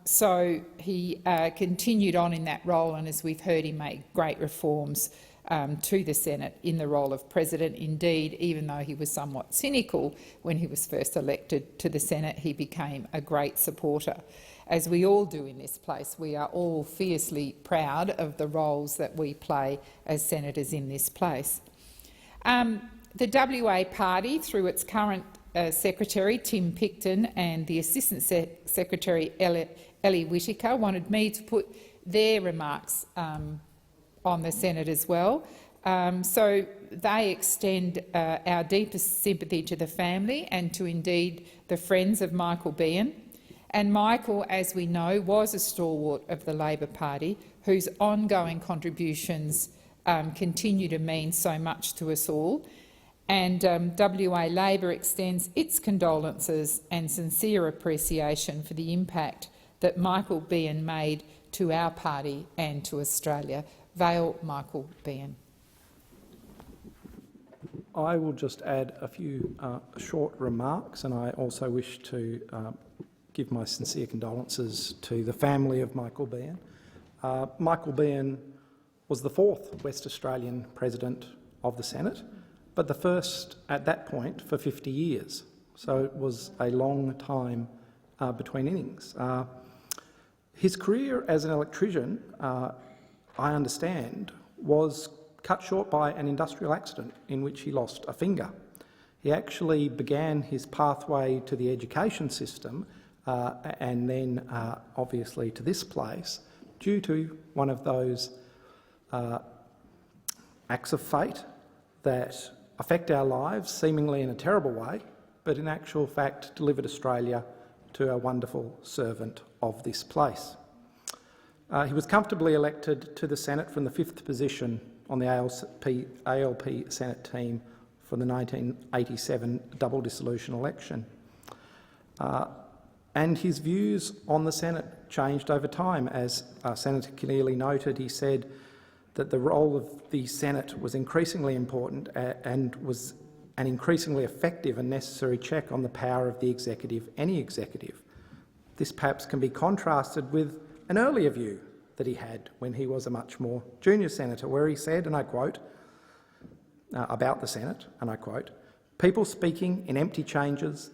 So he continued on in that role, and as we've heard, he made great reforms to the Senate in the role of President. Indeed, even though he was somewhat cynical when he was first elected to the Senate, he became a great supporter. As we all do in this place, we are all fiercely proud of the roles that we play as senators in this place. The WA Party, through its current Secretary, Tim Picton, and the Assistant Secretary, Ellie Whittaker, wanted me to put their remarks on the Senate as well. So they extend our deepest sympathy to the family and to indeed the friends of Michael Behan. And Michael, as we know, was a stalwart of the Labor Party whose ongoing contributions continue to mean so much to us all. And WA Labor extends its condolences and sincere appreciation for the impact that Michael Behan made to our party and to Australia. Vail Michael Behan.
I will just add a few short remarks, and I also wish to give my sincere condolences to the family of Michael Behan. Michael Behan was the fourth West Australian President of the Senate, but the first at that point for 50 years. So it was a long time between innings. His career as an electrician, I understand, was cut short by an industrial accident in which he lost a finger. He actually began his pathway to the education system and then obviously to this place due to one of those acts of fate that affect our lives, seemingly in a terrible way, but in actual fact delivered Australia to a wonderful servant of this place. He was comfortably elected to the Senate from the 5th position on the ALP Senate team for the 1987 double dissolution election. And his views on the Senate changed over time. As Senator Keneally noted, he said that the role of the Senate was increasingly important and was an increasingly effective and necessary check on the power of the executive, any executive. This perhaps can be contrasted with an earlier view that he had when he was a much more junior senator, where he said, and I quote, about the Senate, and I quote, "People speaking in empty chambers,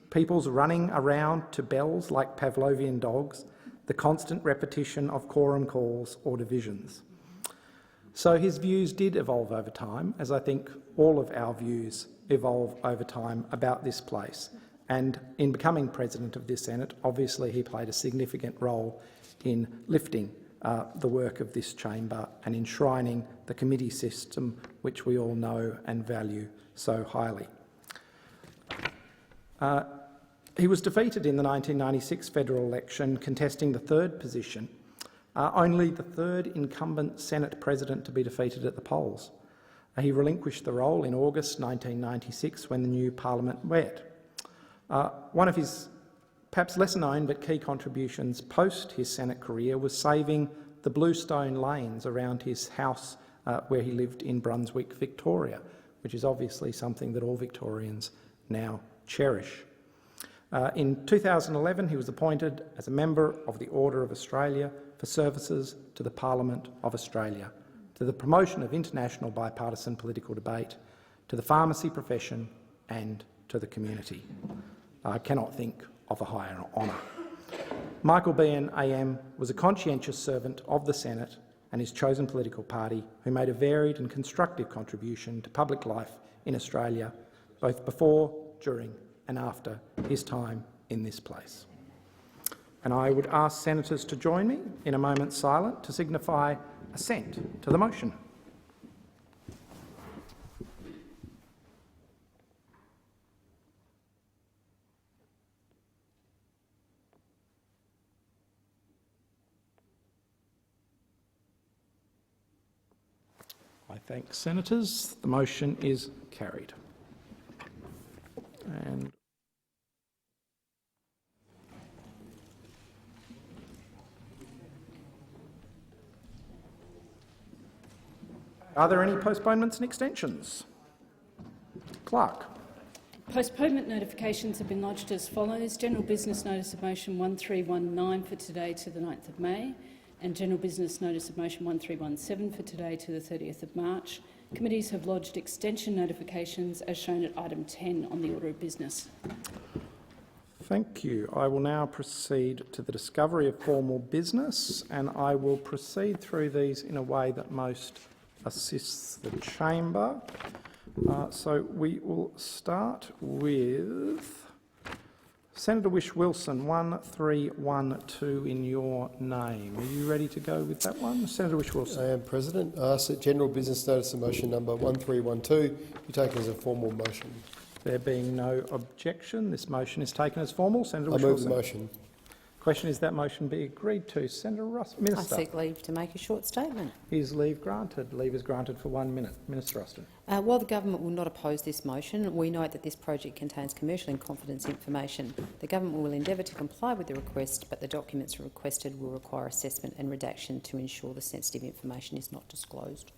people's running around to bells like Pavlovian dogs, the constant repetition of quorum calls or divisions." So his views did evolve over time, as I think all of our views evolve over time about this place. And in becoming President of this Senate, obviously he played a significant role in lifting the work of this chamber and enshrining the committee system which we all know and value so highly. He was defeated in the 1996 federal election, contesting the 3rd position, only the 3rd incumbent Senate President to be defeated at the polls. He relinquished the role in August 1996 when the new parliament met. One of his perhaps lesser known but key contributions post his Senate career was saving the bluestone lanes around his house where he lived in Brunswick, Victoria, which is obviously something that all Victorians now cherish. In 2011, he was appointed as a member of the Order of Australia for services to the Parliament of Australia, to the promotion of international bipartisan political debate, to the pharmacy profession and to the community. I cannot think of a higher honour. Michael Behan AM was a conscientious servant of the Senate and his chosen political party, who made a varied and constructive contribution to public life in Australia, both before, during and after his time in this place. And I would ask senators to join me in a moment's silence to signify assent to the motion. I thank senators. The motion is carried. And are there any postponements and extensions? Clerk.
Postponement notifications have been lodged as follows. General business notice of motion 1319 for today to the 9th of May and general business notice of motion 1317 for today to the 30th of March. Committees have lodged extension notifications as shown at item 10 on the order of business.
Thank you. I will now proceed to the discovery of formal business, and I will proceed through these in a way that most assists the chamber. So we will start with Senator Whish-Wilson, 1312 in your name. Are you ready to go with that one? Senator Whish-Wilson.
I am, President. I ask that general business notice of motion number 1312 be taken as a formal motion.
There being no objection, this motion is taken as formal. Senator Whish-Wilson.
I move the motion.
Question is that motion be agreed to. Senator Minister.
I seek leave to make a short statement.
Is leave granted? Leave is granted for 1 minute. Minister Ruston.
While the government will not oppose this motion, we note that this project contains commercial in confidence information. The government will endeavour to comply with the request, but the documents requested will require assessment and redaction to ensure the sensitive information is not disclosed.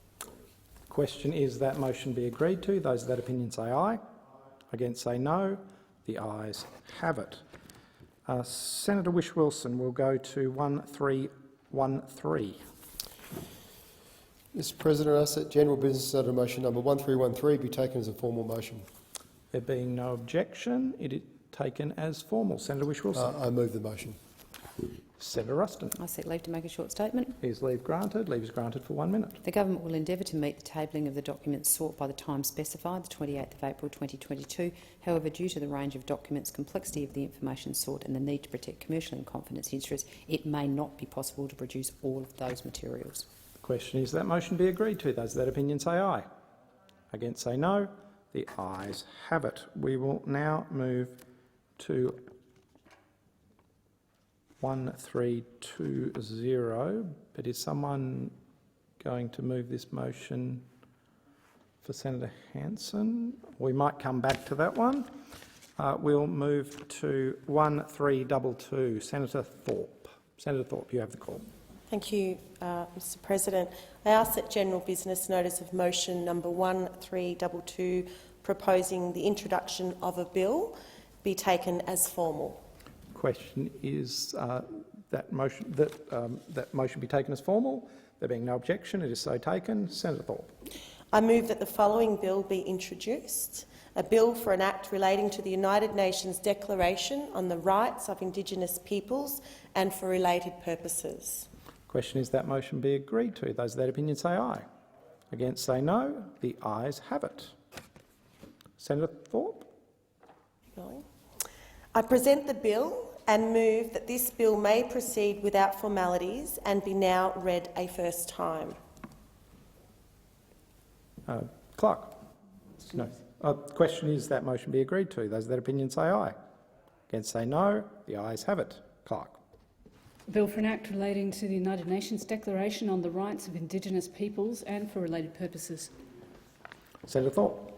Question is that motion be agreed to. Those of that opinion say aye. Against say no. The ayes have it. Senator Whish-Wilson will go to 1313.
Mr. President, I ask that general business notice of motion number 1313 be taken as a formal motion.
There being no objection, it is taken as formal. Senator Whish-Wilson.
I move the motion.
Senator Ruston.
I seek leave to make a short statement.
Is leave granted? Leave is granted for 1 minute.
The government will endeavour to meet the tabling of the documents sought by the time specified, the 28th of April 2022. However, due to the range of documents, complexity of the information sought and the need to protect commercial and confidence interests, it may not be possible to produce all of those materials.
The question is that motion be agreed to. Those of that opinion say aye. Against say no. The ayes have it. We will now move to 1320, but is someone going to move this motion for Senator Hanson? We might come back to that one. We'll move to 1322, Senator Thorpe. Senator Thorpe, you have the call.
Thank you, Mr President. I ask that general business notice of motion number 1322, proposing the introduction of a bill, be taken as formal.
Question is that motion be taken as formal. There being no objection, it is so taken. Senator Thorpe.
I move that the following bill be introduced: a bill for an act relating to the United Nations Declaration on the Rights of Indigenous Peoples and for related purposes.
Question is that motion be agreed to. Those of that opinion say aye. Against say no. The ayes have it. Senator Thorpe.
I present the bill and move that this bill may proceed without formalities and be now read a first time.
Clerk. No. Question is that motion be agreed to. Those of that opinion say aye. Against say no. The ayes have it. Clerk.
Bill for an act relating to the United Nations Declaration on the Rights of Indigenous Peoples and for related purposes.
Senator Thorpe.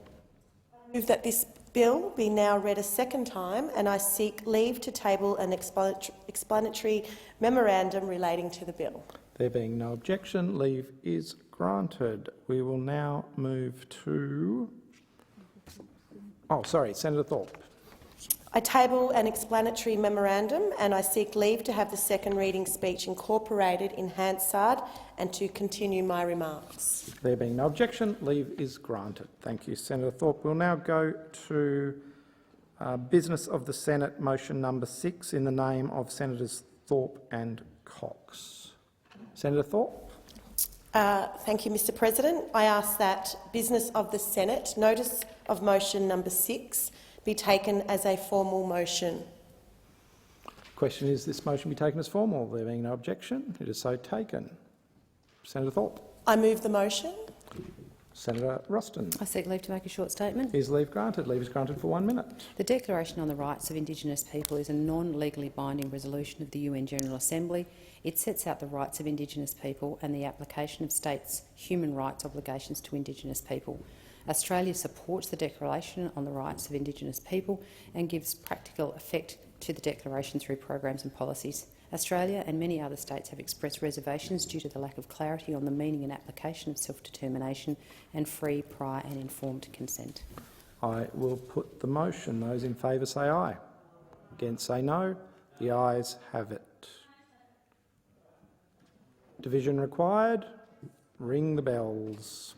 I move that this bill be now read a second time, and I seek leave to table an explanatory memorandum relating to the bill.
There being no objection, leave is granted. We will now move to... Senator Thorpe.
I table an explanatory memorandum, and I seek leave to have the second reading speech incorporated in Hansard and to continue my remarks.
There being no objection, leave is granted. Thank you, Senator Thorpe. We'll now go to business of the Senate, motion number 6, in the name of Senators Thorpe and Cox. Senator Thorpe.
Thank you, Mr President. I ask that business of the Senate, notice of motion number 6, be taken as a formal motion.
Question is this motion be taken as formal. There being no objection, it is so taken. Senator Thorpe.
I move the motion.
Senator Ruston.
I seek leave to make a short statement.
Is leave granted? Leave is granted for 1 minute.
The Declaration on the Rights of Indigenous People is a non-legally binding resolution of the UN General Assembly. It sets out the rights of Indigenous people and the application of states' human rights obligations to Indigenous people. Australia supports the Declaration on the Rights of Indigenous People and gives practical effect to the Declaration through programs and policies. Australia and many other states have expressed reservations due to the lack of clarity on the meaning and application of self-determination and free, prior and informed consent.
I will put the motion. Those in favour say aye. Against say no. The ayes have it. Division required. Ring the bells.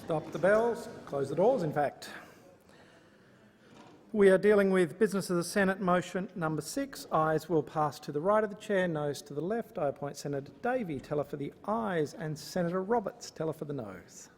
Stop the bells. Close the doors, in fact. We are dealing with Business of the Senate motion number 6. Ayes will pass to the right of the chair, noes to the left. I appoint Senator Davey, teller for the ayes, and Senator Roberts, teller for the noes.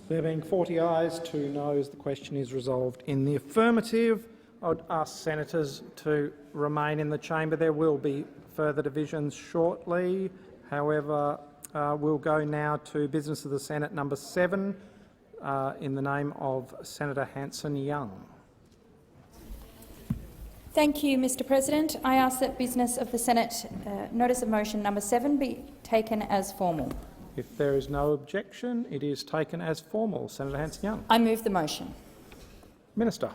There being 40 ayes, 2 noes, the question is resolved in the affirmative. I would ask senators to remain in the chamber. There will be further divisions shortly. However, we'll go now to Business of the Senate number 7 in the name of Senator Hanson-Young.
Thank you, Mr President. I ask that Business of the Senate notice of motion number 7 be taken as formal.
If there is no objection, it is taken as formal. Senator Hanson-Young.
I move the motion.
Minister.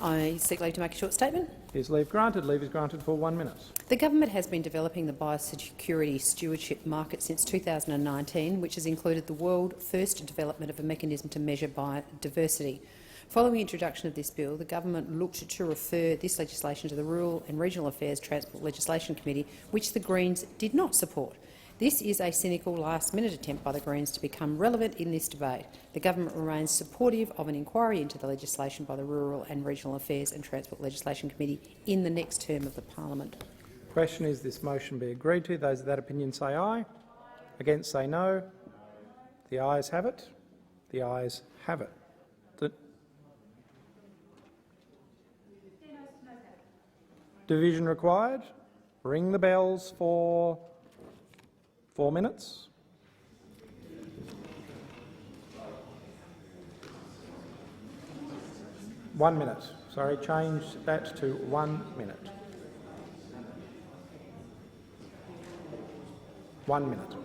I seek leave to make a short statement.
Is leave granted? Leave is granted for 1 minute.
The government has been developing the biosecurity stewardship market since 2019, which has included the world-first development of a mechanism to measure biodiversity. Following the introduction of this bill, the government looked to refer this legislation to the Rural and Regional Affairs Transport Legislation Committee, which the Greens did not support. This is a cynical last-minute attempt by the Greens to become relevant in this debate. The government remains supportive of an inquiry into the legislation by the Rural and Regional Affairs and Transport Legislation Committee in the next term of the parliament.
The question is this motion be agreed to. Those of that opinion say aye. Against say no. The ayes have it. The ayes have it. Division required. Ring the bells for 4 minutes. One minute. Sorry, change that to 1 minute. 1 minute.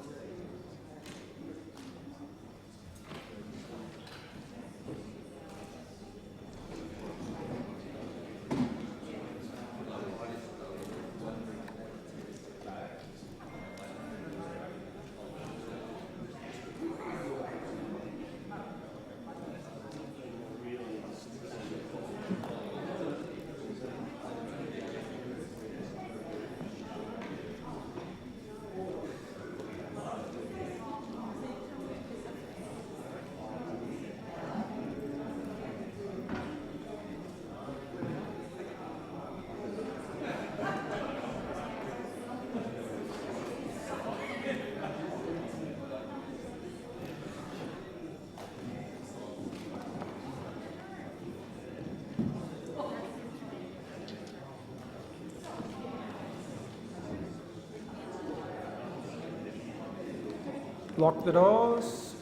Lock the doors.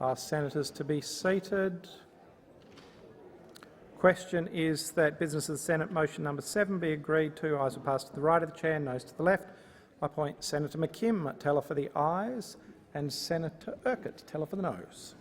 Ask senators to be seated. Question is that business of the Senate motion number 7 be agreed to. Ayes will pass to the right of the chair, noes to the left. I appoint Senator McKim, teller for the ayes, and Senator Urquhart, teller for the noes.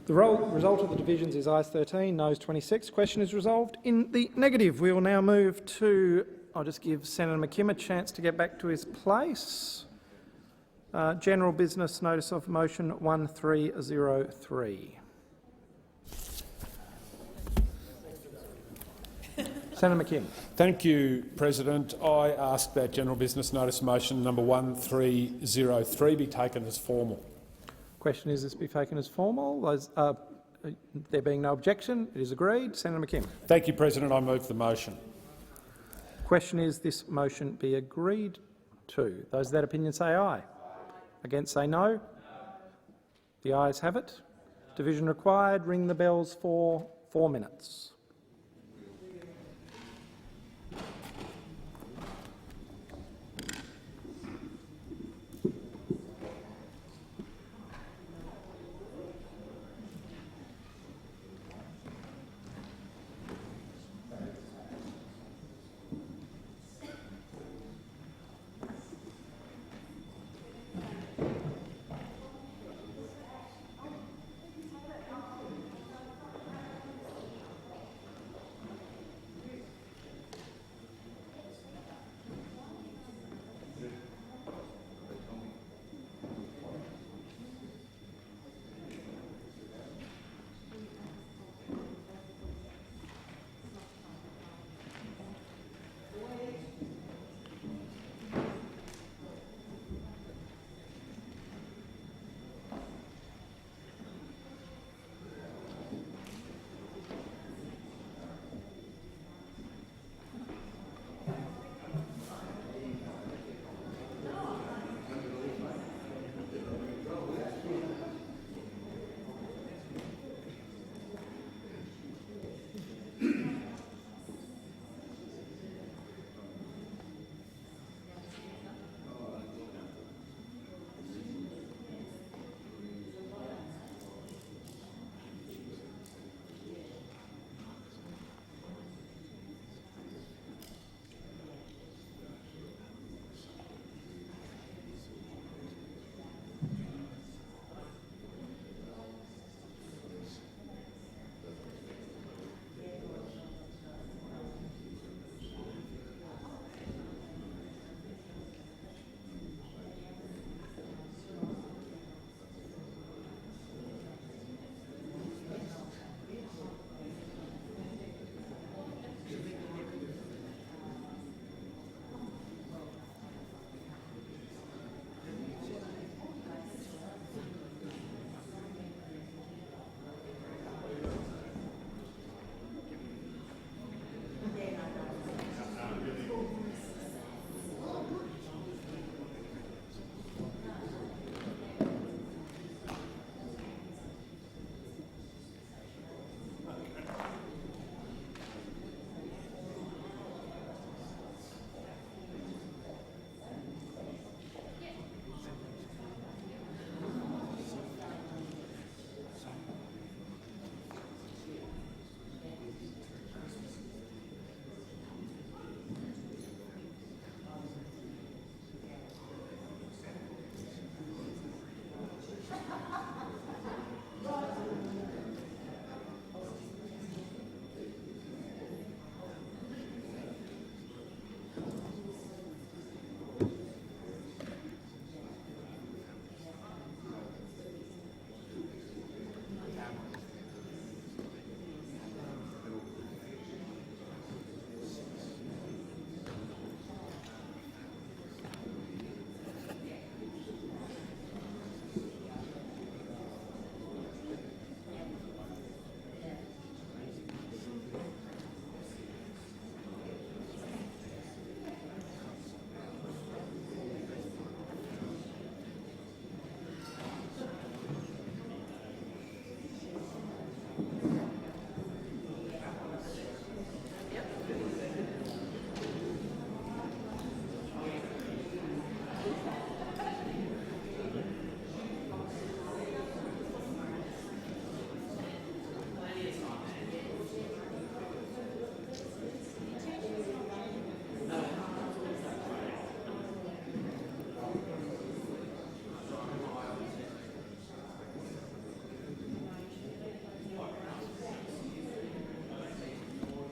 The result of the divisions is ayes 13, noes 26. Question is resolved in the negative. We will now move to, I'll just give Senator McKim a chance to get back to his place. General business notice of motion 1303. Senator McKim.
Thank you, President. I ask that general business notice motion number 1303 be taken as formal.
Question is this be taken as formal. There being no objection, it is agreed. Senator McKim.
Thank you, President. I move the motion.
Question is this motion be agreed to. Those of that opinion say aye. Against say no. The ayes have it. Division required. Ring the bells for 4 minutes.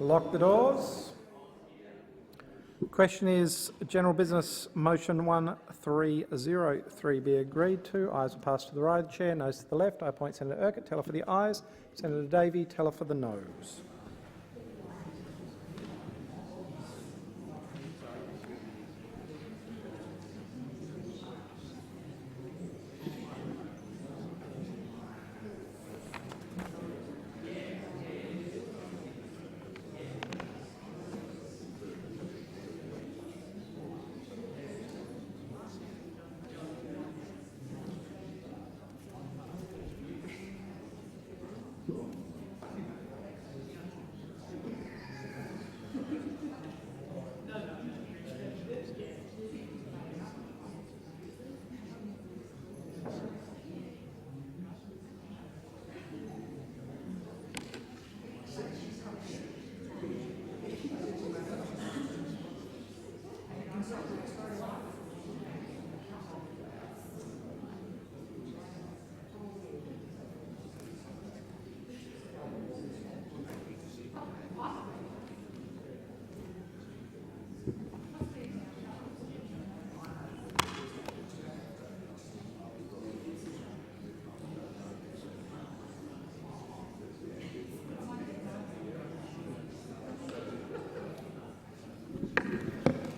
Lock the doors. Question is General Business Motion 1303 be agreed to. Ayes will pass to the right. Chair, noes to the left. I appoint Senator Urquhart. Teller for the ayes. Senator Davey. Teller for the noes.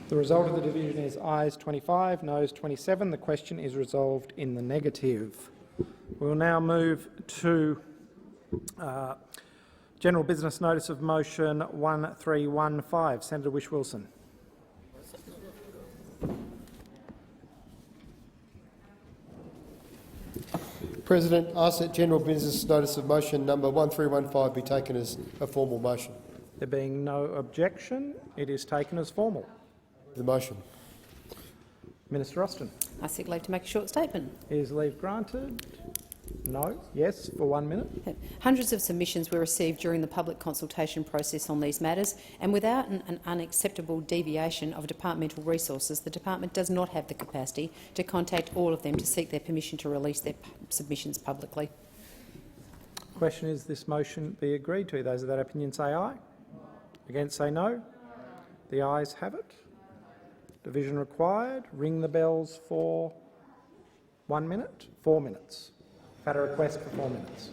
The result of the division is ayes 25, noes 27. The question is resolved in the negative. We will now move to General Business Notice of Motion 1315. Senator Whish-Wilson.
President, I ask that General Business Notice of Motion number 1315 be taken as a formal motion.
There being no objection, it is taken as formal.
The motion.
Minister Austin.
I seek leave to make a short statement.
Is leave granted? No? Yes, for 1 minute.
Hundreds of submissions were received during the public consultation process on these matters, and without an unacceptable deviation of departmental resources, the department does not have the capacity to contact all of them to seek their permission to release their submissions publicly.
Question is this motion be agreed to. Those of that opinion say aye. Against say no. The ayes have it. Division required. Ring the bells for 1 minute. 4 minutes. I've had a request for 4 minutes.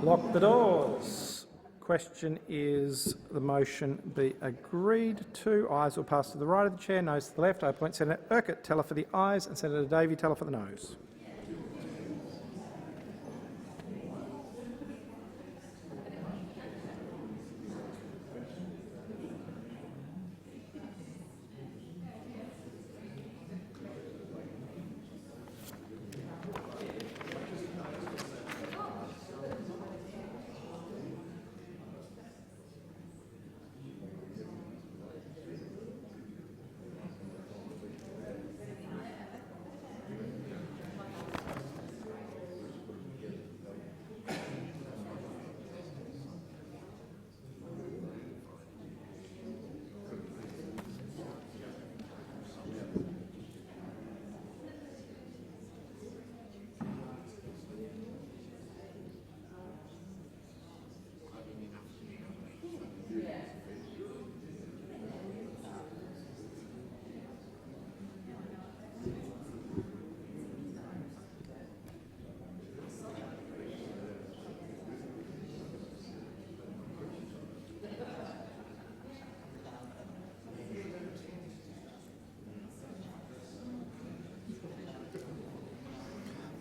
Lock the doors. Question is the motion be agreed to. Ayes will pass to the right of the chair, noes to the left. I appoint Senator Urquhart teller for the ayes and Senator Davey teller for the noes.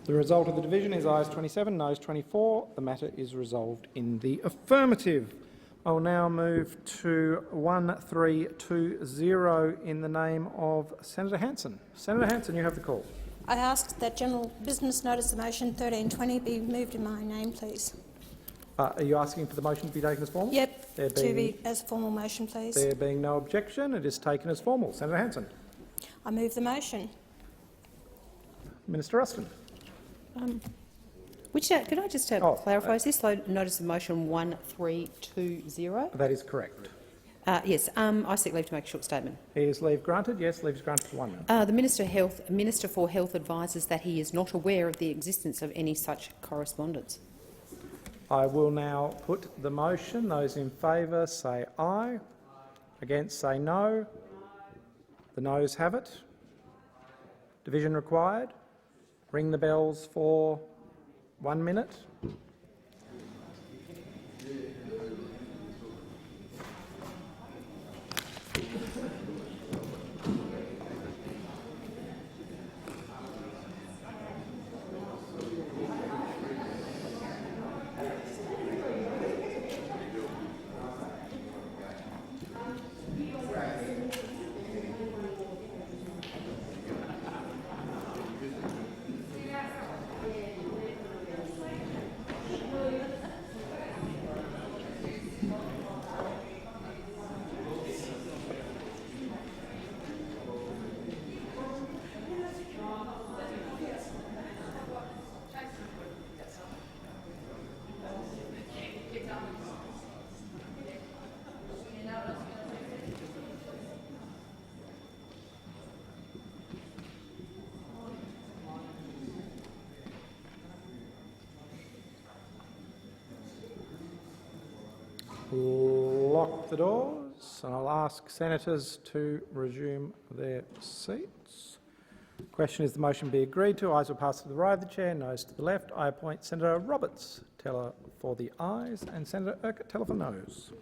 The result of the division is ayes 27, noes 24. The matter is resolved in the affirmative. I will now move to 1320 in the name of Senator Hanson. Senator Hanson, you have the call.
I ask that General Business Notice of Motion 1320 be moved in my name, please.
Are you asking for the motion to be taken as formal?
Yep, to be as a formal motion, please.
There being no objection, it is taken as formal. Senator Hanson.
I move the motion.
Minister Ruston.
Could I just clarify, is this notice of motion 1320?
That is correct.
Yes, I seek leave to make a short statement.
Is leave granted? Yes, leave is granted for 1 minute.
The Minister for Health advises that he is not aware of the existence of any such correspondence.
I will now put the motion. Those in favour say aye. Against say no. The noes have it. Division required. Ring the bells for 1 minute. Lock the doors, and I'll ask senators to resume their seats. Question is the motion be agreed to. Ayes will pass to the right of the chair, noes to the left. I appoint Senator Roberts teller for the ayes and Senator Urquhart teller for noes.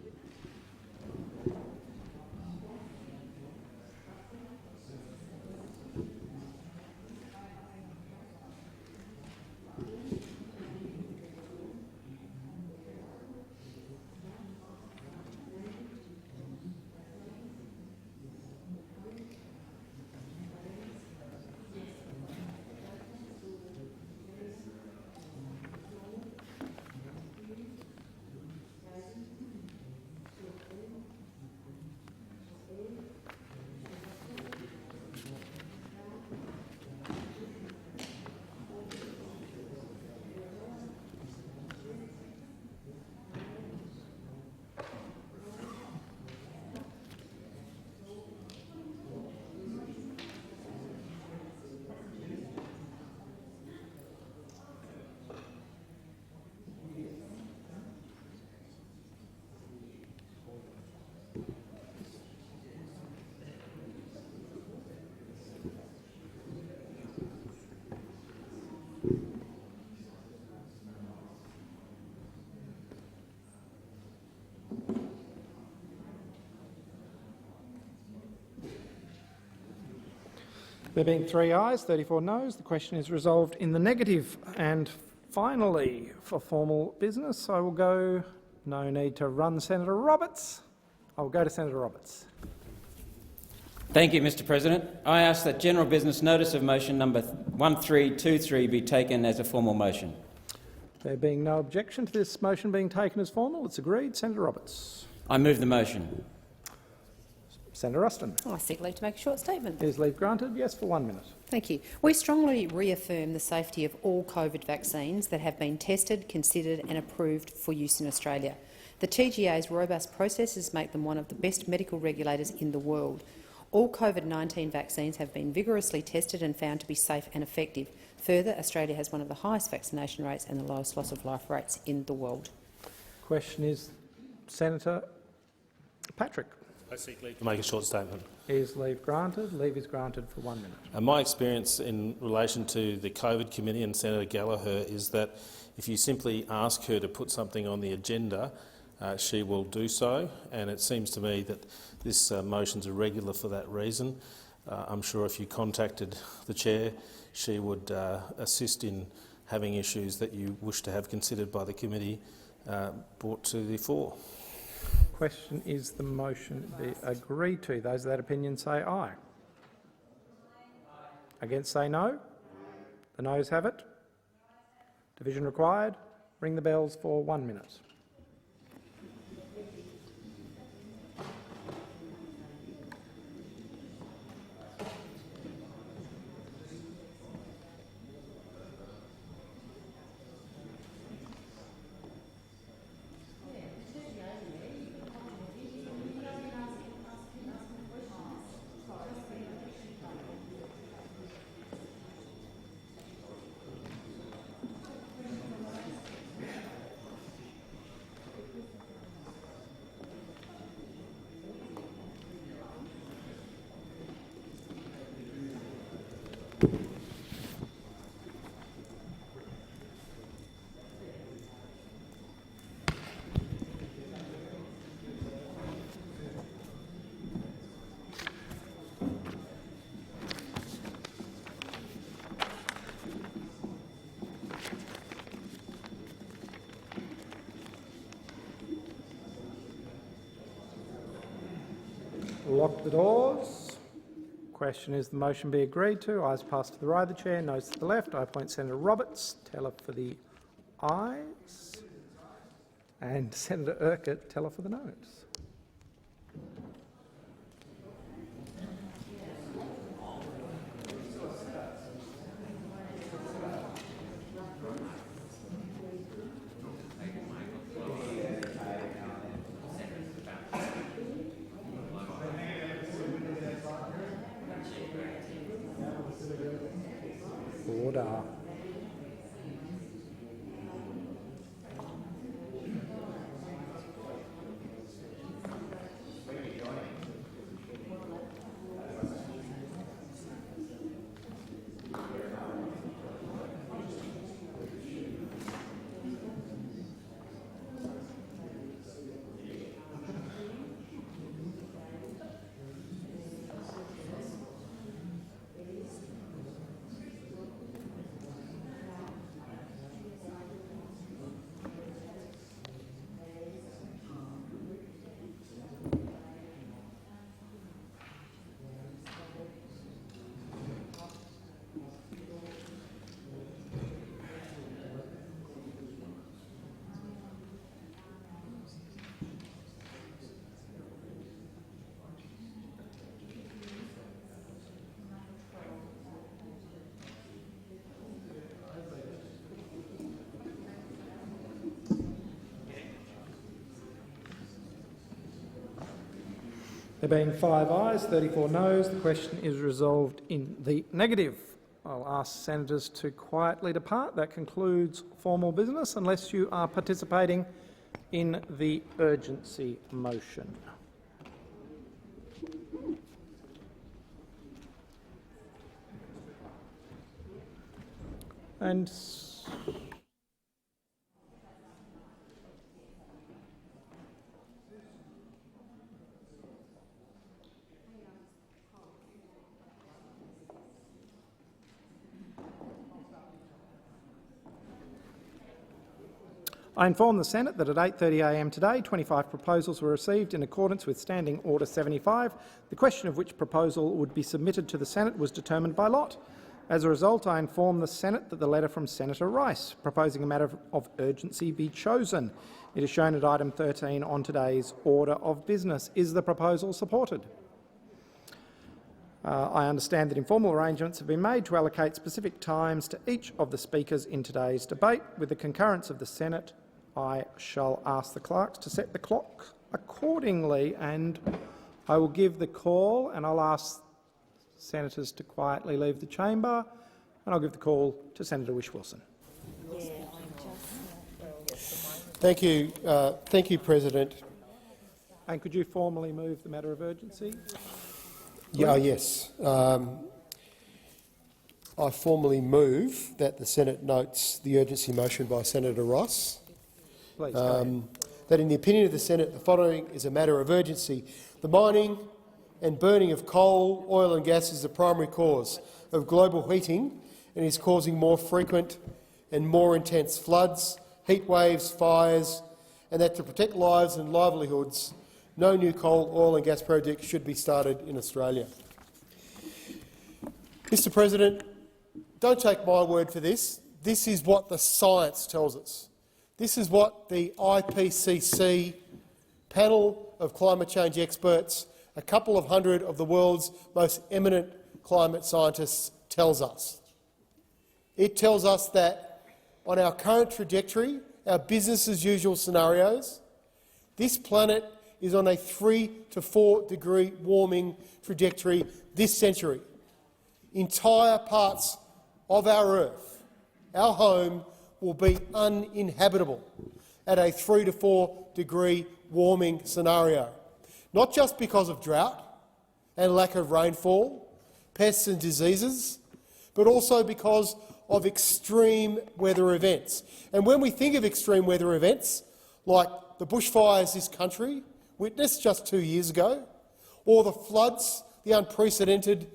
There being 3 ayes, 34 noes, the question is resolved in the negative. And finally, for formal business, I will go, no need to run Senator Roberts. I will go to Senator Roberts.
Thank you, Mr President. I ask that general business notice of motion number 1323 be taken as a formal motion.
There being no objection to this motion being taken as formal, it's agreed. Senator Roberts.
I move the motion.
Senator Ruston.
I seek leave to make a short statement.
Is leave granted? Yes, for 1 minute.
Thank you. We strongly reaffirm the safety of all COVID vaccines that have been tested, considered and approved for use in Australia. The TGA's robust processes make them one of the best medical regulators in the world. All COVID-19 vaccines have been vigorously tested and found to be safe and effective. Further, Australia has one of the highest vaccination rates and the lowest loss of life rates in the world.
Question is Senator Patrick.
I seek leave to make a short statement.
Is leave granted? Leave is granted for 1 minute.
My experience in relation to the COVID committee and Senator Gallagher is that if you simply ask her to put something on the agenda, she will do so, and it seems to me that this motion's irregular for that reason. I'm sure if you contacted the chair, she would assist in having issues that you wish to have considered by the committee brought to the fore.
Question is the motion be agreed to. Those of that opinion say aye. Against say no. The noes have it. Division required. Ring the bells for 1 minute. Lock the doors. Question is the motion be agreed to. Ayes passed to the right of the chair, noes to the left. I appoint Senator Roberts, teller for the ayes, and Senator Urquhart, teller for the noes. Order. There being 5 ayes, 34 noes, the question is resolved in the negative. I'll ask senators to quietly depart. That concludes formal business, unless you are participating in the urgency motion. And I inform the Senate that at 8:30 a.m. today, 25 proposals were received in accordance with Standing Order 75. The question of which proposal would be submitted to the Senate was determined by lot. As a result, I inform the Senate that the letter from Senator Rice proposing a matter of urgency be chosen. It is shown at item 13 on today's order of business. Is the proposal supported? I understand that informal arrangements have been made to allocate specific times to each of the speakers in today's debate. With the concurrence of the Senate, I shall ask the clerks to set the clock accordingly, and I will give the call, and I'll ask senators to quietly leave the chamber, and I'll give the call to Senator Whish-Wilson.
Thank you, President.
And could you formally move the matter of urgency?
Yes. I formally move that the Senate notes the urgency motion by Senator Ross.
Please,
that in the opinion of the Senate, the following is a matter of urgency. The mining and burning of coal, oil and gas is the primary cause of global heating and is causing more frequent and more intense floods, heat waves, fires, and that to protect lives and livelihoods, no new coal, oil and gas projects should be started in Australia. Mr. President, don't take my word for this. This is what the science tells us. This is what the IPCC panel of climate change experts, a couple of hundred of the world's most eminent climate scientists, tells us. It tells us that on our current trajectory, our business-as-usual scenarios, this planet is on a 3 to 4 degree warming trajectory this century. Entire parts of our Earth, our home, will be uninhabitable at a 3 to 4 degree warming scenario, not just because of drought and lack of rainfall, pests and diseases, but also because of extreme weather events. And when we think of extreme weather events, like the bushfires this country witnessed just 2 years ago, or the floods, the unprecedented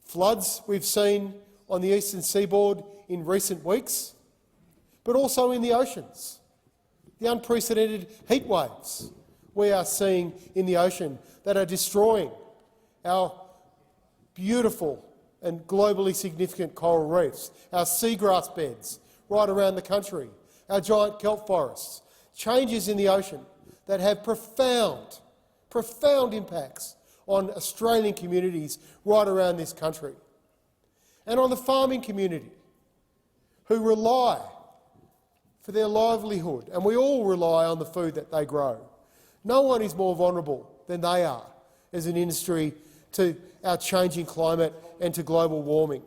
floods we've seen on the eastern seaboard in recent weeks, but also in the oceans, the unprecedented heat waves we are seeing in the ocean that are destroying our beautiful and globally significant coral reefs, our seagrass beds right around the country, our giant kelp forests, changes in the ocean that have profound impacts on Australian communities right around this country, and on the farming community who rely for their livelihood, and we all rely on the food that they grow. No one is more vulnerable than they are as an industry to our changing climate and to global warming.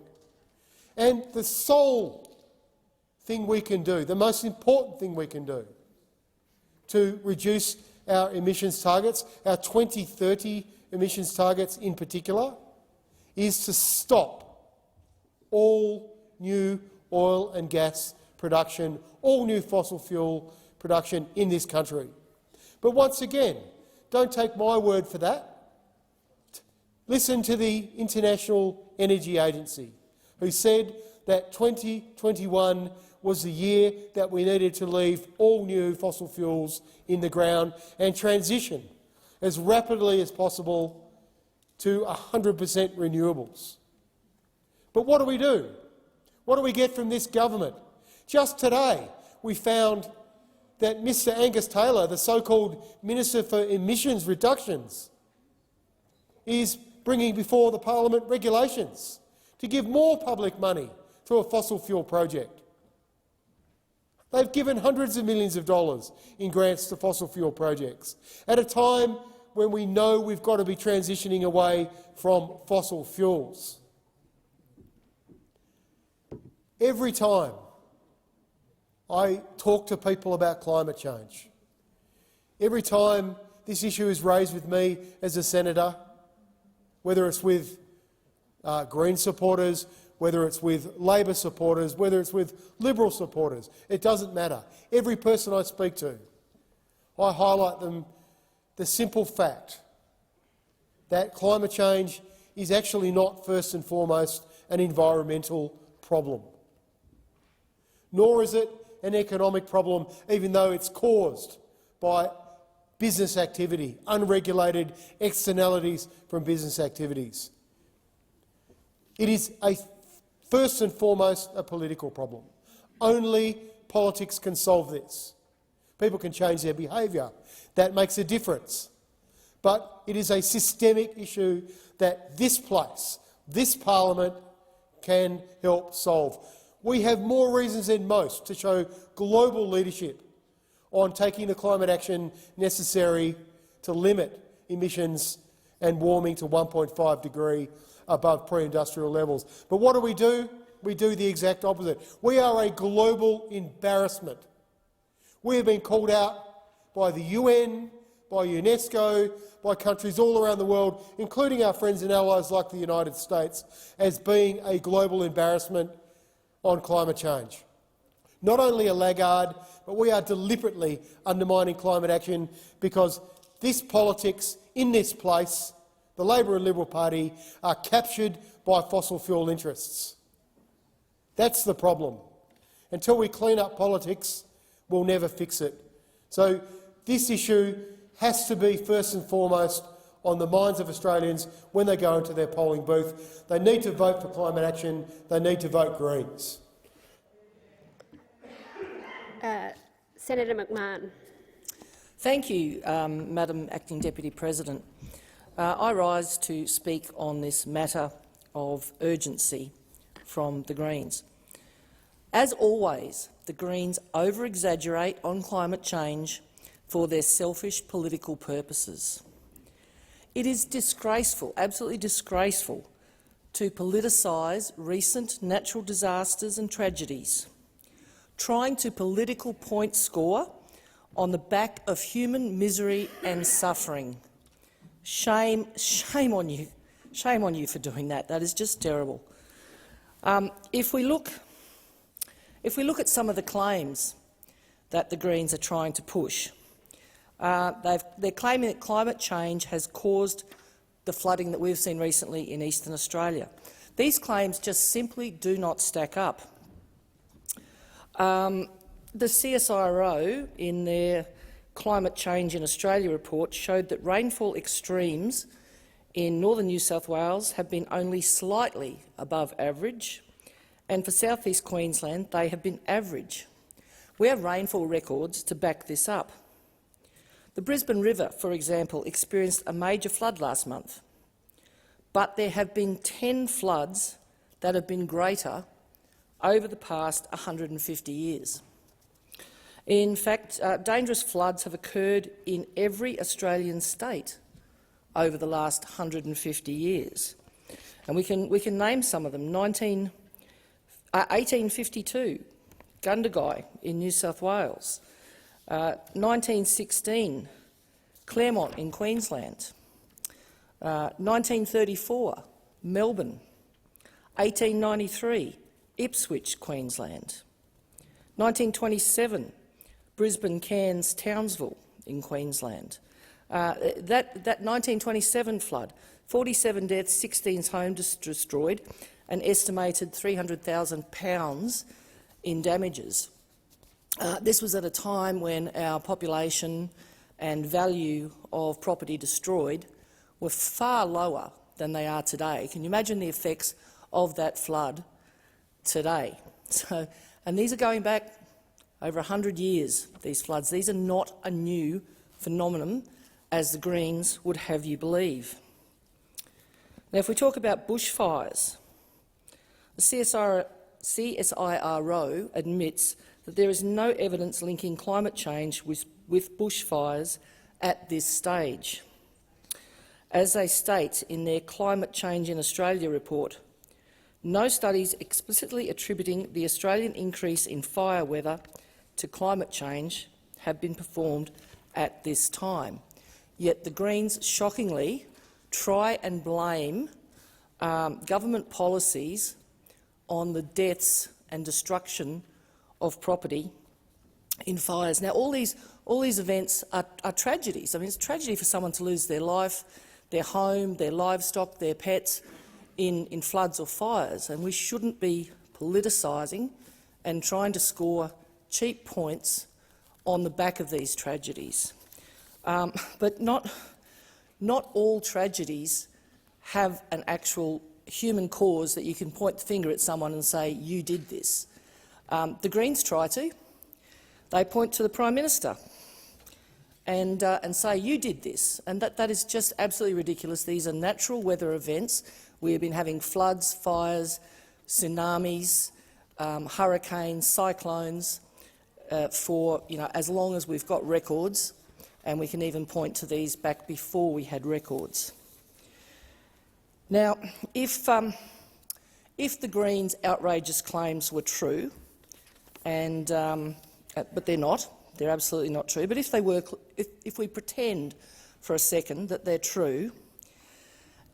And the sole thing we can do, the most important thing we can do to reduce our emissions targets, our 2030 emissions targets in particular, is to stop all new oil and gas production, all new fossil fuel production in this country. But once again, don't take my word for that. Listen to the International Energy Agency, who said that 2021 was the year that we needed to leave all new fossil fuels in the ground and transition as rapidly as possible to 100% renewables. But what do? What do we get from this government? Just today we found that Mr Angus Taylor, the so-called Minister for Emissions Reductions, is bringing before the parliament regulations to give more public money to a fossil fuel project. They've given hundreds of millions of dollars in grants to fossil fuel projects at a time when we know we've got to be transitioning away from fossil fuels. Every time I talk to people about climate change, every time this issue is raised with me as a senator, whether it's with Green supporters, whether it's with Labor supporters, whether it's with Liberal supporters, it doesn't matter. Every person I speak to, I highlight them the simple fact that climate change is actually not first and foremost an environmental problem, nor is it an economic problem, even though it's caused by business activity, unregulated externalities from business activities. It is first and foremost a political problem. Only politics can solve this. People can change their behaviour. That makes a difference. But it is a systemic issue that this place, this parliament, can help solve. We have more reasons than most to show global leadership on taking the climate action necessary to limit emissions and warming to 1.5 degree above pre-industrial levels. But what do? We do the exact opposite. We are a global embarrassment. We have been called out by the UN, by UNESCO, by countries all around the world, including our friends and allies like the United States, as being a global embarrassment on climate change. Not only a laggard, but we are deliberately undermining climate action because this politics in this place, the Labor and Liberal Party, are captured by fossil fuel interests. That's the problem. Until we clean up politics, we'll never fix it. So this issue has to be first and foremost on the minds of Australians when they go into their polling booth. They need to vote for climate action. They need to vote Greens.
Senator McMahon.
Thank you, Madam Acting Deputy President. I rise to speak on this matter of urgency from the Greens. As always, the Greens over-exaggerate on climate change for their selfish political purposes. It is disgraceful, absolutely disgraceful, to politicise recent natural disasters and tragedies, trying to political point score on the back of human misery and suffering. Shame on you. Shame on you for doing that. That is just terrible. If we look at some of the claims that the Greens are trying to push, they're claiming that climate change has caused the flooding that we've seen recently in eastern Australia. These claims just simply do not stack up. The CSIRO, in their Climate Change in Australia report, showed that rainfall extremes in northern New South Wales have been only slightly above average, and for South East Queensland they have been average. We have rainfall records to back this up. The Brisbane River, for example, experienced a major flood last month, but there have been 10 floods that have been greater over the past 150 years. In fact, dangerous floods have occurred in every Australian state over the last 150 years. And we can name some of them. 1852, Gundagai in New South Wales. 1916, Claremont in Queensland. 1934, Melbourne. 1893, Ipswich, Queensland. 1927, Brisbane, Cairns, Townsville in Queensland. That 1927 flood, 47 deaths, 16 homes destroyed, an estimated £300,000 in damages. This was at a time when our population and value of property destroyed were far lower than they are today. Can you imagine the effects of that flood today? And these are going back over 100 years, these floods. These are not a new phenomenon, as the Greens would have you believe. Now, if we talk about bushfires, the CSIRO admits that there is no evidence linking climate change with bushfires at this stage. As they state in their Climate Change in Australia report, no studies explicitly attributing the Australian increase in fire weather to climate change have been performed at this time. Yet the Greens, shockingly, try and blame government policies on the deaths and destruction of property in fires. Now, all these events are tragedies. I mean, it's a tragedy for someone to lose their life, their home, their livestock, their pets in floods or fires, and we shouldn't be politicising and trying to score cheap points on the back of these tragedies. But not all tragedies have an actual human cause that you can point the finger at someone and say, you did this. The Greens try to. They point to the Prime Minister and say, you did this. And that is just absolutely ridiculous. These are natural weather events. We have been having floods, fires, tsunamis, hurricanes, cyclones for as long as we've got records, and we can even point to these back before we had records. Now, if the Greens' outrageous claims were true, and but they're not, they're absolutely not true. But if they were, if we pretend for a second that they're true,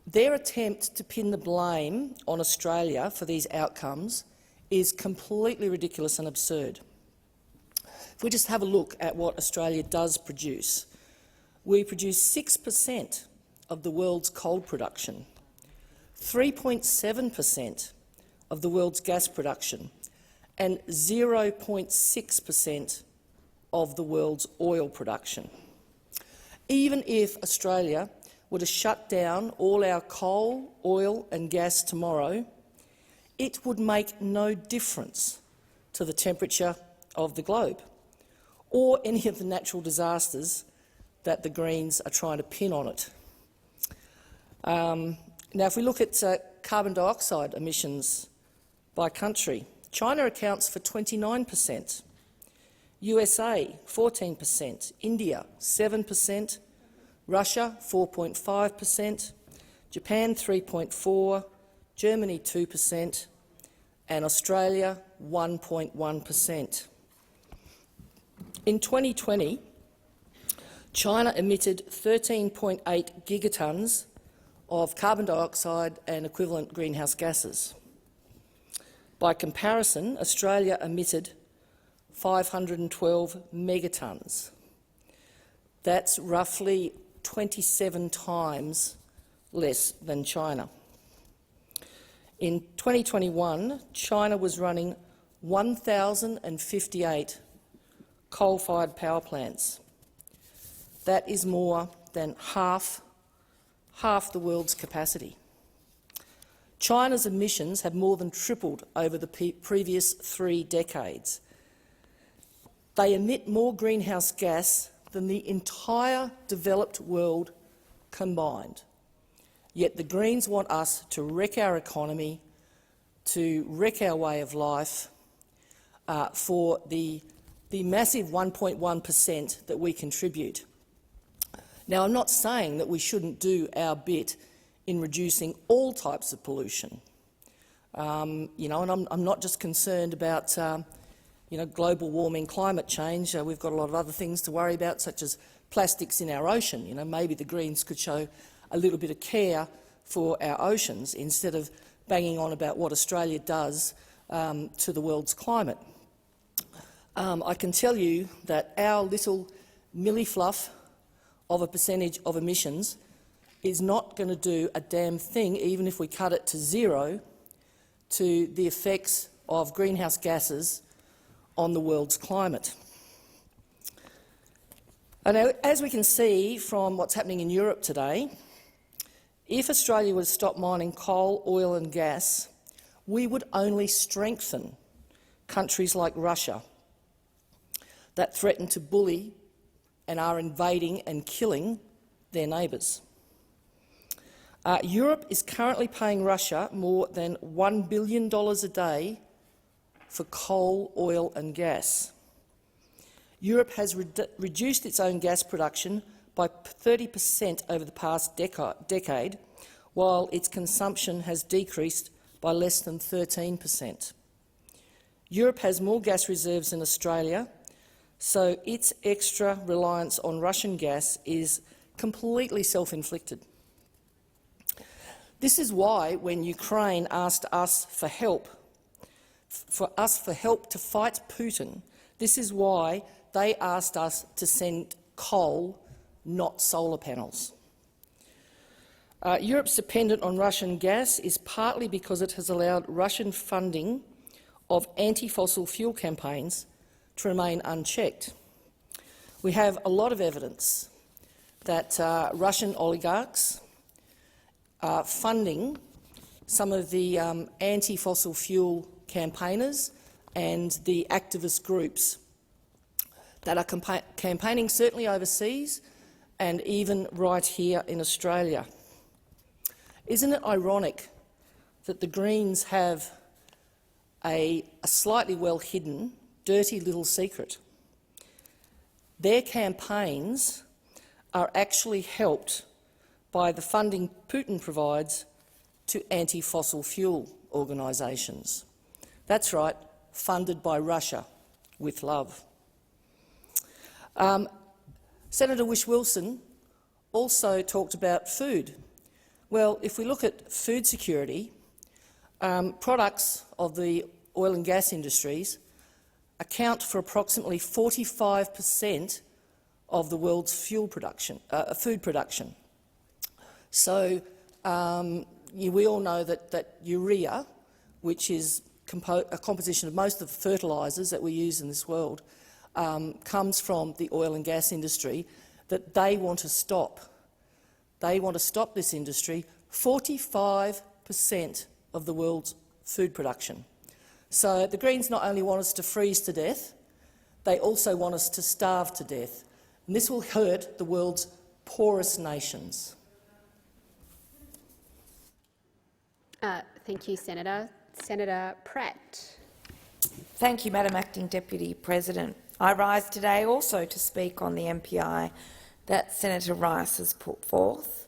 their attempt to pin the blame on Australia for these outcomes is completely ridiculous and absurd. If we just have a look at what Australia does produce, we produce 6% of the world's coal production, 3.7% of the world's gas production, and 0.6% of the world's oil production. Even if Australia were to shut down all our coal, oil and gas tomorrow, it would make no difference to the temperature of the globe or any of the natural disasters that the Greens are trying to pin on it. Now, if we look at carbon dioxide emissions by country, China accounts for 29%, USA 14%, India 7%, Russia 4.5%, Japan 3.4%, Germany 2%, and Australia 1.1%. In 2020, China emitted 13.8 gigatons of carbon dioxide and equivalent greenhouse gases. By comparison, Australia emitted 512 megatons. That's roughly 27 times less than China. In 2021, China was running 1,058 coal-fired power plants. That is more than half the world's capacity. China's emissions have more than tripled over the previous 3 decades. They emit more greenhouse gas than the entire developed world combined. Yet the Greens want us to wreck our economy, to wreck our way of life for the massive 1.1% that we contribute. Now, I'm not saying that we shouldn't do our bit in reducing all types of pollution. And I'm not just concerned about global warming, climate change. We've got a lot of other things to worry about, such as plastics in our ocean. Maybe the Greens could show a little bit of care for our oceans instead of banging on about what Australia does to the world's climate. I can tell you that our little millifluff of a percentage of emissions is not going to do a damn thing, even if we cut it to zero, to the effects of greenhouse gases on the world's climate. And as we can see from what's happening in Europe today, if Australia would stop mining coal, oil and gas, we would only strengthen countries like Russia that threaten to bully and are invading and killing their neighbours. Europe is currently paying Russia more than $1 billion a day for coal, oil and gas. Europe has reduced its own gas production by 30% over the past decade, while its consumption has decreased by less than 13%. Europe has more gas reserves than Australia, so its extra reliance on Russian gas is completely self-inflicted. This is why, when Ukraine asked us for help to fight Putin, this is why they asked us to send coal, not solar panels. Europe's dependence on Russian gas is partly because it has allowed Russian funding of anti-fossil fuel campaigns to remain unchecked. We have a lot of evidence that Russian oligarchs are funding some of the anti-fossil fuel campaigners and the activist groups that are campaigning certainly overseas and even right here in Australia. Isn't it ironic that the Greens have a slightly well-hidden, dirty little secret? Their campaigns are actually helped by the funding Putin provides to anti-fossil fuel organisations. That's right, funded by Russia with love. Senator Whish-Wilson also talked about food. Well, if we look at food security, products of the oil and gas industries account for approximately 45% of the world's food production. So we all know that urea, which is a composition of most of the fertilisers that we use in this world, comes from the oil and gas industry, that they want to stop. They want to stop this industry, 45% of the world's food production. So the Greens not only want us to freeze to death, they also want us to starve to death. And this will hurt the world's poorest nations.
Thank you, Senator. Senator Pratt.
Thank you, Madam Acting Deputy President. I rise today also to speak on the MPI that Senator Rice has put forth.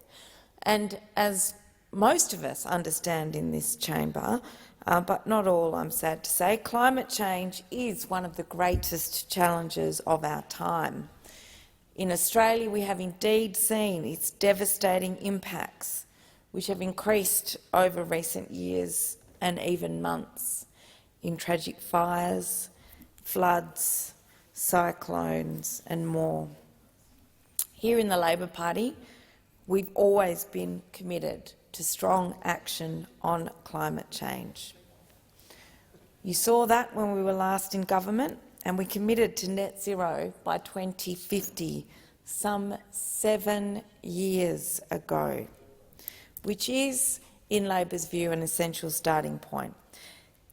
And as most of us understand in this chamber, but not all, I'm sad to say, climate change is one of the greatest challenges of our time. In Australia, we have indeed seen its devastating impacts, which have increased over recent years and even months, in tragic fires, floods, cyclones and more. Here in the Labor Party, we've always been committed to strong action on climate change. You saw that when we were last in government, and we committed to net zero by 2050, some 7 years ago, which is, in Labor's view, an essential starting point.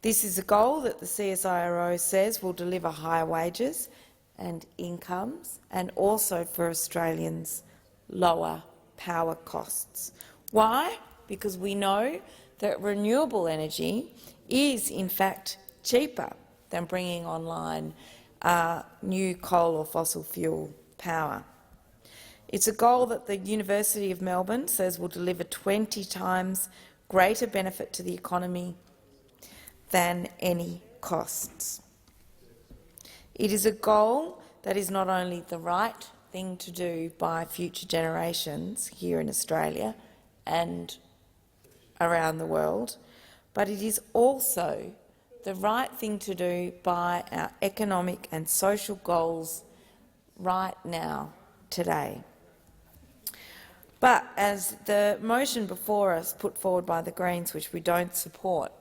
This is a goal that the CSIRO says will deliver higher wages and incomes, and also for Australians lower power costs. Why? Because we know that renewable energy is in fact cheaper than bringing online new coal or fossil fuel power. It's a goal that the University of Melbourne says will deliver 20 times greater benefit to the economy than any costs. It is a goal that is not only the right thing to do by future generations here in Australia and around the world, but it is also the right thing to do by our economic and social goals right now, today. But as the motion before us, put forward by the Greens, which we don't support,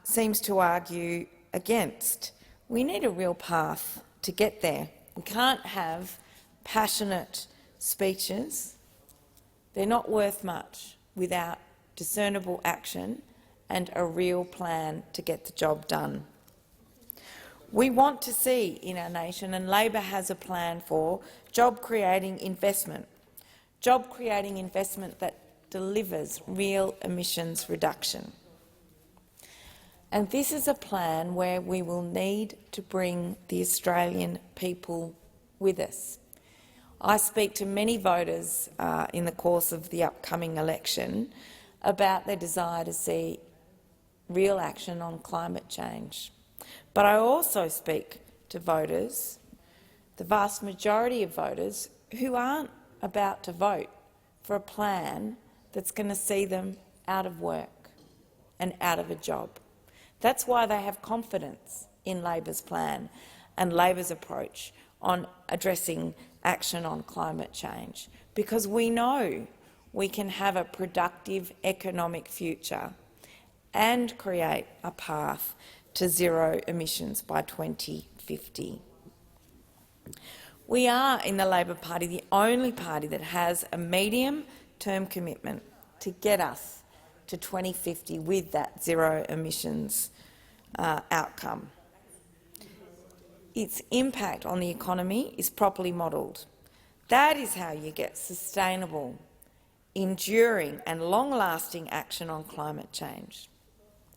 seems to argue against, we need a real path to get there. We can't have passionate speeches. They're not worth much without discernible action and a real plan to get the job done. We want to see in our nation, and Labor has a plan for, job-creating investment that delivers real emissions reduction. And this is a plan where we will need to bring the Australian people with us. I speak to many voters in the course of the upcoming election about their desire to see real action on climate change. But I also speak to voters, the vast majority of voters, who aren't about to vote for a plan that's going to see them out of work and out of a job. That's why they have confidence in Labor's plan and Labor's approach on addressing action on climate change, because we know we can have a productive economic future and create a path to zero emissions by 2050. We are, in the Labor Party, the only party that has a medium-term commitment to get us to 2050 with that zero emissions outcome. Its impact on the economy is properly modelled. That is how you get sustainable, enduring and long-lasting action on climate change,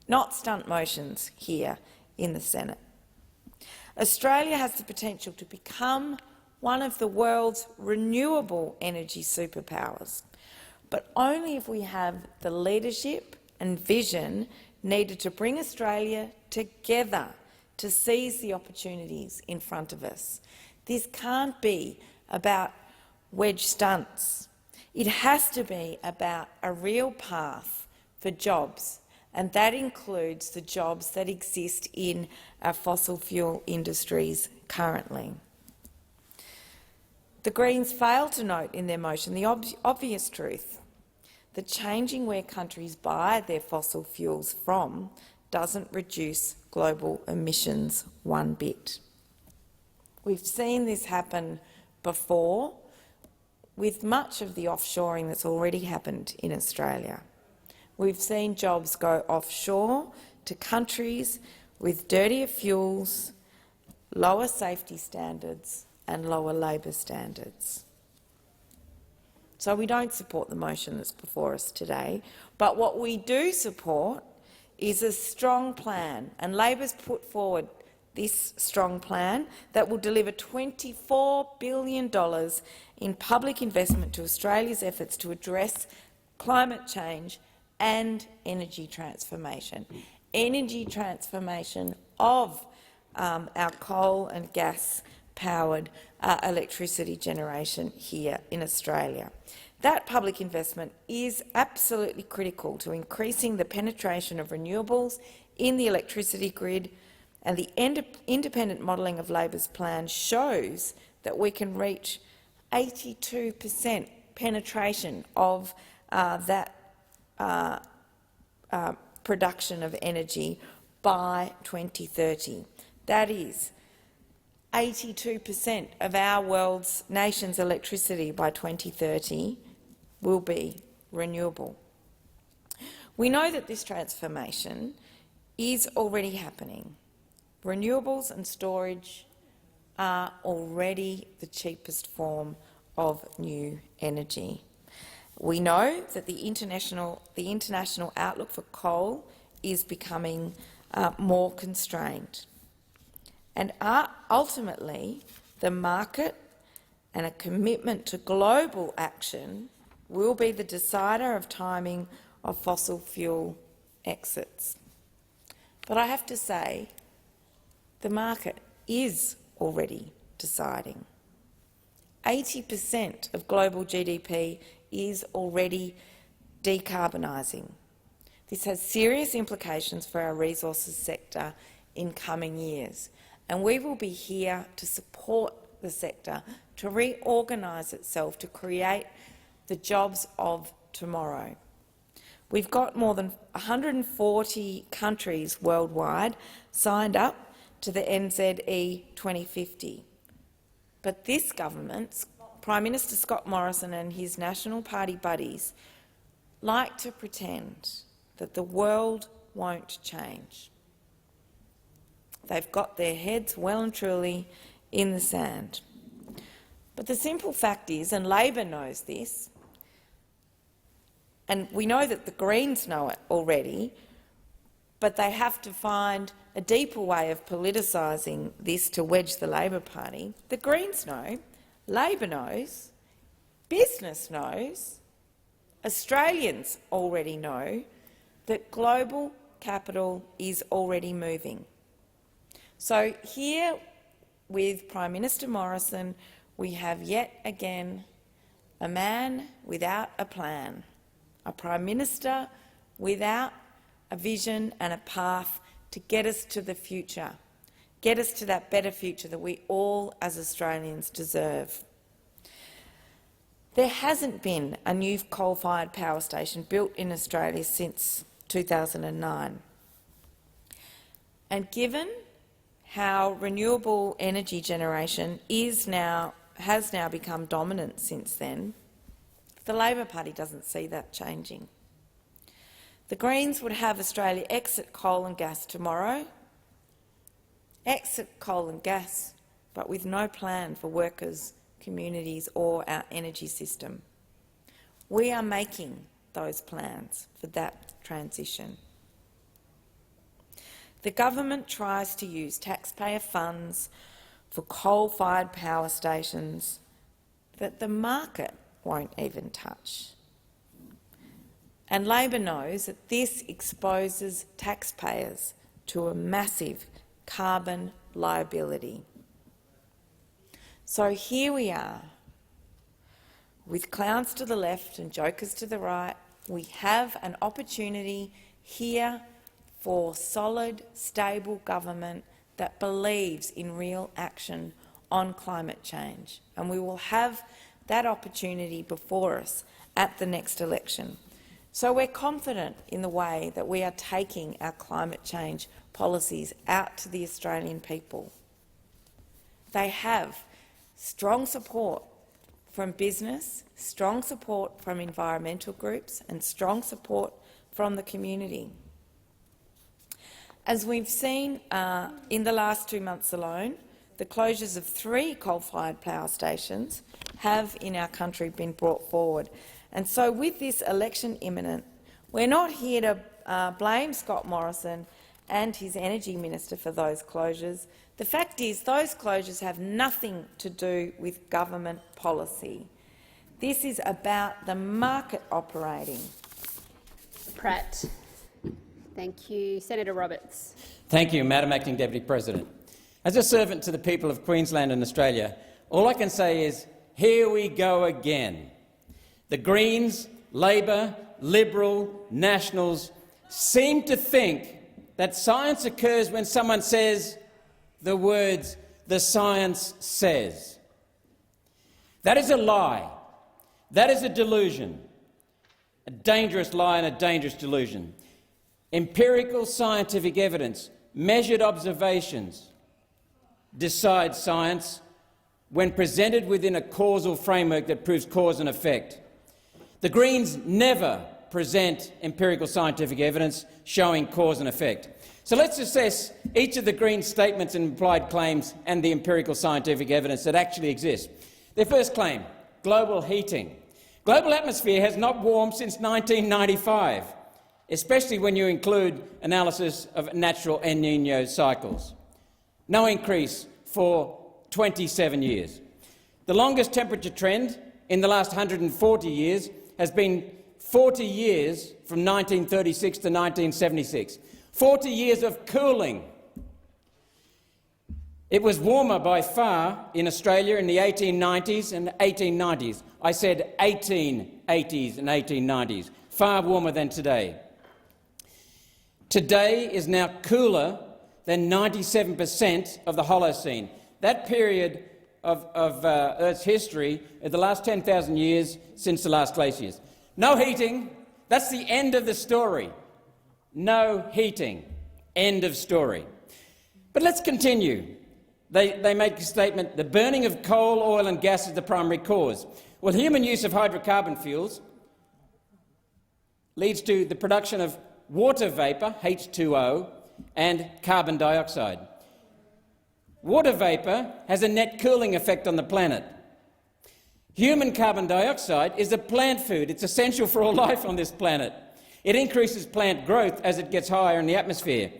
not stunt motions here in the Senate. Australia has the potential to become one of the world's renewable energy superpowers, but only if we have the leadership and vision needed to bring Australia together to seize the opportunities in front of us. This can't be about wedge stunts. It has to be about a real path for jobs, and that includes the jobs that exist in our fossil fuel industries currently. The Greens fail to note in their motion the obvious truth that changing where countries buy their fossil fuels from doesn't reduce global emissions one bit. We've seen this happen before with much of the offshoring that's already happened in Australia. We've seen jobs go offshore to countries with dirtier fuels, lower safety standards and lower labour standards. So we don't support the motion that's before us today, but what we do support is a strong plan, and Labor's put forward this strong plan that will deliver $24 billion in public investment to Australia's efforts to address climate change and energy transformation. Energy transformation of our coal and gas-powered electricity generation here in Australia. That public investment is absolutely critical to increasing the penetration of renewables in the electricity grid, and the independent modelling of Labor's plan shows that we can reach 82% penetration of that production of energy by 2030. That is 82% of our nation's electricity by 2030 will be renewable. We know that this transformation is already happening. Renewables and storage are already the cheapest form of new energy. We know that the international outlook for coal is becoming more constrained. And ultimately, the market and a commitment to global action will be the decider of timing of fossil fuel exits. But I have to say, the market is already deciding. 80% of global GDP is already decarbonising. This has serious implications for our resources sector in coming years, and we will be here to support the sector to reorganise itself to create the jobs of tomorrow. We've got more than 140 countries worldwide signed up to the NZE 2050. But this government, Prime Minister Scott Morrison and his National Party buddies, like to pretend that the world won't change. They've got their heads well and truly in the sand. But the simple fact is, and Labor knows this, and we know that the Greens know it already, but they have to find a deeper way of politicising this to wedge the Labor Party. The Greens know, Labor knows, business knows, Australians already know that global capital is already moving. So here with Prime Minister Morrison, we have yet again a man without a plan, a Prime Minister without a vision and a path to get us to the future, get us to that better future that we all as Australians deserve. There hasn't been a new coal-fired power station built in Australia since 2009. And given how renewable energy generation has now become dominant since then, the Labor Party doesn't see that changing. The Greens would have Australia exit coal and gas tomorrow. Exit coal and gas, but with no plan for workers, communities or our energy system. We are making those plans for that transition. The government tries to use taxpayer funds for coal-fired power stations that the market won't even touch. And Labor knows that this exposes taxpayers to a massive carbon liability. So here we are, with clowns to the left and jokers to the right. We have an opportunity here for solid, stable government that believes in real action on climate change. And we will have that opportunity before us at the next election. So we're confident in the way that we are taking our climate change policies out to the Australian people. They have strong support from business, strong support from environmental groups and strong support from the community. As we've seen in the last 2 months alone, the closures of 3 coal-fired power stations have in our country been brought forward. And so with this election imminent, we're not here to blame Scott Morrison and his energy minister for those closures. The fact is those closures have nothing to do with government policy. This is about the market operating.
Pratt. Thank you. Senator Roberts.
Thank you, Madam Acting Deputy President. As a servant to the people of Queensland and Australia, all I can say is, here we go again. The Greens, Labor, Liberal, Nationals seem to think that science occurs when someone says the words, "the science says." That is a lie. That is a delusion, a dangerous lie and a dangerous delusion. Empirical scientific evidence, measured observations, decide science when presented within a causal framework that proves cause and effect. The Greens never present empirical scientific evidence showing cause and effect. So let's assess each of the Greens' statements and implied claims and the empirical scientific evidence that actually exists. Their first claim, global heating. Global atmosphere has not warmed since 1995, especially when you include analysis of natural El Niño cycles. No increase for 27 years. The longest temperature trend in the last 140 years has been 40 years from 1936 to 1976. 40 years of cooling. It was warmer by far in Australia in the 1890s and 1890s. I said 1880s and 1890s, far warmer than today. Today is now cooler than 97% of the Holocene. That period of Earth's history is the last 10,000 years since the last glaciers. No heating. That's the end of the story. No heating. End of story. But let's continue. They make a statement, the burning of coal, oil and gas is the primary cause. Well, human use of hydrocarbon fuels leads to the production of water vapour, H2O, and carbon dioxide. Water vapour has a net cooling effect on the planet. Human carbon dioxide is a plant food. It's essential for all life on this planet. It increases plant growth as it gets higher in the atmosphere.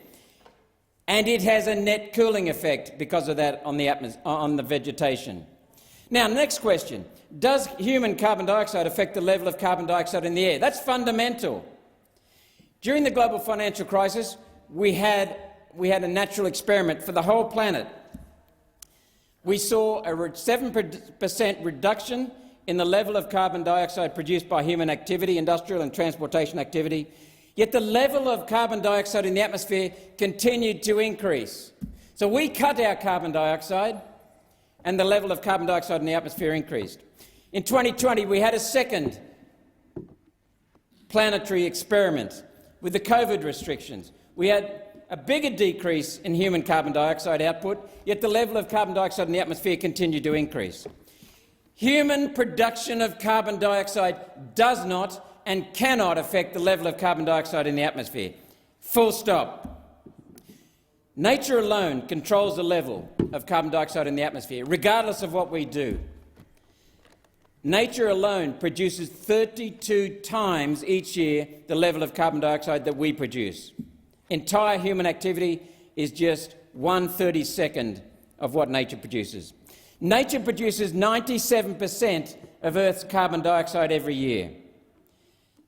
And it has a net cooling effect because of that on the vegetation. Now, next question. Does human carbon dioxide affect the level of carbon dioxide in the air? That's fundamental. During the global financial crisis, we had a natural experiment for the whole planet. We saw a 7% reduction in the level of carbon dioxide produced by human activity, industrial and transportation activity, yet the level of carbon dioxide in the atmosphere continued to increase. So we cut our carbon dioxide and the level of carbon dioxide in the atmosphere increased. In 2020, we had a second planetary experiment with the COVID restrictions. We had a bigger decrease in human carbon dioxide output, yet the level of carbon dioxide in the atmosphere continued to increase. Human production of carbon dioxide does not and cannot affect the level of carbon dioxide in the atmosphere. Full stop. Nature alone controls the level of carbon dioxide in the atmosphere, regardless of what we do. Nature alone produces 32 times each year the level of carbon dioxide that we produce. Entire human activity is just 1/32 of what nature produces. Nature produces 97% of Earth's carbon dioxide every year.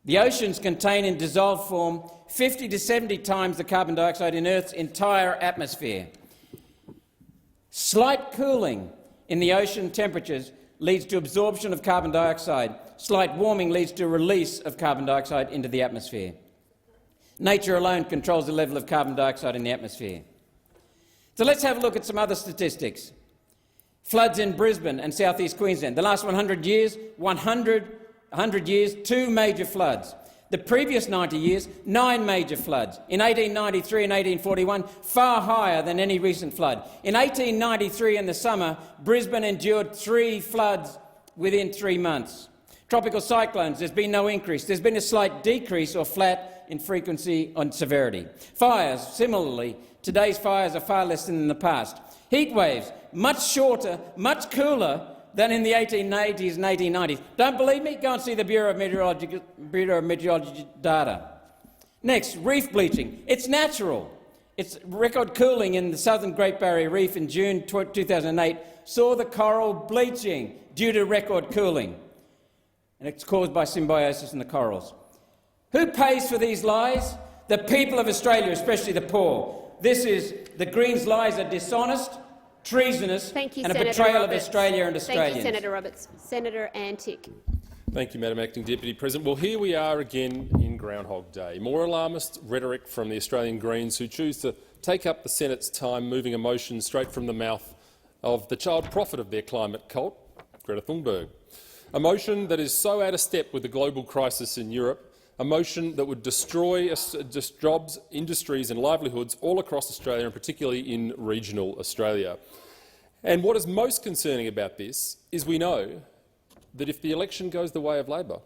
The oceans contain in dissolved form 50 to 70 times the carbon dioxide in Earth's entire atmosphere. Slight cooling in the ocean temperatures leads to absorption of carbon dioxide. Slight warming leads to release of carbon dioxide into the atmosphere. Nature alone controls the level of carbon dioxide in the atmosphere. So let's have a look at some other statistics. Floods in Brisbane and southeast Queensland. The last 100 years, 100 years, 2 major floods. The previous 90 years, 9 major floods. In 1893 and 1841, far higher than any recent flood. In 1893 in the summer, Brisbane endured 3 floods within 3 months. Tropical cyclones, there's been no increase. There's been a slight decrease or flat in frequency and severity. Fires, similarly, today's fires are far less than in the past. Heat waves, much shorter, much cooler than in the 1880s and 1890s. Don't believe me? Go and see the Bureau of Meteorology data. Next, reef bleaching. It's natural. It's record cooling in the southern Great Barrier Reef in June 2008 saw the coral bleaching due to record cooling. And it's caused by symbiosis in the corals. Who pays for these lies? The people of Australia, especially the poor. The Greens' lies are dishonest, treasonous and a betrayal of Australia and Australians.
Thank you, Senator Roberts. Senator Antic.
Thank you, Madam Acting Deputy President. Well, here we are again in Groundhog Day. More alarmist rhetoric from the Australian Greens, who choose to take up the Senate's time moving a motion straight from the mouth of the child prophet of their climate cult, Greta Thunberg. A motion that is so out of step with the global crisis in Europe, a motion that would destroy jobs, industries and livelihoods all across Australia, and particularly in regional Australia. And what is most concerning about this is we know that if the election goes the way of Labor,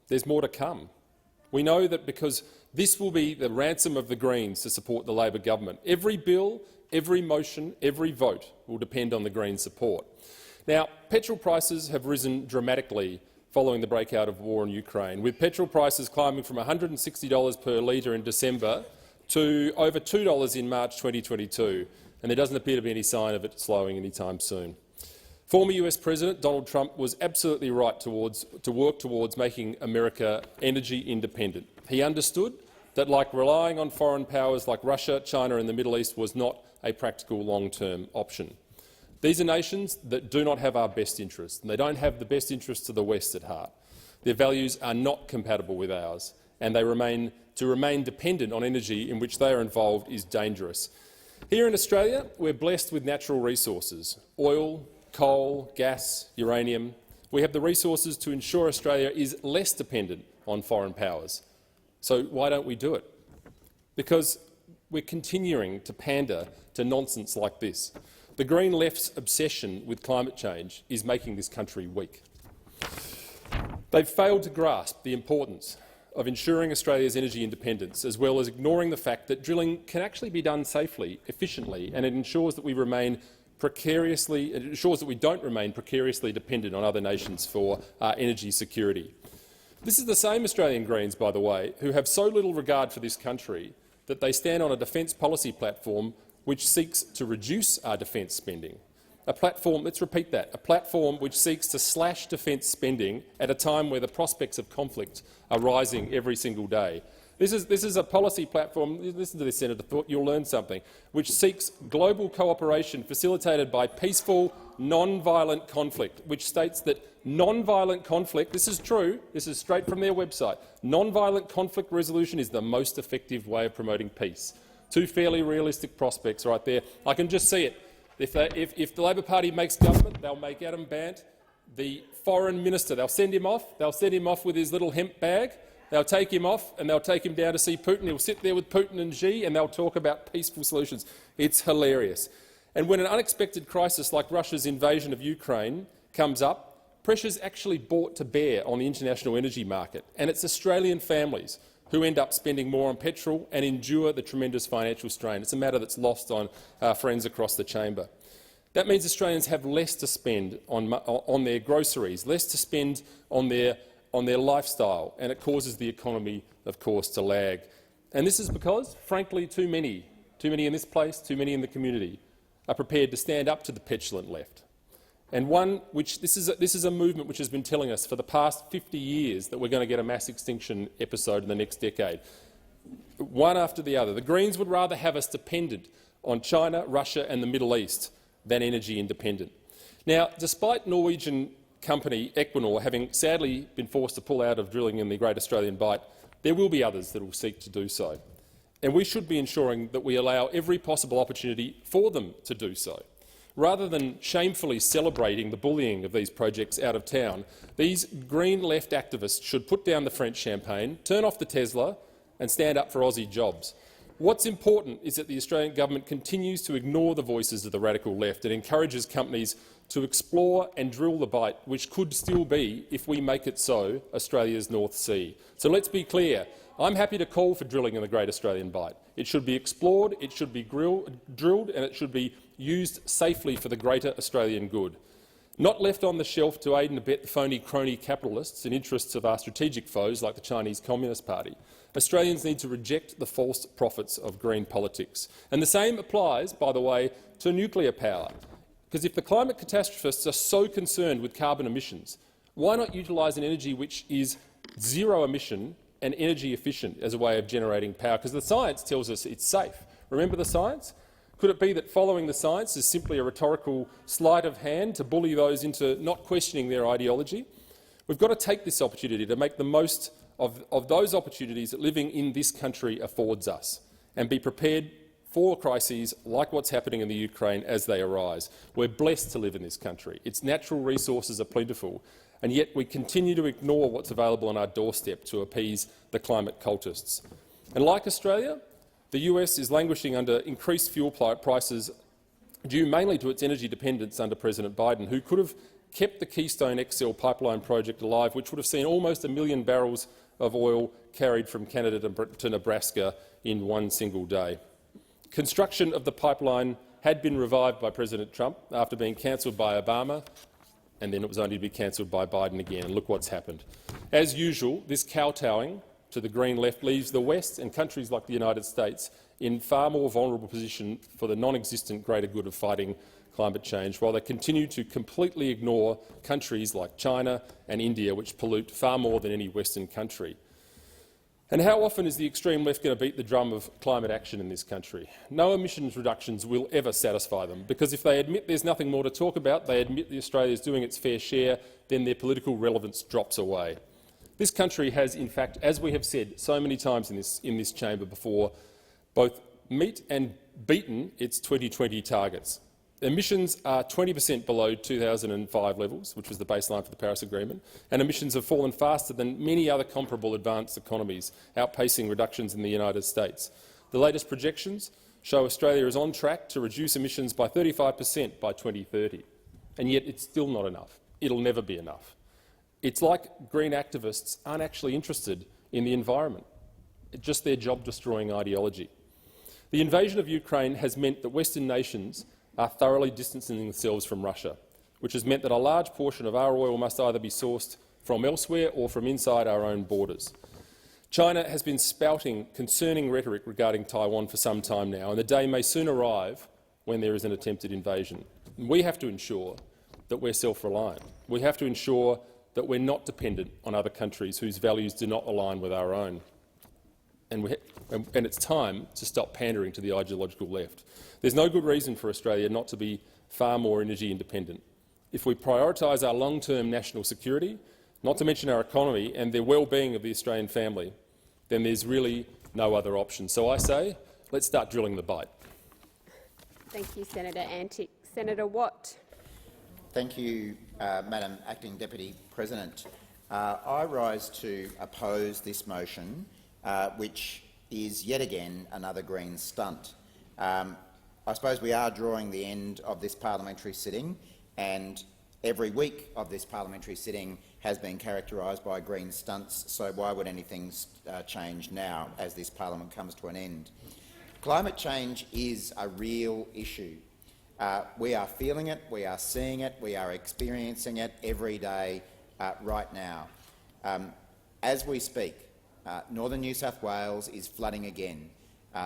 there's more to come. We know that because this will be the ransom of the Greens to support the Labor government. Every bill, every motion, every vote will depend on the Greens' support. Now, petrol prices have risen dramatically following the breakout of war in Ukraine, with petrol prices climbing from $160 per litre in December to over $2 in March 2022, and there doesn't appear to be any sign of it slowing anytime soon. Former US President Donald Trump was absolutely right to work towards making America energy independent. He understood that, like relying on foreign powers like Russia, China and the Middle East was not a practical long-term option. These are nations that do not have our best interests, and they don't have the best interests of the West at heart. Their values are not compatible with ours, and to remain dependent on energy in which they are involved is dangerous. Here in Australia, we're blessed with natural resources – oil, coal, gas, uranium. We have the resources to ensure Australia is less dependent on foreign powers. So why don't we do it? Because we're continuing to pander to nonsense like this. The Green Left's obsession with climate change is making this country weak. They've failed to grasp the importance of ensuring Australia's energy independence, as well as ignoring the fact that drilling can actually be done safely, efficiently, and it ensures that we don't remain precariously dependent on other nations for energy security. This is the same Australian Greens, by the way, who have so little regard for this country that they stand on a defence policy platform which seeks to reduce our defence spending. A platform, let's repeat that, a platform which seeks to slash defence spending at a time where the prospects of conflict are rising every single day. This is a policy platform, listen to this, Senator, you'll learn something, which seeks global cooperation facilitated by peaceful, non-violent conflict, which states that non-violent conflict, this is true, this is straight from their website, non-violent conflict resolution is the most effective way of promoting peace. Two fairly realistic prospects right there. I can just see it. If the Labor Party makes government, they'll make Adam Bandt the foreign minister. They'll send him off with his little hemp bag,
They'll take him off and they'll take him down to see Putin. He'll sit there with Putin and Xi and they'll talk about peaceful solutions. It's hilarious. And when an unexpected crisis like Russia's invasion of Ukraine comes up, pressure's actually brought to bear on the international energy market, and it's Australian families who end up spending more on petrol and endure the tremendous financial strain. It's a matter that's lost on our friends across the chamber. That means Australians have less to spend on their groceries, less to spend on their lifestyle, and it causes the economy, of course, to lag. And this is because, frankly, too many in this place, too many in the community, are prepared to stand up to the petulant left. And this is a movement which has been telling us for the past 50 years that we're going to get a mass extinction episode in the next decade. One after the other. The Greens would rather have us dependent on China, Russia and the Middle East than energy independent. Now, despite Norwegian company Equinor having sadly been forced to pull out of drilling in the Great Australian Bight, there will be others that will seek to do so. And we should be ensuring that we allow every possible opportunity for them to do so. Rather than shamefully celebrating the bullying of these projects out of town, these Green left activists should put down the French champagne, turn off the Tesla and stand up for Aussie jobs. What's important is that the Australian government continues to ignore the voices of the radical left and encourages companies to explore and drill the Bight, which could still be, if we make it so, Australia's North Sea. So let's be clear. I'm happy to call for drilling in the Great Australian Bight. It should be explored, it should be drilled and it should be used safely for the greater Australian good. Not left on the shelf to aid and abet the phony crony capitalists in interests of our strategic foes like the Chinese Communist Party. Australians need to reject the false profits of green politics. And the same applies, by the way, to nuclear power. Because if the climate catastrophists are so concerned with carbon emissions, why not utilise an energy which is zero emission and energy efficient as a way of generating power? Because the science tells us it's safe. Remember the science? Could it be that following the science is simply a rhetorical sleight of hand to bully those into not questioning their ideology? We've got to take this opportunity to make the most of those opportunities that living in this country affords us and be prepared for crises like what's happening in the Ukraine as they arise. We're blessed to live in this country. Its natural resources are plentiful, and yet we continue to ignore what's available on our doorstep to appease the climate cultists. And like Australia, the US is languishing under increased fuel prices due mainly to its energy dependence under President Biden, who could have kept the Keystone XL pipeline project alive, which would have seen almost 1 million barrels of oil carried from Canada to Nebraska in one single day. Construction of the pipeline had been revived by President Trump after being cancelled by Obama, and then it was only to be cancelled by Biden again. And look what's happened. As usual, this kowtowing to the Green left leaves the West and countries like the United States in far more vulnerable position for the non-existent greater good of fighting climate change, while they continue to completely ignore countries like China and India, which pollute far more than any Western country. And how often is the extreme left going to beat the drum of climate action in this country? No emissions reductions will ever satisfy them, because if they admit there's nothing more to talk about, they admit that Australia is doing its fair share, then their political relevance drops away. This country has, in fact, as we have said so many times in this chamber before, both met and beaten its 2020 targets. Emissions are 20% below 2005 levels, which was the baseline for the Paris Agreement, and emissions have fallen faster than many other comparable advanced economies, outpacing reductions in the United States. The latest projections show Australia is on track to reduce emissions by 35% by 2030, and yet it's still not enough. It'll never be enough. It's like green activists aren't actually interested in the environment. It's just their job-destroying ideology. The invasion of Ukraine has meant that Western nations are thoroughly distancing themselves from Russia, which has meant that a large portion of our oil must either be sourced from elsewhere or from inside our own borders. China has been spouting concerning rhetoric regarding Taiwan for some time now, and the day may soon arrive when there is an attempted invasion. We have to ensure that we're self-reliant. We have to ensure that we're not dependent on other countries whose values do not align with our own. And it's time to stop pandering to the ideological left. There's no good reason for Australia not to be far more energy independent. If we prioritise our long-term national security, not to mention our economy and the well-being of the Australian family, then there's really no other option. So I say, let's start drilling the Bight.
Thank you, Senator Antic. Senator Watt.
Thank you, Madam Acting Deputy President.
I rise to oppose this motion, which is yet again another Green stunt. I suppose we are drawing the end of this parliamentary sitting, and every week of this parliamentary sitting has been characterised by Green stunts, so why would anything change now as this parliament comes to an end? Climate change is a real issue. We are feeling it, we are seeing it, we are experiencing it every day right now. As we speak, northern New South Wales is flooding again.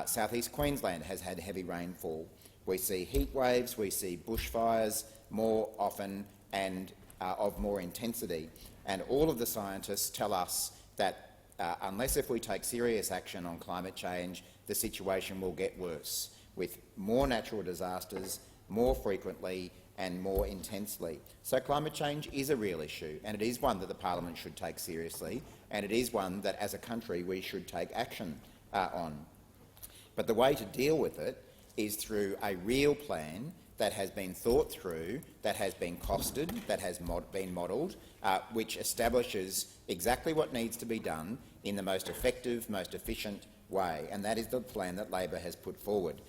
South East Queensland has had heavy rainfall. We see heat waves, we see bushfires more often and of more intensity. And all of the scientists tell us that unless if we take serious action on climate change, the situation will get worse, with more natural disasters, more frequently and more intensely. So climate change is a real issue, and it is one that the parliament should take seriously, and it is one that as a country we should take action on. But the way to deal with it is through a real plan that has been thought through, that has been costed, that has been modelled, which establishes exactly what needs to be done in the most effective, most efficient way, and that is the plan that Labor has put forward.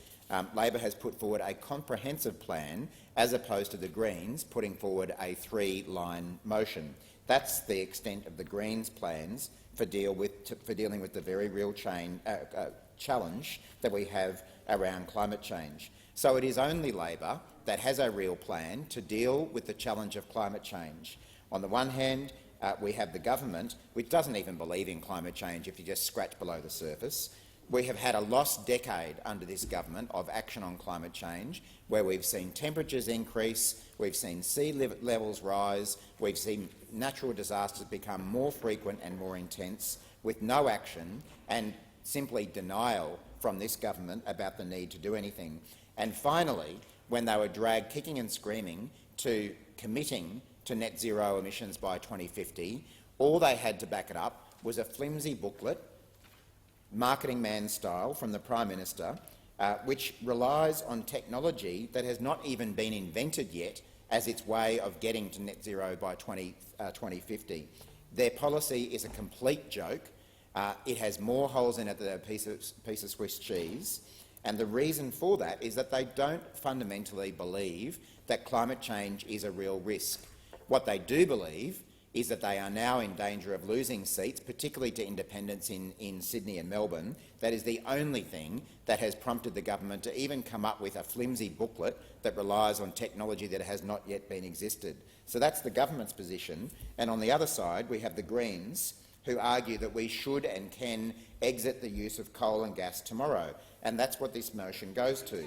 Labor has put forward a comprehensive plan as opposed to the Greens putting forward a three-line motion. That's the extent of the Greens' plans for dealing with the very real challenge that we have around climate change. So it is only Labor that has a real plan to deal with the challenge of climate change. On the one hand, we have the government, which doesn't even believe in climate change if you just scratch below the surface. We have had a lost decade under this government of action on climate change, where we've seen temperatures increase, we've seen sea levels rise, we've seen natural disasters become more frequent and more intense, with no action and simply denial from this government about the need to do anything. And finally, when they were dragged kicking and screaming to committing to net zero emissions by 2050, all they had to back it up was a flimsy booklet, marketing man style, from the Prime Minister, which relies on technology that has not even been invented yet as its way of getting to net zero by 2050. Their policy is a complete joke. It has more holes in it than a piece of Swiss cheese. And the reason for that is that they don't fundamentally believe that climate change is a real risk. What they do believe is that they are now in danger of losing seats, particularly to independents in Sydney and Melbourne. That is the only thing that has prompted the government to even come up with a flimsy booklet that relies on technology that has not yet been existed. So that's the government's position. And on the other side, we have the Greens, who argue that we should and can exit the use of coal and gas tomorrow. And that's what this motion goes to.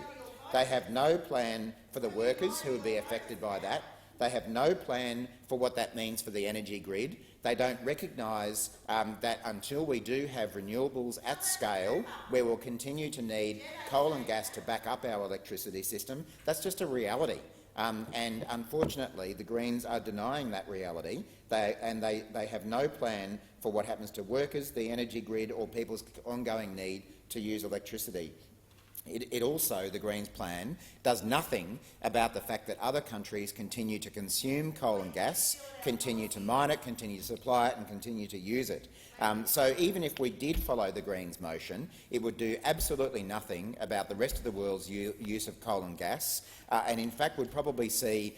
They have no plan for the workers who would be affected by that. They have no plan for what that means for the energy grid. They don't recognise that until we do have renewables at scale, where we'll continue to need coal and gas to back up our electricity system, that's just a reality. And unfortunately, the Greens are denying that reality, they have no plan for what happens to workers, the energy grid, or people's ongoing need to use electricity. It also, the Greens' plan, does nothing about the fact that other countries continue to consume coal and gas, continue to mine it, continue to supply it and continue to use it. So even if we did follow the Greens' motion, it would do absolutely nothing about the rest of the world's use of coal and gas, and in fact would probably see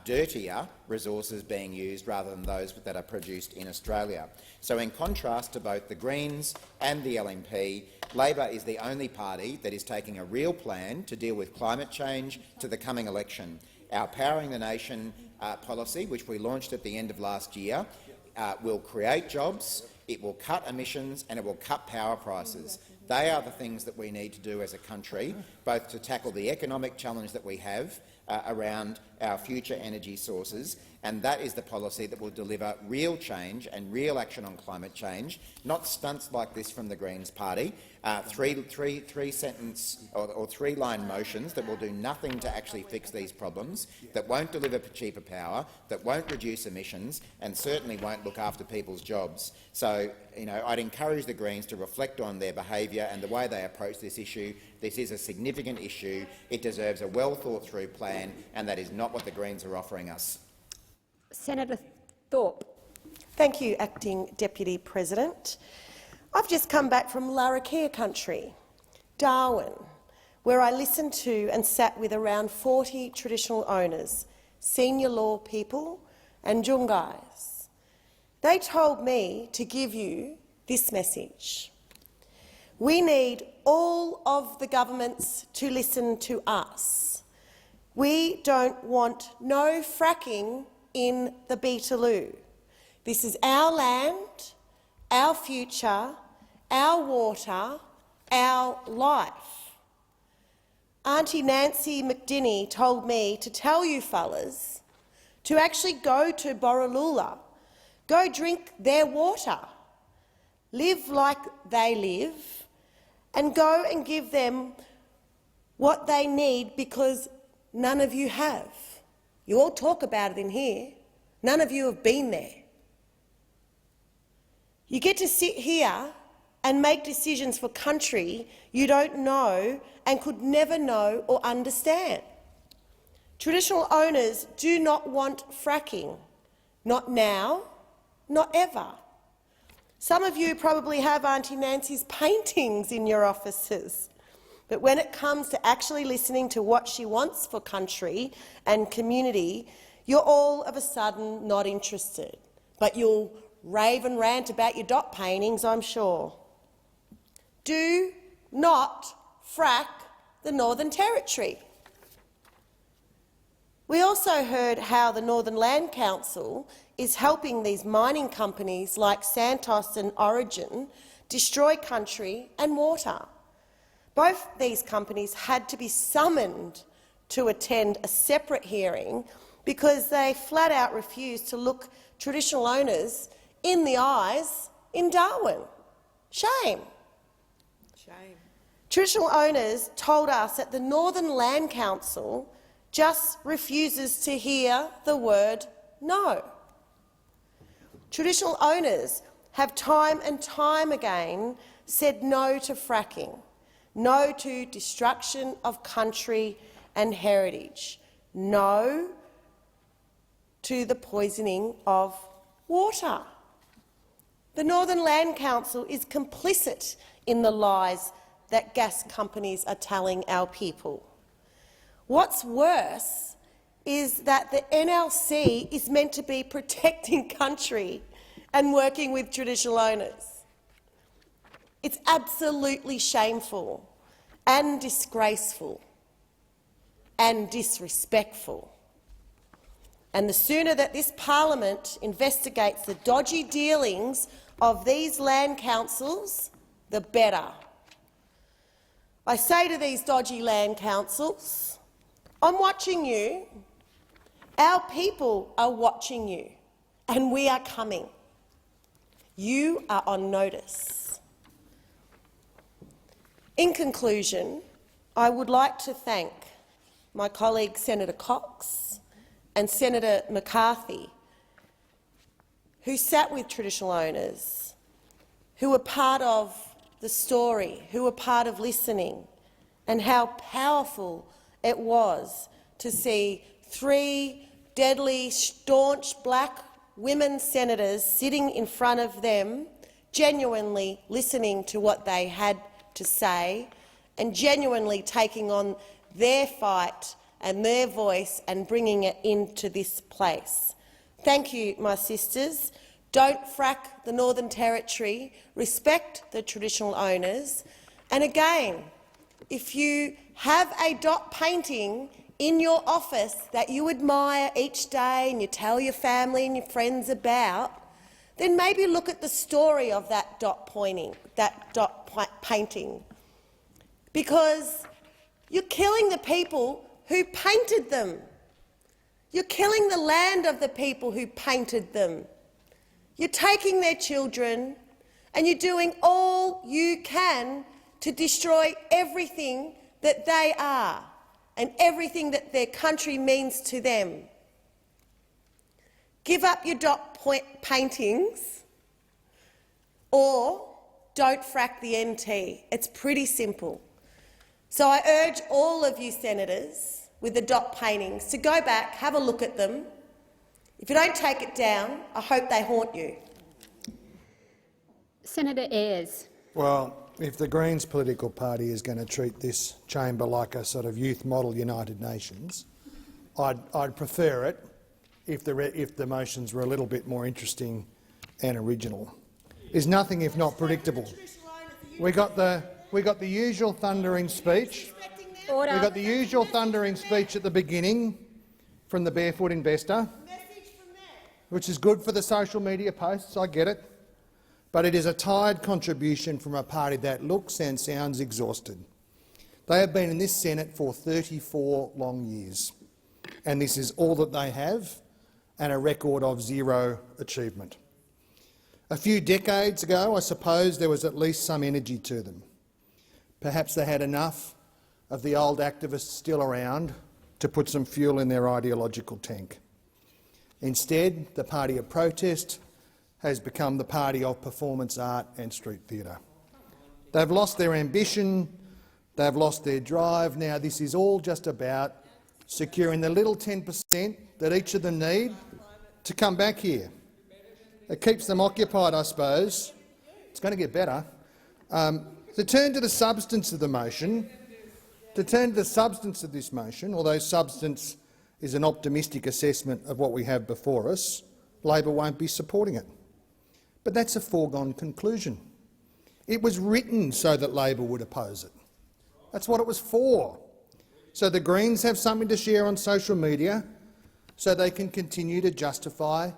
dirtier resources being used rather than those that are produced in Australia. So in contrast to both the Greens and the LNP, Labor is the only party that is taking a real plan to deal with climate change to the coming election. Our Powering the Nation policy, which we launched at the end of last year, will create jobs, it will cut emissions and it will cut power prices. They are the things that we need to do as a country, both to tackle the economic challenge that we have around our future energy sources, and that is the policy that will deliver real change and real action on climate change, not stunts like this from the Greens party, three-sentence or three-line motions that will do nothing to actually fix these problems, that won't deliver cheaper power, that won't reduce emissions and certainly won't look after people's jobs. So, I'd encourage the Greens to reflect on their behaviour and the way they approach this issue. This is a significant issue. It deserves a well-thought-through plan, and that is not what the Greens are offering us.
Senator Thorpe.
Thank you, Acting Deputy President. I've just come back from Larrakia country, Darwin, where I listened to and sat with around 40 traditional owners, senior law people and Jungais. They told me to give you this message. We need all of the governments to listen to us. We don't want no fracking in the Beetaloo. This is our land, our future, our water, our life. Auntie Nancy McDinney told me to tell you fellas to actually go to Borroloola, go drink their water, live like they live, and go and give them what they need, because none of you have. You all talk about it in here. None of you have been there. You get to sit here and make decisions for country you don't know and could never know or understand. Traditional owners do not want fracking. Not now, not ever. Some of you probably have Auntie Nancy's paintings in your offices, but when it comes to actually listening to what she wants for country and community, you're all of a sudden not interested. But you'll rave and rant about your dot paintings, I'm sure. Do not frack the Northern Territory. We also heard how the Northern Land Council is helping these mining companies like Santos and Origin destroy country and water. Both these companies had to be summoned to attend a separate hearing because they flat out refused to look traditional owners in the eyes in Darwin. Shame. Shame. Traditional owners told us that the Northern Land Council just refuses to hear the word no. Traditional owners have time and time again said no to fracking, no to destruction of country and heritage, no to the poisoning of water. The Northern Land Council is complicit in the lies that gas companies are telling our people. What's worse is that the NLC is meant to be protecting country and working with traditional owners. It's absolutely shameful and disgraceful and disrespectful. And the sooner that this parliament investigates the dodgy dealings of these land councils, the better. I say to these dodgy land councils, I'm watching you, our people are watching you, and we are coming. You are on notice. In conclusion, I would like to thank my colleague Senator Cox and Senator McCarthy, who sat with traditional owners, who were part of the story, who were part of listening, and how powerful it was to see 3 deadly, staunch black women senators sitting in front of them, genuinely listening to what they had to say and genuinely taking on their fight and their voice and bringing it into this place. Thank you, my sisters. Don't frack the Northern Territory. Respect the traditional owners. And again, if you have a dot painting in your office that you admire each day and you tell your family and your friends about, then maybe look at the story of that dot painting, because you're killing the people who painted them. You're killing the land of the people who painted them. You're taking their children and you're doing all you can to destroy everything that they are and everything that their country means to them. Give up your dot paintings or don't frack the NT. It's pretty simple. So I urge all of you senators with the dot paintings to go back, have a look at them, If you don't take it down, I hope they haunt you.
Senator Ayres.
Well, if the Greens political party is going to treat this chamber like a sort of youth model United Nations, I'd prefer it if the motions were a little bit more interesting and original. There's nothing if not predictable. We got the usual thundering speech.
Order.
We got the usual thundering speech at the beginning from the barefoot investor, which is good for the social media posts. I get it. But it is a tired contribution from a party that looks and sounds exhausted. They have been in this Senate for 34 long years, and this is all that they have, and a record of zero achievement. A few decades ago, I suppose there was at least some energy to them. Perhaps they had enough of the old activists still around to put some fuel in their ideological tank. Instead, the party of protest has become the party of performance art and street theatre. They've lost their ambition, they've lost their drive. Now this is all just about securing the little 10% that each of them need to come back here. It keeps them occupied, I suppose. It's going to get better. To turn to the substance of the motion, although substance is an optimistic assessment of what we have before us, Labor won't be supporting it. But that's a foregone conclusion. It was written so that Labor would oppose it. That's what it was for. So the Greens have something to share on social media so they can continue to justify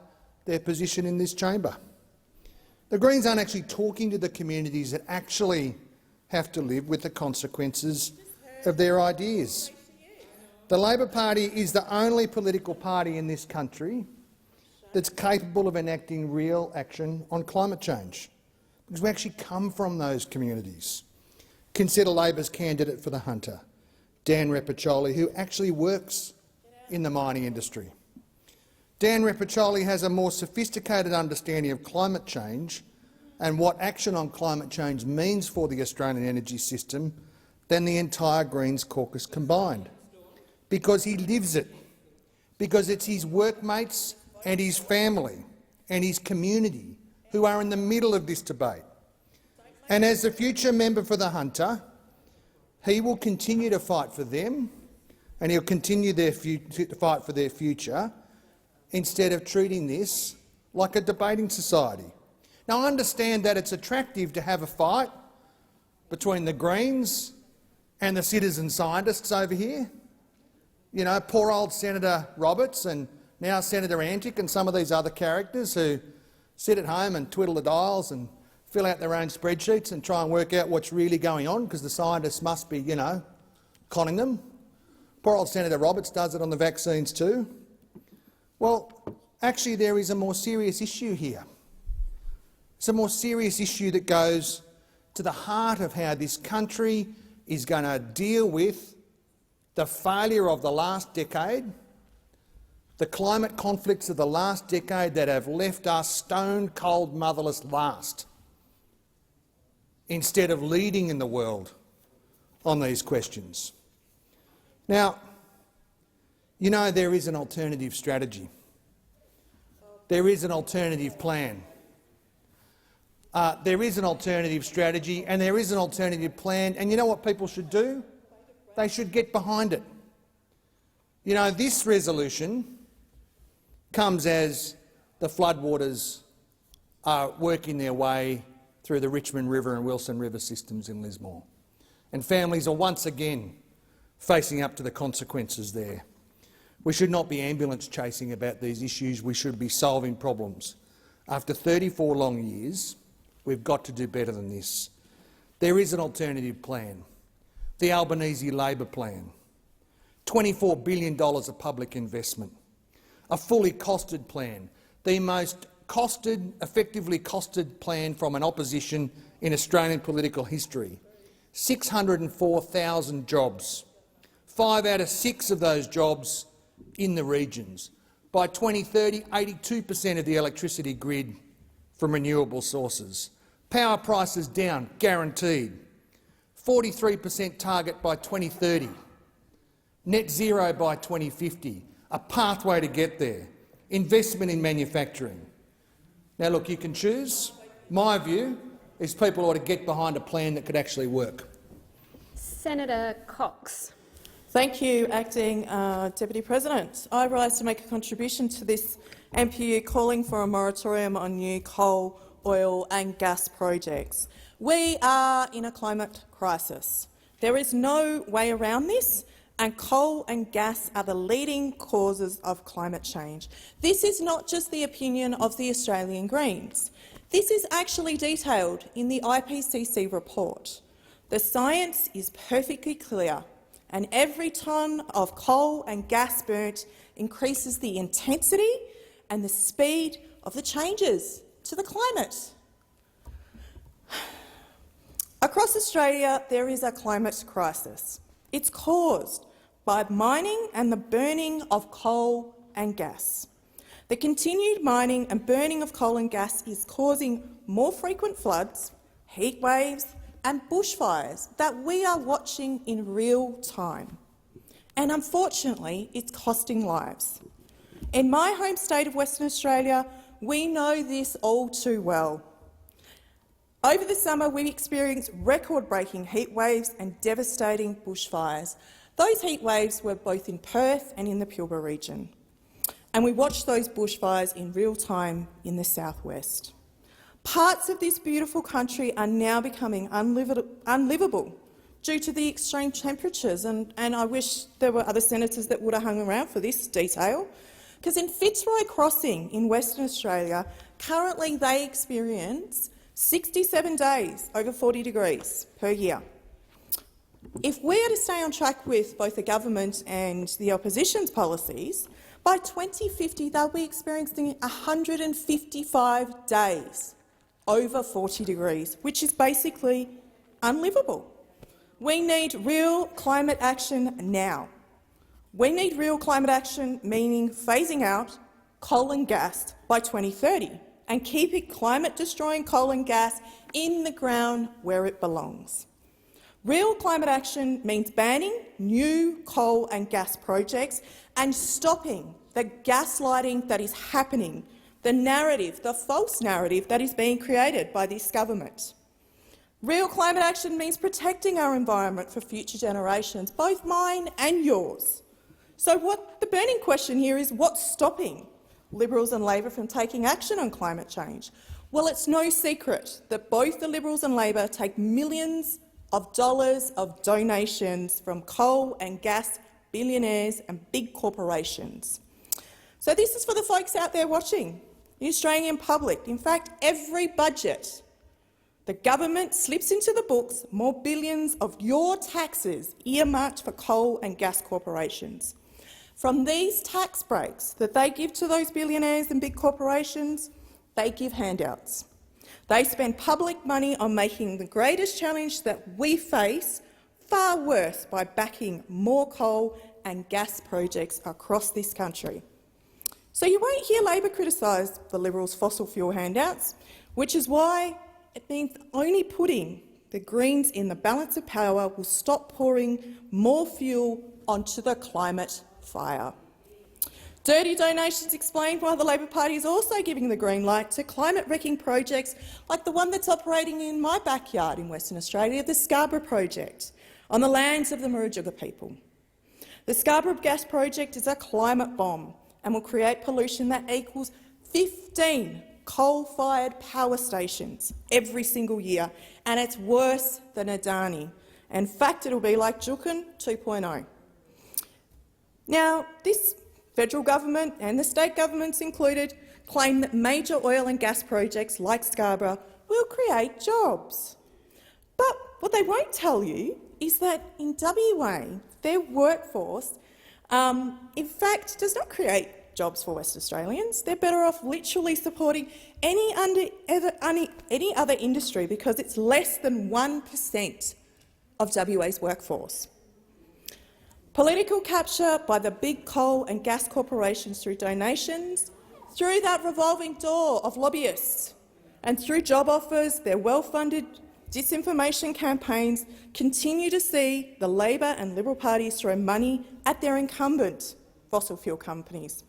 their position in this chamber. The Greens aren't actually talking to the communities that actually have to live with the consequences of their ideas. The Labor Party is the only political party in this country that's capable of enacting real action on climate change, because we actually come from those communities. Consider Labor's candidate for the Hunter, Dan Repacholi, who actually works in the mining industry. Dan Repacholi has a more sophisticated understanding of climate change and what action on climate change means for the Australian energy system than the entire Greens caucus combined, because he lives it, because it's his workmates and his family and his community who are in the middle of this debate. And as the future member for the Hunter, he will continue to fight for them and he'll continue to fight for their future instead of treating this like a debating society. Now, I understand that it's attractive to have a fight between the Greens and the citizen scientists over here. You know, poor old Senator Roberts and now Senator Antic and some of these other characters who sit at home and twiddle the dials and fill out their own spreadsheets and try and work out what's really going on because the scientists must be, you know, conning them. Poor old Senator Roberts does it on the vaccines too. Well, actually there is a more serious issue here. It's a more serious issue that goes to the heart of how this country is going to deal with the failure of the last decade, the climate conflicts of the last decade that have left us stone-cold motherless last, instead of leading in the world on these questions. Now, you know there is an alternative strategy. There is an alternative plan. There is an alternative strategy and there is an alternative plan, and you know what people should do? They should get behind it. You know, this resolution comes as the floodwaters are working their way through the Richmond River and Wilson River systems in Lismore, and families are once again facing up to the consequences there. We should not be ambulance chasing about these issues, we should be solving problems. After 34 long years, we've got to do better than this. There is an alternative plan, the Albanese Labor plan. $24 billion of public investment, a fully costed plan, the most effectively costed plan from an opposition in Australian political history. 604,000 jobs, 5 out of 6 of those jobs in the regions. By 2030, 82% of the electricity grid from renewable sources. Power prices down, guaranteed. 43% target by 2030. Net zero by 2050, a pathway to get there. investment in manufacturing. Now, look, you can choose. My view is people ought to get behind a plan that could actually work.
Senator Cox.
Thank you, Acting Deputy President. I rise to make a contribution to this MPU calling for a moratorium on new coal, oil and gas projects. We are in a climate crisis. There is no way around this, and coal and gas are the leading causes of climate change. This is not just the opinion of the Australian Greens. This is actually detailed in the IPCC report. The science is perfectly clear, and every tonne of coal and gas burnt increases the intensity and the speed of the changes to the climate. Across Australia, there is a climate crisis. It's caused by mining and the burning of coal and gas. The continued mining and burning of coal and gas is causing more frequent floods, heat waves and bushfires that we are watching in real time. And unfortunately, it's costing lives. In my home state of Western Australia, we know this all too well. Over the summer, we experienced record-breaking heat waves and devastating bushfires. Those heat waves were both in Perth and in the Pilbara region, and we watched those bushfires in real time in the southwest. Parts of this beautiful country are now becoming unlivable due to the extreme temperatures, and I wish there were other senators that would have hung around for this detail, because in Fitzroy Crossing in Western Australia, currently they experience 67 days over 40 degrees per year. If we are to stay on track with both the government and the opposition's policies, by 2050 they'll be experiencing 155 days over 40 degrees, which is basically unlivable. We need real climate action now. We need real climate action, meaning phasing out coal and gas by 2030 and keeping climate-destroying coal and gas in the ground where it belongs. Real climate action means banning new coal and gas projects and stopping the gaslighting that is happening, the narrative, the false narrative that is being created by this government. Real climate action means protecting our environment for future generations, both mine and yours. So the burning question here is, what's stopping Liberals and Labor from taking action on climate change? Well, it's no secret that both the Liberals and Labor take millions of dollars of donations from coal and gas billionaires and big corporations. So this is for the folks out there watching, the Australian public. In fact, every budget, the government slips into the books more billions of your taxes earmarked for coal and gas corporations. From these tax breaks that they give to those billionaires and big corporations, they give handouts. They spend public money on making the greatest challenge that we face far worse by backing more coal and gas projects across this country. So you won't hear Labor criticise the Liberals' fossil fuel handouts, which is why it means only putting the Greens in the balance of power will stop pouring more fuel onto the climate fire. Dirty donations explain why the Labor Party is also giving the green light to climate-wrecking projects like the one that's operating in my backyard in Western Australia, the Scarborough Project, on the lands of the Murujuga people. The Scarborough Gas Project is a climate bomb and will create pollution that equals 15 coal-fired power stations every single year, and it's worse than Adani. In fact, it'll be like Juukan 2.0. Now, this federal government and the state governments included claim that major oil and gas projects like Scarborough will create jobs. But what they won't tell you is that in WA, their workforce, in fact, does not create jobs for West Australians. They're better off literally supporting any other industry because it's less than 1% of WA's workforce. Political capture by the big coal and gas corporations through donations, through that revolving door of lobbyists, and through job offers, their well-funded disinformation campaigns continue to see the Labor and Liberal parties throw money at their incumbent fossil fuel companies.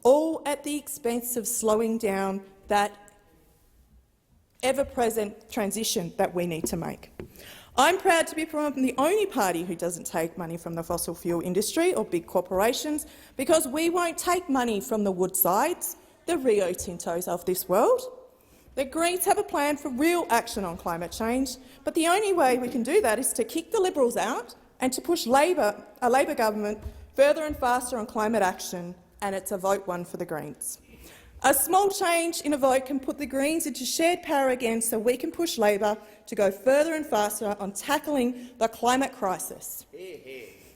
all at the expense of slowing down that ever-present transition that we need to make. I'm proud to be from the only party who doesn't take money from the fossil fuel industry or big corporations, because we won't take money from the Woodsides, the Rio Tintos of this world. The Greens have a plan for real action on climate change, but the only way we can do that is to kick the Liberals out and to push a Labor government further and faster on climate action, and it's a vote one for the Greens. A small change in a vote can put the Greens into shared power again, so we can push Labor to go further and faster on tackling the climate crisis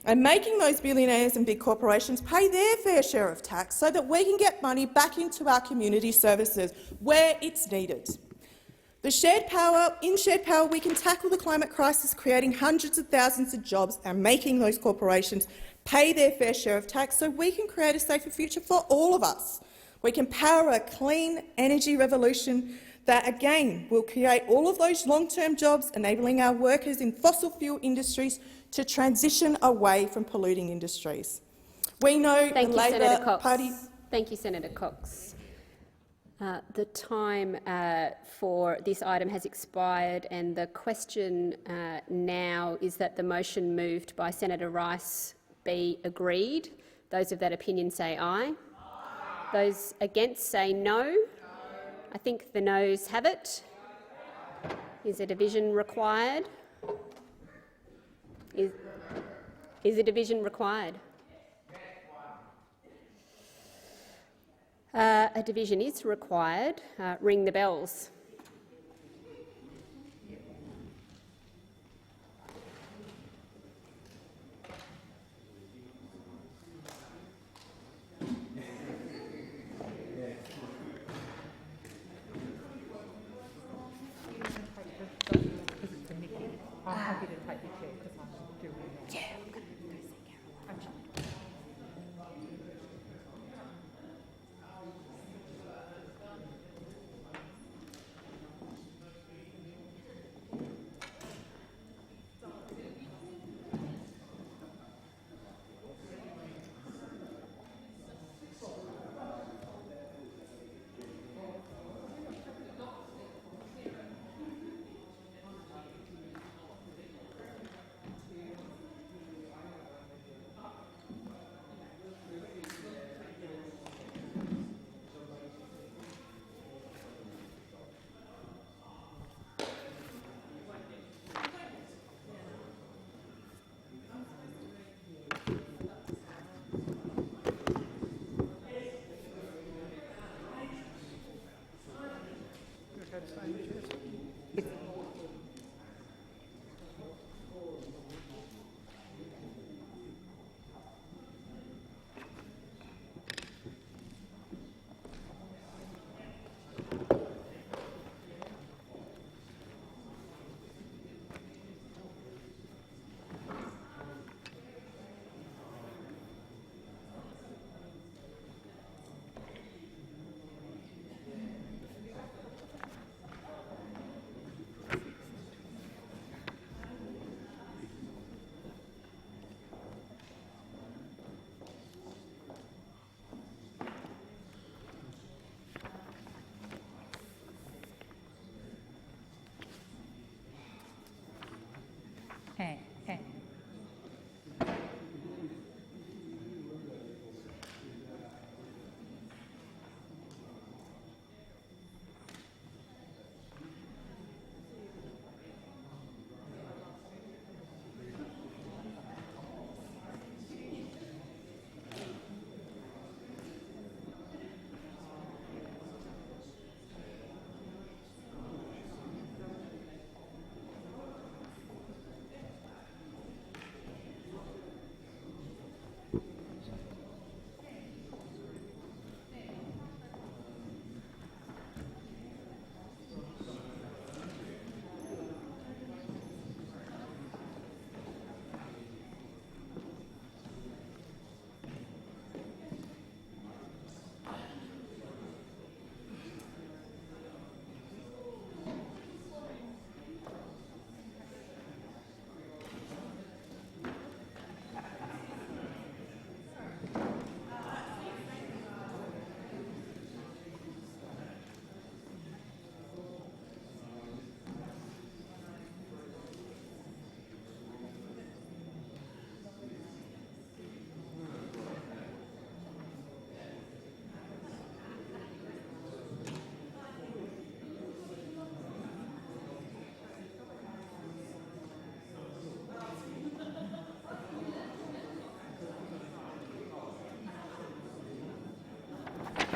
and making those billionaires and big corporations pay their fair share of tax so that we can get money back into our community services where it's needed. In shared power, we can tackle the climate crisis, creating hundreds of thousands of jobs and making those corporations pay their fair share of tax so we can create a safer future for all of us. We can power a clean energy revolution that, again, will create all of those long-term jobs, enabling our workers in fossil fuel industries to transition away from polluting industries. We know the Labor Party—
Thank you, Senator Cox. The time for this item has expired, and the question now is that the motion moved by Senator Rice be agreed. Those of that opinion say aye. Those against say no. I think the noes have it. Is a division required? Is a division required? A division is required. Ring the bells.
I'm happy to take the chair because I'm doing it. Yeah.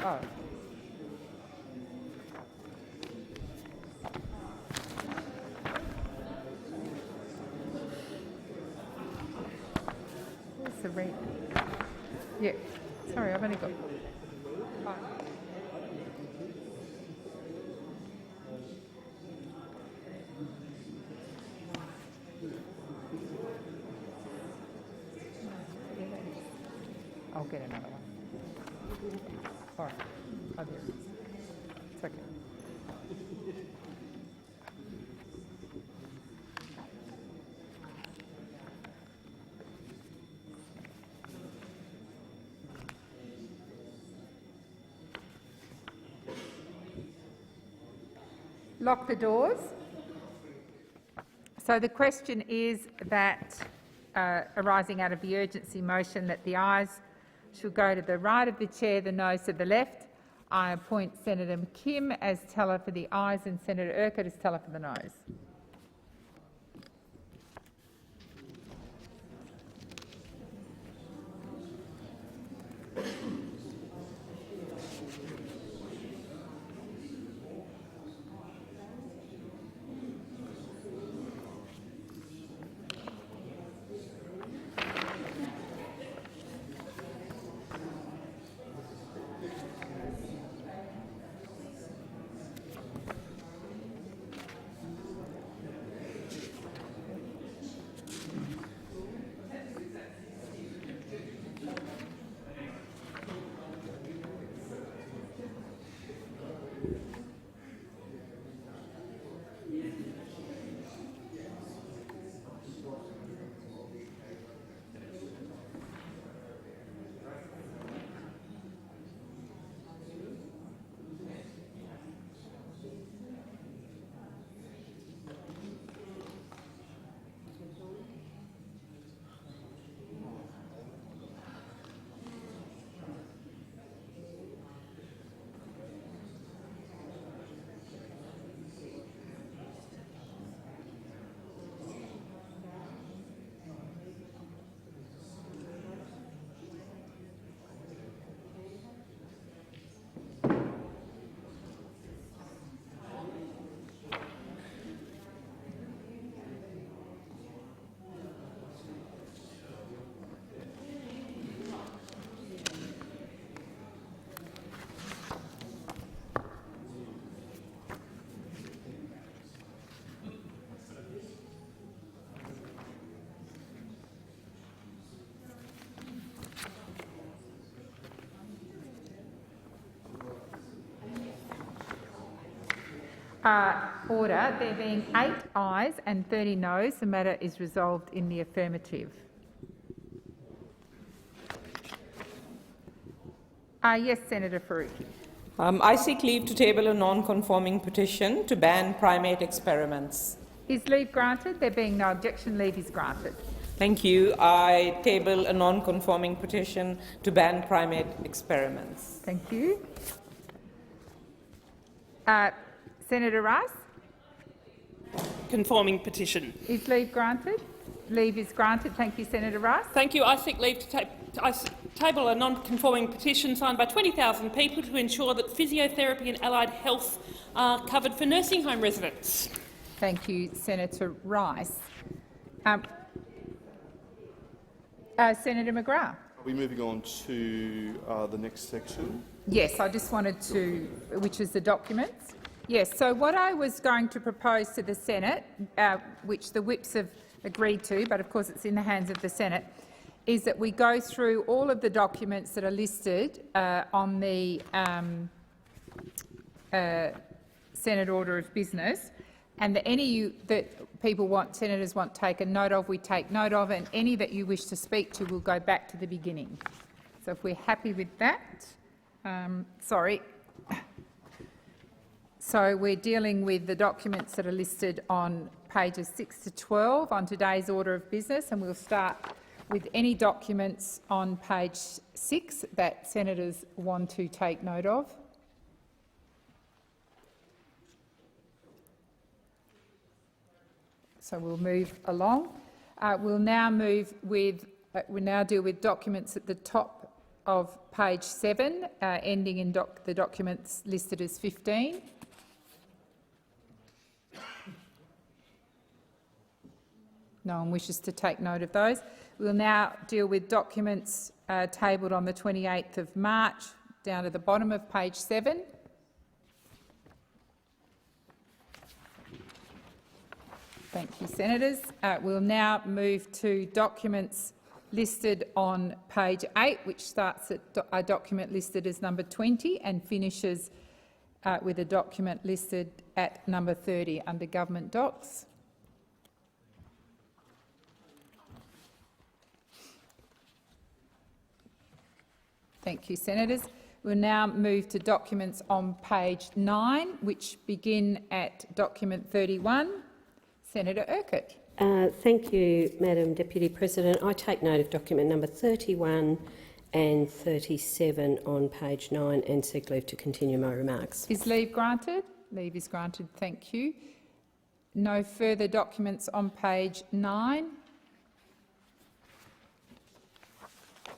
Oh. Where's the read? Yeah. Sorry, I've only got. Oh. I'll get another one. All right. Oh, there it is. It's okay. Lock the doors. So the question is that, arising out of the urgency motion, that the ayes shall go to the right of the chair, the noes to the left. I appoint Senator Kim as teller for the ayes and Senator Urquhart as teller for the noes. Order. There being 8 ayes and 30 noes, the matter is resolved in the affirmative. Yes, Senator Faruqi.
I seek leave to table a non-conforming petition to ban primate experiments.
Is leave granted? There being no objection, leave is granted.
Thank you. I table a non-conforming petition to ban primate experiments.
Thank you. Senator Rice?
Conforming petition.
Is leave granted? Leave is granted. Thank you, Senator Rice.
Thank you. I seek leave to table a non-conforming petition signed by 20,000 people to ensure that physiotherapy and allied health are covered for nursing home residents.
Thank you, Senator Rice. Senator McGrath.
Are we moving on to the next section?
Yes, I just wanted to, which is the documents. Yes, so what I was going to propose to the Senate, which the whips have agreed to, but of course it's in the hands of the Senate, is that we go through all of the documents that are listed on the Senate order of business, and that any that senators want taken note of, we take note of, and any that you wish to speak to will go back to the beginning. So if we're happy with that, So we're dealing with the documents that are listed on pages 6 to 12 on today's order of business, and we'll start with any documents on page 6 that senators want to take note of. So we'll move along. We'll now deal with documents at the top of page 7, ending in the documents listed as 15. No one wishes to take note of those. We'll now deal with documents tabled on the 28th of March, down to the bottom of page 7. Thank you, Senators. We'll now move to documents listed on page 8, which starts at a document listed as number 20 and finishes with a document listed at number 30 under Government Docs. Thank you, Senators. We'll now move to documents on page 9, which begin at document 31. Senator Urquhart.
Thank you, Madam Deputy President. I take note of document number 31 and 37 on page 9 and seek leave to continue my remarks.
Is leave granted? Leave is granted. Thank you. No further documents on page 9.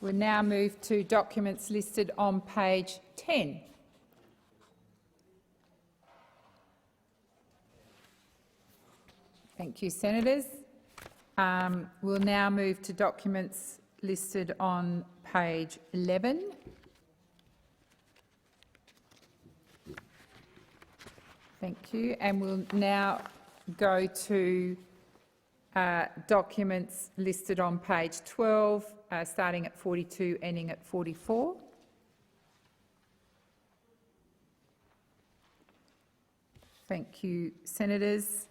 We'll now move to documents listed on page 10. Thank you, Senators. We'll now move to documents listed on page 11. Thank you. And we'll now go to documents listed on page 12, starting at 42, ending at 44. Thank you, Senators.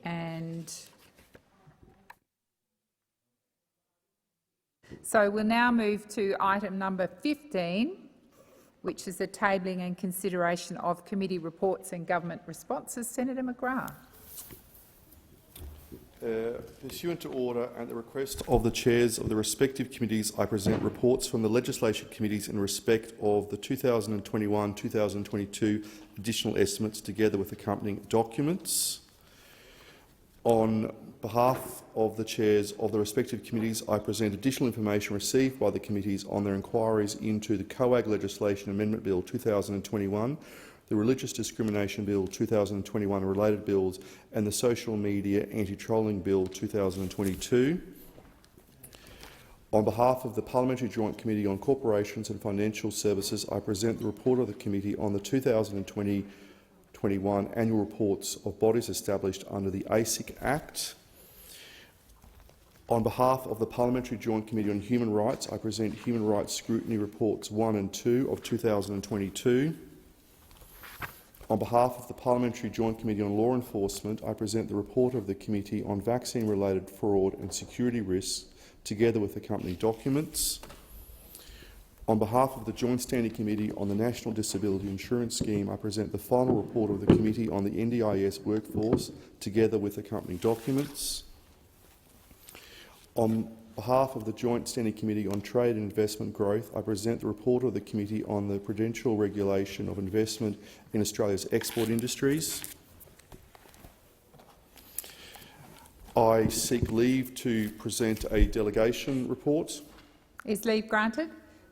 And so we'll now move to item number 15, which is the tabling and consideration of committee reports and government responses. Senator McGrath.
Pursuant to order and the request of the chairs of the respective committees, I present reports from the legislation committees in respect of the 2021-2022 additional estimates together with accompanying documents. On behalf of the chairs of the respective committees, I present additional information received by the committees on their inquiries into the COAG Legislation Amendment Bill 2021, the Religious Discrimination Bill 2021 related bills, and the Social Media Anti-Trolling Bill 2022. On behalf of the Parliamentary Joint Committee on Corporations and Financial Services, I present the report of the committee on the 2021 annual reports of bodies established under the ASIC Act. On behalf of the Parliamentary Joint Committee on Human Rights, I present Human Rights Scrutiny Reports 1 and 2 of 2022. On behalf of the Parliamentary Joint Committee on Law Enforcement, I present the report of the Committee on Vaccine-related Fraud and Security Risks, together with accompanying documents. On behalf of the Joint Standing Committee on the National Disability Insurance Scheme, I present the final report of the Committee on the NDIS workforce, together with accompanying documents. On behalf of the Joint Standing Committee on Trade and Investment Growth, I present the report of the Committee on the Prudential Regulation of Investment in Australia's Export Industries. I seek leave to present a delegation report.
Is leave granted?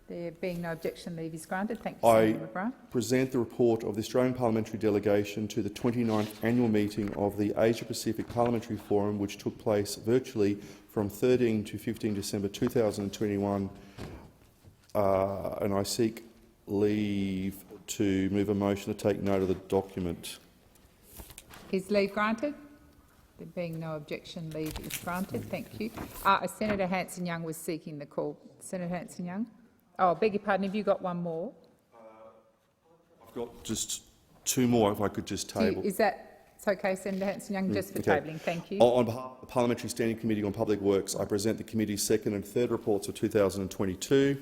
There being no objection, leave is granted. Thank you, Senator McGrath.
I present the report of the Australian Parliamentary Delegation to the 29th annual meeting of the Asia-Pacific Parliamentary Forum, which took place virtually from 13 to 15 December 2021, and I seek leave to move a motion to take note of the document.
Is leave granted? There being no objection, leave is granted. Thank you. Senator Hanson-Young was seeking the call. Senator Hanson-Young. Oh, beg your pardon. Have you got one more?
I've got just two more, if I could just table.
Is that it's okay, Senator Hanson-Young, just for tabling? Thank you.
On behalf of the Parliamentary Standing Committee on Public Works, I present the committee's second and third reports of 2022.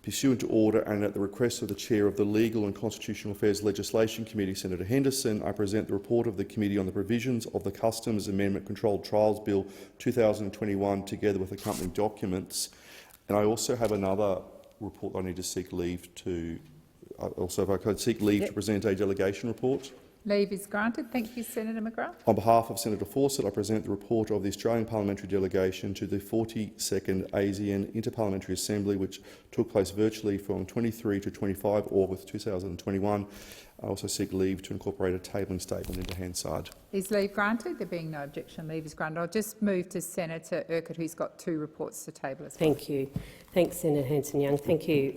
Pursuant to order and at the request of the Chair of the Legal and Constitutional Affairs Legislation Committee, Senator Henderson, I present the report of the Committee on the Provisions of the Customs Amendment Controlled Trials Bill 2021, together with accompanying documents. And I also have another report I need to seek leave to. Also, if I could seek leave to present a delegation report.
Leave is granted. Thank you, Senator McGrath.
On behalf of Senator Fawcett, I present the report of the Australian Parliamentary Delegation to the 42nd ASEAN Interparliamentary Assembly, which took place virtually from 23 to 25 August 2021. I also seek leave to incorporate a tabling statement into Hansard.
Is leave granted? There being no objection, leave is granted. I'll just move to Senator Urquhart, who's got 2 reports to table as well.
Thank you. Thanks, Senator Hanson-Young. Thank you,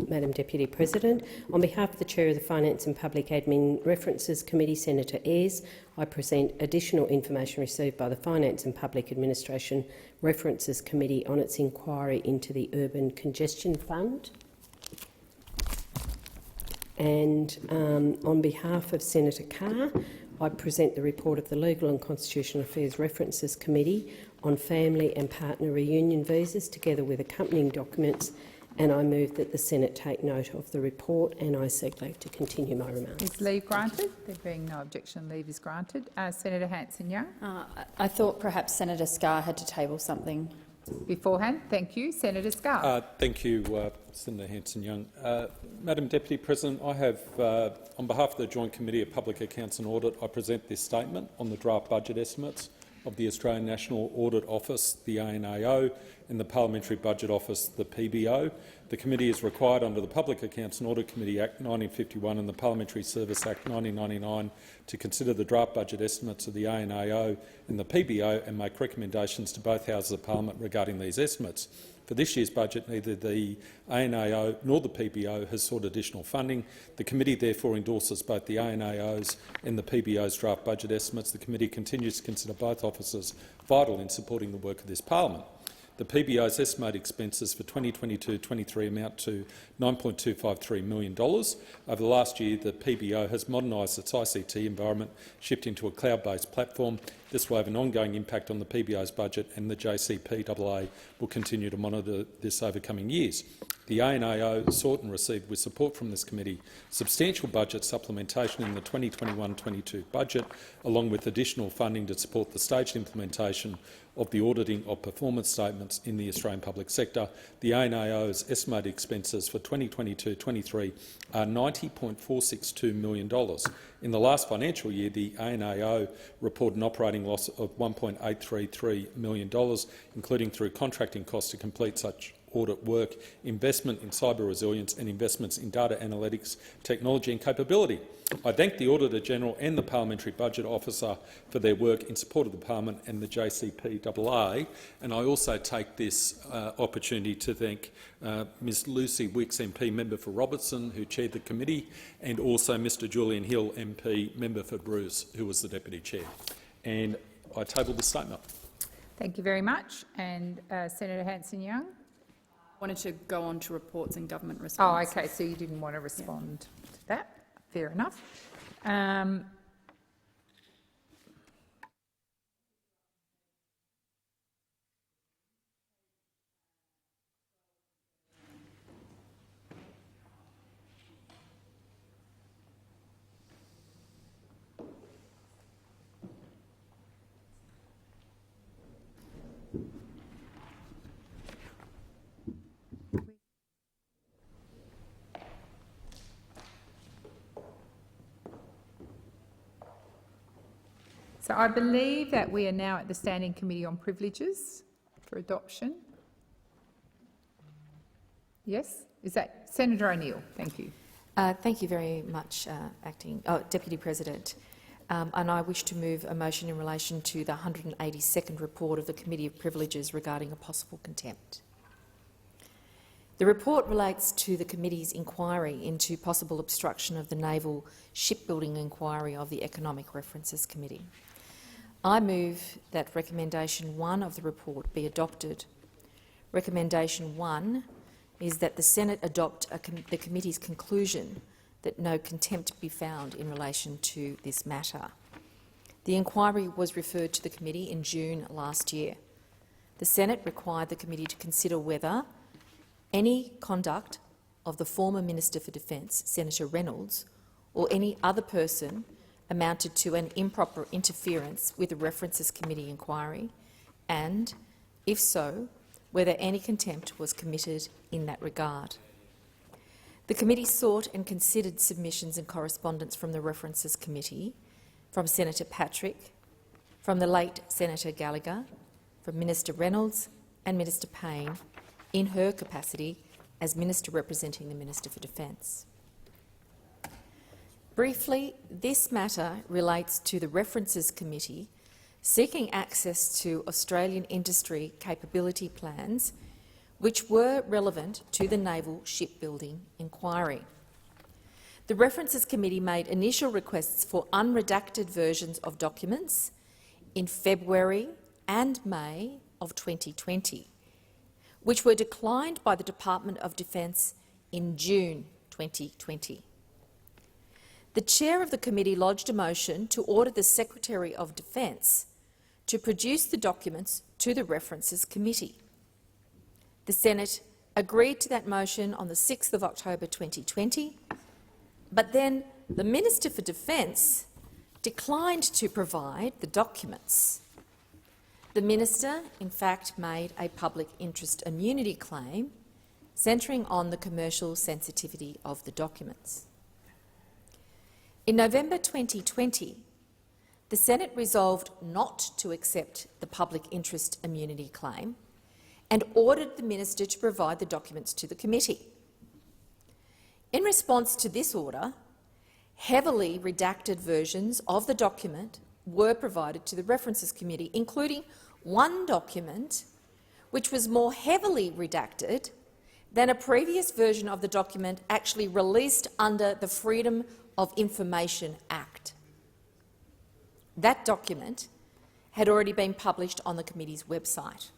Madam Deputy President. On behalf of the Chair of the Finance and Public Admin References Committee, Senator Ayres, I present additional information received by the Finance and Public Administration References Committee on its inquiry into the Urban Congestion Fund. And on behalf of Senator Carr, I present the report of the Legal and Constitutional Affairs References Committee on family and partner reunion visas, together with accompanying documents, and I move that the Senate take note of the report, and I seek leave to continue my remarks.
Is leave granted? There being no objection, leave is granted. Senator Hanson-Young.
I thought perhaps Senator Scarr had to table something.
Beforehand, thank you. Senator Scarr.
Thank you, Senator Hanson-Young. Madam Deputy President, I have, on behalf of the Joint Committee of Public Accounts and Audit, I present this statement on the draft budget estimates of the Australian National Audit Office, the ANAO, and the Parliamentary Budget Office, the PBO. The committee is required under the Public Accounts and Audit Committee Act 1951 and the Parliamentary Service Act 1999 to consider the draft budget estimates of the ANAO and the PBO and make recommendations to both Houses of Parliament regarding these estimates. For this year's budget, neither the ANAO nor the PBO has sought additional funding. The committee therefore endorses both the ANAO's and the PBO's draft budget estimates. The committee continues to consider both offices vital in supporting the work of this parliament. The PBO's estimated expenses for 2022-23 amount to $9.253 million. Over the last year, the PBO has modernised its ICT environment, shifting to a cloud-based platform. This will have an ongoing impact on the PBO's budget, and the JCPAA will continue to monitor this over coming years. The ANAO sought and received, with support from this committee, substantial budget supplementation in the 2021-22 budget, along with additional funding to support the staged implementation of the auditing of performance statements in the Australian public sector. The ANAO's estimated expenses for 2022-23 are $90.462 million. In the last financial year, the ANAO reported an operating loss of $1.833 million, including through contracting costs to complete such audit work, investment in cyber resilience and investments in data analytics, technology and capability. I thank the Auditor-General and the Parliamentary Budget Officer for their work in support of the Parliament and the JCPAA, and I also take this opportunity to thank Ms Lucy Wicks, MP, Member for Robertson, who chaired the committee, and also Mr Julian Hill, MP, Member for Bruce, who was the Deputy Chair. And I table the statement.
Thank you very much. And Senator Hanson-Young.
Wanted to go on to reports and government response.
Oh, okay, so you didn't want to respond to that. Fair enough. So I believe that we are now at the Standing Committee on Privileges for adoption. Yes? Is that Senator O'Neill? Thank you.
Thank you very much, Deputy President. And I wish to move a motion in relation to the 182nd report of the Committee of Privileges regarding a possible contempt. The report relates to the committee's inquiry into possible obstruction of the naval shipbuilding inquiry of the Economic References Committee. I move that Recommendation 1 of the report be adopted. Recommendation 1 is that the Senate adopt the committee's conclusion that no contempt be found in relation to this matter. The inquiry was referred to the committee in June last year. The Senate required the committee to consider whether any conduct of the former Minister for Defence, Senator Reynolds, or any other person amounted to an improper interference with the References Committee inquiry, and, if so, whether any contempt was committed in that regard. The committee sought and considered submissions and correspondence from the References Committee, from Senator Patrick, from the late Senator Gallagher, from Minister Reynolds and Minister Payne in her capacity as Minister representing the Minister for Defence. Briefly, this matter relates to the References Committee seeking access to Australian industry capability plans which were relevant to the naval shipbuilding inquiry. The References Committee made initial requests for unredacted versions of documents in February and May of 2020, which were declined by the Department of Defence in June 2020. The chair of the committee lodged a motion to order the Secretary of Defence to produce the documents to the References Committee. The Senate agreed to that motion on the 6th of October 2020, but then the Minister for Defence declined to provide the documents. The Minister, in fact, made a public interest immunity claim centring on the commercial sensitivity of the documents. In November 2020, the Senate resolved not to accept the public interest immunity claim and ordered the Minister to provide the documents to the committee. In response to this order, heavily redacted versions of the document were provided to the References Committee, including one document which was more heavily redacted than a previous version of the document actually released under the Freedom of Information Act. That document had already been published on the committee's website.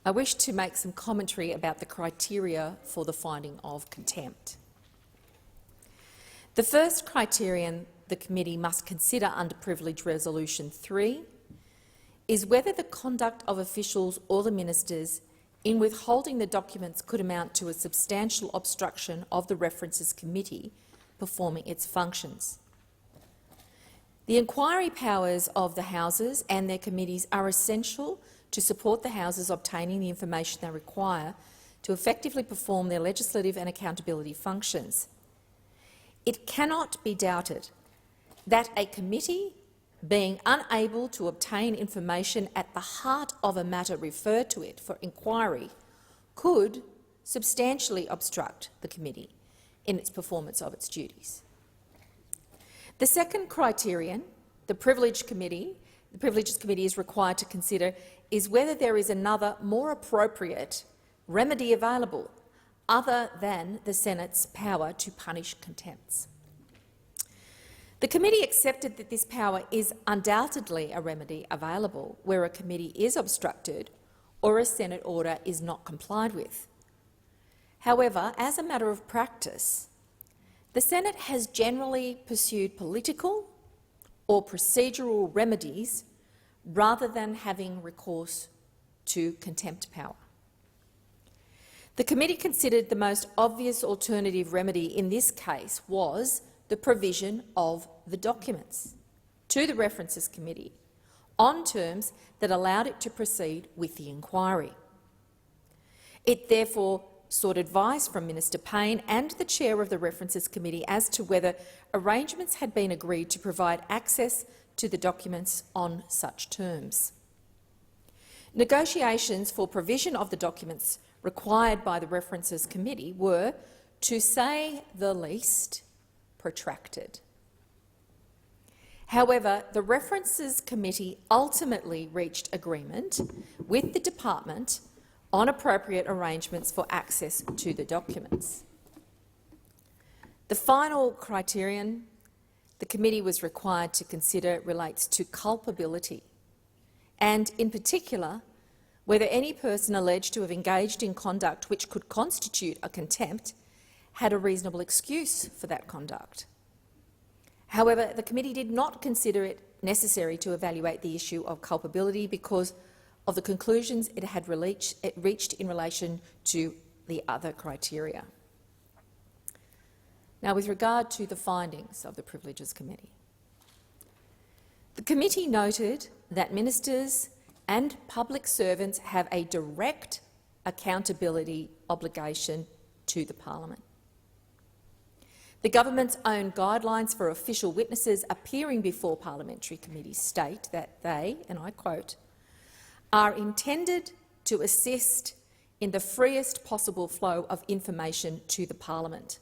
I wish to make some commentary about the criteria for the finding of contempt. The first criterion the committee must consider under Privilege Resolution 3 is whether the conduct of officials or the ministers in withholding the documents could amount to a substantial obstruction of the References Committee performing its functions. The inquiry powers of the Houses and their committees are essential to support the Houses obtaining the information they require to effectively perform their legislative and accountability functions. It cannot be doubted that a committee being unable to obtain information at the heart of a matter referred to it for inquiry could substantially obstruct the committee in its performance of its duties. The second criterion the Privileges Committee is required to consider is whether there is another, more appropriate remedy available other than the Senate's power to punish contempts. The committee accepted that this power is undoubtedly a remedy available where a committee is obstructed or a Senate order is not complied with. However, as a matter of practice, the Senate has generally pursued political or procedural remedies rather than having recourse to contempt power. The committee considered the most obvious alternative remedy in this case was the provision of the documents to the References Committee on terms that allowed it to proceed with the inquiry. It therefore sought advice from Minister Payne and the chair of the References Committee as to whether arrangements had been agreed to provide access to the documents on such terms. Negotiations for provision of the documents required by the References Committee were, to say the least, protracted. However, the References Committee ultimately reached agreement with the department on appropriate arrangements for access to the documents. The final criterion the committee was required to consider relates to culpability and, in particular, whether any person alleged to have engaged in conduct which could constitute a contempt had a reasonable excuse for that conduct. However, the committee did not consider it necessary to evaluate the issue of culpability because of the conclusions it had reached in relation to the other criteria. Now, with regard to the findings of the Privileges Committee, the committee noted that ministers and public servants have a direct accountability obligation to the parliament. The government's own guidelines for official witnesses appearing before parliamentary committees state that they, and I quote, are intended to assist in the freest possible flow of information to the parliament.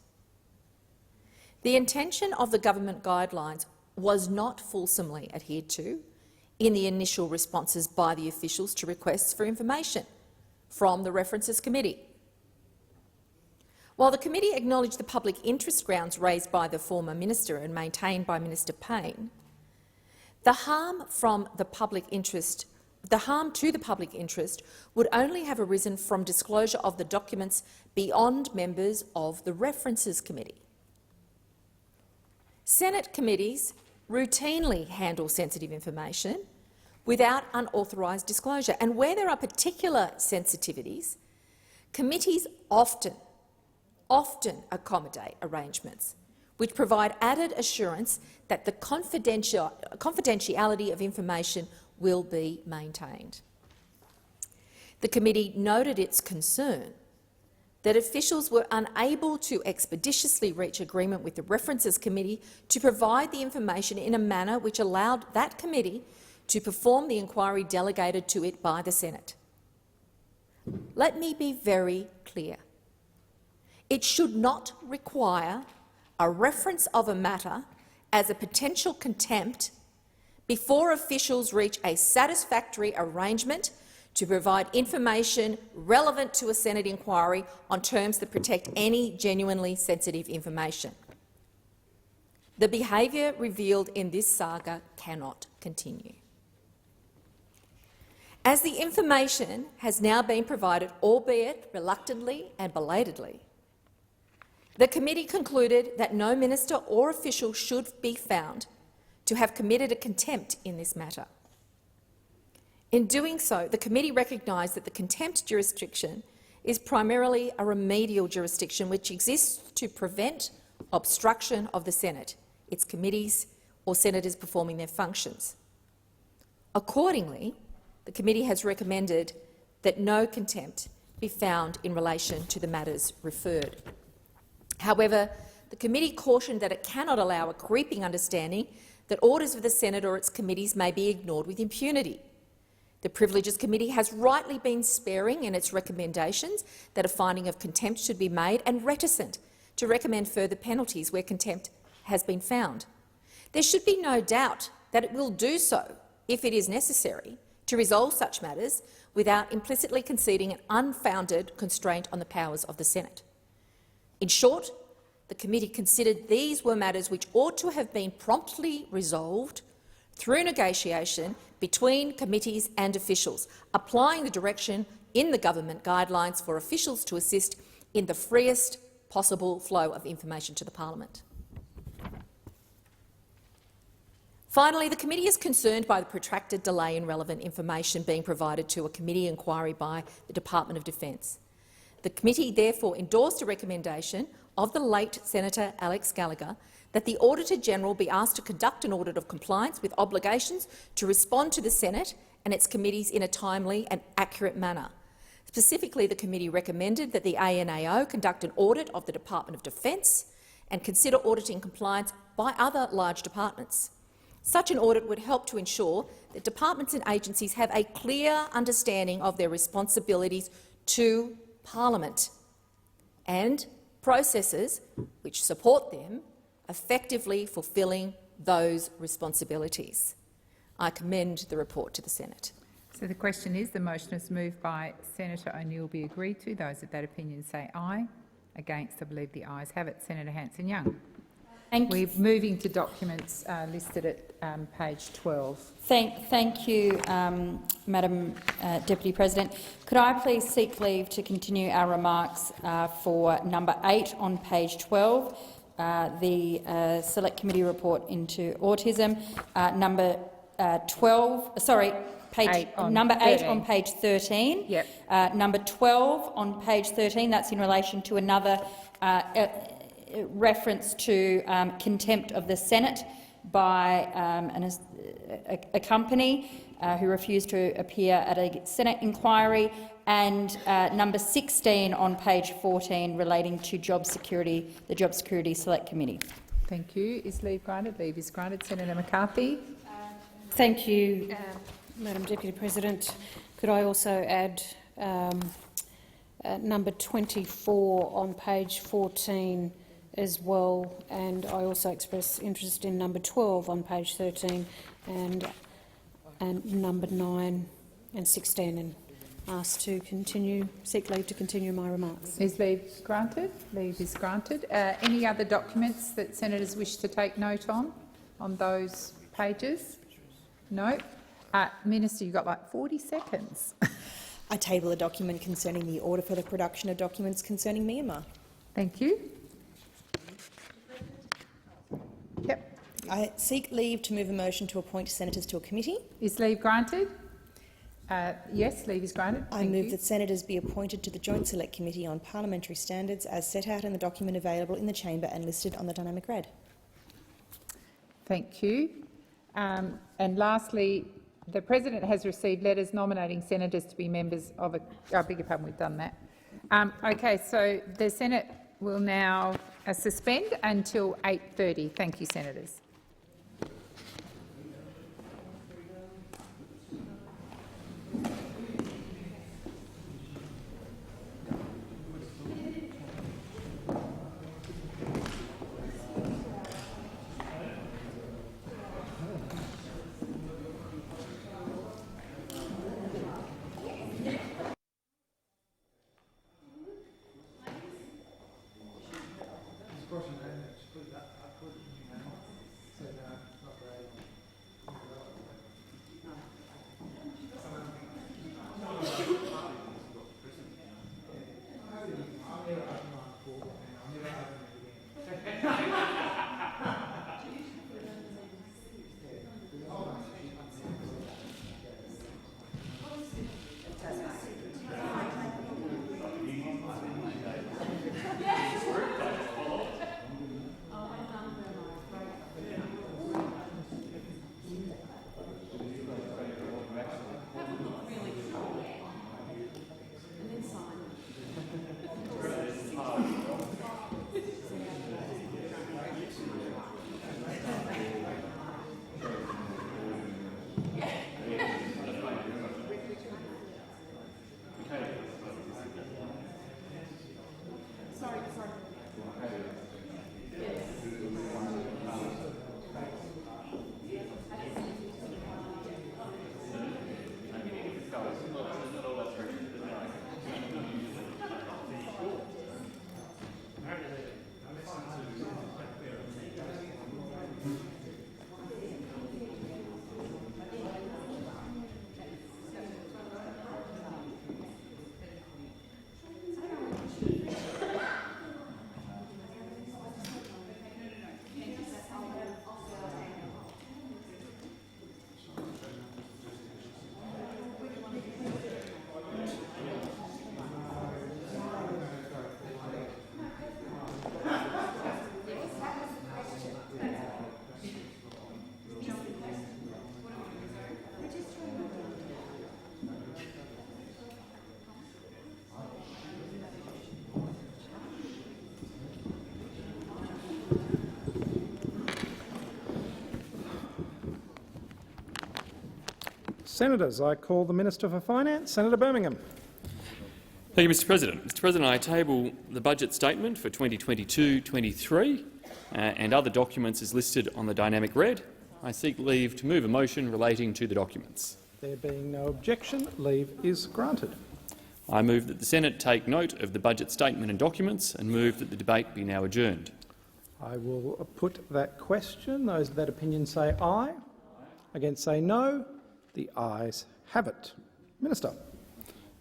The intention of the government guidelines was not fulsomely adhered to in the initial responses by the officials to requests for information from the References Committee. While the committee acknowledged the public interest grounds raised by the former minister and maintained by Minister Payne, the harm to the public interest would only have arisen from disclosure of the documents beyond members of the References Committee. Senate committees routinely handle sensitive information without unauthorised disclosure, and where there are particular sensitivities, committees often accommodate arrangements which provide added assurance that the confidentiality of information will be maintained. The committee noted its concern that officials were unable to expeditiously reach agreement with the References Committee to provide the information in a manner which allowed that committee to perform the inquiry delegated to it by the Senate. Let me be very clear. It should not require a reference of a matter as a potential contempt before officials reach a satisfactory arrangement to provide information relevant to a Senate inquiry on terms that protect any genuinely sensitive information. The behaviour revealed in this saga cannot continue. As the information has now been provided, albeit reluctantly and belatedly, the committee concluded that no minister or official should be found to have committed a contempt in this matter. In doing so, the committee recognised that the contempt jurisdiction is primarily a remedial jurisdiction which exists to prevent obstruction of the Senate, its committees or senators performing their functions. Accordingly, the committee has recommended that no contempt be found in relation to the matters referred. However, the committee cautioned that it cannot allow a creeping understanding that orders of the Senate or its committees may be ignored with impunity. The Privileges Committee has rightly been sparing in its recommendations that a finding of contempt should be made and reticent to recommend further penalties where contempt has been found. There should be no doubt that it will do so, if it is necessary, to resolve such matters without implicitly conceding an unfounded constraint on the powers of the Senate. In short, the committee considered these were matters which ought to have been promptly resolved through negotiation between committees and officials, applying the direction in the government guidelines for officials to assist in the freest possible flow of information to the parliament. Finally, the committee is concerned by the protracted delay in relevant information being provided to a committee inquiry by the Department of Defence. The committee therefore endorsed a recommendation of the late Senator Alex Gallagher that the Auditor-General be asked to conduct an audit of compliance with obligations to respond to the Senate and its committees in a timely and accurate manner. Specifically, the committee recommended that the ANAO conduct an audit of the Department of Defence and consider auditing compliance by other large departments. Such an audit would help to ensure that departments and agencies have a clear understanding of their responsibilities to Parliament and processes which support them effectively fulfilling those responsibilities. I commend the report to the Senate.
So the question is, the motion is moved by Senator O'Neill be agreed to. Those of that opinion say aye. Against, I believe the ayes have it. Senator Hanson-Young. We're moving to documents listed at page 12.
Thank you, Madam Deputy President. Could I please seek leave to continue our remarks for number 8 on page 12, the Select Committee report into autism, number 8 on page 13,
Yep.
number 12 on page 13, that's in relation to another reference to contempt of the Senate by a company who refused to appear at a Senate inquiry, and number 16 on page 14 relating to job security, the Job Security Select Committee.
Thank you. Is leave granted? Leave is granted. Senator McCarthy.
Thank you, Madam Deputy President. Could I also add number 24 on page 14 as well, and I also express interest in number 12 on page 13 and number 9 and 16, and ask to seek leave to continue my remarks.
Is leave granted? Leave is granted. Any other documents that senators wish to take note on those pages? No. Minister, you've got like 40 seconds.
I table a document concerning the order for the production of documents concerning Myanmar.
Thank you. Yep.
I seek leave to move a motion to appoint senators to a committee.
Is leave granted? Yes, leave is granted.
I move that senators be appointed to the Joint Select Committee on Parliamentary Standards as set out in the document available in the chamber and listed on the dynamic red.
Thank you. And lastly, the President has received letters nominating senators to be members of a... I beg your pardon, we've done that. Okay, so the Senate will now suspend until 8:30. Thank you, senators.
Senators, I call the Minister for Finance, Senator Birmingham.
Thank you, Mr President. Mr President, I table the budget statement for 2022-23 and other documents as listed on the dynamic red. I seek leave to move a motion relating to the documents.
There being no objection, leave is granted.
I move that the Senate take note of the budget statement and documents and move that the debate be now adjourned.
I will put that question. Those of that opinion say aye. Against say no. The ayes have it. Minister.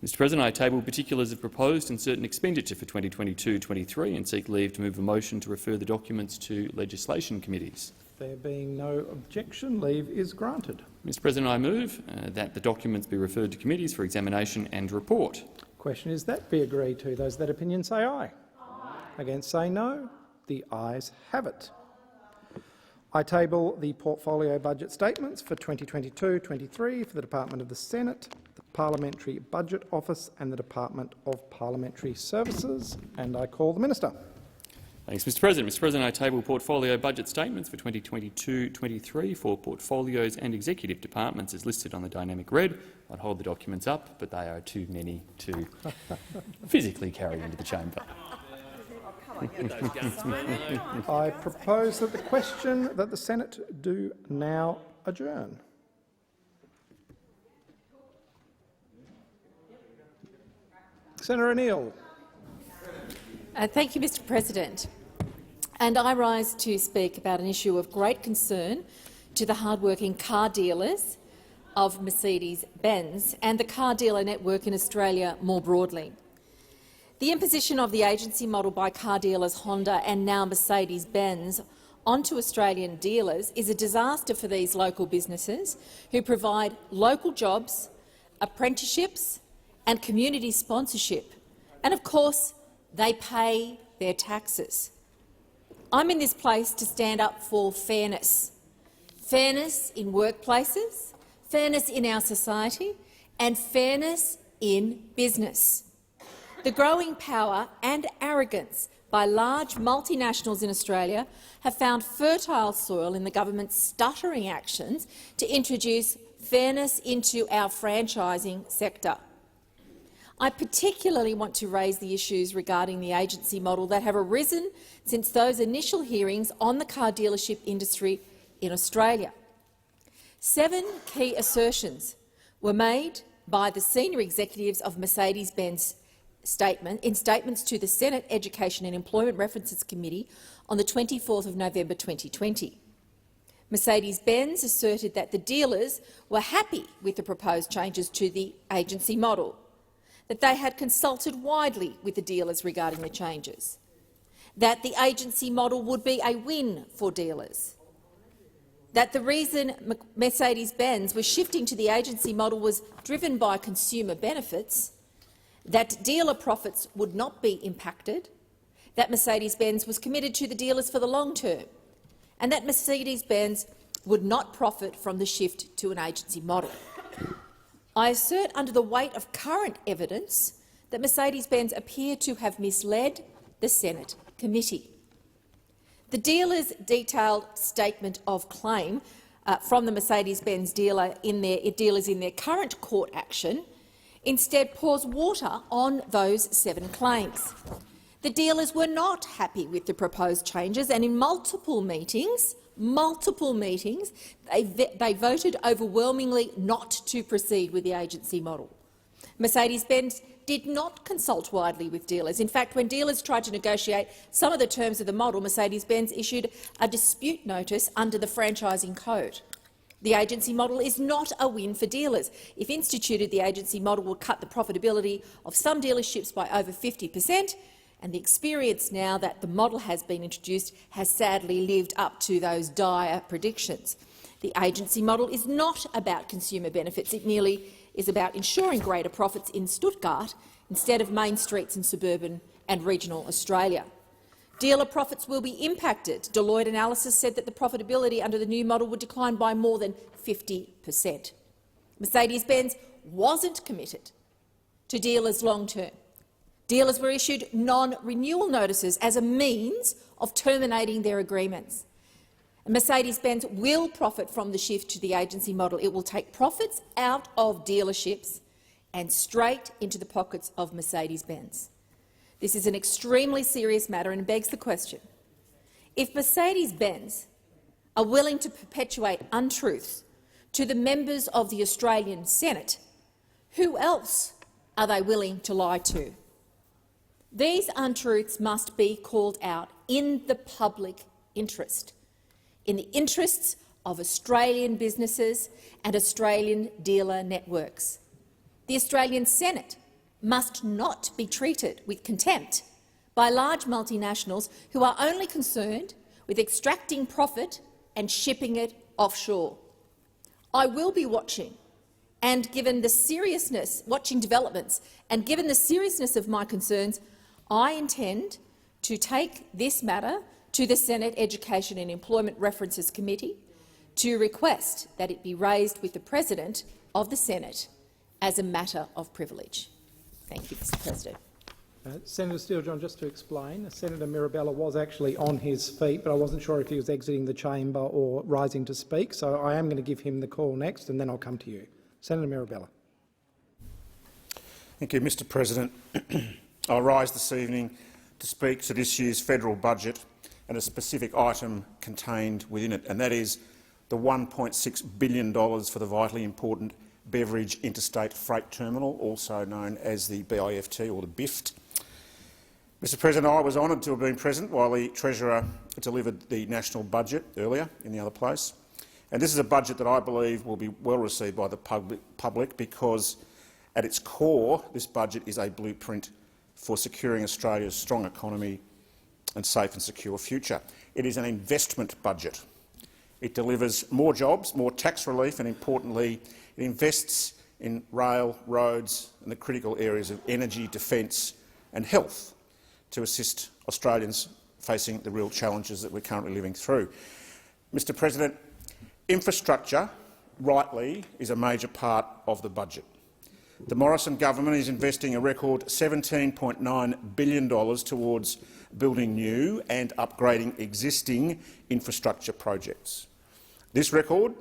Mr President, I table particulars of proposed and certain expenditure for 2022-23 and seek leave to move a motion to refer the documents to legislation committees.
There being no objection, leave is granted.
Mr President, I move that the documents be referred to committees for examination and report.
Question is that be agreed to. Those of that opinion say aye. Aye. Against say no. The ayes have it. I table the portfolio budget statements for 2022-23 for the Department of the Senate, the Parliamentary Budget Office and the Department of Parliamentary Services, and I call the Minister.
Thanks, Mr President. Mr President, I table portfolio budget statements for 2022-23 for portfolios and executive departments as listed on the dynamic red. I'd hold the documents up, but they are too many to physically carry into the chamber.
I propose that the question that the Senate do now adjourn. Senator O'Neill.
Thank you, Mr President. And I rise to speak about an issue of great concern to the hard-working car dealers of Mercedes-Benz and the car dealer network in Australia more broadly. The imposition of the agency model by car dealers Honda and now Mercedes-Benz onto Australian dealers is a disaster for these local businesses who provide local jobs, apprenticeships and community sponsorship. And of course, they pay their taxes. I'm in this place to stand up for fairness. Fairness in workplaces, fairness in our society and fairness in business. The growing power and arrogance by large multinationals in Australia have found fertile soil in the government's stuttering actions to introduce fairness into our franchising sector. I particularly want to raise the issues regarding the agency model that have arisen since those initial hearings on the car dealership industry in Australia. 7 key assertions were made by the senior executives of Mercedes-Benz in statements to the Senate Education and Employment References Committee on the 24th of November 2020. Mercedes-Benz asserted that the dealers were happy with the proposed changes to the agency model, that they had consulted widely with the dealers regarding the changes, that the agency model would be a win for dealers, that the reason Mercedes-Benz was shifting to the agency model was driven by consumer benefits, that dealer profits would not be impacted, that Mercedes-Benz was committed to the dealers for the long term, and that Mercedes-Benz would not profit from the shift to an agency model. I assert under the weight of current evidence that Mercedes-Benz appear to have misled the Senate committee. The dealers' detailed statement of claim from the Mercedes-Benz dealers in their current court action instead pours water on those 7 claims. The dealers were not happy with the proposed changes, and in multiple meetings, they voted overwhelmingly not to proceed with the agency model. Mercedes-Benz did not consult widely with dealers. In fact, when dealers tried to negotiate some of the terms of the model, Mercedes-Benz issued a dispute notice under the Franchising Code. The agency model is not a win for dealers. If instituted, the agency model will cut the profitability of some dealerships by over 50%, and the experience now that the model has been introduced has sadly lived up to those dire predictions. The agency model is not about consumer benefits. It merely is about ensuring greater profits in Stuttgart instead of main streets in suburban and regional Australia. Dealer profits will be impacted. Deloitte analysis said that the profitability under the new model would decline by more than 50%. Mercedes-Benz wasn't committed to dealers long-term. Dealers were issued non-renewal notices as a means of terminating their agreements. Mercedes-Benz will profit from the shift to the agency model. It will take profits out of dealerships and straight into the pockets of Mercedes-Benz. This is an extremely serious matter and begs the question: if Mercedes-Benz are willing to perpetuate untruths to the members of the Australian Senate, who else are they willing to lie to? These untruths must be called out in the public interest, in the interests of Australian businesses and Australian dealer networks. The Australian Senate must not be treated with contempt by large multinationals who are only concerned with extracting profit and shipping it offshore. I will be watching developments, and given the seriousness of my concerns, I intend to take this matter to the Senate Education and Employment References Committee to request that it be raised with the President of the Senate as a matter of privilege. Thank you, Mr. President.
Senator Steele-John, just to explain, Senator Mirabella was actually on his feet, but I wasn't sure if he was exiting the chamber or rising to speak, so I am going to give him the call next and then I'll come to you. Senator Mirabella.
Thank you, Mr. President. I rise this evening to speak to this year's federal budget and a specific item contained within it, and that is the $1.6 billion for the vitally important Beveridge Interstate Freight Terminal, also known as the BIFT or the BIFT. Mr. President, I was honoured to have been present while the Treasurer delivered the national budget earlier in the other place. And this is a budget that I believe will be well received by the public because, at its core, this budget is a blueprint for securing Australia's strong economy and safe and secure future. It is an investment budget. It delivers more jobs, more tax relief, and importantly, it invests in rail, roads and the critical areas of energy, defence and health to assist Australians facing the real challenges that we're currently living through. Mr. President, infrastructure, rightly, is a major part of the budget. The Morrison government is investing a record $17.9 billion towards building new and upgrading existing infrastructure projects. This record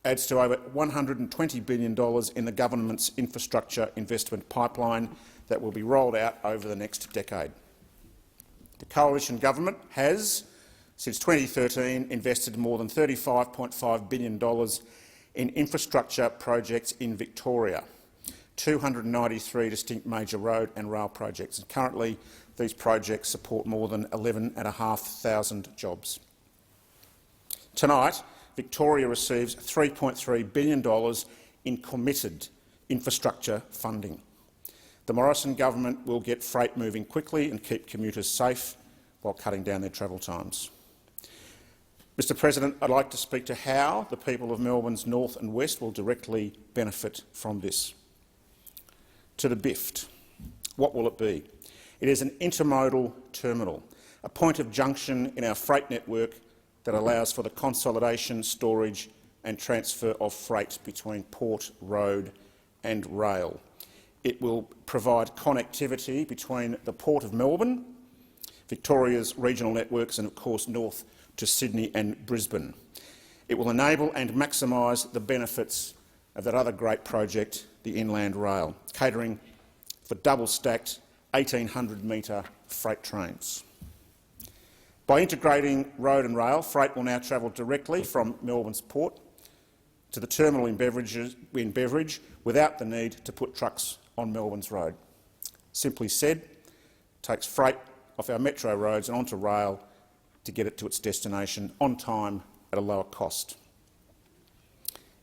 adds to over $120 billion in the government's infrastructure investment pipeline that will be rolled out over the next decade. The coalition government has, since 2013, invested more than $35.5 billion in infrastructure projects in Victoria, 293 distinct major road and rail projects. And currently, these projects support more than 11,500 jobs. Tonight, Victoria receives $3.3 billion in committed infrastructure funding. The Morrison government will get freight moving quickly and keep commuters safe while cutting down their travel times. Mr. President, I'd like to speak to how the people of Melbourne's north and west will directly benefit from this. To the BIFT. What will it be? It is an intermodal terminal, a point of junction in our freight network that allows for the consolidation, storage and transfer of freight between port, road and rail. It will provide connectivity between the Port of Melbourne, Victoria's regional networks and, of course, north to Sydney and Brisbane. It will enable and maximise the benefits of that other great project, the Inland Rail, catering for double-stacked 1,800-metre freight trains. By integrating road and rail, freight will now travel directly from Melbourne's port to the terminal in Beveridge without the need to put trucks on Melbourne's road. Simply said, takes freight off our metro roads and onto rail to get it to its destination on time at a lower cost.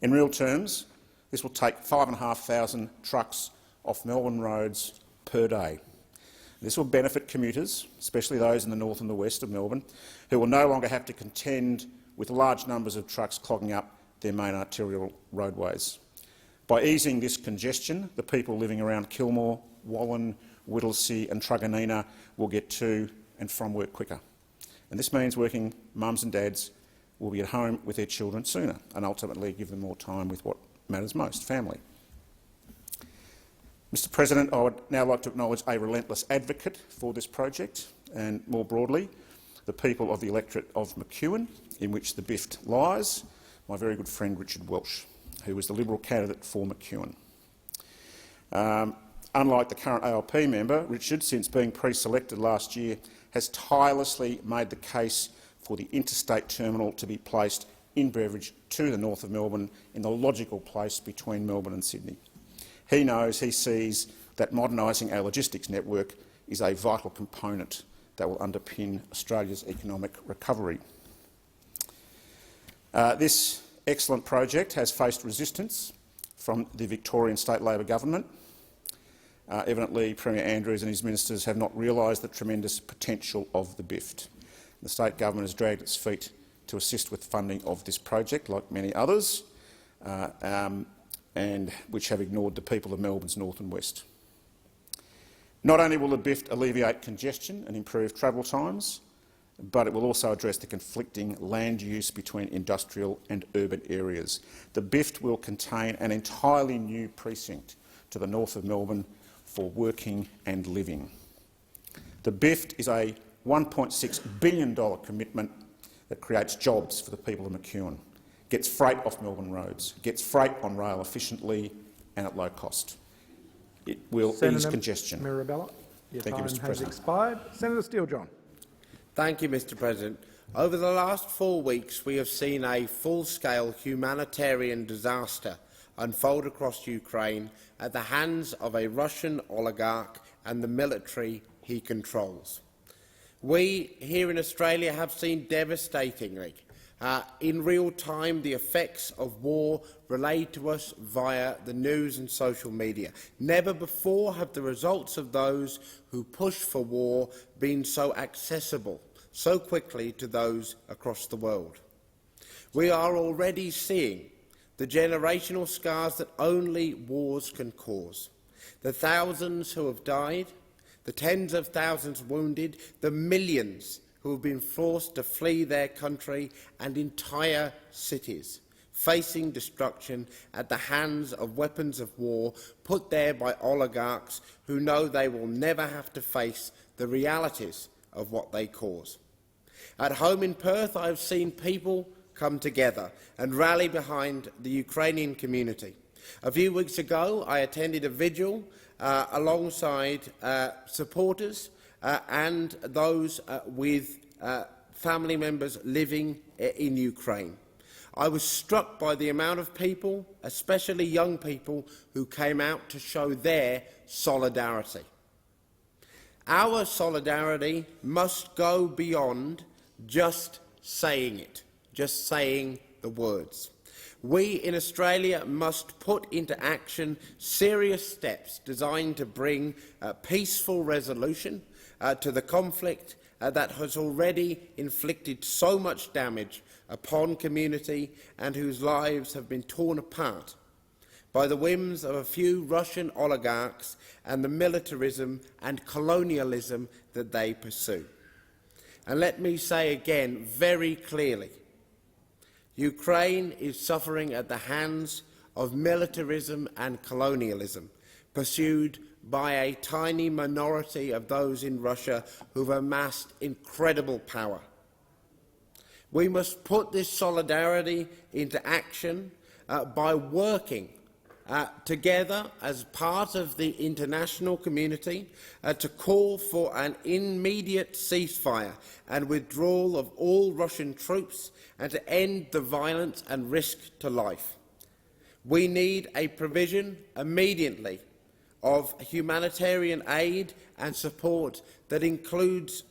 In real terms, this will take 5,500 trucks off Melbourne roads per day. This will benefit commuters, especially those in the north and the west of Melbourne, who will no longer have to contend with large numbers of trucks clogging up their main arterial roadways. By easing this congestion, the people living around Kilmore, Wallen, Whittlesea and Truganina will get to and from work quicker. And this means working mums and dads will be at home with their children sooner and ultimately give them more time with what matters most, family. Mr. President, I would now like to acknowledge a relentless advocate for this project and, more broadly, the people of the electorate of McEwen, in which the BIFT lies, my very good friend Richard Welsh, who was the Liberal candidate for McEwen. Unlike the current ALP member, Richard, since being pre-selected last year, has tirelessly made the case for the interstate terminal to be placed in Beveridge to the north of Melbourne, in the logical place between Melbourne and Sydney. He knows, he sees that modernising our logistics network is a vital component that will underpin Australia's economic recovery. This excellent project has faced resistance from the Victorian State Labor government. Evidently, Premier Andrews and his ministers have not realised the tremendous potential of the BIFT. The state government has dragged its feet to assist with funding of this project, like many others, and which have ignored the people of Melbourne's north and west. Not only will the BIFT alleviate congestion and improve travel times, but it will also address the conflicting land use between industrial and urban areas. The BIFT will contain an entirely new precinct to the north of Melbourne for working and living. The BIFT is a $1.6 billion commitment that creates jobs for the people of McEwen, gets freight off Melbourne roads, gets freight on rail efficiently and at low cost. It will ease congestion.
Mirabella, your
Thank you,
time
Mr.
has
President.
expired. Senator Steele-John.
Thank you, Mr. President. Over the last 4 weeks, we have seen a full-scale humanitarian disaster unfold across Ukraine at the hands of a Russian oligarch and the military he controls. We here in Australia have seen devastatingly, in real time, the effects of war relayed to us via the news and social media. Never before have the results of those who push for war been so accessible so quickly to those across the world. We are already seeing the generational scars that only wars can cause, the thousands who have died, the tens of thousands wounded, the millions who have been forced to flee their country, and entire cities facing destruction at the hands of weapons of war put there by oligarchs who know they will never have to face the realities of what they cause. At home in Perth, I have seen people come together and rally behind the Ukrainian community. A few weeks ago, I attended a vigil alongside supporters and those with family members living in Ukraine. I was struck by the amount of people, especially young people, who came out to show their solidarity. Our solidarity must go beyond just saying it, just saying the words. We in Australia must put into action serious steps designed to bring peaceful resolution to the conflict that has already inflicted so much damage upon community and whose lives have been torn apart by the whims of a few Russian oligarchs and the militarism and colonialism that they pursue. And let me say again very clearly, Ukraine is suffering at the hands of militarism and colonialism pursued by a tiny minority of those in Russia who have amassed incredible power. We must put this solidarity into action by working together as part of the international community to call for an immediate ceasefire and withdrawal of all Russian troops and to end the violence and risk to life. We need a provision immediately of humanitarian aid and support that includes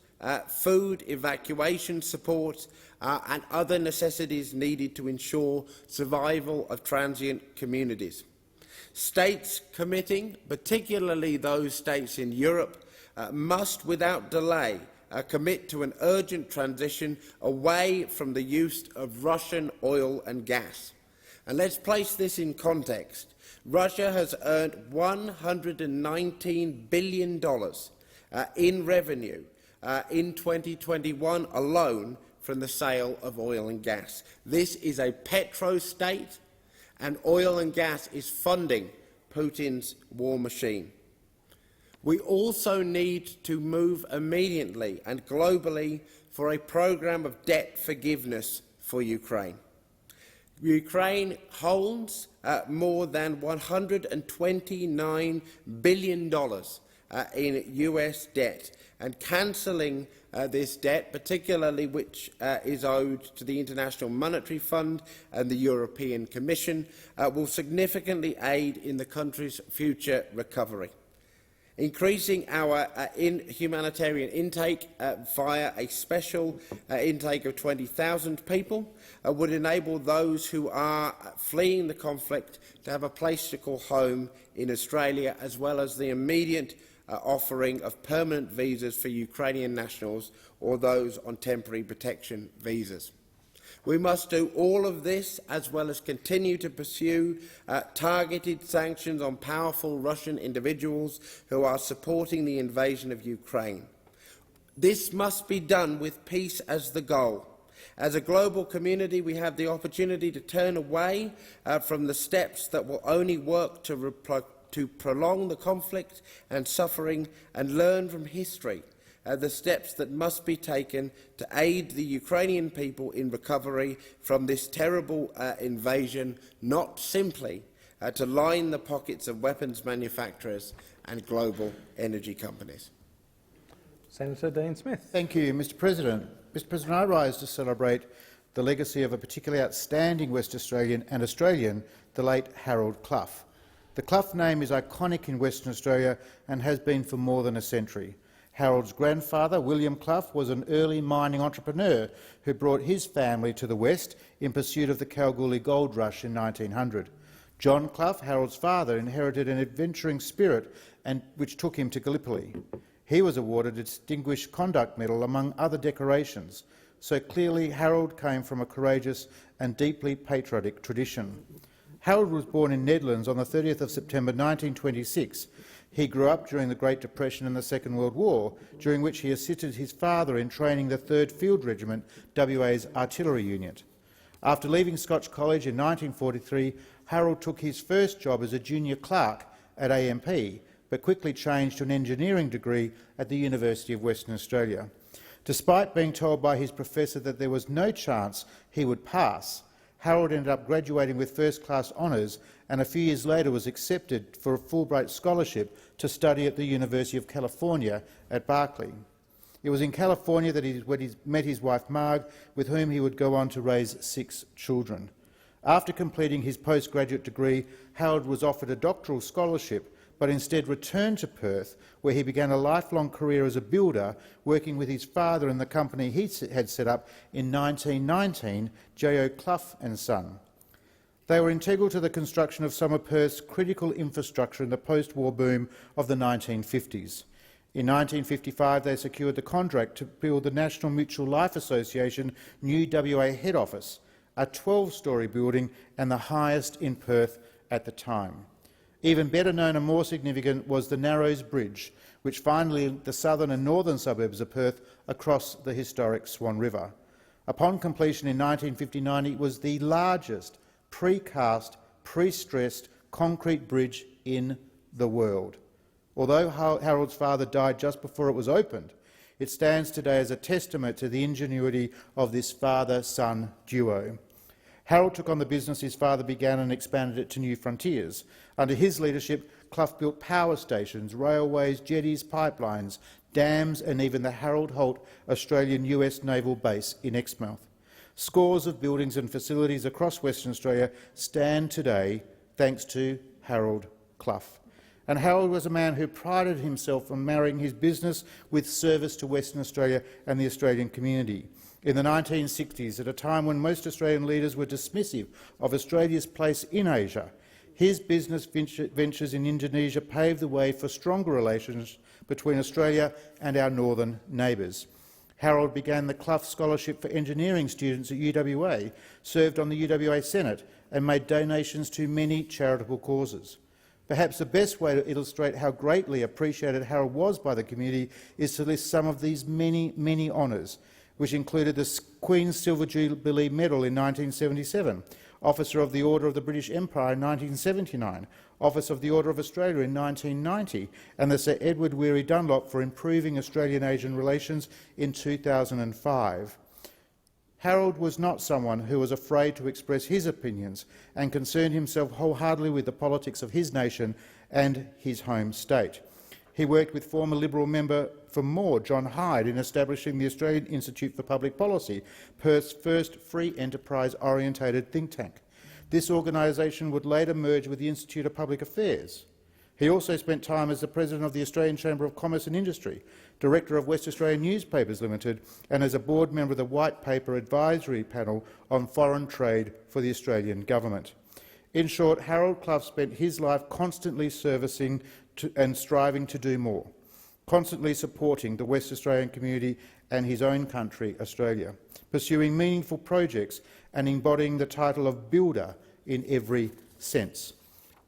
food, evacuation support and other necessities needed to ensure survival of transient communities. States committing, particularly those states in Europe, must without delay commit to an urgent transition away from the use of Russian oil and gas. And let's place this in context. Russia has earned $119 billion in revenue in 2021 alone from the sale of oil and gas. This is a petro-state, and oil and gas is funding Putin's war machine. We also need to move immediately and globally for a program of debt forgiveness for Ukraine. Ukraine holds more than $129 billion in US debt, and cancelling this debt, particularly which is owed to the International Monetary Fund and the European Commission, will significantly aid in the country's future recovery. Increasing our humanitarian intake via a special intake of 20,000 people would enable those who are fleeing the conflict to have a place to call home in Australia, as well as the immediate offering of permanent visas for Ukrainian nationals or those on temporary protection visas. We must do all of this as well as continue to pursue targeted sanctions on powerful Russian individuals who are supporting the invasion of Ukraine. This must be done with peace as the goal. As a global community, we have the opportunity to turn away from the steps that will only work to prolong the conflict and suffering, and learn from history the steps that must be taken to aid the Ukrainian people in recovery from this terrible invasion, not simply to line the pockets of weapons manufacturers and global energy companies.
Senator Dean Smith.
Thank you, Mr President. Mr President, I rise to celebrate the legacy of a particularly outstanding West Australian and Australian, the late Harold Clough. The Clough name is iconic in Western Australia and has been for more than a century. Harold's grandfather, William Clough, was an early mining entrepreneur who brought his family to the West in pursuit of the Kalgoorlie Gold Rush in 1900. John Clough, Harold's father, inherited an adventuring spirit which took him to Gallipoli. He was awarded a Distinguished Conduct Medal, among other decorations. So clearly Harold came from a courageous and deeply patriotic tradition. Harold was born in Nedlands on the 30th of September 1926. He grew up during the Great Depression and the Second World War, during which he assisted his father in training the 3rd Field Regiment, WA's artillery unit. After leaving Scotch College in 1943, Harold took his first job as a junior clerk at AMP, but quickly changed to an engineering degree at the University of Western Australia. Despite being told by his professor that there was no chance he would pass, Harold ended up graduating with first-class honours and a few years later was accepted for a Fulbright scholarship to study at the University of California at Berkeley. It was in California that he met his wife Marg, with whom he would go on to raise 6 children. After completing his postgraduate degree, Harold was offered a doctoral scholarship, but instead returned to Perth, where he began a lifelong career as a builder, working with his father in the company he had set up in 1919, J.O. Clough and Son. They were integral to the construction of some of Perth's critical infrastructure in the post-war boom of the 1950s. In 1955, they secured the contract to build the National Mutual Life Association new WA head office, a 12-storey building and the highest in Perth at the time. Even better known and more significant was the Narrows Bridge, which finally linked the southern and northern suburbs of Perth across the historic Swan River. Upon completion in 1959, it was the largest precast, pre-stressed concrete bridge in the world. Although Harold's father died just before it was opened, it stands today as a testament to the ingenuity of this father-son duo. Harold took on the business his father began and expanded it to new frontiers. Under his leadership, Clough built power stations, railways, jetties, pipelines, dams and even the Harold Holt Australian-US Naval Base in Exmouth. Scores of buildings and facilities across Western Australia stand today thanks to Harold Clough. And Harold was a man who prided himself on marrying his business with service to Western Australia and the Australian community. In the 1960s, at a time when most Australian leaders were dismissive of Australia's place in Asia, his business ventures in Indonesia paved the way for stronger relations between Australia and our northern neighbours. Harold began the Clough Scholarship for Engineering students at UWA, served on the UWA Senate and made donations to many charitable causes. Perhaps the best way to illustrate how greatly appreciated Harold was by the community is to list some of these many, many honours, which included the Queen's Silver Jubilee Medal in 1977, Officer of the Order of the British Empire in 1979, Office of the Order of Australia in 1990, and the Sir Edward Weary Dunlop for improving Australian-Asian relations in 2005. Harold was not someone who was afraid to express his opinions and concerned himself wholeheartedly with the politics of his nation and his home state. He worked with former Liberal member for Moore, John Hyde, in establishing the Australian Institute for Public Policy, Perth's first free enterprise-orientated think tank. This organisation would later merge with the Institute of Public Affairs. He also spent time as the President of the Australian Chamber of Commerce and Industry, Director of West Australian Newspapers Limited, and as a board member of the White Paper Advisory Panel on Foreign Trade for the Australian Government. In short, Harold Clough spent his life constantly servicing and striving to do more, constantly supporting the West Australian community and his own country, Australia, pursuing meaningful projects and embodying the title of builder in every sense.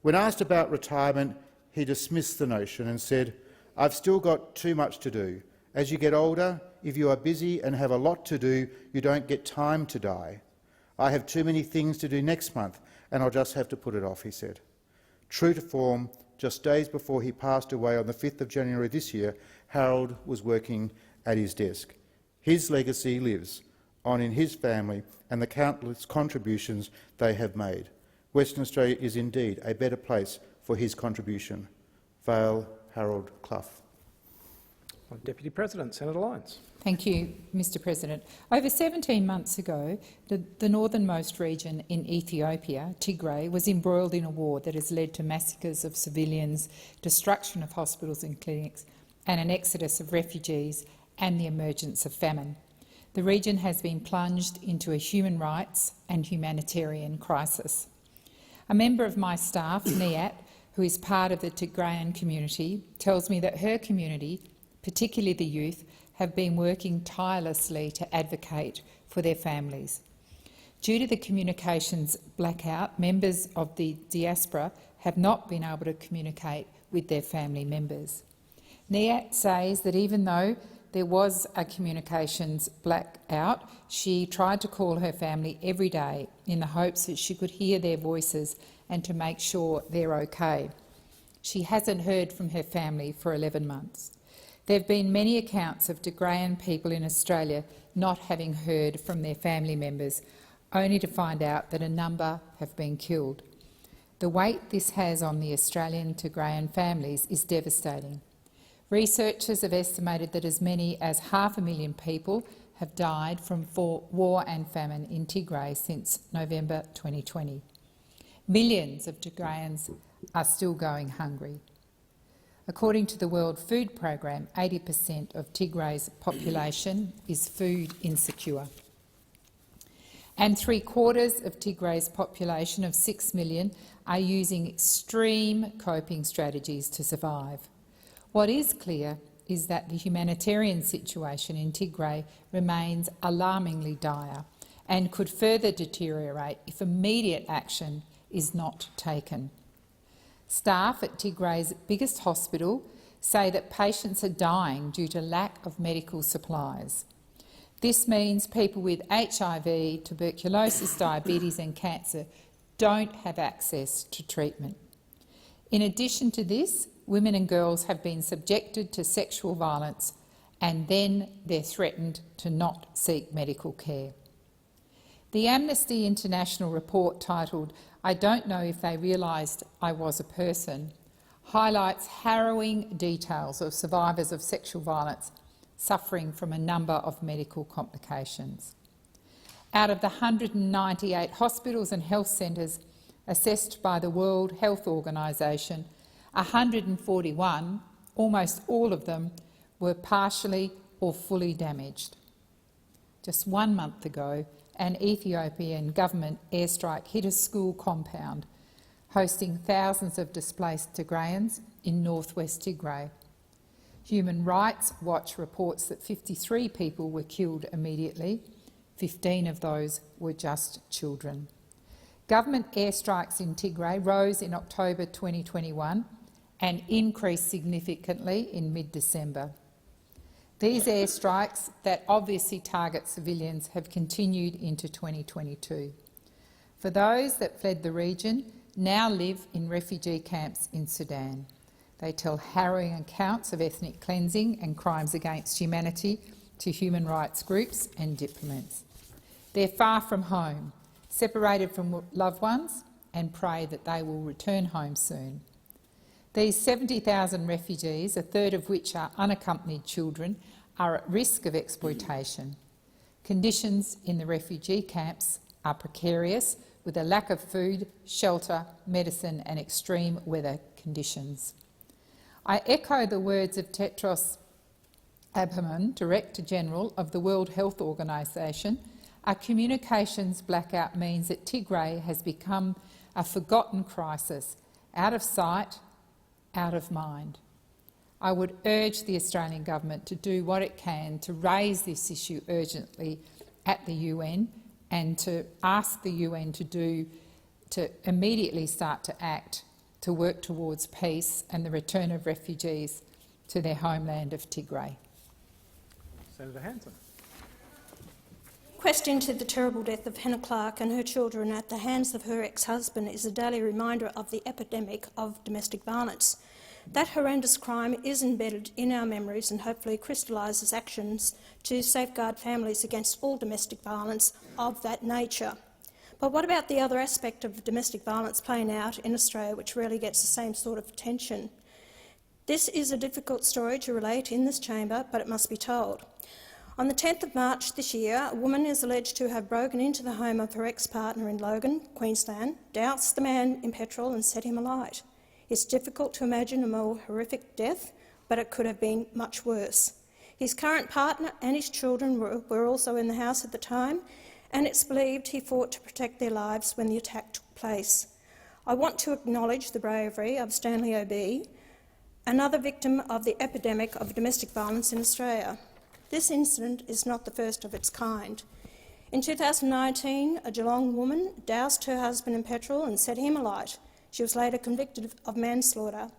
When asked about retirement, he dismissed the notion and said, "I've still got too much to do, As you get older, if you are busy and have a lot to do, you don't get time to die. I have too many things to do next month, and I'll just have to put it off, he said. True to form, just days before he passed away on the 5th of January this year, Harold was working at his desk. His legacy lives on in his family and the countless contributions they have made. Western Australia is indeed a better place for his contribution. Vale Harold Clough.
Deputy President, Senator Lyons.
Thank you, Mr President. Over 17 months ago, the northernmost region in Ethiopia, Tigray, was embroiled in a war that has led to massacres of civilians, destruction of hospitals and clinics, and an exodus of refugees and the emergence of famine. The region has been plunged into a human rights and humanitarian crisis. A member of my staff, Niat, who is part of the Tigrayan community, tells me that her community, particularly the youth, have been working tirelessly to advocate for their families. Due to the communications blackout, members of the diaspora have not been able to communicate with their family members. Niat says that even though there was a communications blackout, she tried to call her family every day in the hopes that she could hear their voices and to make sure they're okay. She hasn't heard from her family for 11 months. There have been many accounts of Tigrayan people in Australia not having heard from their family members, only to find out that a number have been killed. The weight this has on the Australian Tigrayan families is devastating. Researchers have estimated that as many as 500,000 people have died from war and famine in Tigray since November 2020. Millions of Tigrayans are still going hungry. According to the World Food Programme, 80% of Tigray's population is food insecure. And 3/4 of Tigray's population of 6 million are using extreme coping strategies to survive. What is clear is that the humanitarian situation in Tigray remains alarmingly dire and could further deteriorate if immediate action is not taken. Staff at Tigray's biggest hospital say that patients are dying due to lack of medical supplies. This means people with HIV, tuberculosis, diabetes and cancer don't have access to treatment. In addition to this, women and girls have been subjected to sexual violence and then they're threatened to not seek medical care. The Amnesty International report titled "I don't know if they realised I was a person" highlights harrowing details of survivors of sexual violence suffering from a number of medical complications. Out of the 198 hospitals and health centres assessed by the World Health Organisation, 141, almost all of them, were partially or fully damaged. Just 1 month ago, an Ethiopian government airstrike hit a school compound, hosting thousands of displaced Tigrayans in northwest Tigray. Human Rights Watch reports that 53 people were killed immediately. 15 of those were just children. Government airstrikes in Tigray rose in October 2021 and increased significantly in mid-December. These airstrikes that obviously target civilians have continued into 2022. For those that fled the region, now live in refugee camps in Sudan. They tell harrowing accounts of ethnic cleansing and crimes against humanity to human rights groups and diplomats. They're far from home, separated from loved ones, and pray that they will return home soon. These 70,000 refugees, a third of which are unaccompanied children, are at risk of exploitation. Conditions in the refugee camps are precarious, with a lack of food, shelter, medicine and extreme weather conditions. I echo the words of Tedros Adhanom, Director-General of the World Health Organisation. A communications blackout means that Tigray has become a forgotten crisis, out of sight, out of mind. I would urge the Australian Government to do what it can to raise this issue urgently at the UN and to ask the UN to immediately start to act to work towards peace and the return of refugees to their homeland of Tigray.
Senator Hanson.
Question to the terrible death of Hannah Clark and her children at the hands of her ex-husband is a daily reminder of the epidemic of domestic violence. That horrendous crime is embedded in our memories and hopefully crystallises actions to safeguard families against all domestic violence of that nature. But what about the other aspect of domestic violence playing out in Australia, which rarely gets the same sort of attention? This is a difficult story to relate in this chamber, but it must be told. On the 10th of March this year, a woman is alleged to have broken into the home of her ex-partner in Logan, Queensland, doused the man in petrol and set him alight. It's difficult to imagine a more horrific death, but it could have been much worse. His current partner and his children were also in the house at the time, and it's believed he fought to protect their lives when the attack took place. I want to acknowledge the bravery of Stanley O'Bee, another victim of the epidemic of domestic violence in Australia. This incident is not the first of its kind. In 2019, a Geelong woman doused her husband in petrol and set him alight. She was later convicted of manslaughter.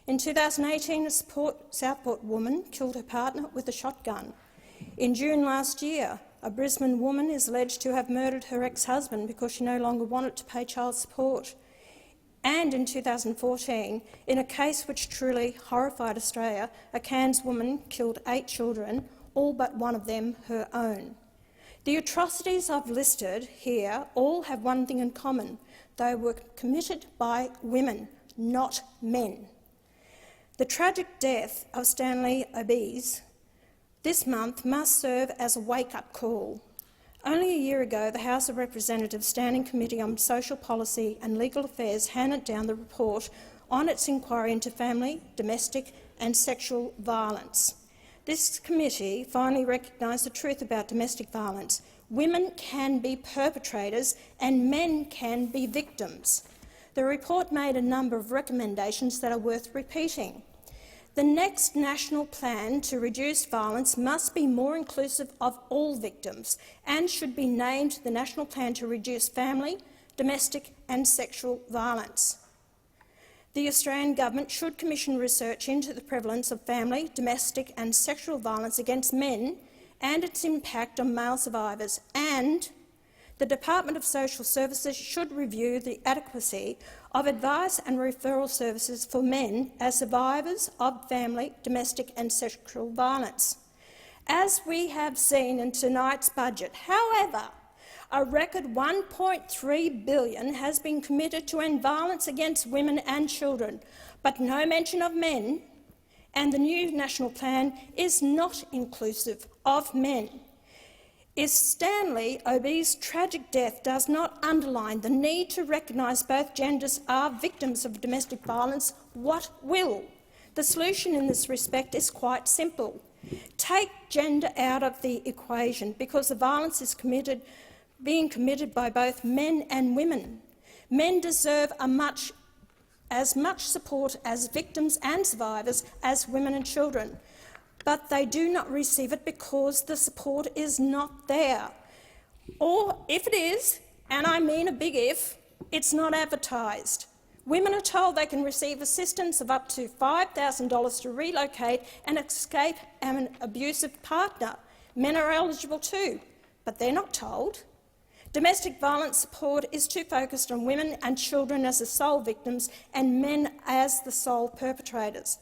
In 2018, a Southport woman killed her partner with a shotgun. In June last year, a Brisbane woman is alleged to have murdered her ex-husband because she no longer wanted to pay child support. And in 2014, in a case which truly horrified Australia, a Cairns woman killed 8 children, all but one of them her own. The atrocities I've listed here all have one thing in common. They were committed by women, not men. The tragic death of Stanley O'Bee this month must serve as a wake-up call. Only a year ago, the House of Representatives Standing Committee on Social Policy and Legal Affairs handed down the report on its inquiry into family, domestic and sexual violence. This committee finally recognised the truth about domestic violence. Women can be perpetrators and men can be victims. The report made a number of recommendations that are worth repeating. The next national plan to reduce violence must be more inclusive of all victims and should be named the National Plan to Reduce Family, Domestic and Sexual Violence. The Australian Government should commission research into the prevalence of family, domestic and sexual violence against men and its impact on male survivors, and the Department of Social Services should review the adequacy of advice and referral services for men as survivors of family, domestic and sexual violence. As we have seen in tonight's budget, however, a record $1.3 billion has been committed to end violence against women and children, but no mention of men, and the new national plan is not inclusive of men. If Stanley O'Bee's tragic death does not underline the need to recognise both genders are victims of domestic violence, what will? The solution in this respect is quite simple. Take gender out of the equation because the violence is being committed by both men and women. Men deserve as much support as victims and survivors as women and children, but they do not receive it because the support is not there. Or if it is, and I mean a big if, it's not advertised. Women are told they can receive assistance of up to $5,000 to relocate and escape an abusive partner. Men are eligible too, but they're not told. Domestic violence support is too focused on women and children as the sole victims and men as the sole perpetrators.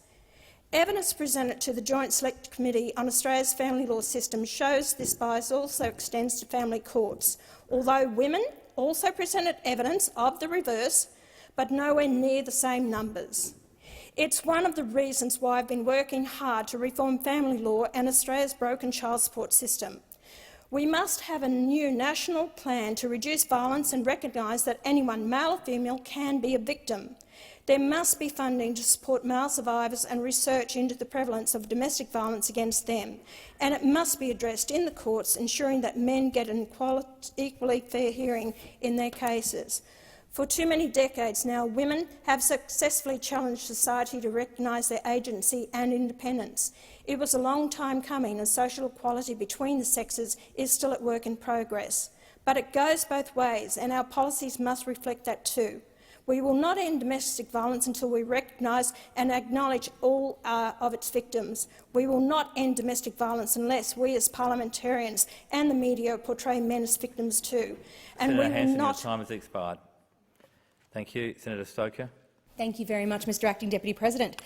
Evidence presented to the Joint Select Committee on Australia's family law system shows this bias also extends to family courts, although women also presented evidence of the reverse, but nowhere near the same numbers. It's one of the reasons why I've been working hard to reform family law and Australia's broken child support system. We must have a new national plan to reduce violence and recognise that anyone, male or female, can be a victim. There must be funding to support male survivors and research into the prevalence of domestic violence against them, and it must be addressed in the courts, ensuring that men get an equally fair hearing in their cases. For too many decades now, women have successfully challenged society to recognise their agency and independence. It was a long time coming, and social equality between the sexes is still at work in progress. But it goes both ways, and our policies must reflect that too. We will not end domestic violence until we recognise and acknowledge all of its victims. We will not end domestic violence unless we as parliamentarians and the media portray men as victims too. And
Senator
we will
Hanson,
not.
your time has expired. Thank you. Senator Stoker.
Thank you very much, Mr Acting Deputy President.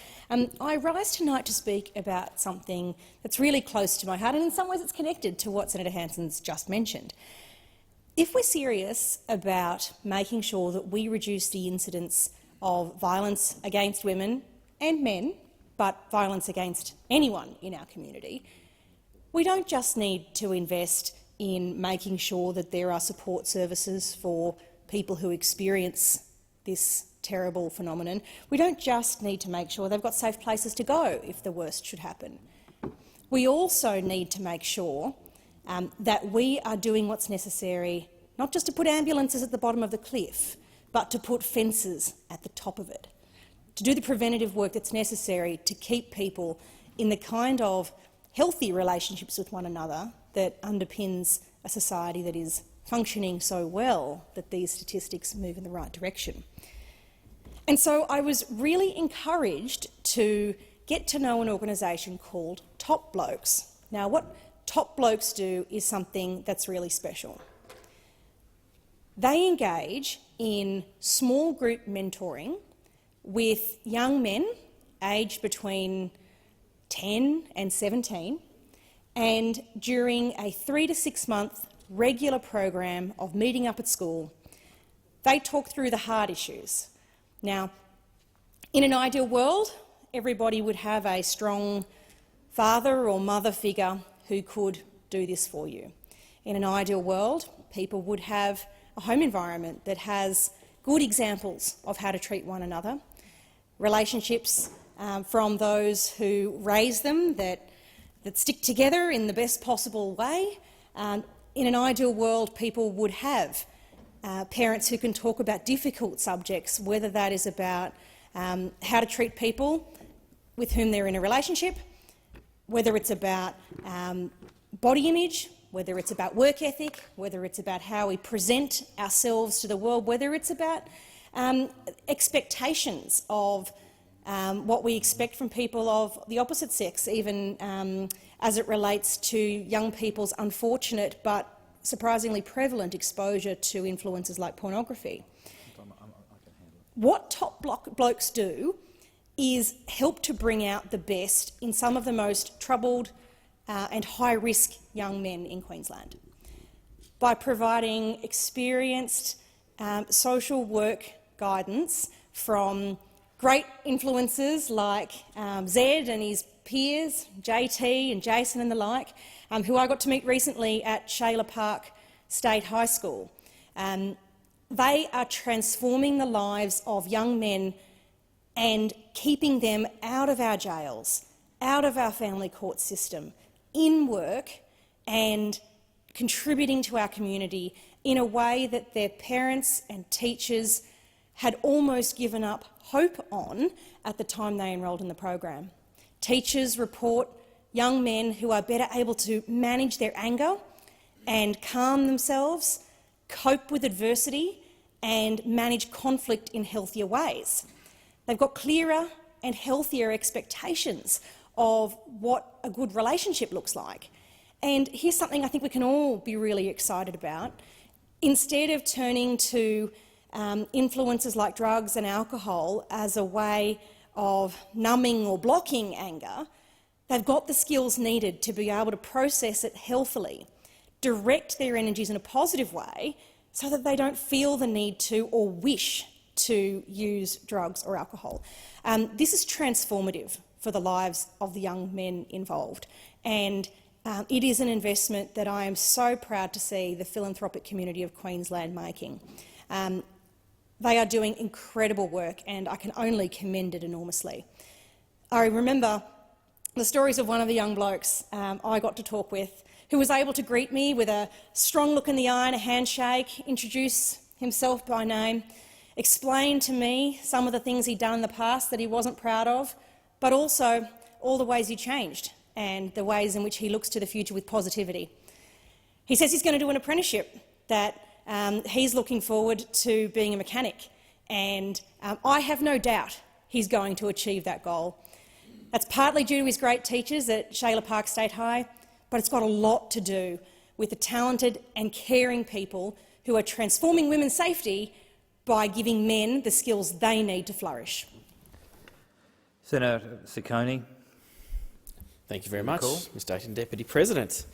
I rise tonight to speak about something that's really close to my heart, and in some ways it's connected to what Senator Hanson's just mentioned. If we're serious about making sure that we reduce the incidence of violence against women and men, but violence against anyone in our community, we don't just need to invest in making sure that there are support services for people who experience this terrible phenomenon. We don't just need to make sure they've got safe places to go if the worst should happen. We also need to make sure that we are doing what's necessary, not just to put ambulances at the bottom of the cliff, but to put fences at the top of it, to do the preventative work that's necessary to keep people in the kind of healthy relationships with one another that underpins a society that is functioning so well that these statistics move in the right direction. And so I was really encouraged to get to know an organisation called Top Blokes. Now, what Top Blokes do is something that's really special. They engage in small group mentoring with young men aged between 10 and 17, and during a 3 to 6 month regular program of meeting up at school, they talk through the hard issues. Now, in an ideal world, everybody would have a strong father or mother figure who could do this for you. In an ideal world, people would have a home environment that has good examples of how to treat one another, relationships from those who raise them that stick together in the best possible way. In an ideal world, people would have parents who can talk about difficult subjects, whether that is about how to treat people with whom they're in a relationship, whether it's about body image, whether it's about work ethic, whether it's about how we present ourselves to the world, whether it's about expectations of what we expect from people of the opposite sex, even as it relates to young people's unfortunate but surprisingly prevalent exposure to influences like pornography. What Top Blokes do is help to bring out the best in some of the most troubled and high-risk young men in Queensland by providing experienced social work guidance from great influencers like Zed and his peers, JT and Jason and the like, who I got to meet recently at Shayla Park State High School. They are transforming the lives of young men and keeping them out of our jails, out of our family court system, in work and contributing to our community in a way that their parents and teachers had almost given up hope on at the time they enrolled in the program. Teachers report young men who are better able to manage their anger and calm themselves, cope with adversity and manage conflict in healthier ways. They've got clearer and healthier expectations of what a good relationship looks like. And here's something I think we can all be really excited about. Instead of turning to influences like drugs and alcohol as a way of numbing or blocking anger, they've got the skills needed to be able to process it healthily, direct their energies in a positive way so that they don't feel the need to or wish to use drugs or alcohol. This is transformative for the lives of the young men involved, and it is an investment that I am so proud to see the philanthropic community of Queensland making. They are doing incredible work and I can only commend it enormously. I remember the stories of one of the young blokes I got to talk with, who was able to greet me with a strong look in the eye and a handshake, introduce himself by name, explain to me some of the things he'd done in the past that he wasn't proud of, but also all the ways he changed and the ways in which he looks to the future with positivity. He says he's going to do an apprenticeship, that he's looking forward to being a mechanic, and I have no doubt he's going to achieve that goal. That's partly due to his great teachers at Shayla Park State High, but it's got a lot to do with the talented and caring people who are transforming women's safety by giving men the skills they need to flourish.
Senator Ciccone.
Thank you very much, Mr Acting Deputy President.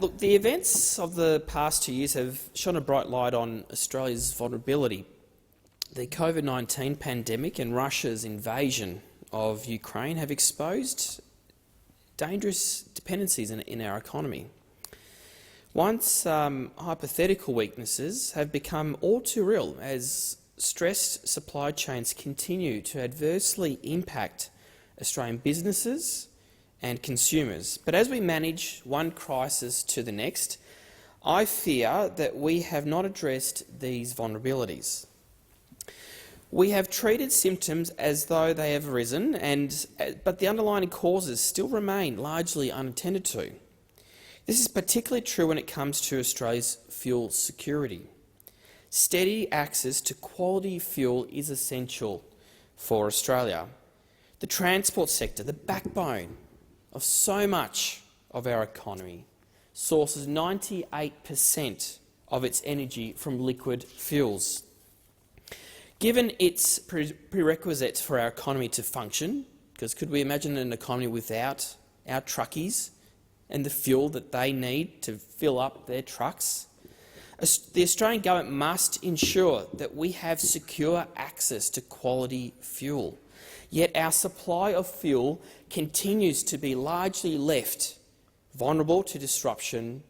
Look, the events of the past 2 years have shone a bright light on Australia's vulnerability. The COVID-19 pandemic and Russia's invasion of Ukraine have exposed dangerous dependencies in our economy. Once hypothetical weaknesses have become all too real as stressed supply chains continue to adversely impact Australian businesses and consumers. But as we manage one crisis to the next, I fear that we have not addressed these vulnerabilities. We have treated symptoms as though they have arisen, but the underlying causes still remain largely unattended to. This is particularly true when it comes to Australia's fuel security. Steady access to quality fuel is essential for Australia. The transport sector, the backbone of so much of our economy, sources 98% of its energy from liquid fuels. Given its prerequisites for our economy to function, because could we imagine an economy without our truckies and the fuel that they need to fill up their trucks? The Australian government must ensure that we have secure access to quality fuel. Yet our supply of fuel continues to be largely left vulnerable to disruption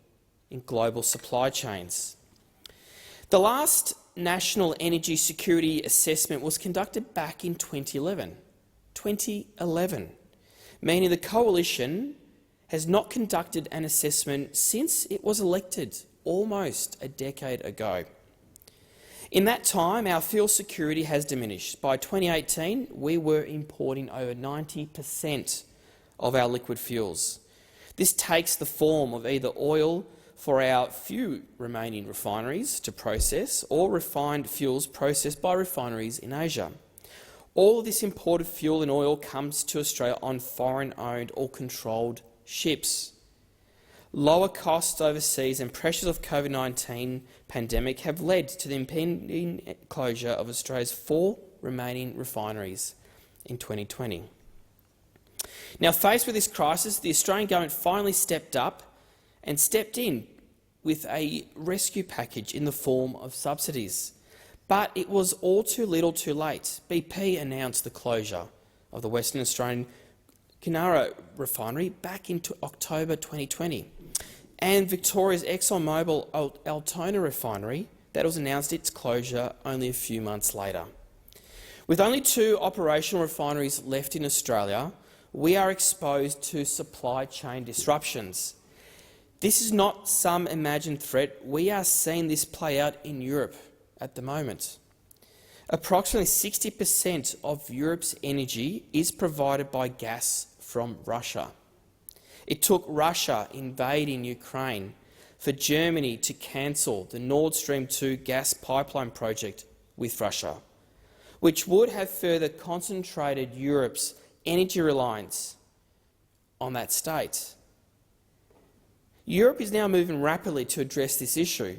in global supply chains. The last National Energy Security Assessment was conducted back in 2011, meaning the Coalition has not conducted an assessment since it was elected almost a decade ago. In that time, our fuel security has diminished. By 2018, we were importing over 90% of our liquid fuels. This takes the form of either oil for our few remaining refineries to process or refined fuels processed by refineries in Asia. All of this imported fuel and oil comes to Australia on foreign-owned or controlled ships. Lower costs overseas and pressures of COVID-19 pandemic have led to the impending closure of Australia's 4 remaining refineries in 2020. Now, faced with this crisis, the Australian government finally stepped up and stepped in with a rescue package in the form of subsidies. But it was all too little too late. BP announced the closure of the Western Australian Kunara refinery back in October 2020. And Victoria's ExxonMobil Altona refinery, that was announced its closure only a few months later. With only 2 operational refineries left in Australia, we are exposed to supply chain disruptions. This is not some imagined threat. We are seeing this play out in Europe at the moment. Approximately 60% of Europe's energy is provided by gas from Russia. It took Russia invading Ukraine for Germany to cancel the Nord Stream 2 gas pipeline project with Russia, which would have further concentrated Europe's energy reliance on that state. Europe is now moving rapidly to address this issue,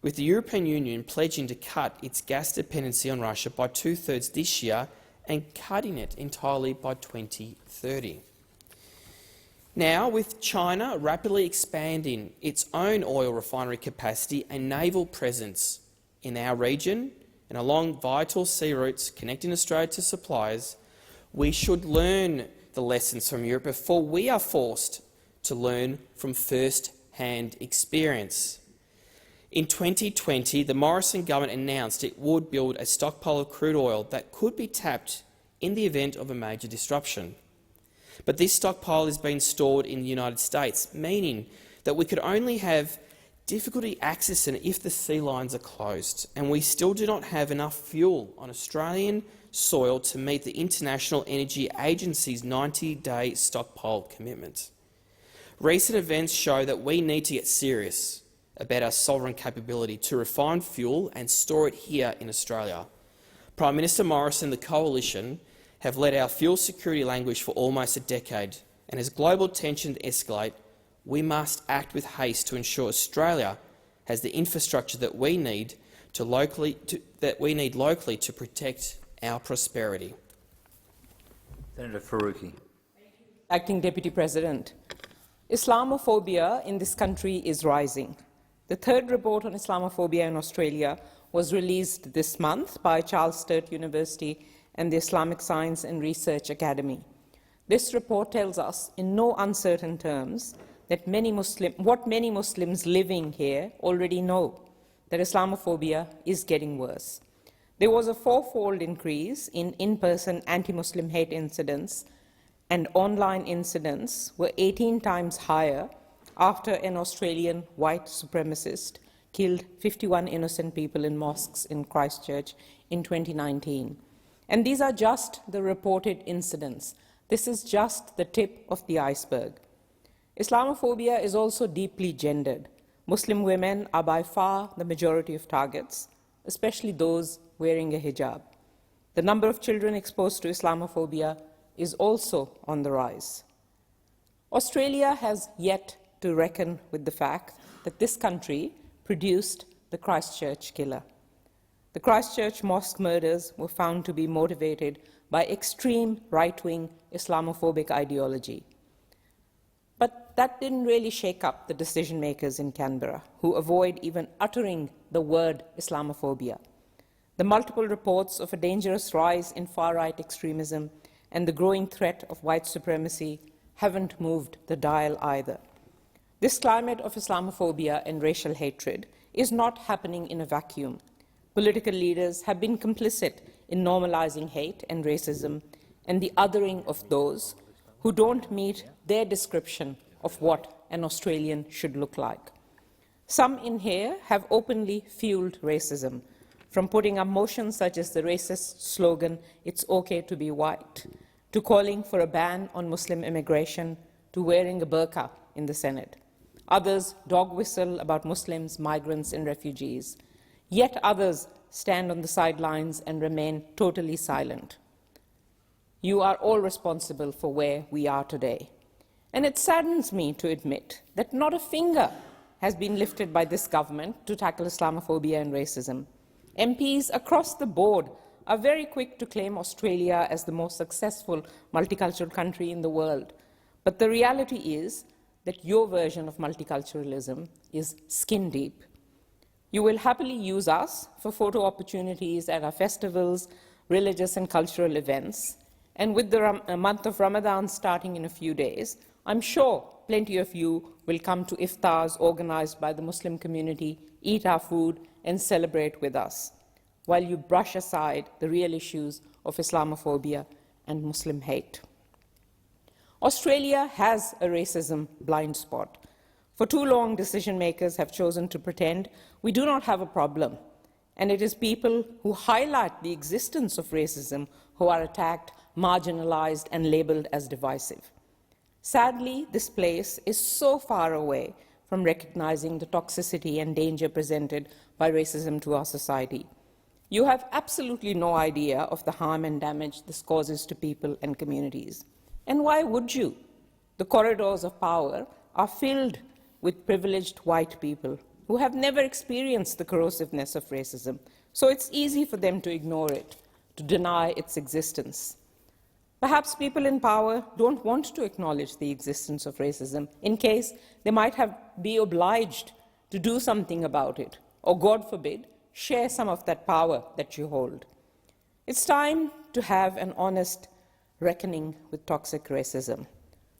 with the European Union pledging to cut its gas dependency on Russia by 2/3 this year and cutting it entirely by 2030. Now, with China rapidly expanding its own oil refinery capacity and naval presence in our region and along vital sea routes connecting Australia to suppliers, we should learn the lessons from Europe before we are forced to learn from first-hand experience. In 2020, the Morrison government announced it would build a stockpile of crude oil that could be tapped in the event of a major disruption. But this stockpile is being stored in the United States, meaning that we could only have difficulty accessing it if the sea lines are closed, and we still do not have enough fuel on Australian soil to meet the International Energy Agency's 90-day stockpile commitment. Recent events show that we need to get serious about our sovereign capability to refine fuel and store it here in Australia. Prime Minister Morrison and the Coalition have let our fuel security languish for almost a decade, and as global tensions escalate, we must act with haste to ensure Australia has the infrastructure that we need locally to protect our prosperity.
Senator Faruqi.
Acting Deputy President, Islamophobia in this country is rising. The third report on Islamophobia in Australia was released this month by Charles Sturt University and the Islamic Science and Research Academy. This report tells us in no uncertain terms that what many Muslims living here already know, that Islamophobia is getting worse. There was a fourfold increase in in-person anti-Muslim hate incidents, and online incidents were 18 times higher after an Australian white supremacist killed 51 innocent people in mosques in Christchurch in 2019. And these are just the reported incidents. This is just the tip of the iceberg. Islamophobia is also deeply gendered. Muslim women are by far the majority of targets, especially those wearing a hijab. The number of children exposed to Islamophobia is also on the rise. Australia has yet to reckon with the fact that this country produced the Christchurch killer. The Christchurch mosque murders were found to be motivated by extreme right-wing Islamophobic ideology. But that didn't really shake up the decision-makers in Canberra, who avoid even uttering the word Islamophobia. The multiple reports of a dangerous rise in far-right extremism and the growing threat of white supremacy haven't moved the dial either. This climate of Islamophobia and racial hatred is not happening in a vacuum. Political leaders have been complicit in normalizing hate and racism and the othering of those who don't meet their description of what an Australian should look like. Some in here have openly fueled racism, from putting up motions such as the racist slogan, "It's okay to be white," to calling for a ban on Muslim immigration, to wearing a burqa in the Senate. Others dog whistle about Muslims, migrants and refugees. Yet others stand on the sidelines and remain totally silent. You are all responsible for where we are today. And it saddens me to admit that not a finger has been lifted by this government to tackle Islamophobia and racism. MPs across the board are very quick to claim Australia as the most successful multicultural country in the world. But the reality is that your version of multiculturalism is skin deep. You will happily use us for photo opportunities at our festivals, religious and cultural events. And with the month of Ramadan starting in a few days, I'm sure plenty of you will come to iftars organized by the Muslim community, eat our food and celebrate with us, while you brush aside the real issues of Islamophobia and Muslim hate. Australia has a racism blind spot. For too long, decision-makers have chosen to pretend we do not have a problem, and it is people who highlight the existence of racism who are attacked, marginalized, and labeled as divisive. Sadly, this place is so far away from recognizing the toxicity and danger presented by racism to our society. You have absolutely no idea of the harm and damage this causes to people and communities. And why would you? The corridors of power are filled with privileged white people who have never experienced the corrosiveness of racism, so it's easy for them to ignore it, to deny its existence. Perhaps people in power don't want to acknowledge the existence of racism in case they might be obliged to do something about it, or, God forbid, share some of that power that you hold. It's time to have an honest reckoning with toxic racism.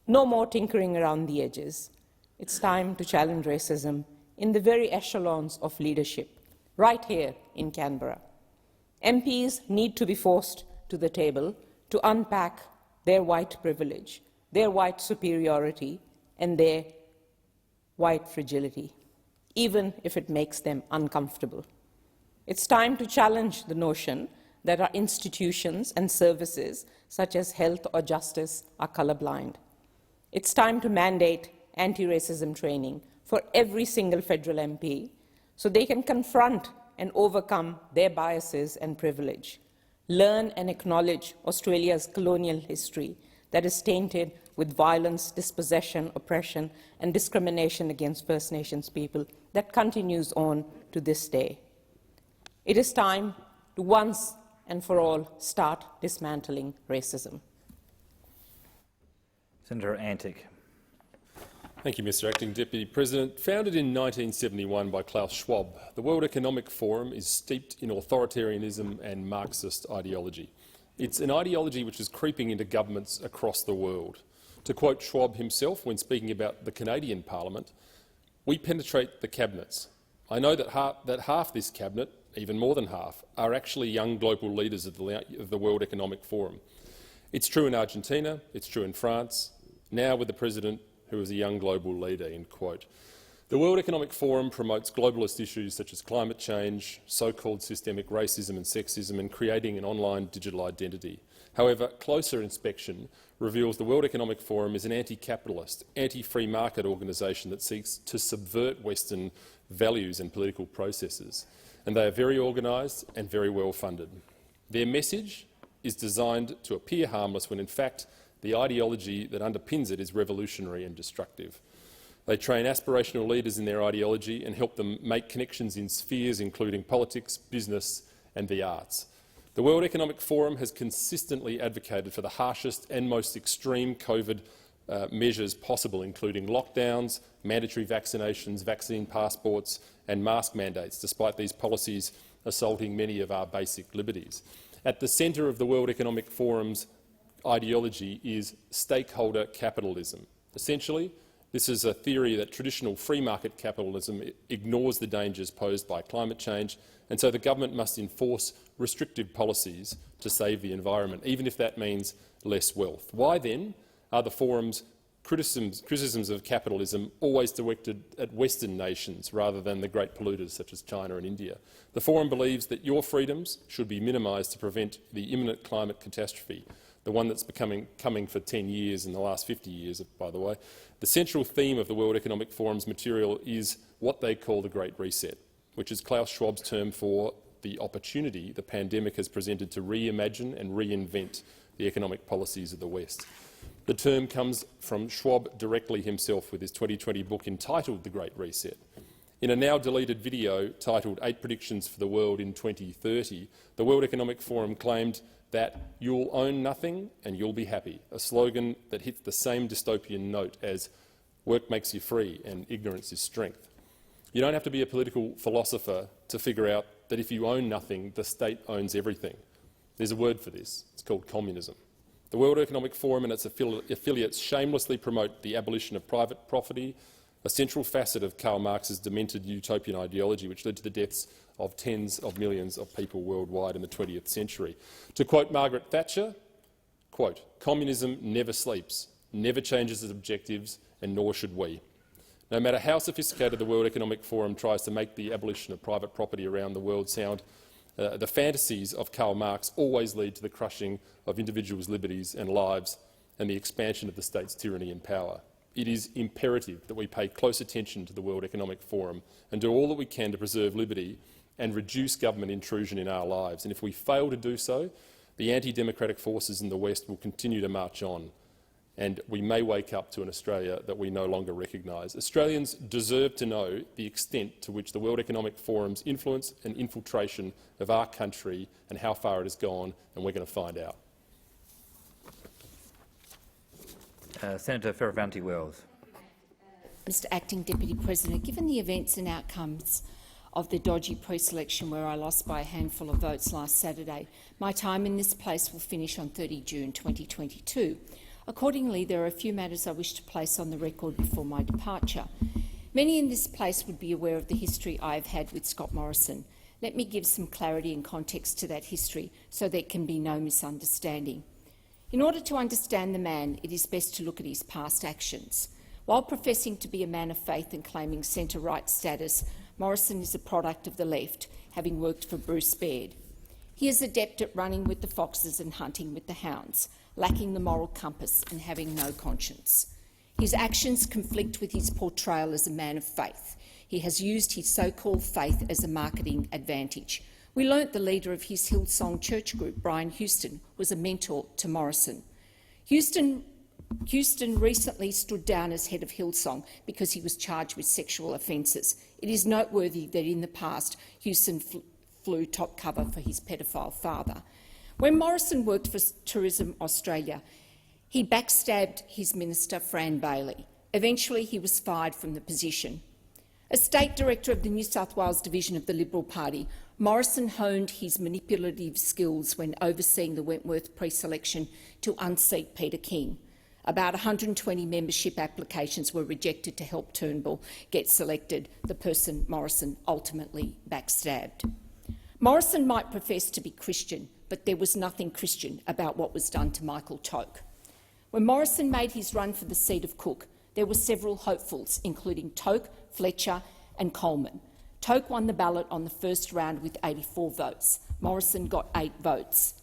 No more tinkering around the edges. It's time to challenge racism in the very echelons of leadership, right here in Canberra. MPs need to be forced to the table to unpack their white privilege, their white superiority, and their white fragility, even if it makes them uncomfortable. It's time to challenge the notion that our institutions and services, such as health or justice, are colorblind. It's time to mandate anti-racism training for every single federal MP so they can confront and overcome their biases and privilege. Learn and acknowledge Australia's colonial history that is tainted with violence, dispossession, oppression and discrimination against First Nations people that continues on to this day. It is time to once and for all start dismantling racism.
Senator Antic.
Thank you, Mr Acting Deputy President. Founded in 1971 by Klaus Schwab, the World Economic Forum is steeped in authoritarianism and Marxist ideology. It's an ideology which is creeping into governments across the world. To quote Schwab himself when speaking about the Canadian Parliament, "We penetrate the cabinets. I know that half this cabinet, even more than half, are actually young global leaders of the World Economic Forum. It's true in Argentina, it's true in France, now with the President who is a young global leader." End quote. The World Economic Forum promotes globalist issues such as climate change, so-called systemic racism and sexism, and creating an online digital identity. However, closer inspection reveals the World Economic Forum is an anti-capitalist, anti-free market organisation that seeks to subvert Western values and political processes, and they are very organised and very well funded. Their message is designed to appear harmless when in fact the ideology that underpins it is revolutionary and destructive. They train aspirational leaders in their ideology and help them make connections in spheres including politics, business and the arts. The World Economic Forum has consistently advocated for the harshest and most extreme COVID measures possible, including lockdowns, mandatory vaccinations, vaccine passports and mask mandates, despite these policies assaulting many of our basic liberties. At the centre of the World Economic Forum's ideology is stakeholder capitalism. Essentially, this is a theory that traditional free market capitalism ignores the dangers posed by climate change, and so the government must enforce restrictive policies to save the environment, even if that means less wealth. Why then are the forum's criticisms of capitalism always directed at Western nations rather than the great polluters such as China and India? The forum believes that your freedoms should be minimised to prevent the imminent climate catastrophe, the one that's coming for 10 years in the last 50 years, by the way. The central theme of the World Economic Forum's material is what they call the Great Reset, which is Klaus Schwab's term for the opportunity the pandemic has presented to reimagine and reinvent the economic policies of the West. The term comes from Schwab directly himself with his 2020 book entitled The Great Reset. In a now-deleted video titled 8 Predictions for the World in 2030, the World Economic Forum claimed that "you'll own nothing and you'll be happy," a slogan that hits the same dystopian note as "work makes you free and ignorance is strength." You don't have to be a political philosopher to figure out that if you own nothing, the state owns everything. There's a word for this. It's called communism. The World Economic Forum and its affiliates shamelessly promote the abolition of private property, a central facet of Karl Marx's demented utopian ideology which led to the deaths of tens of millions of people worldwide in the 20th century. To quote Margaret Thatcher, quote, "Communism never sleeps, never changes its objectives, and nor should we." No matter how sophisticated the World Economic Forum tries to make the abolition of private property around the world sound, the fantasies of Karl Marx always lead to the crushing of individuals' liberties and lives and the expansion of the state's tyranny and power. It is imperative that we pay close attention to the World Economic Forum and do all that we can to preserve liberty and reduce government intrusion in our lives. And if we fail to do so, the anti-democratic forces in the West will continue to march on, and we may wake up to an Australia that we no longer recognise. Australians deserve to know the extent to which the World Economic Forum's influence and infiltration of our country and how far it has gone, and we're going to find out.
Senator Fierravanti-Wells.
Mr Acting Deputy President, given the events and outcomes of the dodgy pre-selection where I lost by a handful of votes last Saturday, my time in this place will finish on 30 June 2022. Accordingly, there are a few matters I wish to place on the record before my departure. Many in this place would be aware of the history I have had with Scott Morrison. Let me give some clarity and context to that history so there can be no misunderstanding. In order to understand the man, it is best to look at his past actions. While professing to be a man of faith and claiming centre-right status, Morrison is a product of the left, having worked for Bruce Baird. He is adept at running with the foxes and hunting with the hounds, lacking the moral compass and having no conscience. His actions conflict with his portrayal as a man of faith. He has used his so-called faith as a marketing advantage. We learnt the leader of his Hillsong church group, Brian Houston, was a mentor to Morrison. Houston recently stood down as head of Hillsong because he was charged with sexual offences. It is noteworthy that in the past Houston flew top cover for his pedophile father. When Morrison worked for Tourism Australia, he backstabbed his minister, Fran Bailey. Eventually, he was fired from the position. As State Director of the New South Wales Division of the Liberal Party, Morrison honed his manipulative skills when overseeing the Wentworth pre-selection to unseat Peter King. About 120 membership applications were rejected to help Turnbull get selected, the person Morrison ultimately backstabbed. Morrison might profess to be Christian, but there was nothing Christian about what was done to Michael Toke. When Morrison made his run for the seat of Cook, there were several hopefuls, including Toke, Fletcher and Coleman. Toke won the ballot on the first round with 84 votes. Morrison got 8 votes.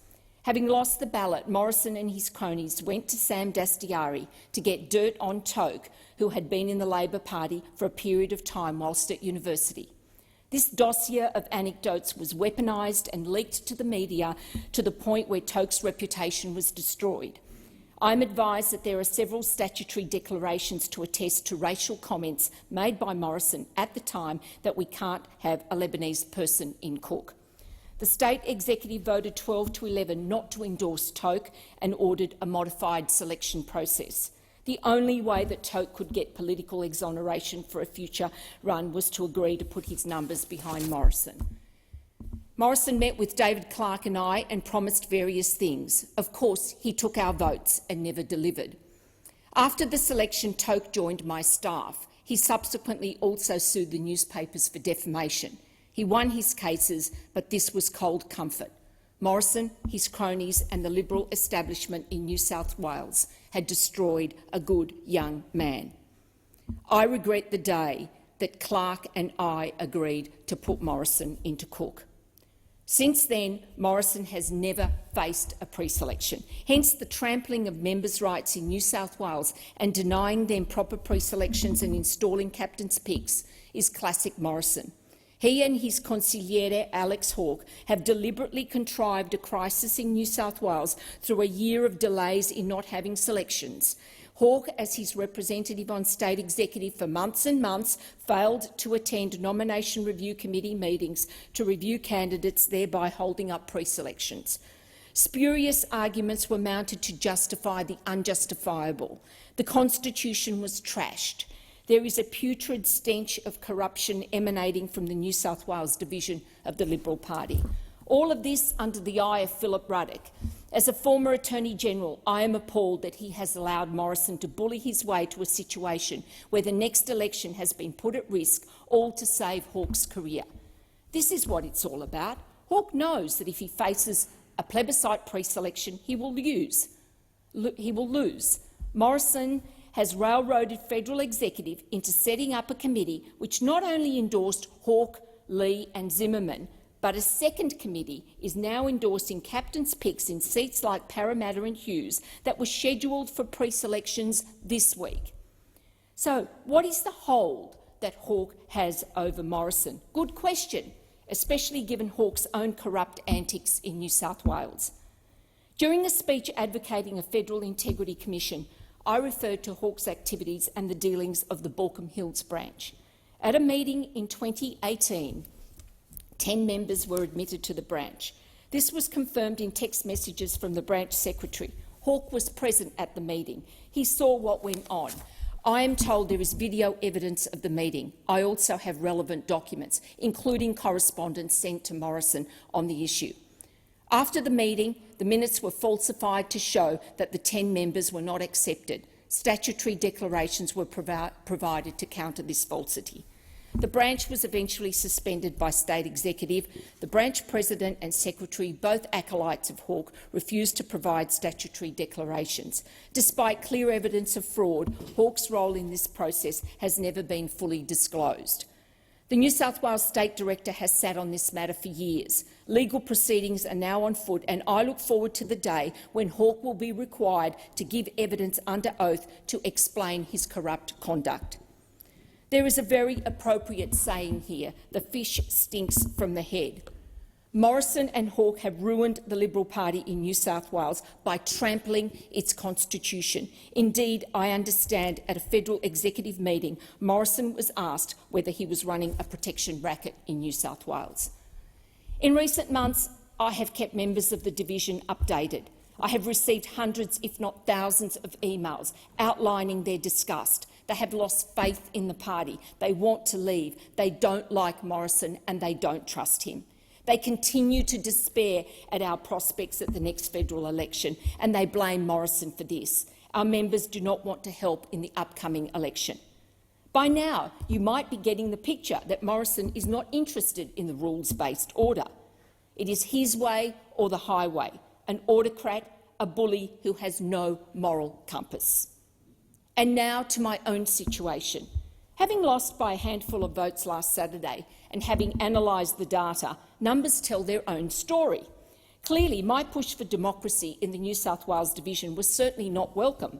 Having lost the ballot, Morrison and his cronies went to Sam Dastyari to get dirt on Toke, who had been in the Labor Party for a period of time whilst at university. This dossier of anecdotes was weaponised and leaked to the media to the point where Toke's reputation was destroyed. I'm advised that there are several statutory declarations to attest to racial comments made by Morrison at the time that we can't have a Lebanese person in Cook. The state executive voted 12-11 not to endorse Toke and ordered a modified selection process. The only way that Toke could get political exoneration for a future run was to agree to put his numbers behind Morrison. Morrison met with David Clark and I and promised various things. Of course, he took our votes and never delivered. After the selection, Toke joined my staff. He subsequently also sued the newspapers for defamation. He won his cases, but this was cold comfort. Morrison, his cronies and the Liberal establishment in New South Wales had destroyed a good young man. I regret the day that Clark and I agreed to put Morrison into Cook. Since then, Morrison has never faced a pre-selection. Hence the trampling of members' rights in New South Wales and denying them proper pre-selections and installing captain's picks is classic Morrison. He and his consigliere Alex Hawke have deliberately contrived a crisis in New South Wales through a year of delays in not having selections. Hawke, as his representative on state executive for months and months, failed to attend nomination review committee meetings to review candidates, thereby holding up pre-selections. Spurious arguments were mounted to justify the unjustifiable. The Constitution was trashed. There is a putrid stench of corruption emanating from the New South Wales division of the Liberal Party. All of this under the eye of Philip Ruddock. As a former Attorney-General, I am appalled that he has allowed Morrison to bully his way to a situation where the next election has been put at risk, all to save Hawke's career. This is what it's all about. Hawke knows that if he faces a plebiscite pre-selection, he will lose. Morrison has railroaded federal executive into setting up a committee which not only endorsed Hawke, Lee and Zimmerman, but a second committee is now endorsing captain's picks in seats like Parramatta and Hughes that were scheduled for pre-selections this week. So what is the hold that Hawke has over Morrison? Good question, especially given Hawke's own corrupt antics in New South Wales. During a speech advocating a Federal Integrity Commission, I referred to Hawke's activities and the dealings of the Baulkham Hills branch. At a meeting in 2018, 10 members were admitted to the branch. This was confirmed in text messages from the branch secretary. Hawke was present at the meeting. He saw what went on. I am told there is video evidence of the meeting. I also have relevant documents, including correspondence sent to Morrison on the issue. After the meeting, the minutes were falsified to show that the 10 members were not accepted. Statutory declarations were provided to counter this falsity. The branch was eventually suspended by state executive. The branch president and secretary, both acolytes of Hawke, refused to provide statutory declarations. Despite clear evidence of fraud, Hawke's role in this process has never been fully disclosed. The New South Wales State Director has sat on this matter for years. Legal proceedings are now on foot, and I look forward to the day when Hawke will be required to give evidence under oath to explain his corrupt conduct. There is a very appropriate saying here: the fish stinks from the head. Morrison and Hawke have ruined the Liberal Party in New South Wales by trampling its constitution. Indeed, I understand at a federal executive meeting, Morrison was asked whether he was running a protection racket in New South Wales. In recent months, I have kept members of the division updated. I have received hundreds, if not thousands, of emails outlining their disgust. They have lost faith in the party. They want to leave. They don't like Morrison and they don't trust him. They continue to despair at our prospects at the next federal election, and they blame Morrison for this. Our members do not want to help in the upcoming election. By now, you might be getting the picture that Morrison is not interested in the rules-based order. It is his way or the highway, an autocrat, a bully who has no moral compass. And now to my own situation. Having lost by a handful of votes last Saturday and having analysed the data, numbers tell their own story. Clearly, my push for democracy in the New South Wales division was certainly not welcome.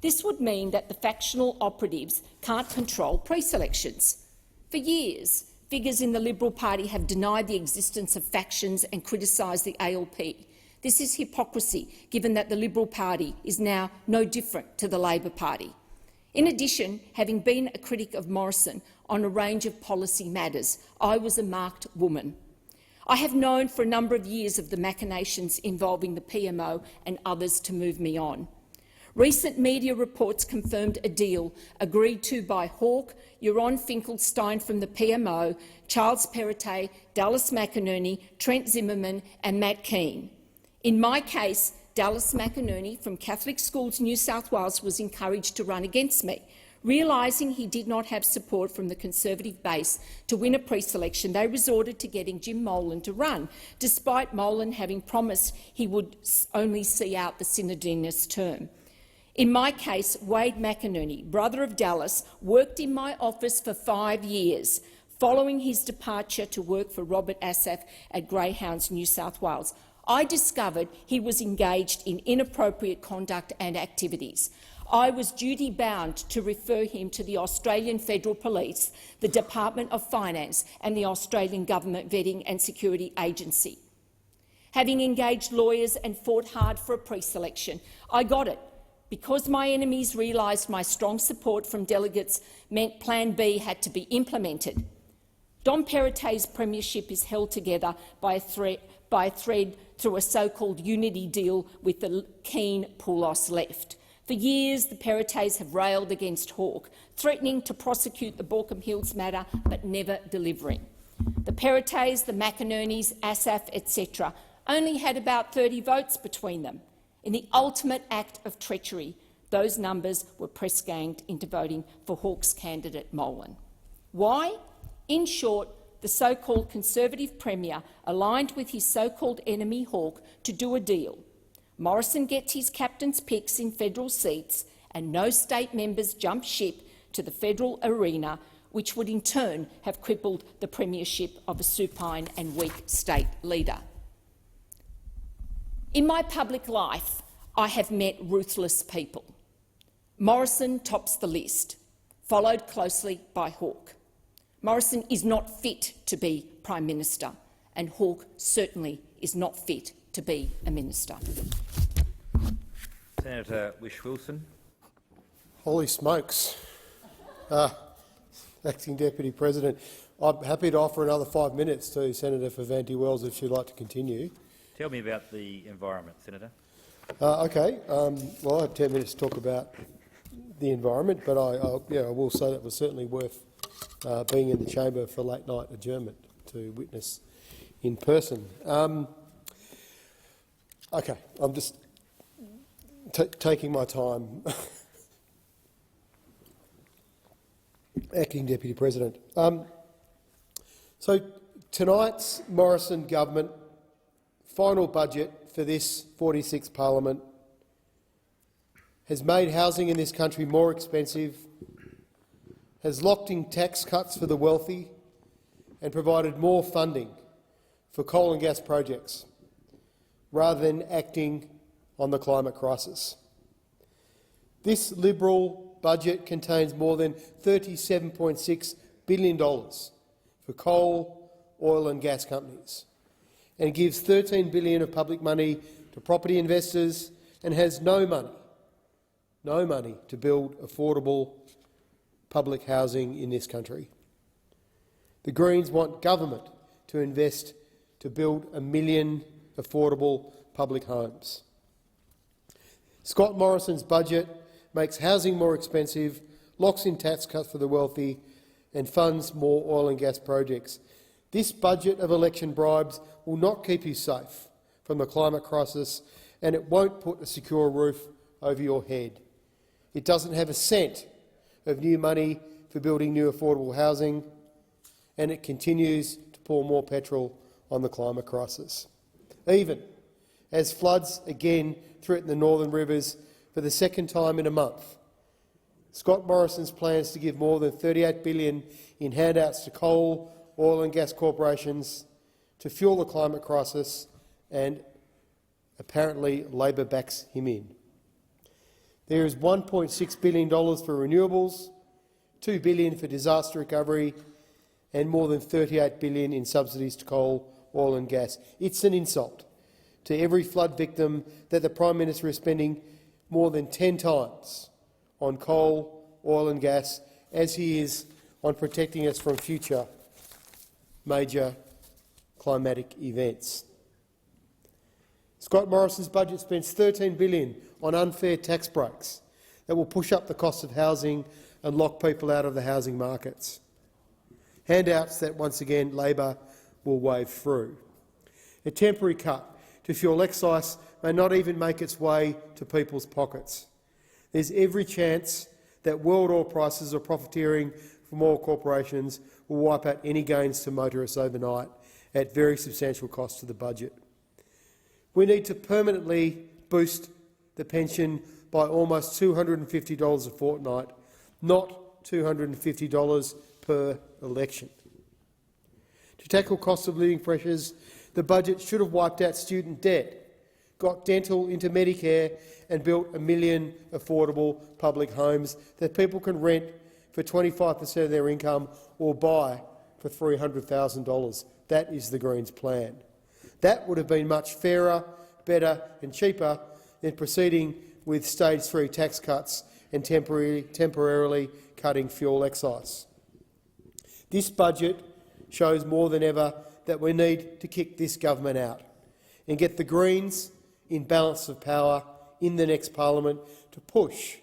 This would mean that the factional operatives can't control pre-selections. For years, figures in the Liberal Party have denied the existence of factions and criticised the ALP. This is hypocrisy, given that the Liberal Party is now no different to the Labor Party. In addition, having been a critic of Morrison on a range of policy matters, I was a marked woman. I have known for a number of years of the machinations involving the PMO and others to move me on. Recent media reports confirmed a deal agreed to by Hawke, Euron Finkelstein from the PMO, Charles Perrottet, Dallas McInerney, Trent Zimmerman and Matt Keane. In my case, Dallas McInerney from Catholic Schools New South Wales was encouraged to run against me. Realising he did not have support from the Conservative base to win a pre-selection, they resorted to getting Jim Molan to run, despite Molan having promised he would only see out the Sine Dienis term. In my case, Wade McInerney, brother of Dallas, worked in my office for 5 years, following his departure to work for Robert Asaf at Greyhounds New South Wales. I discovered he was engaged in inappropriate conduct and activities. I was duty-bound to refer him to the Australian Federal Police, the Department of Finance and the Australian Government Vetting and Security Agency. Having engaged lawyers and fought hard for a pre-selection, I got it. Because my enemies realised my strong support from delegates meant Plan B had to be implemented. Dom Perrottet's premiership is held together by a thread through a so-called unity deal with the Keane-Poulos left. For years, the Perrottets have railed against Hawke, threatening to prosecute the Baulkham Hills matter but never delivering. The Perrottets, the McInerneys, Asaf, etc. only had about 30 votes between them. In the ultimate act of treachery, those numbers were press-ganged into voting for Hawke's candidate Molan. Why? In short, the so-called Conservative Premier aligned with his so-called enemy Hawke to do a deal. Morrison gets his captain's picks in federal seats and no state members jump ship to the federal arena, which would in turn have crippled the premiership of a supine and weak state leader. In my public life, I have met ruthless people. Morrison tops the list, followed closely by Hawke. Morrison is not fit to be Prime Minister, and Hawke certainly is not fit to be a minister.
Senator Whish-Wilson.
Holy smokes. Acting Deputy President, I'm happy to offer another 5 minutes to Senator Furvanti-Wells if she'd like to continue.
Tell me about the environment, Senator.
Okay. Well, I have 10 minutes to talk about the environment, but I will say that it was certainly worth being in the chamber for late-night adjournment to witness in person. Okay, I'm just taking my time. Acting Deputy President. So tonight's Morrison government final budget for this 46th parliament has made housing in this country more expensive, has locked in tax cuts for the wealthy, and provided more funding for coal and gas projects rather than acting on the climate crisis. This Liberal budget contains more than $37.6 billion for coal, oil and gas companies and gives $13 billion of public money to property investors and has no money to build affordable public housing in this country. The Greens want government to invest to build 1 million affordable public homes. Scott Morrison's budget makes housing more expensive, locks in tax cuts for the wealthy and funds more oil and gas projects. This budget of election bribes will not keep you safe from the climate crisis, and it won't put a secure roof over your head. It doesn't have a cent of new money for building new affordable housing, and it continues to pour more petrol on the climate crisis. Even as floods again threaten the northern rivers for the second time in a month, Scott Morrison's plans to give more than $38 billion in handouts to coal, oil and gas corporations to fuel the climate crisis, and apparently Labor backs him in. There is $1.6 billion for renewables, $2 billion for disaster recovery and more than $38 billion in subsidies to coal, oil and gas. It's an insult to every flood victim that the Prime Minister is spending more than 10 times on coal, oil and gas as he is on protecting us from future major climatic events. Scott Morrison's budget spends $13 billion on unfair tax breaks that will push up the cost of housing and lock people out of the housing markets. Handouts that, once again, Labor will wave through. A temporary cut to fuel excise may not even make its way to people's pockets. There's every chance that world oil prices or profiteering from oil corporations will wipe out any gains to motorists overnight at very substantial cost to the budget. We need to permanently boost the pension by almost $250 a fortnight, not $250 per election. To tackle cost of living pressures, the budget should have wiped out student debt, got dental into Medicare and built 1 million affordable public homes that people can rent for 25% of their income or buy for $300,000. That is the Greens' plan. That would have been much fairer, better and cheaper than proceeding with stage 3 tax cuts and temporarily cutting fuel excise. This budget shows more than ever that we need to kick this government out and get the Greens in balance of power in the next parliament to push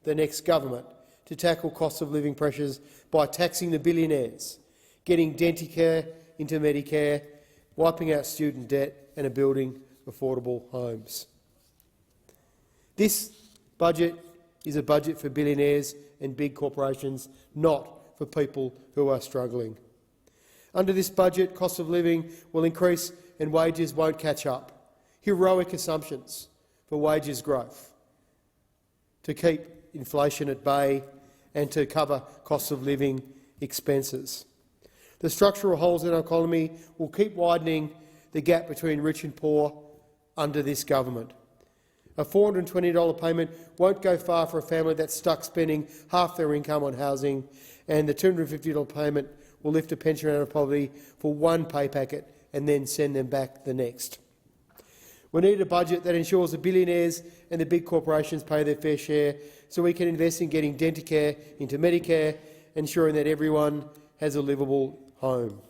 the next government to tackle cost of living pressures by taxing the billionaires, getting Denticare into Medicare, wiping out student debt and building affordable homes. This budget is a budget for billionaires and big corporations, not for people who are struggling. Under this budget, cost of living will increase and wages won't catch up. Heroic assumptions for wages growth to keep inflation at bay and to cover cost of living expenses. The structural holes in our economy will keep widening the gap between rich and poor under this government. A $420 payment won't go far for a family that's stuck spending half their income on housing, and the $250 payment will lift a pensioner out of poverty for one pay packet and then send them back the next. We need a budget that ensures the billionaires and the big corporations pay their fair share so we can invest in getting Denticare into Medicare, ensuring that everyone has a livable home.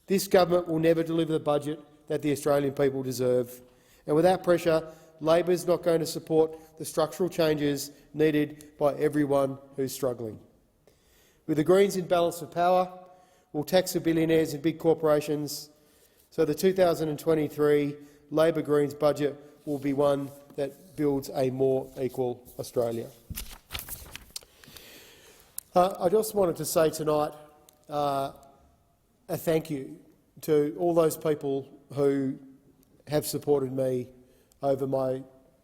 This government will never deliver the budget that the Australian people deserve, and without pressure, Labor is not going to support the structural changes needed by everyone who's struggling. With the Greens in balance of power, we'll tax the billionaires and big corporations, so the 2023 Labor-Greens budget will be one that builds a more equal Australia. I just wanted to say tonight a thank you to all those people who have supported me over my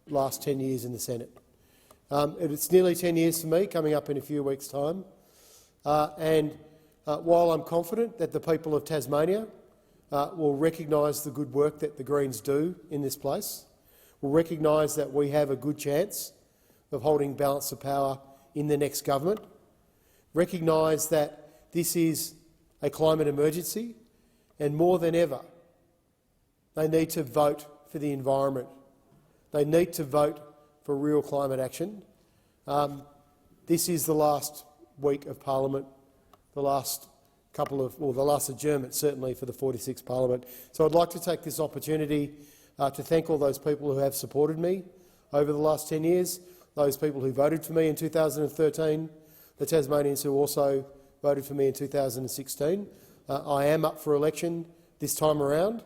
last 10 years in the Senate. It's nearly 10 years for me, coming up in a few weeks' time, and while I'm confident that the people of Tasmania will recognise the good work that the Greens do in this place, will recognise that we have a good chance of holding balance of power in the next government, recognise that this is a climate emergency, and more than ever, they need to vote for the environment. They need to vote for real climate action. This is the last week of Parliament, the last adjournment certainly for the 46th Parliament. So I'd like to take this opportunity to thank all those people who have supported me over the last 10 years, those people who voted for me in 2013, the Tasmanians who also voted for me in 2016. I am up for election this time around,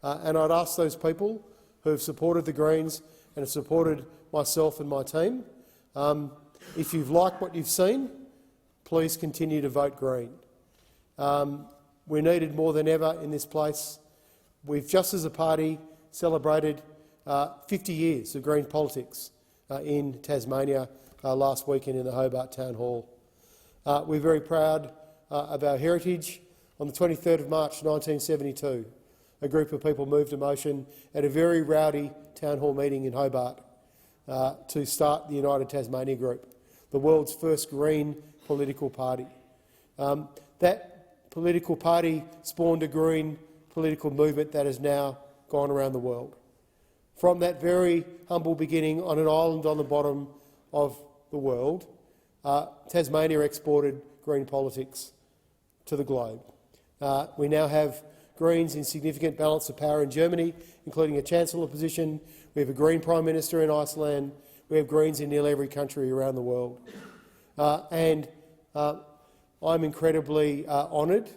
and I'd ask those people who have supported the Greens and have supported myself and my team, if you've liked what you've seen, please continue to vote Green. We're needed more than ever in this place. We've just as a party celebrated 50 years of Green politics in Tasmania last weekend in the Hobart Town Hall. We're very proud of our heritage. On the 23rd of March 1972, a group of people moved a motion at a very rowdy town hall meeting in Hobart to start the United Tasmania Group, the world's first Green political party. That political party spawned a Green political movement that has now gone around the world. From that very humble beginning on an island on the bottom of the world, Tasmania exported Green politics to the globe. We now have Greens in significant balance of power in Germany, including a Chancellor position. We have a Green Prime Minister in Iceland. We have Greens in nearly every country around the world. I'm incredibly honoured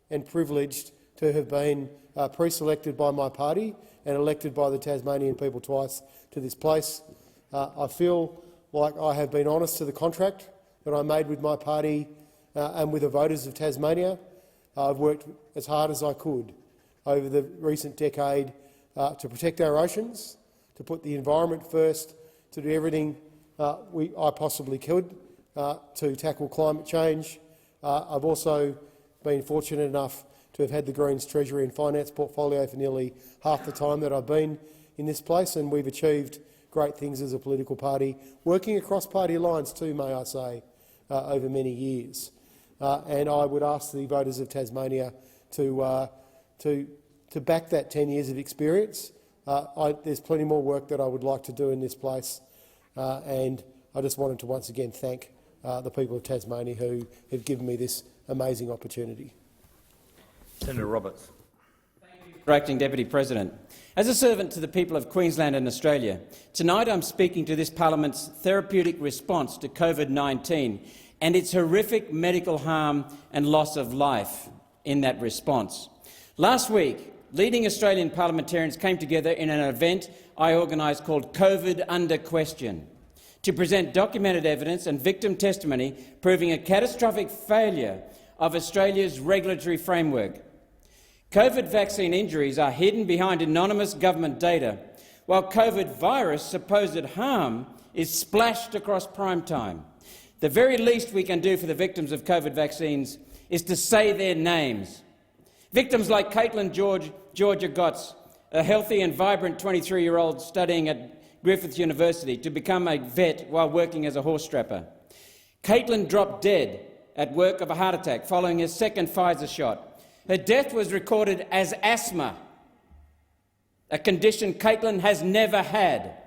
and privileged to have been pre-selected by my party and elected by the Tasmanian people twice to this place. I feel like I have been honest to the contract that I made with my party and with the voters of Tasmania. I've worked as hard as I could over the recent decade to protect our oceans, to put the environment first, to do everything I possibly could to tackle climate change. I've also been fortunate enough to have had the Greens Treasury and Finance portfolio for nearly half the time that I've been in this place, and we've achieved great things as a political party, working across party lines too, may I say, over many years. And I would ask the voters of Tasmania to back that 10 years of experience. There's plenty more work that I would like to do in this place, and I just wanted to once again thank the people of Tasmania who have given me this amazing opportunity.
Senator Roberts.
Acting Deputy President. As a servant to the people of Queensland and Australia, tonight I'm speaking to this Parliament's therapeutic response to COVID-19 and its horrific medical harm and loss of life in that response. Last week, leading Australian parliamentarians came together in an event I organised called COVID Under Question to present documented evidence and victim testimony proving a catastrophic failure of Australia's regulatory framework. COVID vaccine injuries are hidden behind anonymous government data, while COVID virus supposed harm is splashed across prime time. The very least we can do for the victims of COVID vaccines is to say their names. Victims like Caitlin Georgia Gotts, a healthy and vibrant 23-year-old studying at Griffith University to become a vet while working as a horse strapper. Caitlin dropped dead at work of a heart attack following her second Pfizer shot. Her death was recorded as asthma, a condition Caitlin has never had.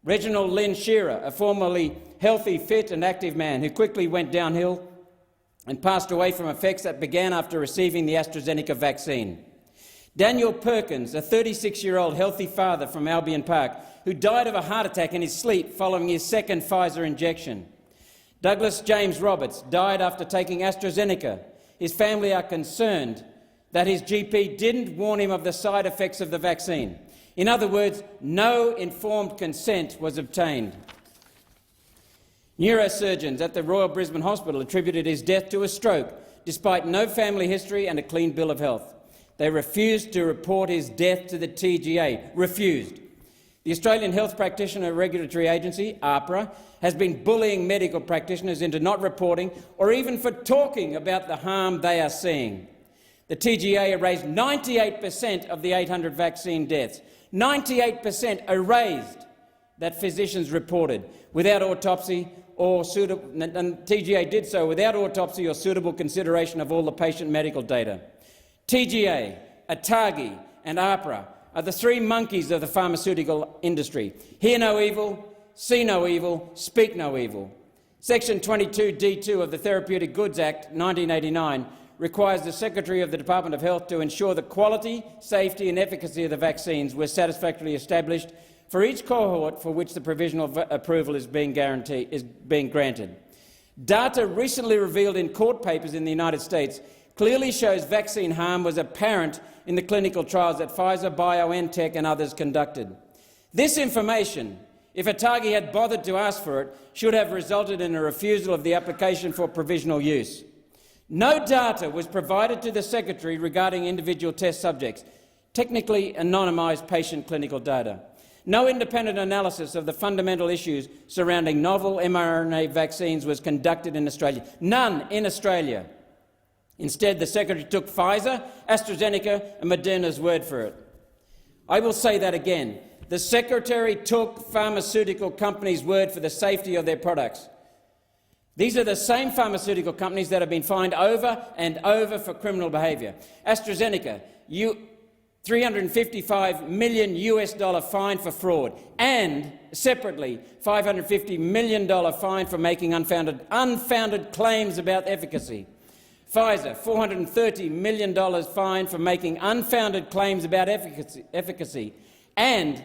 Reginald Lynn Shearer, a formerly healthy, fit and active man who quickly went downhill and passed away from effects that began after receiving the AstraZeneca vaccine. Daniel Perkins, a 36-year-old healthy father from Albion Park, who died of a heart attack in his sleep following his second Pfizer injection. Douglas James Roberts died after taking AstraZeneca. His family are concerned that his GP didn't warn him of the side effects of the vaccine. In other words, no informed consent was obtained. Neurosurgeons at the Royal Brisbane Hospital attributed his death to a stroke, despite no family history and a clean bill of health. They refused to report his death to the TGA. Refused. The Australian Health Practitioner Regulatory Agency, AHPRA, has been bullying medical practitioners into not reporting or even for talking about the harm they are seeing. The TGA erased 98% of the 800 vaccine deaths. 98% erased that physicians reported without autopsy or suitable, and TGA did so without autopsy or suitable consideration of all the patient medical data. TGA, ATAGI and AHPRA are the three monkeys of the pharmaceutical industry. Hear no evil, see no evil, speak no evil. Section 22D2 of the Therapeutic Goods Act 1989 requires the Secretary of the Department of Health to ensure the quality, safety and efficacy of the vaccines were satisfactorily established for each cohort for which the provisional approval is being granted. Data recently revealed in court papers in the United States clearly shows vaccine harm was apparent in the clinical trials that Pfizer, BioNTech and others conducted. This information, if ATAGI had bothered to ask for it, should have resulted in a refusal of the application for provisional use. No data was provided to the Secretary regarding individual test subjects, technically anonymised patient clinical data. No independent analysis of the fundamental issues surrounding novel mRNA vaccines was conducted in Australia. None in Australia. Instead, the Secretary took Pfizer, AstraZeneca and Moderna's word for it. I will say that again. The Secretary took pharmaceutical companies' word for the safety of their products. These are the same pharmaceutical companies that have been fined over and over for criminal behaviour. AstraZeneca, $355 million fine for fraud, and separately $550 million fine for making unfounded claims about efficacy. Pfizer, $430 million fine for making unfounded claims about efficacy, and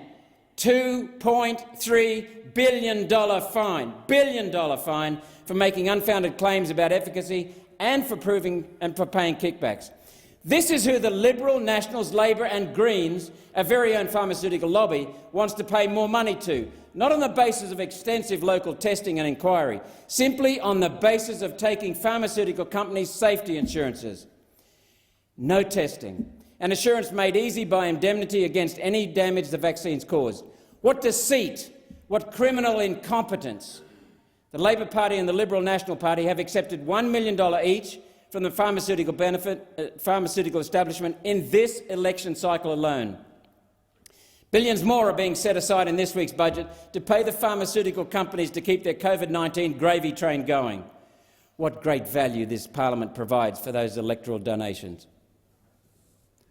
$2.3 billion fine for making unfounded claims about efficacy and for paying kickbacks. This is who the Liberal, Nationals, Labor and Greens, our very own pharmaceutical lobby, wants to pay more money to, not on the basis of extensive local testing and inquiry, simply on the basis of taking pharmaceutical companies' safety insurances. No testing, an assurance made easy by indemnity against any damage the vaccines caused. What deceit, what criminal incompetence. The Labor Party and the Liberal National Party have accepted $1 million each from the pharmaceutical establishment in this election cycle alone. Billions more are being set aside in this week's budget to pay the pharmaceutical companies to keep their COVID-19 gravy train going. What great value this parliament provides for those electoral donations.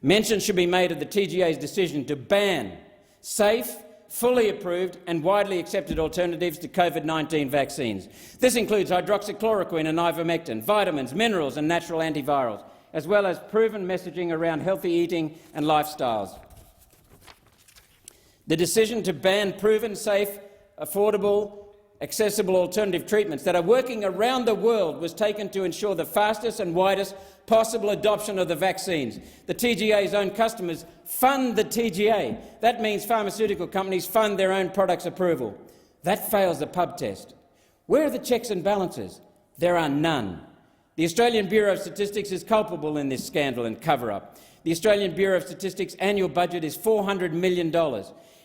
Mention should be made of the TGA's decision to ban safe, fully approved and widely accepted alternatives to COVID-19 vaccines. This includes hydroxychloroquine and ivermectin, vitamins, minerals and natural antivirals, as well as proven messaging around healthy eating and lifestyles. The decision to ban proven, safe, affordable, accessible alternative treatments that are working around the world was taken to ensure the fastest and widest possible adoption of the vaccines. The TGA's own customers fund the TGA. That means pharmaceutical companies fund their own products' approval. That fails the pub test. Where are the checks and balances? There are none. The Australian Bureau of Statistics is culpable in this scandal and cover-up. The Australian Bureau of Statistics' annual budget is $400 million.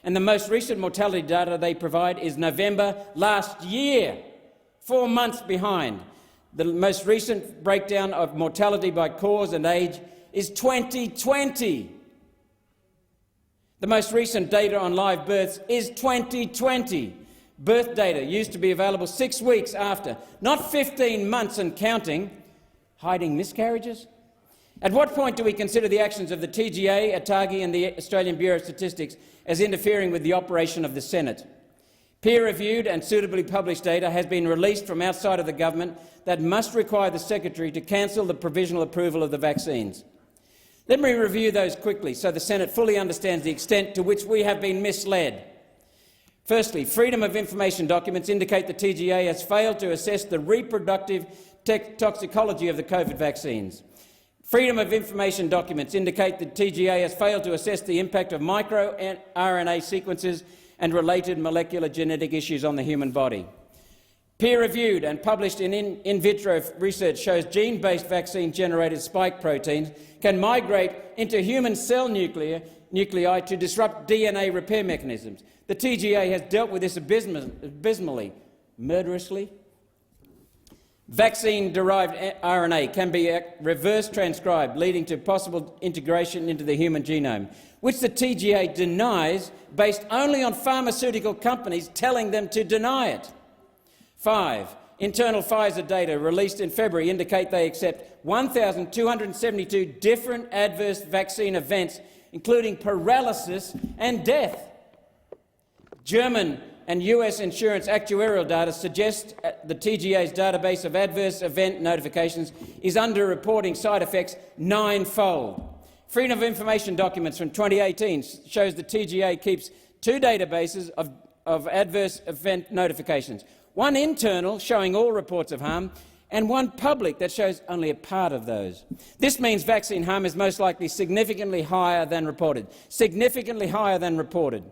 And the most recent mortality data they provide is November last year, 4 months behind. The most recent breakdown of mortality by cause and age is 2020. The most recent data on live births is 2020. Birth data used to be available 6 weeks after, not 15 months and counting. Hiding miscarriages? At what point do we consider the actions of the TGA, ATAGI and the Australian Bureau of Statistics as interfering with the operation of the Senate? Peer-reviewed and suitably published data has been released from outside of the government that must require the Secretary to cancel the provisional approval of the vaccines. Let me review those quickly so the Senate fully understands the extent to which we have been misled. Firstly, Freedom of Information documents indicate the TGA has failed to assess the reproductive toxicology of the COVID vaccines. Freedom of Information documents indicate that TGA has failed to assess the impact of microRNA sequences and related molecular genetic issues on the human body. Peer-reviewed and published in vitro research shows gene-based vaccine-generated spike proteins can migrate into human cell nuclei to disrupt DNA repair mechanisms. The TGA has dealt with this abysmally, murderously. Vaccine-derived RNA can be reverse transcribed, leading to possible integration into the human genome, which the TGA denies based only on pharmaceutical companies telling them to deny it. 5. Internal Pfizer data released in February indicate they accept 1,272 different adverse vaccine events, including paralysis and death. German and US insurance actuarial data suggest the TGA's database of adverse event notifications is underreporting side effects 9-fold. Freedom of Information documents from 2018 shows the TGA keeps 2 databases of adverse event notifications, one internal showing all reports of harm and one public that shows only a part of those. This means vaccine harm is most likely significantly higher than reported. Significantly higher than reported.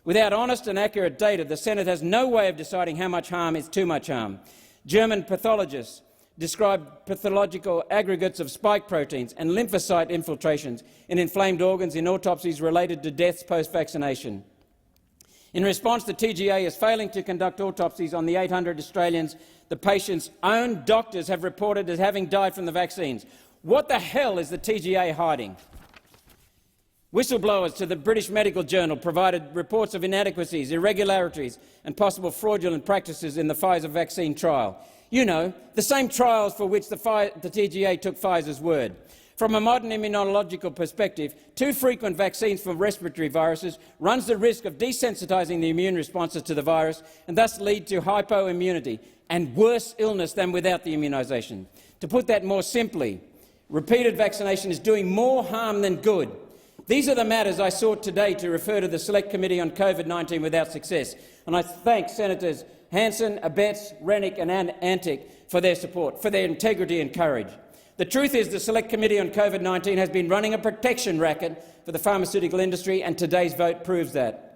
Without honest and accurate data, the Senate has no way of deciding how much harm is too much harm. German pathologists described pathological aggregates of spike proteins and lymphocyte infiltrations in inflamed organs in autopsies related to deaths post-vaccination. In response, the TGA is failing to conduct autopsies on the 800 Australians the patient's own doctors have reported as having died from the vaccines. What the hell is the TGA hiding? Whistleblowers to the British Medical Journal provided reports of inadequacies, irregularities and possible fraudulent practices in the Pfizer vaccine trial. You know, the same trials for which the TGA took Pfizer's word. From a modern immunological perspective, too frequent vaccines for respiratory viruses runs the risk of desensitising the immune responses to the virus and thus lead to hypoimmunity and worse illness than without the immunisation. To put that more simply, repeated vaccination is doing more harm than good. These are the matters I sought today to refer to the Select Committee on COVID-19 without success, and I thank Senators Hanson, Abetz, Rennick and Antic for their support, for their integrity and courage. The truth is the Select Committee on COVID-19 has been running a protection racket for the pharmaceutical industry, and today's vote proves that.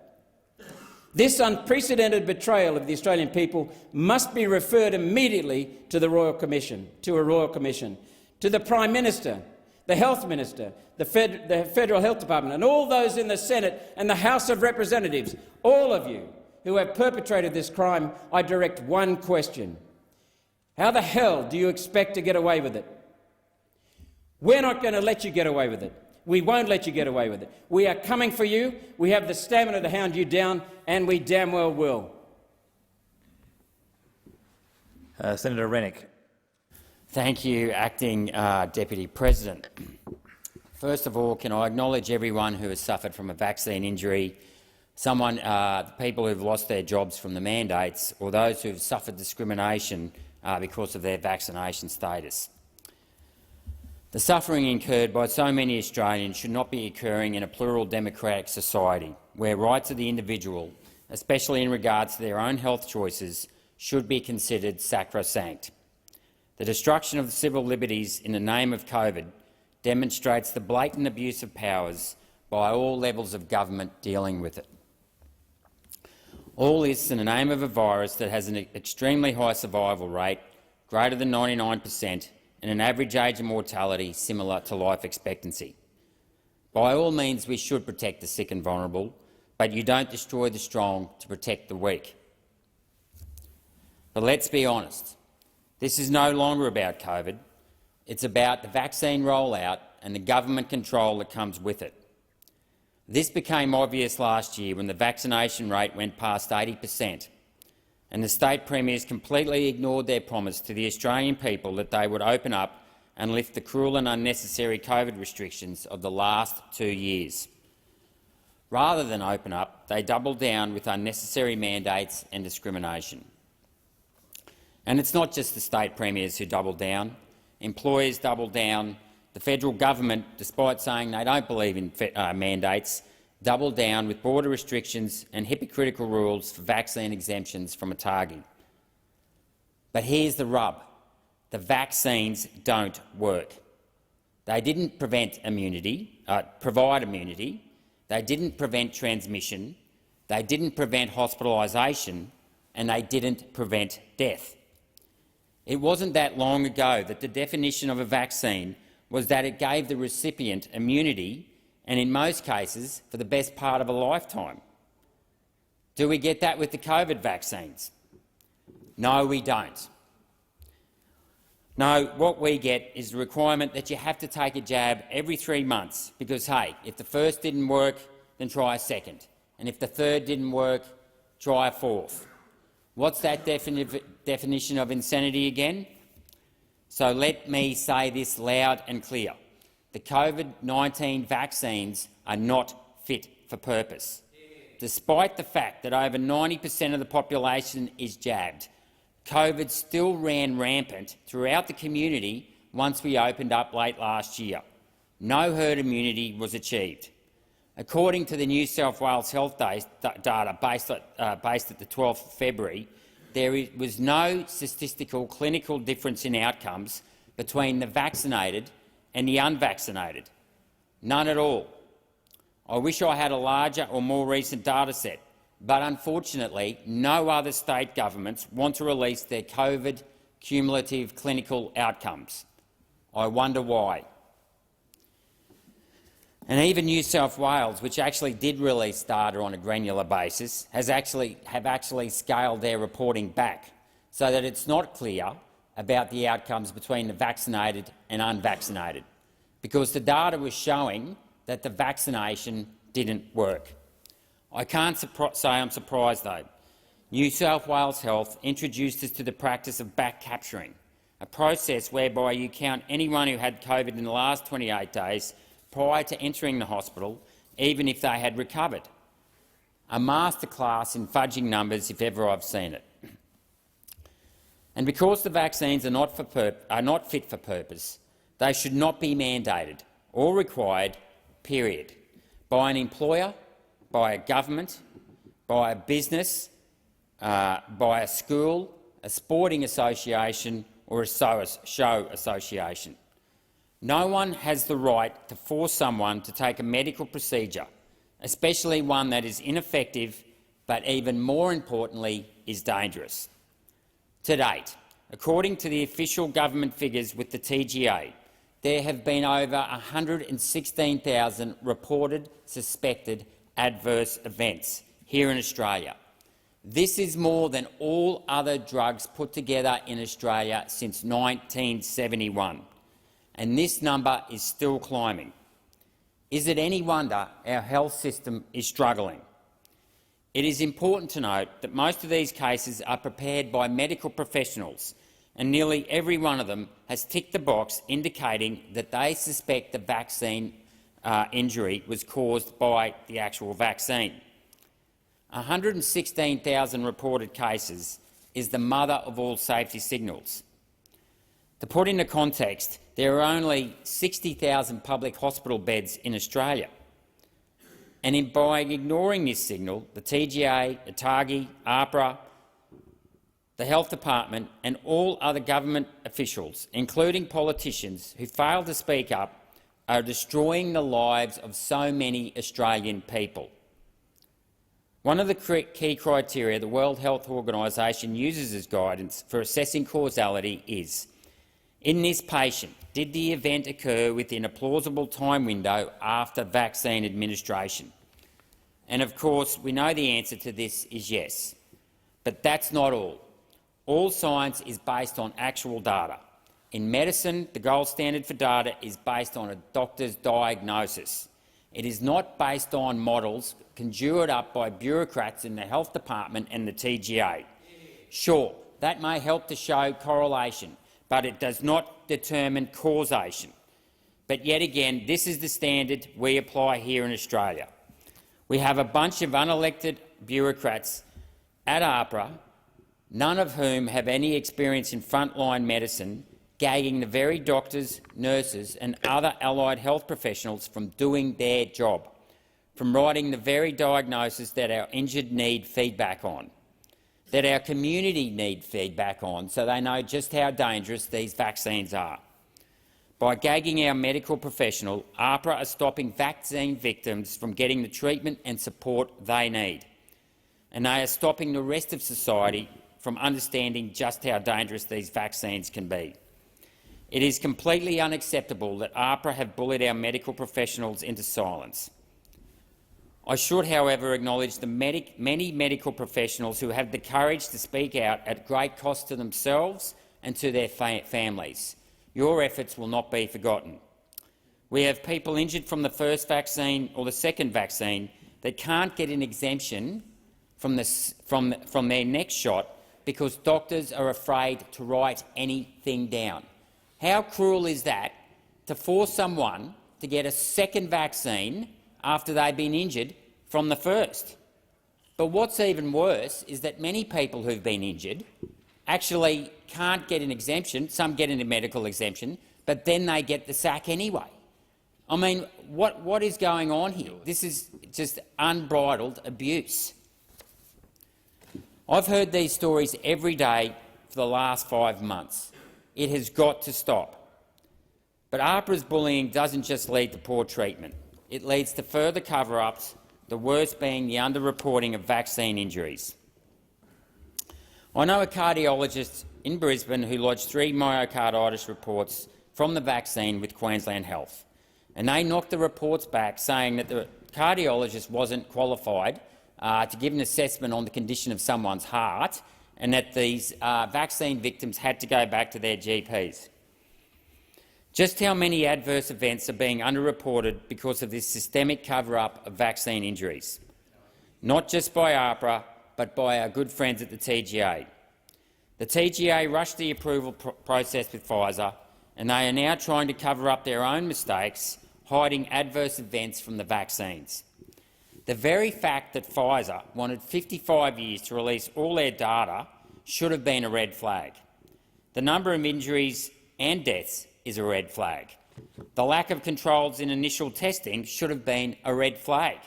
This unprecedented betrayal of the Australian people must be referred immediately to the Royal Commission, to the Prime Minister, the Health Minister, the Federal Health Department and all those in the Senate and the House of Representatives, all of you who have perpetrated this crime. I direct one question. How the hell do you expect to get away with it? We're not going to let you get away with it. We won't let you get away with it. We are coming for you. We have the stamina to hound you down, and we damn well will.
Senator Rennick.
Thank you, Acting Deputy President. First of all, can I acknowledge everyone who has suffered from a vaccine injury, people who've lost their jobs from the mandates, or those who've suffered discrimination because of their vaccination status. The suffering incurred by so many Australians should not be occurring in a plural democratic society, where rights of the individual, especially in regards to their own health choices, should be considered sacrosanct. The destruction of the civil liberties in the name of COVID demonstrates the blatant abuse of powers by all levels of government dealing with it. All this in the name of a virus that has an extremely high survival rate, greater than 99%, and an average age of mortality similar to life expectancy. By all means, we should protect the sick and vulnerable, but you don't destroy the strong to protect the weak. But let's be honest. This is no longer about COVID. It's about the vaccine rollout and the government control that comes with it. This became obvious last year when the vaccination rate went past 80%, and the state premiers completely ignored their promise to the Australian people that they would open up and lift the cruel and unnecessary COVID restrictions of the last 2 years. Rather than open up, they doubled down with unnecessary mandates and discrimination. And it's not just the state premiers who doubled down. Employers doubled down. The federal government, despite saying they don't believe in mandates, doubled down with border restrictions and hypocritical rules for vaccine exemptions from ATAGI. But here's the rub. The vaccines don't work. They didn't provide immunity. They didn't prevent transmission. They didn't prevent hospitalisation, and they didn't prevent death. It wasn't that long ago that the definition of a vaccine was that it gave the recipient immunity, and in most cases for the best part of a lifetime. Do we get that with the COVID vaccines? No, we don't. No, what we get is the requirement that you have to take a jab every 3 months because, hey, if the first didn't work, then try a second. And if the third didn't work, try a fourth. What's that definition of insanity again? So let me say this loud and clear. The COVID-19 vaccines are not fit for purpose. Despite the fact that over 90% of the population is jabbed, COVID still ran rampant throughout the community once we opened up late last year. No herd immunity was achieved. According to the New South Wales Health data based at the 12th of February, there was no statistical clinical difference in outcomes between the vaccinated and the unvaccinated. None at all. I wish I had a larger or more recent data set, but unfortunately no other state governments want to release their COVID cumulative clinical outcomes. I wonder why. And even New South Wales, which actually did release data on a granular basis, have actually scaled their reporting back so that it's not clear about the outcomes between the vaccinated and unvaccinated, because the data was showing that the vaccination didn't work. I can't say I'm surprised, though. New South Wales Health introduced us to the practice of back capturing, a process whereby you count anyone who had COVID in the last 28 days prior to entering the hospital, even if they had recovered. A masterclass in fudging numbers, if ever I've seen it. And because the vaccines are not fit for purpose, they should not be mandated or required, period, by an employer, by a government, by a business, by a school, a sporting association or a show association. No one has the right to force someone to take a medical procedure, especially one that is ineffective but, even more importantly, is dangerous. To date, according to the official government figures with the TGA, there have been over 116,000 reported suspected adverse events here in Australia. This is more than all other drugs put together in Australia since 1971. And this number is still climbing. Is it any wonder our health system is struggling? It is important to note that most of these cases are prepared by medical professionals, and nearly every one of them has ticked the box indicating that they suspect the vaccine injury was caused by the actual vaccine. 116,000 reported cases is the mother of all safety signals. To put into context, there are only 60,000 public hospital beds in Australia. And by ignoring this signal, the TGA, ATAGI, AHPRA, the Health Department and all other government officials, including politicians who fail to speak up, are destroying the lives of so many Australian people. One of the key criteria the World Health Organization uses as guidance for assessing causality is, in this patient, did the event occur within a plausible time window after vaccine administration? And of course, we know the answer to this is yes. But that's not all. All science is based on actual data. In medicine, the gold standard for data is based on a doctor's diagnosis. It is not based on models conjured up by bureaucrats in the Health Department and the TGA. Sure, that may help to show correlation, but it does not determine causation. But yet again, this is the standard we apply here in Australia. We have a bunch of unelected bureaucrats at AHPRA, none of whom have any experience in frontline medicine, gagging the very doctors, nurses and other allied health professionals from doing their job, from writing the very diagnosis that our injured need feedback on, that our community need feedback on so they know just how dangerous these vaccines are. By gagging our medical professional, AHPRA are stopping vaccine victims from getting the treatment and support they need, and they are stopping the rest of society from understanding just how dangerous these vaccines can be. It is completely unacceptable that AHPRA have bullied our medical professionals into silence. I should, however, acknowledge the many medical professionals who have the courage to speak out at great cost to themselves and to their families. Your efforts will not be forgotten. We have people injured from the first vaccine or the second vaccine that can't get an exemption from their next shot because doctors are afraid to write anything down. How cruel is that, to force someone to get a second vaccine after they've been injured from the first? But what's even worse is that many people who've been injured actually can't get an exemption. Some get a medical exemption, but then they get the sack anyway. I mean, what is going on here? This is just unbridled abuse. I've heard these stories every day for the last 5 months. It has got to stop. But AHPRA's bullying doesn't just lead to poor treatment. It leads to further cover-ups, the worst being the underreporting of vaccine injuries. I know a cardiologist in Brisbane who lodged 3 myocarditis reports from the vaccine with Queensland Health, and they knocked the reports back, saying that the cardiologist wasn't qualified to give an assessment on the condition of someone's heart, and that these vaccine victims had to go back to their GPs. Just how many adverse events are being underreported because of this systemic cover-up of vaccine injuries? Not just by AHPRA, but by our good friends at the TGA. The TGA rushed the approval process with Pfizer, and they are now trying to cover up their own mistakes, hiding adverse events from the vaccines. The very fact that Pfizer wanted 55 years to release all their data should have been a red flag. The number of injuries and deaths is a red flag. The lack of controls in initial testing should have been a red flag.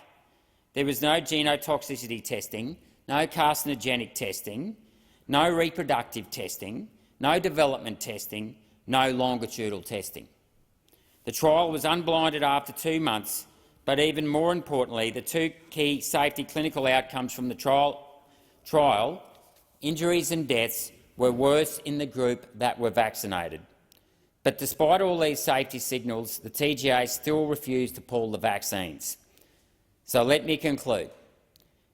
There was no genotoxicity testing, no carcinogenic testing, no reproductive testing, no development testing, no longitudinal testing. The trial was unblinded after 2 months, but even more importantly, the 2 key safety clinical outcomes from the trial, injuries and deaths, were worse in the group that were vaccinated. But despite all these safety signals, the TGA still refused to pull the vaccines. So let me conclude.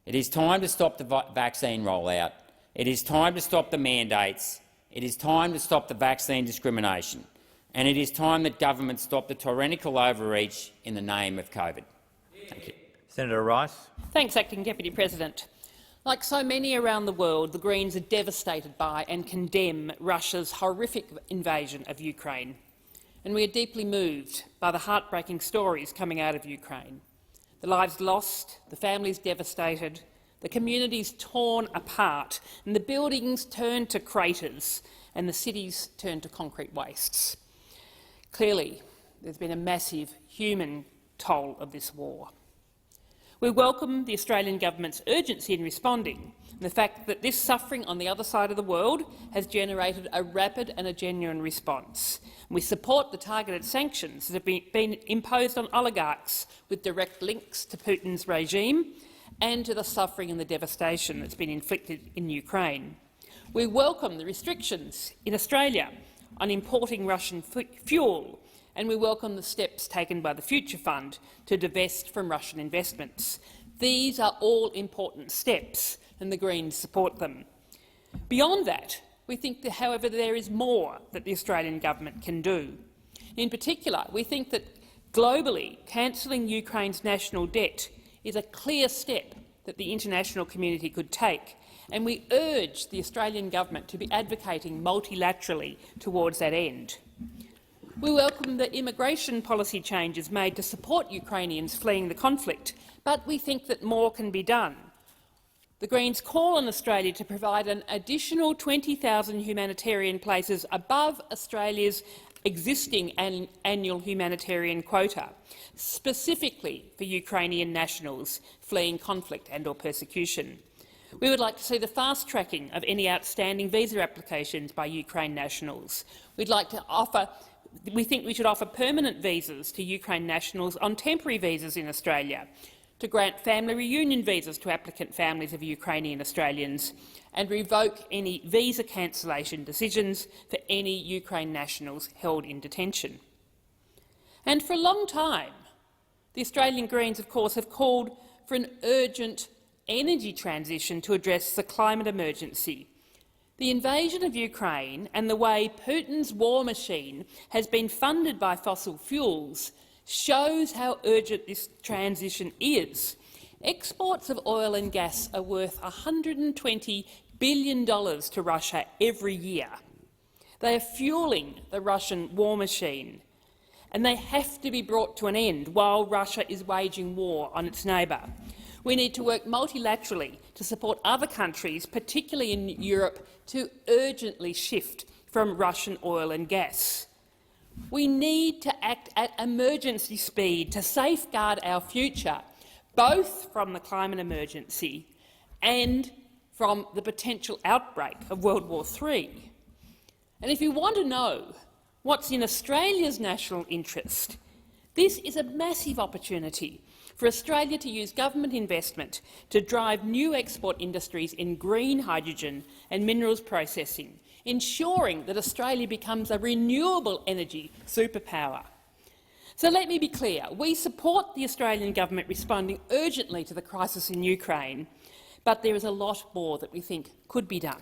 It is time to stop the vaccine rollout. It is time to stop the mandates. It is time to stop the vaccine discrimination. And it is time that government stop the tyrannical overreach in the name of COVID. Thank you.
Senator Rice.
Thanks, Acting Deputy President. Like so many around the world, the Greens are devastated by and condemn Russia's horrific invasion of Ukraine. And we are deeply moved by the heartbreaking stories coming out of Ukraine. The lives lost, the families devastated, the communities torn apart, and the buildings turned to craters and the cities turned to concrete wastes. Clearly, there's been a massive human toll of this war. We welcome the Australian government's urgency in responding, and the fact that this suffering on the other side of the world has generated a rapid and a genuine response. We support the targeted sanctions that have been imposed on oligarchs with direct links to Putin's regime and to the suffering and the devastation that's been inflicted in Ukraine. We welcome the restrictions in Australia on importing Russian fuel, and we welcome the steps taken by the Future Fund to divest from Russian investments. These are all important steps, and the Greens support them. Beyond that, we think that, however, there is more that the Australian government can do. In particular, we think that globally, cancelling Ukraine's national debt is a clear step that the international community could take, and we urge the Australian government to be advocating multilaterally towards that end. We welcome the immigration policy changes made to support Ukrainians fleeing the conflict, but we think that more can be done. The Greens call on Australia to provide an additional 20,000 humanitarian places above Australia's existing annual humanitarian quota, specifically for Ukrainian nationals fleeing conflict and/or persecution. We would like to see the fast-tracking of any outstanding visa applications by Ukraine nationals. We think we should offer permanent visas to Ukraine nationals on temporary visas in Australia, to grant family reunion visas to applicant families of Ukrainian Australians, and revoke any visa cancellation decisions for any Ukraine nationals held in detention. And for a long time, the Australian Greens, of course, have called
for an urgent energy transition to address the climate emergency. The invasion of Ukraine and the way Putin's war machine has been funded by fossil fuels shows how urgent this transition is. Exports of oil and gas are worth $120 billion to Russia every year. They are fuelling the Russian war machine, and they have to be brought to an end while Russia is waging war on its neighbour. We need to work multilaterally to support other countries, particularly in Europe, to urgently shift from Russian oil and gas. We need to act at emergency speed to safeguard our future, both from the climate emergency and from the potential outbreak of World War III. And if you want to know what's in Australia's national interest, this is a massive opportunity for Australia to use government investment to drive new export industries in green hydrogen and minerals processing, ensuring that Australia becomes a renewable energy superpower. So let me be clear, we support the Australian government responding urgently to the crisis in Ukraine, but there is a lot more that we think could be done.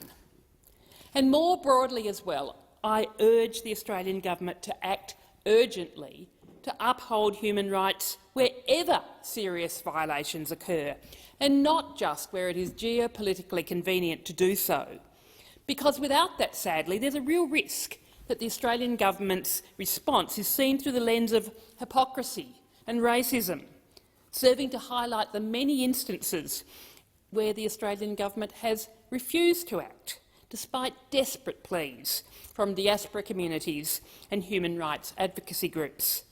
And more broadly as well, I urge the Australian government to act urgently to uphold human rights wherever serious violations occur, and not just where it is geopolitically convenient to do so. Because without that, sadly, there's a real risk that the Australian government's response is seen through the lens of hypocrisy and racism, serving to highlight the many instances where the Australian government has refused to act, despite desperate pleas from diaspora communities and human rights advocacy groups.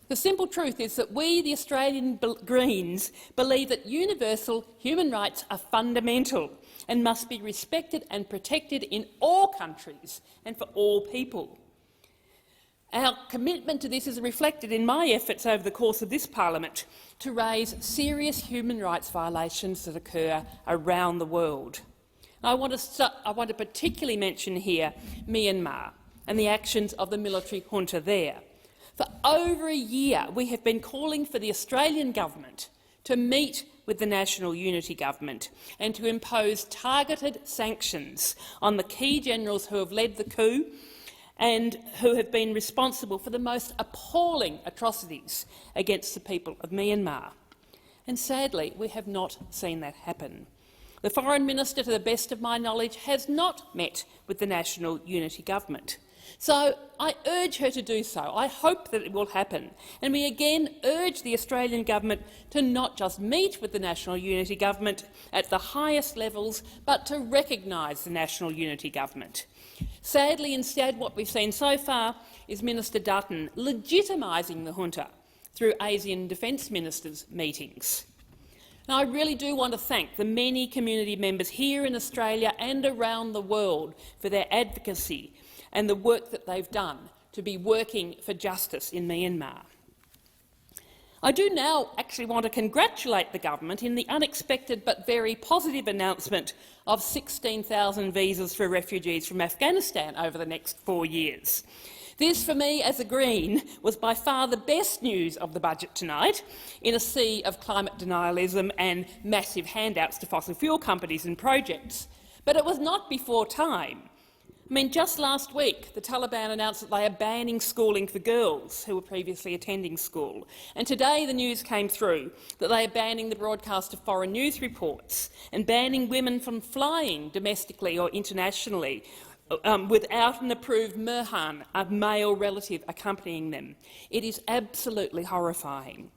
The simple truth is that we, the Australian Greens, believe that universal human rights are fundamental and must be respected and protected in all countries and for all people. Our commitment to this is reflected in my efforts over the course of this parliament to raise serious human rights violations that occur around the world. I want to particularly mention here Myanmar and the actions of the military junta there. For over a year, we have been calling for the Australian government to meet with the National Unity Government and to impose targeted sanctions on the key generals who have led the coup and who have been responsible for the most appalling atrocities against the people of Myanmar. And sadly, we have not seen that happen. The Foreign Minister, to the best of my knowledge, has not met with the National Unity Government. So I urge her to do so. I hope that it will happen. And we again urge the Australian government to not just meet with the National Unity Government at the highest levels, but to recognise the National Unity Government. Sadly, instead, what we've seen so far is Minister Dutton legitimising the junta through ASEAN Defence Ministers' meetings. Now, I really do want to thank the many community members here in Australia and around the world for their advocacy and the work that they've done to be working for justice in Myanmar. I do now actually want to congratulate the government in the unexpected but very positive announcement of 16,000 visas for refugees from Afghanistan over the next 4 years. This, for me as a Green, was by far the best news of the budget tonight, in a sea of climate denialism and massive handouts to fossil fuel companies and projects. But it was not before time. I mean, just last week, the Taliban announced that they are banning schooling for girls who were previously attending school. And today the news came through that they are banning the broadcast of foreign news reports and banning women from flying domestically or internationally without an approved Merhan, a male relative, accompanying them. It is absolutely horrifying.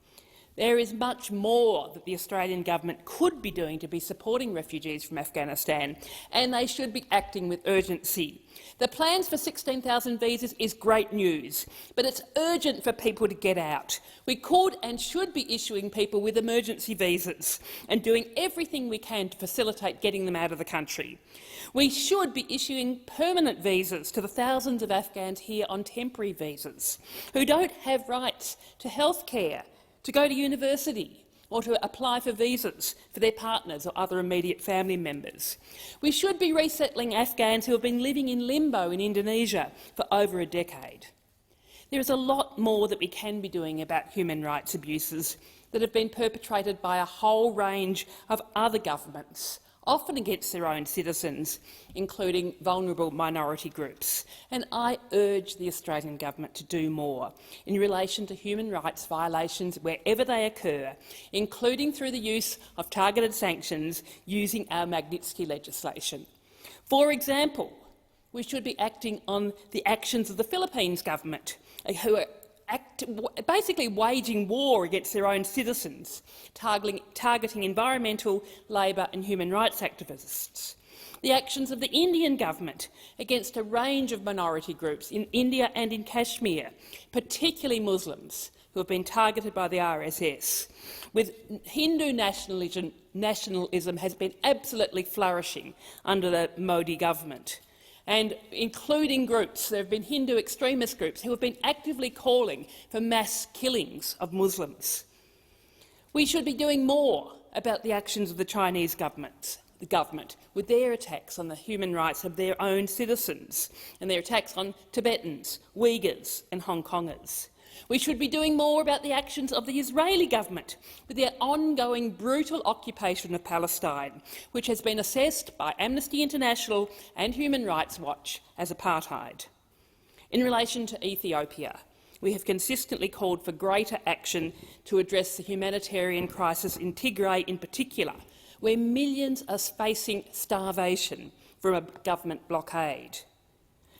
There is much more that the Australian government could be doing to be supporting refugees from Afghanistan, and they should be acting with urgency. The plans for 16,000 visas is great news, but it's urgent for people to get out. We could and should be issuing people with emergency visas and doing everything we can to facilitate getting them out of the country. We should be issuing permanent visas to the thousands of Afghans here on temporary visas who don't have rights to health care, to go to university or to apply for visas for their partners or other immediate family members. We should be resettling Afghans who have been living in limbo in Indonesia for over a decade. There is a lot more that we can be doing about human rights abuses that have been perpetrated by a whole range of other governments, often against their own citizens, including vulnerable minority groups. And I urge the Australian government to do more in relation to human rights violations wherever they occur, including through the use of targeted sanctions using our Magnitsky legislation. For example, we should be acting on the actions of the Philippines government, who are basically waging war against their own citizens, targeting environmental, labour and human rights activists. The actions of the Indian government against a range of minority groups in India and in Kashmir, particularly Muslims, who have been targeted by the RSS, with Hindu nationalism has been absolutely flourishing under the Modi government, and including groups. There have been Hindu extremist groups who have been actively calling for mass killings of Muslims. We should be doing more about the actions of the Chinese government with their attacks on the human rights of their own citizens and their attacks on Tibetans, Uyghurs and Hong Kongers. We should be doing more about the actions of the Israeli government with their ongoing brutal occupation of Palestine, which has been assessed by Amnesty International and Human Rights Watch as apartheid. In relation to Ethiopia, we have consistently called for greater action to address the humanitarian crisis in Tigray in particular, where millions are facing starvation from a government blockade.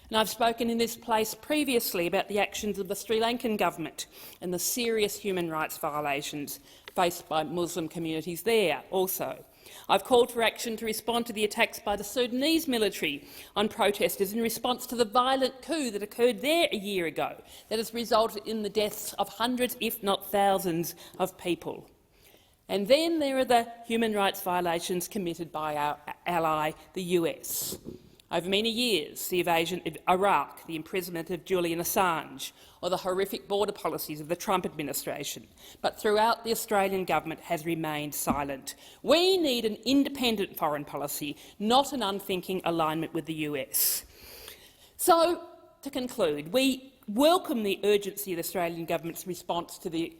And I've spoken in this place previously about the actions of the Sri Lankan government and the serious human rights violations faced by Muslim communities there also. I've called for action to respond to the attacks by the Sudanese military on protesters in response to the violent coup that occurred there a year ago that has resulted in the deaths of hundreds, if not thousands, of people. And then there are the human rights violations committed by our ally, the US. Over many years, the invasion of Iraq, the imprisonment of Julian Assange, or the horrific border policies of the Trump administration. But throughout, the Australian government has remained silent. We need an independent foreign policy, not an unthinking alignment with the US. So, to conclude, we welcome the urgency of the Australian government's response to the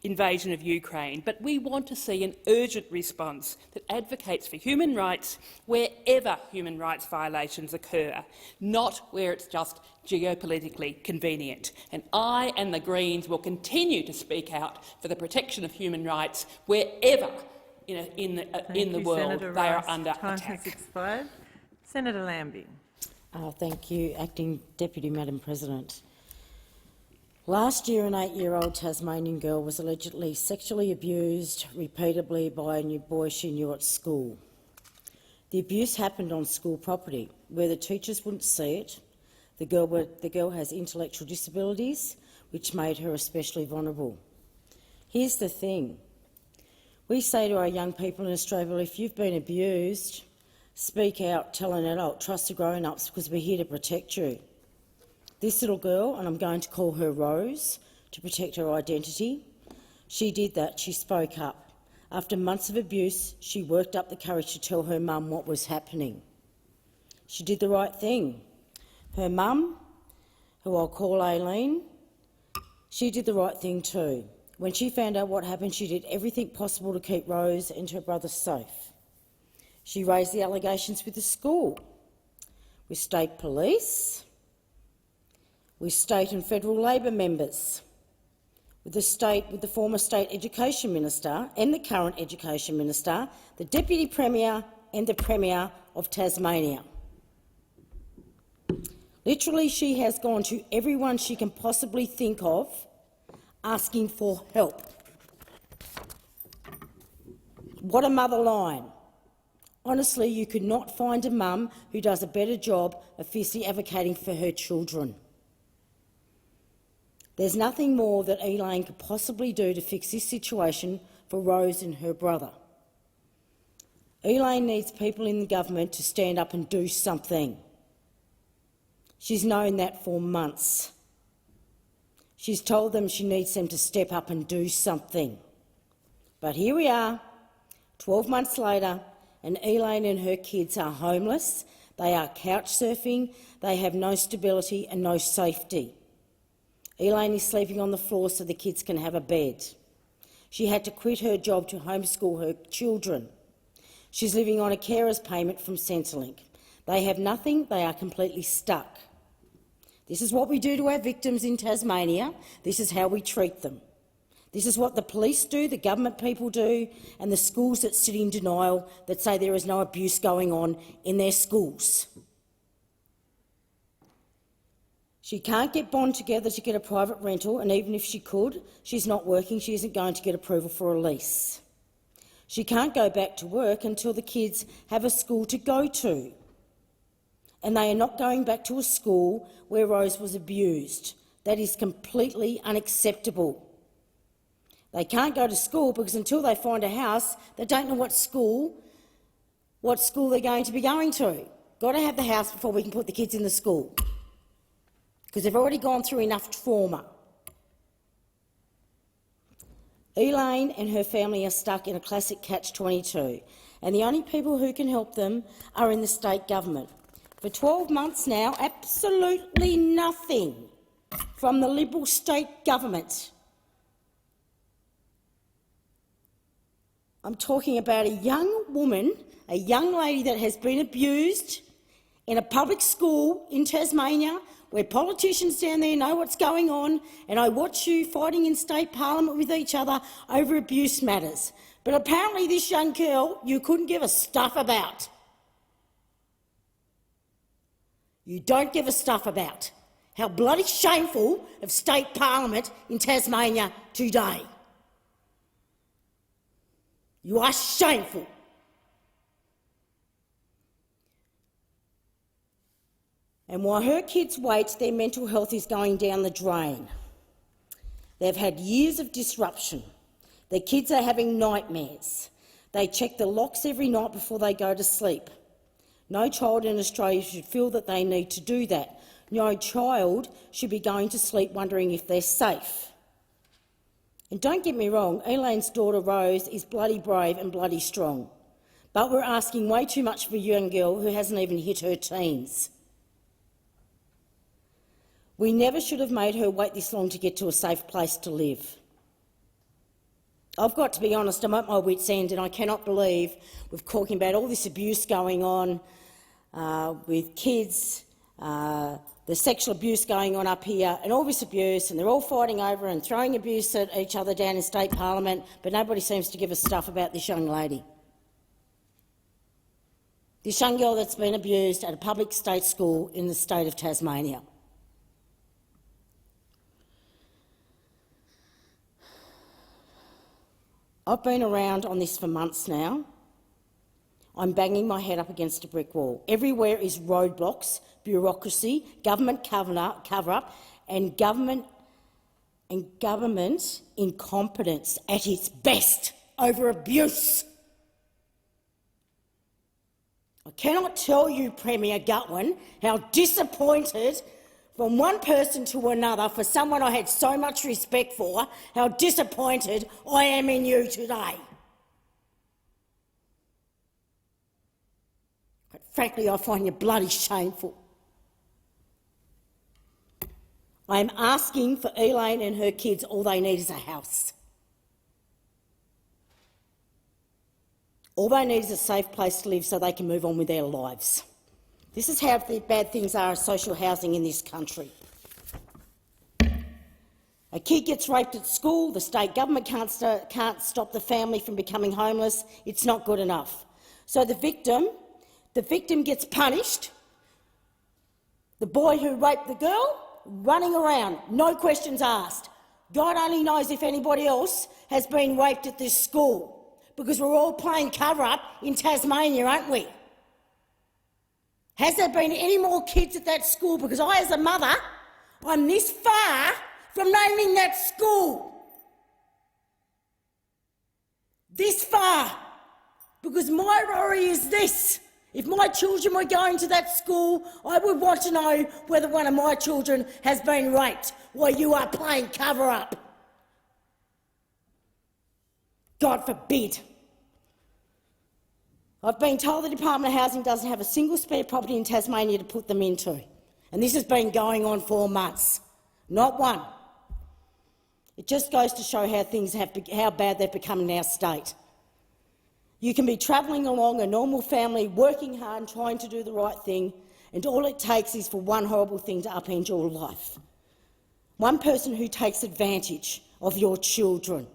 invasion of Ukraine, but we want to see an urgent response that advocates for human rights wherever human rights violations occur, not where it's just geopolitically convenient. And I and the Greens will continue to speak out for the protection of human rights wherever in the world
Senator
they are
Rice.
under
Time
attack.
has expired. Senator Lambie.
Thank you, Acting Deputy Madam President. Last year, an 8-year-old Tasmanian girl was allegedly sexually abused repeatedly by a new boy she knew at school. The abuse happened on school property, where the teachers wouldn't see it. The girl has intellectual disabilities, which made her especially vulnerable. Here's the thing. We say to our young people in Australia, well, if you've been abused, speak out, tell an adult, trust the grown-ups, because we're here to protect you. This little girl, and I'm going to call her Rose to protect her identity, she did that. She spoke up. After months of abuse, she worked up the courage to tell her mum what was happening. She did the right thing. Her mum, who I'll call Aileen, she did the right thing too. When she found out what happened, she did everything possible to keep Rose and her brother safe. She raised the allegations with the school, with state police, with state and federal Labor members, with the former state education minister and the current education minister, the deputy premier and the premier of Tasmania. Literally, she has gone to everyone she can possibly think of asking for help. What a mother line. Honestly, you could not find a mum who does a better job of fiercely advocating for her children. There's nothing more that Elaine could possibly do to fix this situation for Rose and her brother. Elaine needs people in the government to stand up and do something. She's known that for months. She's told them she needs them to step up and do something. But here we are, 12 months later, and Elaine and her kids are homeless, they are couch surfing, they have no stability and no safety. Elaine is sleeping on the floor so the kids can have a bed. She had to quit her job to homeschool her children. She's living on a carer's payment from Centrelink. They have nothing, they are completely stuck. This is what we do to our victims in Tasmania. This is how we treat them. This is what the police do, the government people do, and the schools that sit in denial that say there is no abuse going on in their schools. She can't get bond together to get a private rental, and even if she could, she's not working, she isn't going to get approval for a lease. She can't go back to work until the kids have a school to go to. And they are not going back to a school where Rose was abused. That is completely unacceptable. They can't go to school because until they find a house, they don't know what school they're going to be going to. Got to have the house before we can put the kids in the school, because they've already gone through enough trauma. Elaine and her family are stuck in a classic catch-22, and the only people who can help them are in the state government. For 12 months now, absolutely nothing from the Liberal state government. I'm talking about a young woman, a young lady that has been abused in a public school in Tasmania, where politicians down there know what's going on, and I watch you fighting in state parliament with each other over abuse matters. But apparently this young girl you couldn't give a stuff about. You don't give a stuff about. How bloody shameful of state parliament in Tasmania today. You are shameful. And while her kids wait, their mental health is going down the drain. They've had years of disruption. Their kids are having nightmares. They check the locks every night before they go to sleep. No child in Australia should feel that they need to do that. No child should be going to sleep wondering if they're safe. And don't get me wrong, Elaine's daughter Rose is bloody brave and bloody strong. But we're asking way too much of a young girl who hasn't even hit her teens. We never should have made her wait this long to get to a safe place to live. I've got to be honest, I'm at my wit's end, and I cannot believe we're talking about all this abuse going on with kids, the sexual abuse going on up here, and all this abuse, and they're all fighting over and throwing abuse at each other down in state parliament, but nobody seems to give a stuff about this young lady. This young girl that's been abused at a public state school in the state of Tasmania. I've been around on this for months now. I'm banging my head up against a brick wall. Everywhere is roadblocks, bureaucracy, government cover-up and government incompetence at its best over abuse. I cannot tell you, Premier Gutwein, how disappointed from one person to another, for someone I had so much respect for, how disappointed I am in you today. But frankly, I find you bloody shameful. I am asking for Elaine and her kids, all they need is a house. All they need is a safe place to live so they can move on with their lives. This is how bad things are in social housing in this country. A kid gets raped at school, the state government can't stop the family from becoming homeless. It's not good enough. So the victim gets punished. The boy who raped the girl, running around, no questions asked. God only knows if anybody else has been raped at this school, because we're all playing cover-up in Tasmania, aren't we? Has there been any more kids at that school? Because I, as a mother, I'm this far from naming that school. This far. Because my worry is this. If my children were going to that school, I would want to know whether one of my children has been raped while you are playing cover-up. God forbid. I've been told the Department of Housing doesn't have a single spare property in Tasmania to put them into, and this has been going on for months. Not one. It just goes to show how bad they've become in our state. You can be travelling along a normal family, working hard and trying to do the right thing, and all it takes is for one horrible thing to upend your life. One person who takes advantage of your children.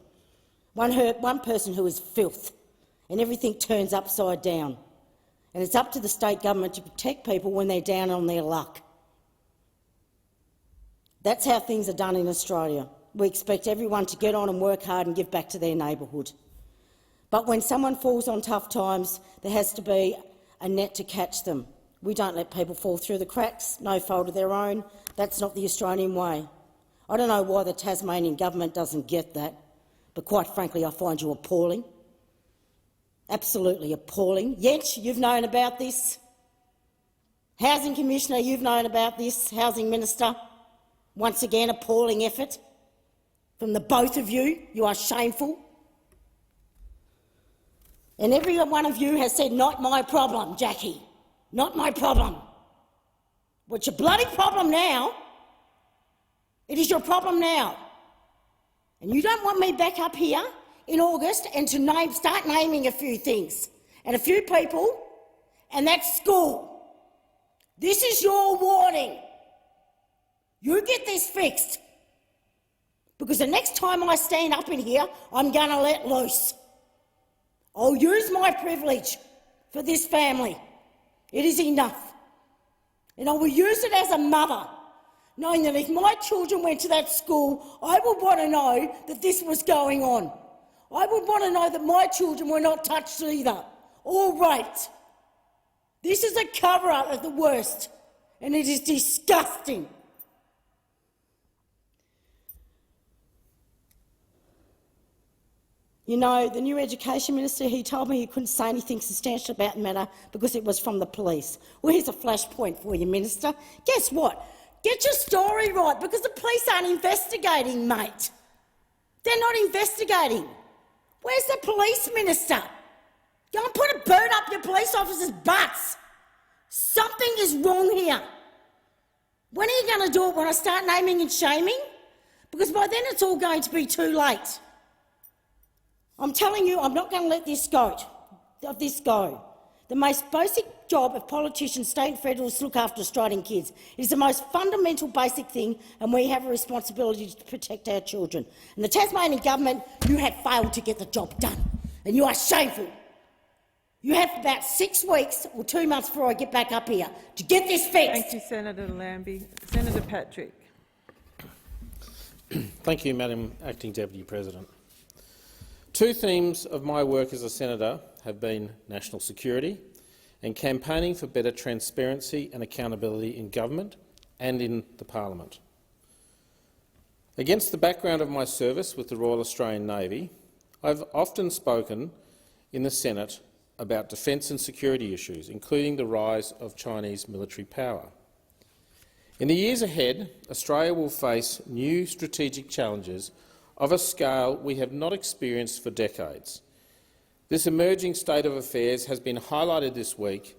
One person who is filth, and everything turns upside down. And it's up to the state government to protect people when they're down on their luck. That's how things are done in Australia. We expect everyone to get on and work hard and give back to their neighbourhood. But when someone falls on tough times, there has to be a net to catch them. We don't let people fall through the cracks, no fault of their own. That's not the Australian way. I don't know why the Tasmanian government doesn't get that, but quite frankly I find you appalling. Absolutely appalling. Yench, you've known about this. Housing Commissioner, you've known about this. Housing Minister, once again appalling effort from the both of you. You are shameful. And every one of you has said, not my problem, Jackie, not my problem. What's your bloody problem now? It is your problem now. And you don't want me back up here in August and to start naming a few things and a few people, and that's school. This is your warning. You get this fixed, because the next time I stand up in here, I'm going to let loose. I'll use my privilege for this family. It is enough. And I will use it as a mother, knowing that if my children went to that school, I would want to know that this was going on. I would want to know that my children were not touched either, or raped. This is a cover-up of the worst, and it is disgusting. You know, the new Education Minister, he told me he couldn't say anything substantial about the matter because it was from the police. Well, here's a flashpoint for you, Minister. Guess what? Get your story right, because the police aren't investigating, mate. They're not investigating. Where's the police minister? Go and put a bird up your police officers' butts. Something is wrong here. When are you going to do it? When I start naming and shaming? Because by then it's all going to be too late. I'm telling you, I'm not going to let this go. The most basic job of politicians, state and federal, is to look after Australian kids. It is the most fundamental basic thing, and we have a responsibility to protect our children. And the Tasmanian government, you have failed to get the job done, and you are shameful. You have about 6 weeks or 2 months before I get back up here to get this fixed.
Thank you, Senator Lambie. Senator Patrick.
Thank you, Madam Acting Deputy President. Two themes of my work as a senator have been national security and campaigning for better transparency and accountability in government and in the parliament. Against the background of my service with the Royal Australian Navy, I've often spoken in the Senate about defence and security issues, including the rise of Chinese military power. In the years ahead, Australia will face new strategic challenges of a scale we have not experienced for decades. This emerging state of affairs has been highlighted this week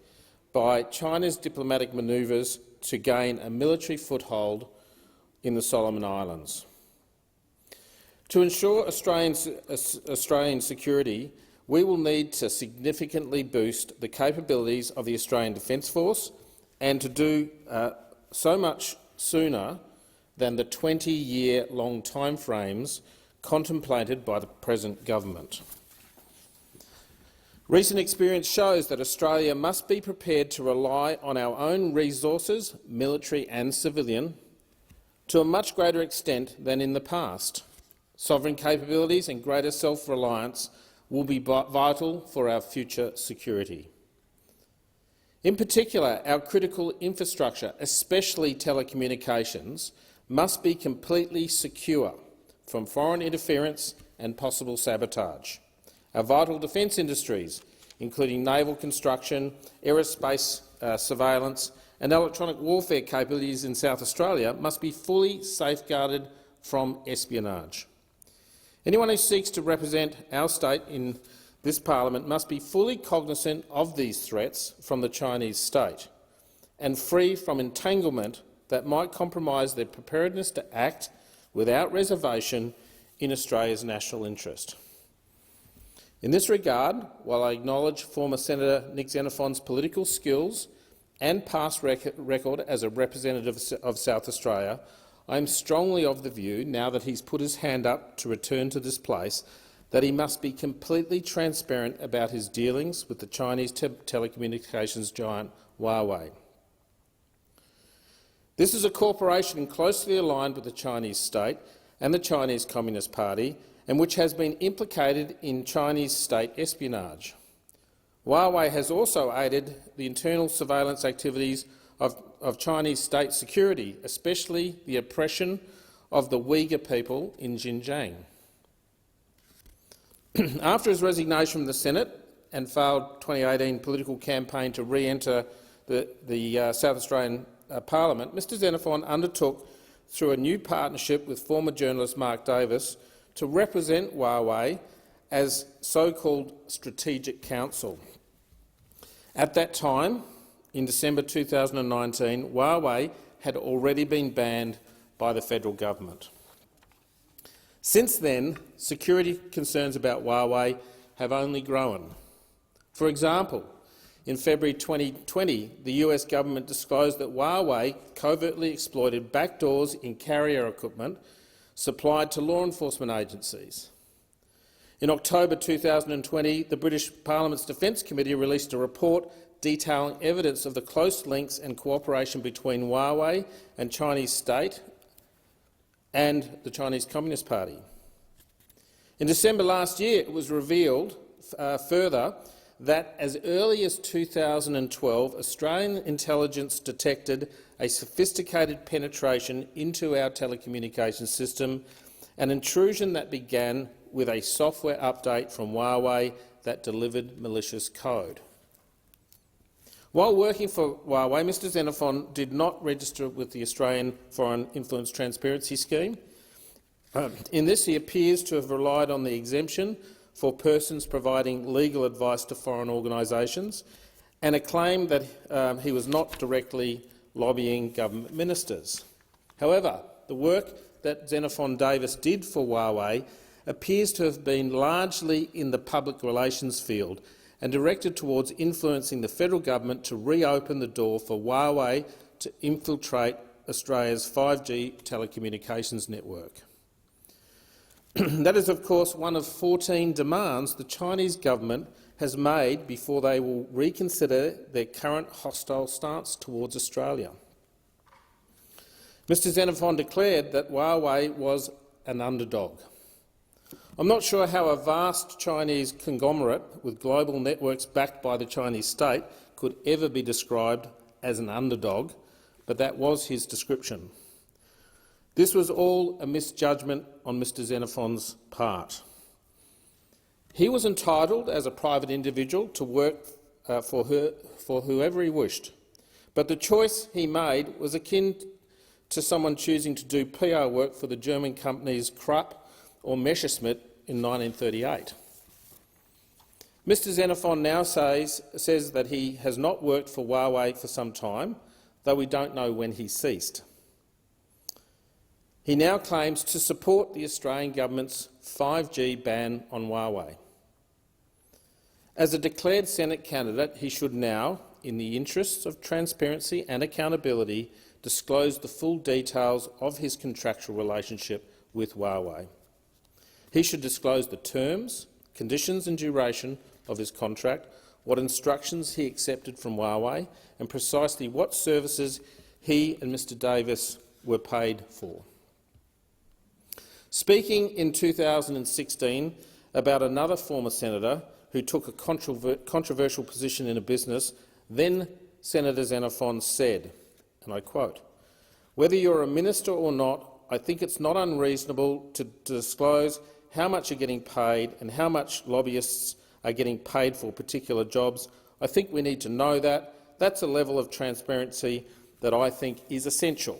by China's diplomatic manoeuvres to gain a military foothold in the Solomon Islands. To ensure Australian security, we will need to significantly boost the capabilities of the Australian Defence Force, and to do so much sooner than the 20-year-long timeframes contemplated by the present government. Recent experience shows that Australia must be prepared to rely on our own resources, military and civilian, to a much greater extent than in the past. Sovereign capabilities and greater self-reliance will be vital for our future security. In particular, our critical infrastructure, especially telecommunications, must be completely secure from foreign interference and possible sabotage. Our vital defence industries, including naval construction, aerospace surveillance and electronic warfare capabilities in South Australia, must be fully safeguarded from espionage. Anyone who seeks to represent our state in this parliament must be fully cognisant of these threats from the Chinese state and free from entanglement that might compromise their preparedness to act without reservation in Australia's national interest. In this regard, while I acknowledge former Senator Nick Xenophon's political skills and past record as a representative of South Australia, I am strongly of the view, now that he's put his hand up to return to this place, that he must be completely transparent about his dealings with the Chinese telecommunications giant Huawei. This is a corporation closely aligned with the Chinese state and the Chinese Communist Party, and which has been implicated in Chinese state espionage. Huawei has also aided the internal surveillance activities of Chinese state security, especially the oppression of the Uyghur people in Xinjiang. After his resignation from the Senate and failed 2018 political campaign to re-enter the South Australian Parliament, Mr Xenophon undertook, through a new partnership with former journalist Mark Davis, to represent Huawei as so-called strategic counsel. At that time, in December 2019, Huawei had already been banned by the federal government. Since then, security concerns about Huawei have only grown. For example, in February 2020, the US government disclosed that Huawei covertly exploited backdoors in carrier equipment supplied to law enforcement agencies. In October 2020, the British Parliament's Defence Committee released a report detailing evidence of the close links and cooperation between Huawei and Chinese state and the Chinese Communist Party. In December last year, it was revealed further that as early as 2012, Australian intelligence detected a sophisticated penetration into our telecommunications system, an intrusion that began with a software update from Huawei that delivered malicious code. While working for Huawei, Mr Xenophon did not register with the Australian Foreign Influence Transparency Scheme. In this, he appears to have relied on the exemption for persons providing legal advice to foreign organisations, and a claim that he was not directly lobbying government ministers. However, the work that Xenophon Davis did for Huawei appears to have been largely in the public relations field and directed towards influencing the federal government to reopen the door for Huawei to infiltrate Australia's 5G telecommunications network. That is, of course, one of 14 demands the Chinese government has made before they will reconsider their current hostile stance towards Australia. Mr Xenophon declared that Huawei was an underdog. I'm not sure how a vast Chinese conglomerate with global networks backed by the Chinese state could ever be described as an underdog, but that was his description. This was all a misjudgment on Mr Xenophon's part. He was entitled, as a private individual, to work for whoever he wished, but the choice he made was akin to someone choosing to do PR work for the German companies Krupp or Messerschmitt in 1938. Mr Xenophon now says that he has not worked for Huawei for some time, though we don't know when he ceased. He now claims to support the Australian government's 5G ban on Huawei. As a declared Senate candidate, he should now, in the interests of transparency and accountability, disclose the full details of his contractual relationship with Huawei. He should disclose the terms, conditions and duration of his contract, what instructions he accepted from Huawei, and precisely what services he and Mr Davis were paid for. Speaking in 2016 about another former senator who took a controversial position in a business, then Senator Xenophon said, and I quote, "Whether you're a minister or not, I think it's not unreasonable to disclose how much you're getting paid and how much lobbyists are getting paid for particular jobs. I think we need to know that. That's a level of transparency that I think is essential."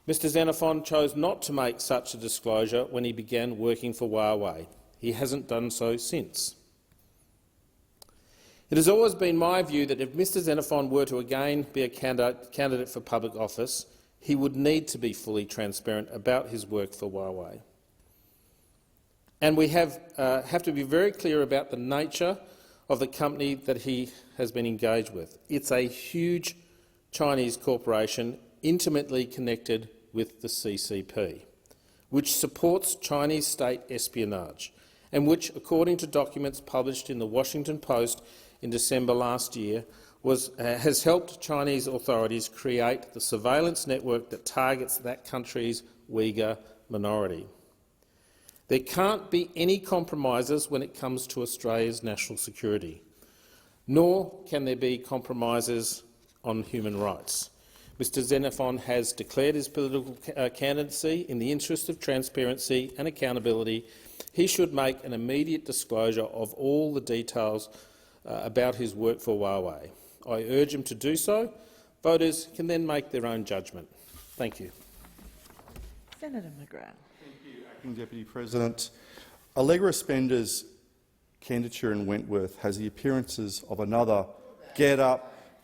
Mr Xenophon chose not to make such a disclosure when he began working for Huawei. He hasn't done so since. It has always been my view that if Mr Xenophon were to again be a candidate for public office, he would need to be fully transparent about his work for Huawei. And we have to be very clear about the nature of the company that he has been engaged with. It's a huge Chinese corporation intimately connected with the CCP, which supports Chinese state espionage and which, according to documents published in the Washington Post in December last year, has helped Chinese authorities create the surveillance network that targets that country's Uyghur minority. There can't be any compromises when it comes to Australia's national security, nor can there be compromises on human rights. Mr Xenophon has declared his political candidacy in the interest of transparency and accountability. He should make an immediate disclosure of all the details about his work for Huawei. I urge him to do so. Voters can then make their own judgment. Thank you.
Senator McGrath.
Acting Deputy President, Allegra Spender's candidature in Wentworth has the appearances of another GetUp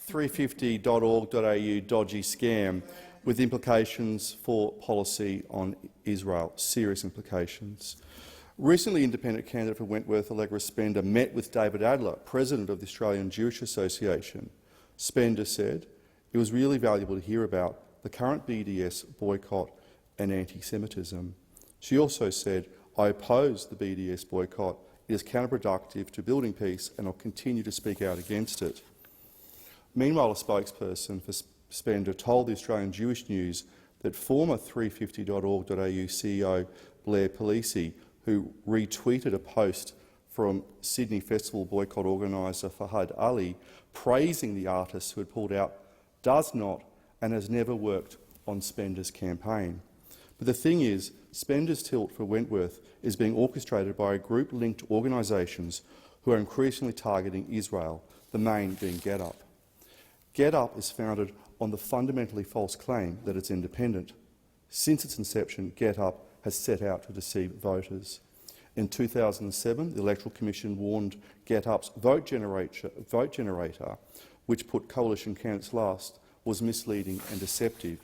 350.org.au dodgy scam with implications for policy on Israel, serious implications. Recently, independent candidate for Wentworth, Allegra Spender, met with David Adler, President of the Australian Jewish Association. Spender said it was really valuable to hear about the current BDS boycott and anti-Semitism. She also said, I oppose the BDS boycott. It is counterproductive to building peace and I'll continue to speak out against it. Meanwhile, a spokesperson for Spender told the Australian Jewish News that former 350.org.au CEO Blair Palisi, who retweeted a post from Sydney Festival boycott organiser Fahad Ali praising the artist who had pulled out, does not and has never worked on Spender's campaign. But the thing is, Spender's tilt for Wentworth is being orchestrated by a group linked to organisations who are increasingly targeting Israel, the main being GetUp. GetUp is founded on the fundamentally false claim that it's independent. Since its inception, GetUp has set out to deceive voters. In 2007, the Electoral Commission warned GetUp's vote generator, which put coalition candidates last, was misleading and deceptive.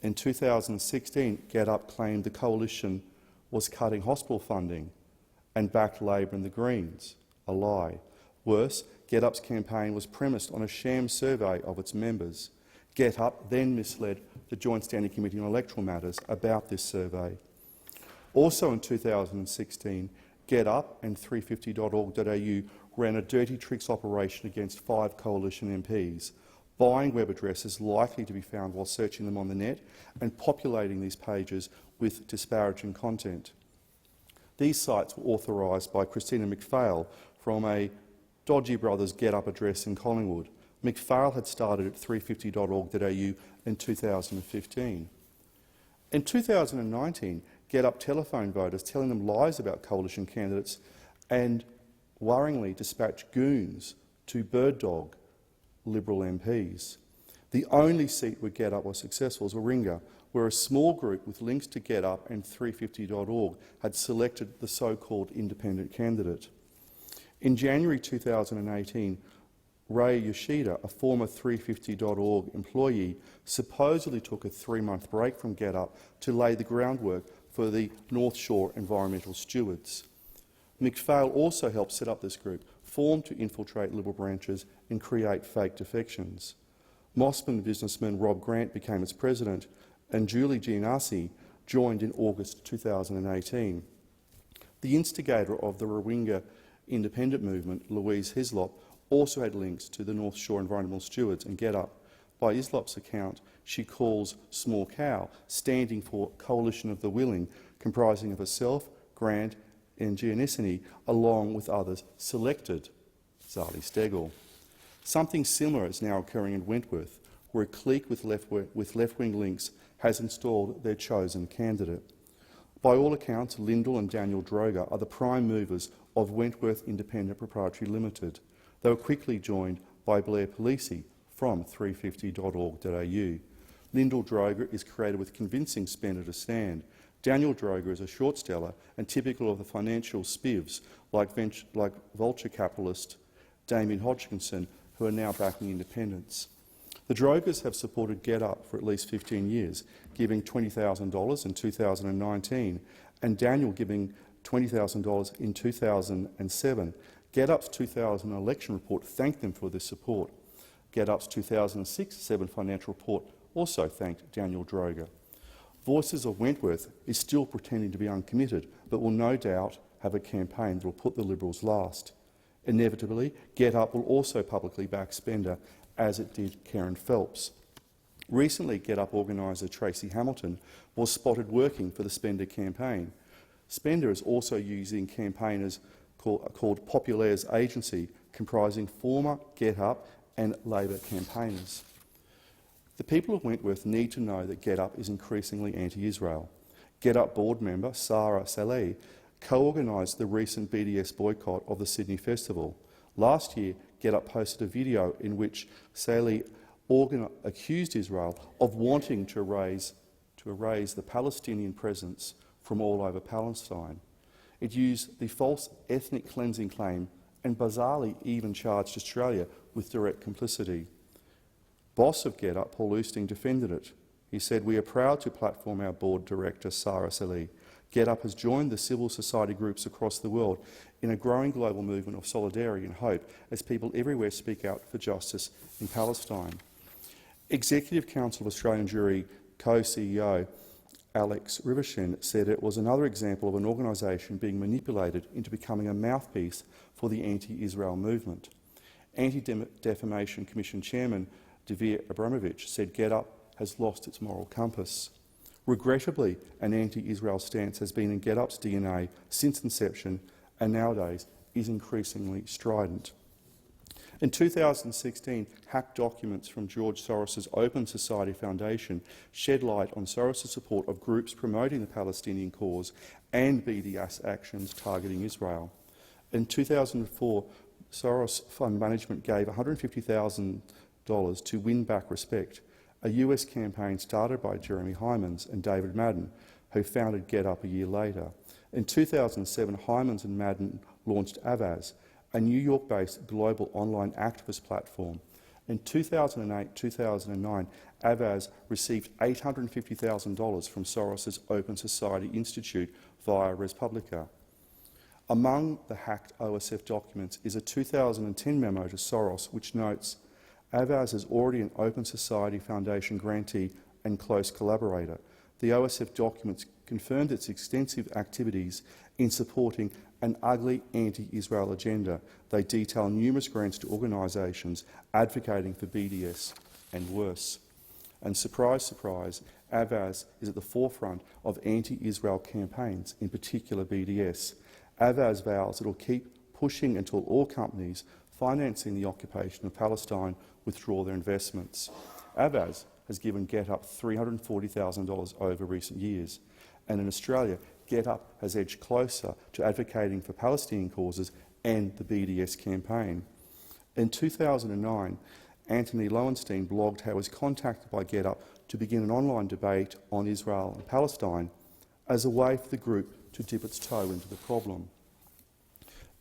In 2016, GetUp claimed the coalition was cutting hospital funding and backed Labor and the Greens, a lie. Worse, GetUp's campaign was premised on a sham survey of its members. GetUp then misled the Joint Standing Committee on Electoral Matters about this survey. Also in 2016, GetUp and 350.org.au ran a dirty tricks operation against 5 coalition MPs, buying web addresses likely to be found while searching them on the net and populating these pages with disparaging content. These sites were authorised by Christina McPhail from a Dodgy Brothers GetUp address in Collingwood. McPhail had started at 350.org.au in 2015. In 2019, GetUp telephoned voters telling them lies about coalition candidates and worryingly dispatched goons to bird dog Liberal MPs. The only seat where GetUp was successful was Warringah, where a small group with links to GetUp and 350.org had selected the so-called independent candidate. In January 2018, Ray Yoshida, a former 350.org employee, supposedly took a 3-month break from GetUp to lay the groundwork for the North Shore Environmental Stewards. McPhail also helped set up this group, formed to infiltrate Liberal branches and create fake defections. Mossman businessman Rob Grant became its president, and Julie Gianassi joined in August 2018. The instigator of the Warringah independent movement, Louise Hislop, also had links to the North Shore Environmental Stewards and GetUp. By Hislop's account, she calls Small Cow, standing for Coalition of the Willing, comprising of herself, Grant and Gianissini, along with others selected, Zali Steggall. Something similar is now occurring in Wentworth, where a clique with left-wing links has installed their chosen candidate. By all accounts, Lyndall and Daniel Droga are the prime movers of Wentworth Independent Proprietary Limited. They were quickly joined by Blair Palisi from 350.org.au. Lyndall Droga is created with convincing Spender to stand. Daniel Droga is a short seller and typical of the financial spivs like vulture capitalist Damien Hodgkinson, who are now backing independents. The Drogas have supported Get Up for at least 15 years, giving $20,000 in 2019, and Daniel giving $20,000 in 2007. Get Up's 2000 election report thanked them for this support. Get Up's 2006-7 financial report also thanked Daniel Droga. Voices of Wentworth is still pretending to be uncommitted, but will no doubt have a campaign that will put the Liberals last. Inevitably, Get Up will also publicly back Spender, as it did Karen Phelps. Recently, Get Up organiser Tracy Hamilton was spotted working for the Spender campaign. Spender is also using campaigners called Populaires Agency, comprising former Get Up and Labor campaigners. The people of Wentworth need to know that Get Up is increasingly anti-Israel. Get Up board member Sarah Saleh co-organised the recent BDS boycott of the Sydney Festival. Last year, Get Up posted a video in which Saleh accused Israel of wanting to erase the Palestinian presence from all over Palestine. It used the false ethnic cleansing claim and bizarrely even charged Australia with direct complicity. Boss of Get Up, Paul Oosting, defended it. He said, "We are proud to platform our board director, Sarah Saleh. Get Up has joined the civil society groups across the world in a growing global movement of solidarity and hope as people everywhere speak out for justice in Palestine." Executive Council of Australian Jewry co-CEO Alex Rivershen said it was another example of an organisation being manipulated into becoming a mouthpiece for the anti-Israel movement. Anti-Defamation Commission Chairman Davir Abramovich said Get Up has lost its moral compass. Regrettably, an anti-Israel stance has been in Get Up's DNA since inception and nowadays is increasingly strident. In 2016, hacked documents from George Soros's Open Society Foundation shed light on Soros's support of groups promoting the Palestinian cause and BDS actions targeting Israel. In 2004, Soros Fund Management gave $150,000 to win back respect, a US campaign started by Jeremy Hymans and David Madden, who founded Get Up a year later. In 2007, Hymans and Madden launched Avaaz, a New York-based global online activist platform. In 2008-2009, Avaaz received $850,000 from Soros's Open Society Institute via Respublica. Among the hacked OSF documents is a 2010 memo to Soros which notes, Avaaz is already an Open Society Foundation grantee and close collaborator. The OSF documents confirmed its extensive activities in supporting an ugly anti-Israel agenda. They detail numerous grants to organisations advocating for BDS and worse. And surprise, surprise, Avaaz is at the forefront of anti-Israel campaigns, in particular BDS. Avaaz vows it will keep pushing until all companies financing the occupation of Palestine withdraw their investments. Avaaz has given Get Up $340,000 over recent years, and in Australia, Get Up has edged closer to advocating for Palestinian causes and the BDS campaign. In 2009, Anthony Lowenstein blogged how he was contacted by Get Up to begin an online debate on Israel and Palestine as a way for the group to dip its toe into the problem.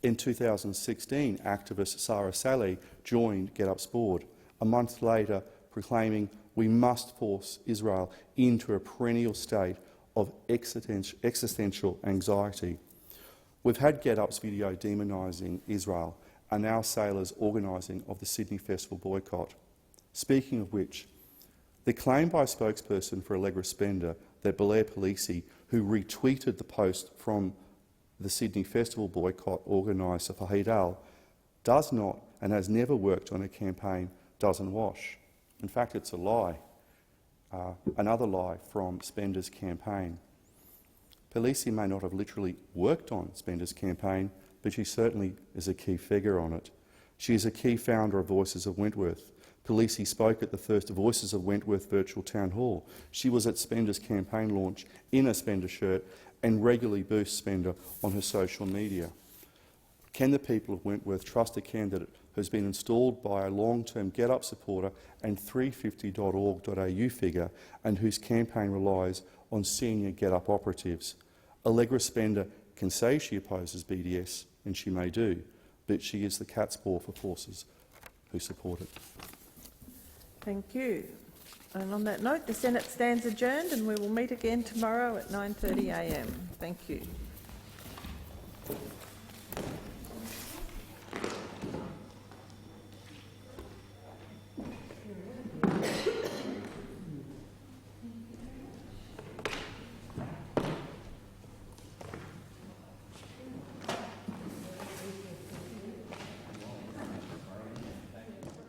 In 2016, activist Sarah Saleh joined Get Up's board, a month later proclaiming we must force Israel into a perennial state of existential anxiety. We've had Get Up's video demonising Israel and now sailors organising of the Sydney Festival boycott. Speaking of which, the claim by a spokesperson for Allegra Spender that Blair Palisi, who retweeted the post from the Sydney Festival boycott organiser Fahid Al, does not and has never worked on a campaign doesn't wash. In fact, it's a lie. Another lie from Spender's campaign. Palisi may not have literally worked on Spender's campaign, but she certainly is a key figure on it. She is a key founder of Voices of Wentworth. Palisi spoke at the first Voices of Wentworth virtual town hall. She was at Spender's campaign launch in a Spender shirt and regularly boosts Spender on her social media. Can the people of Wentworth trust a candidate who's been installed by a long-term Get Up supporter and 350.org.au figure and whose campaign relies on senior Get Up operatives? Allegra Spender can say she opposes BDS, and she may do, but she is the cat's paw for forces who support it.
Thank you. And on that note, the Senate stands adjourned and we will meet again tomorrow at 9:30 a.m. Thank you.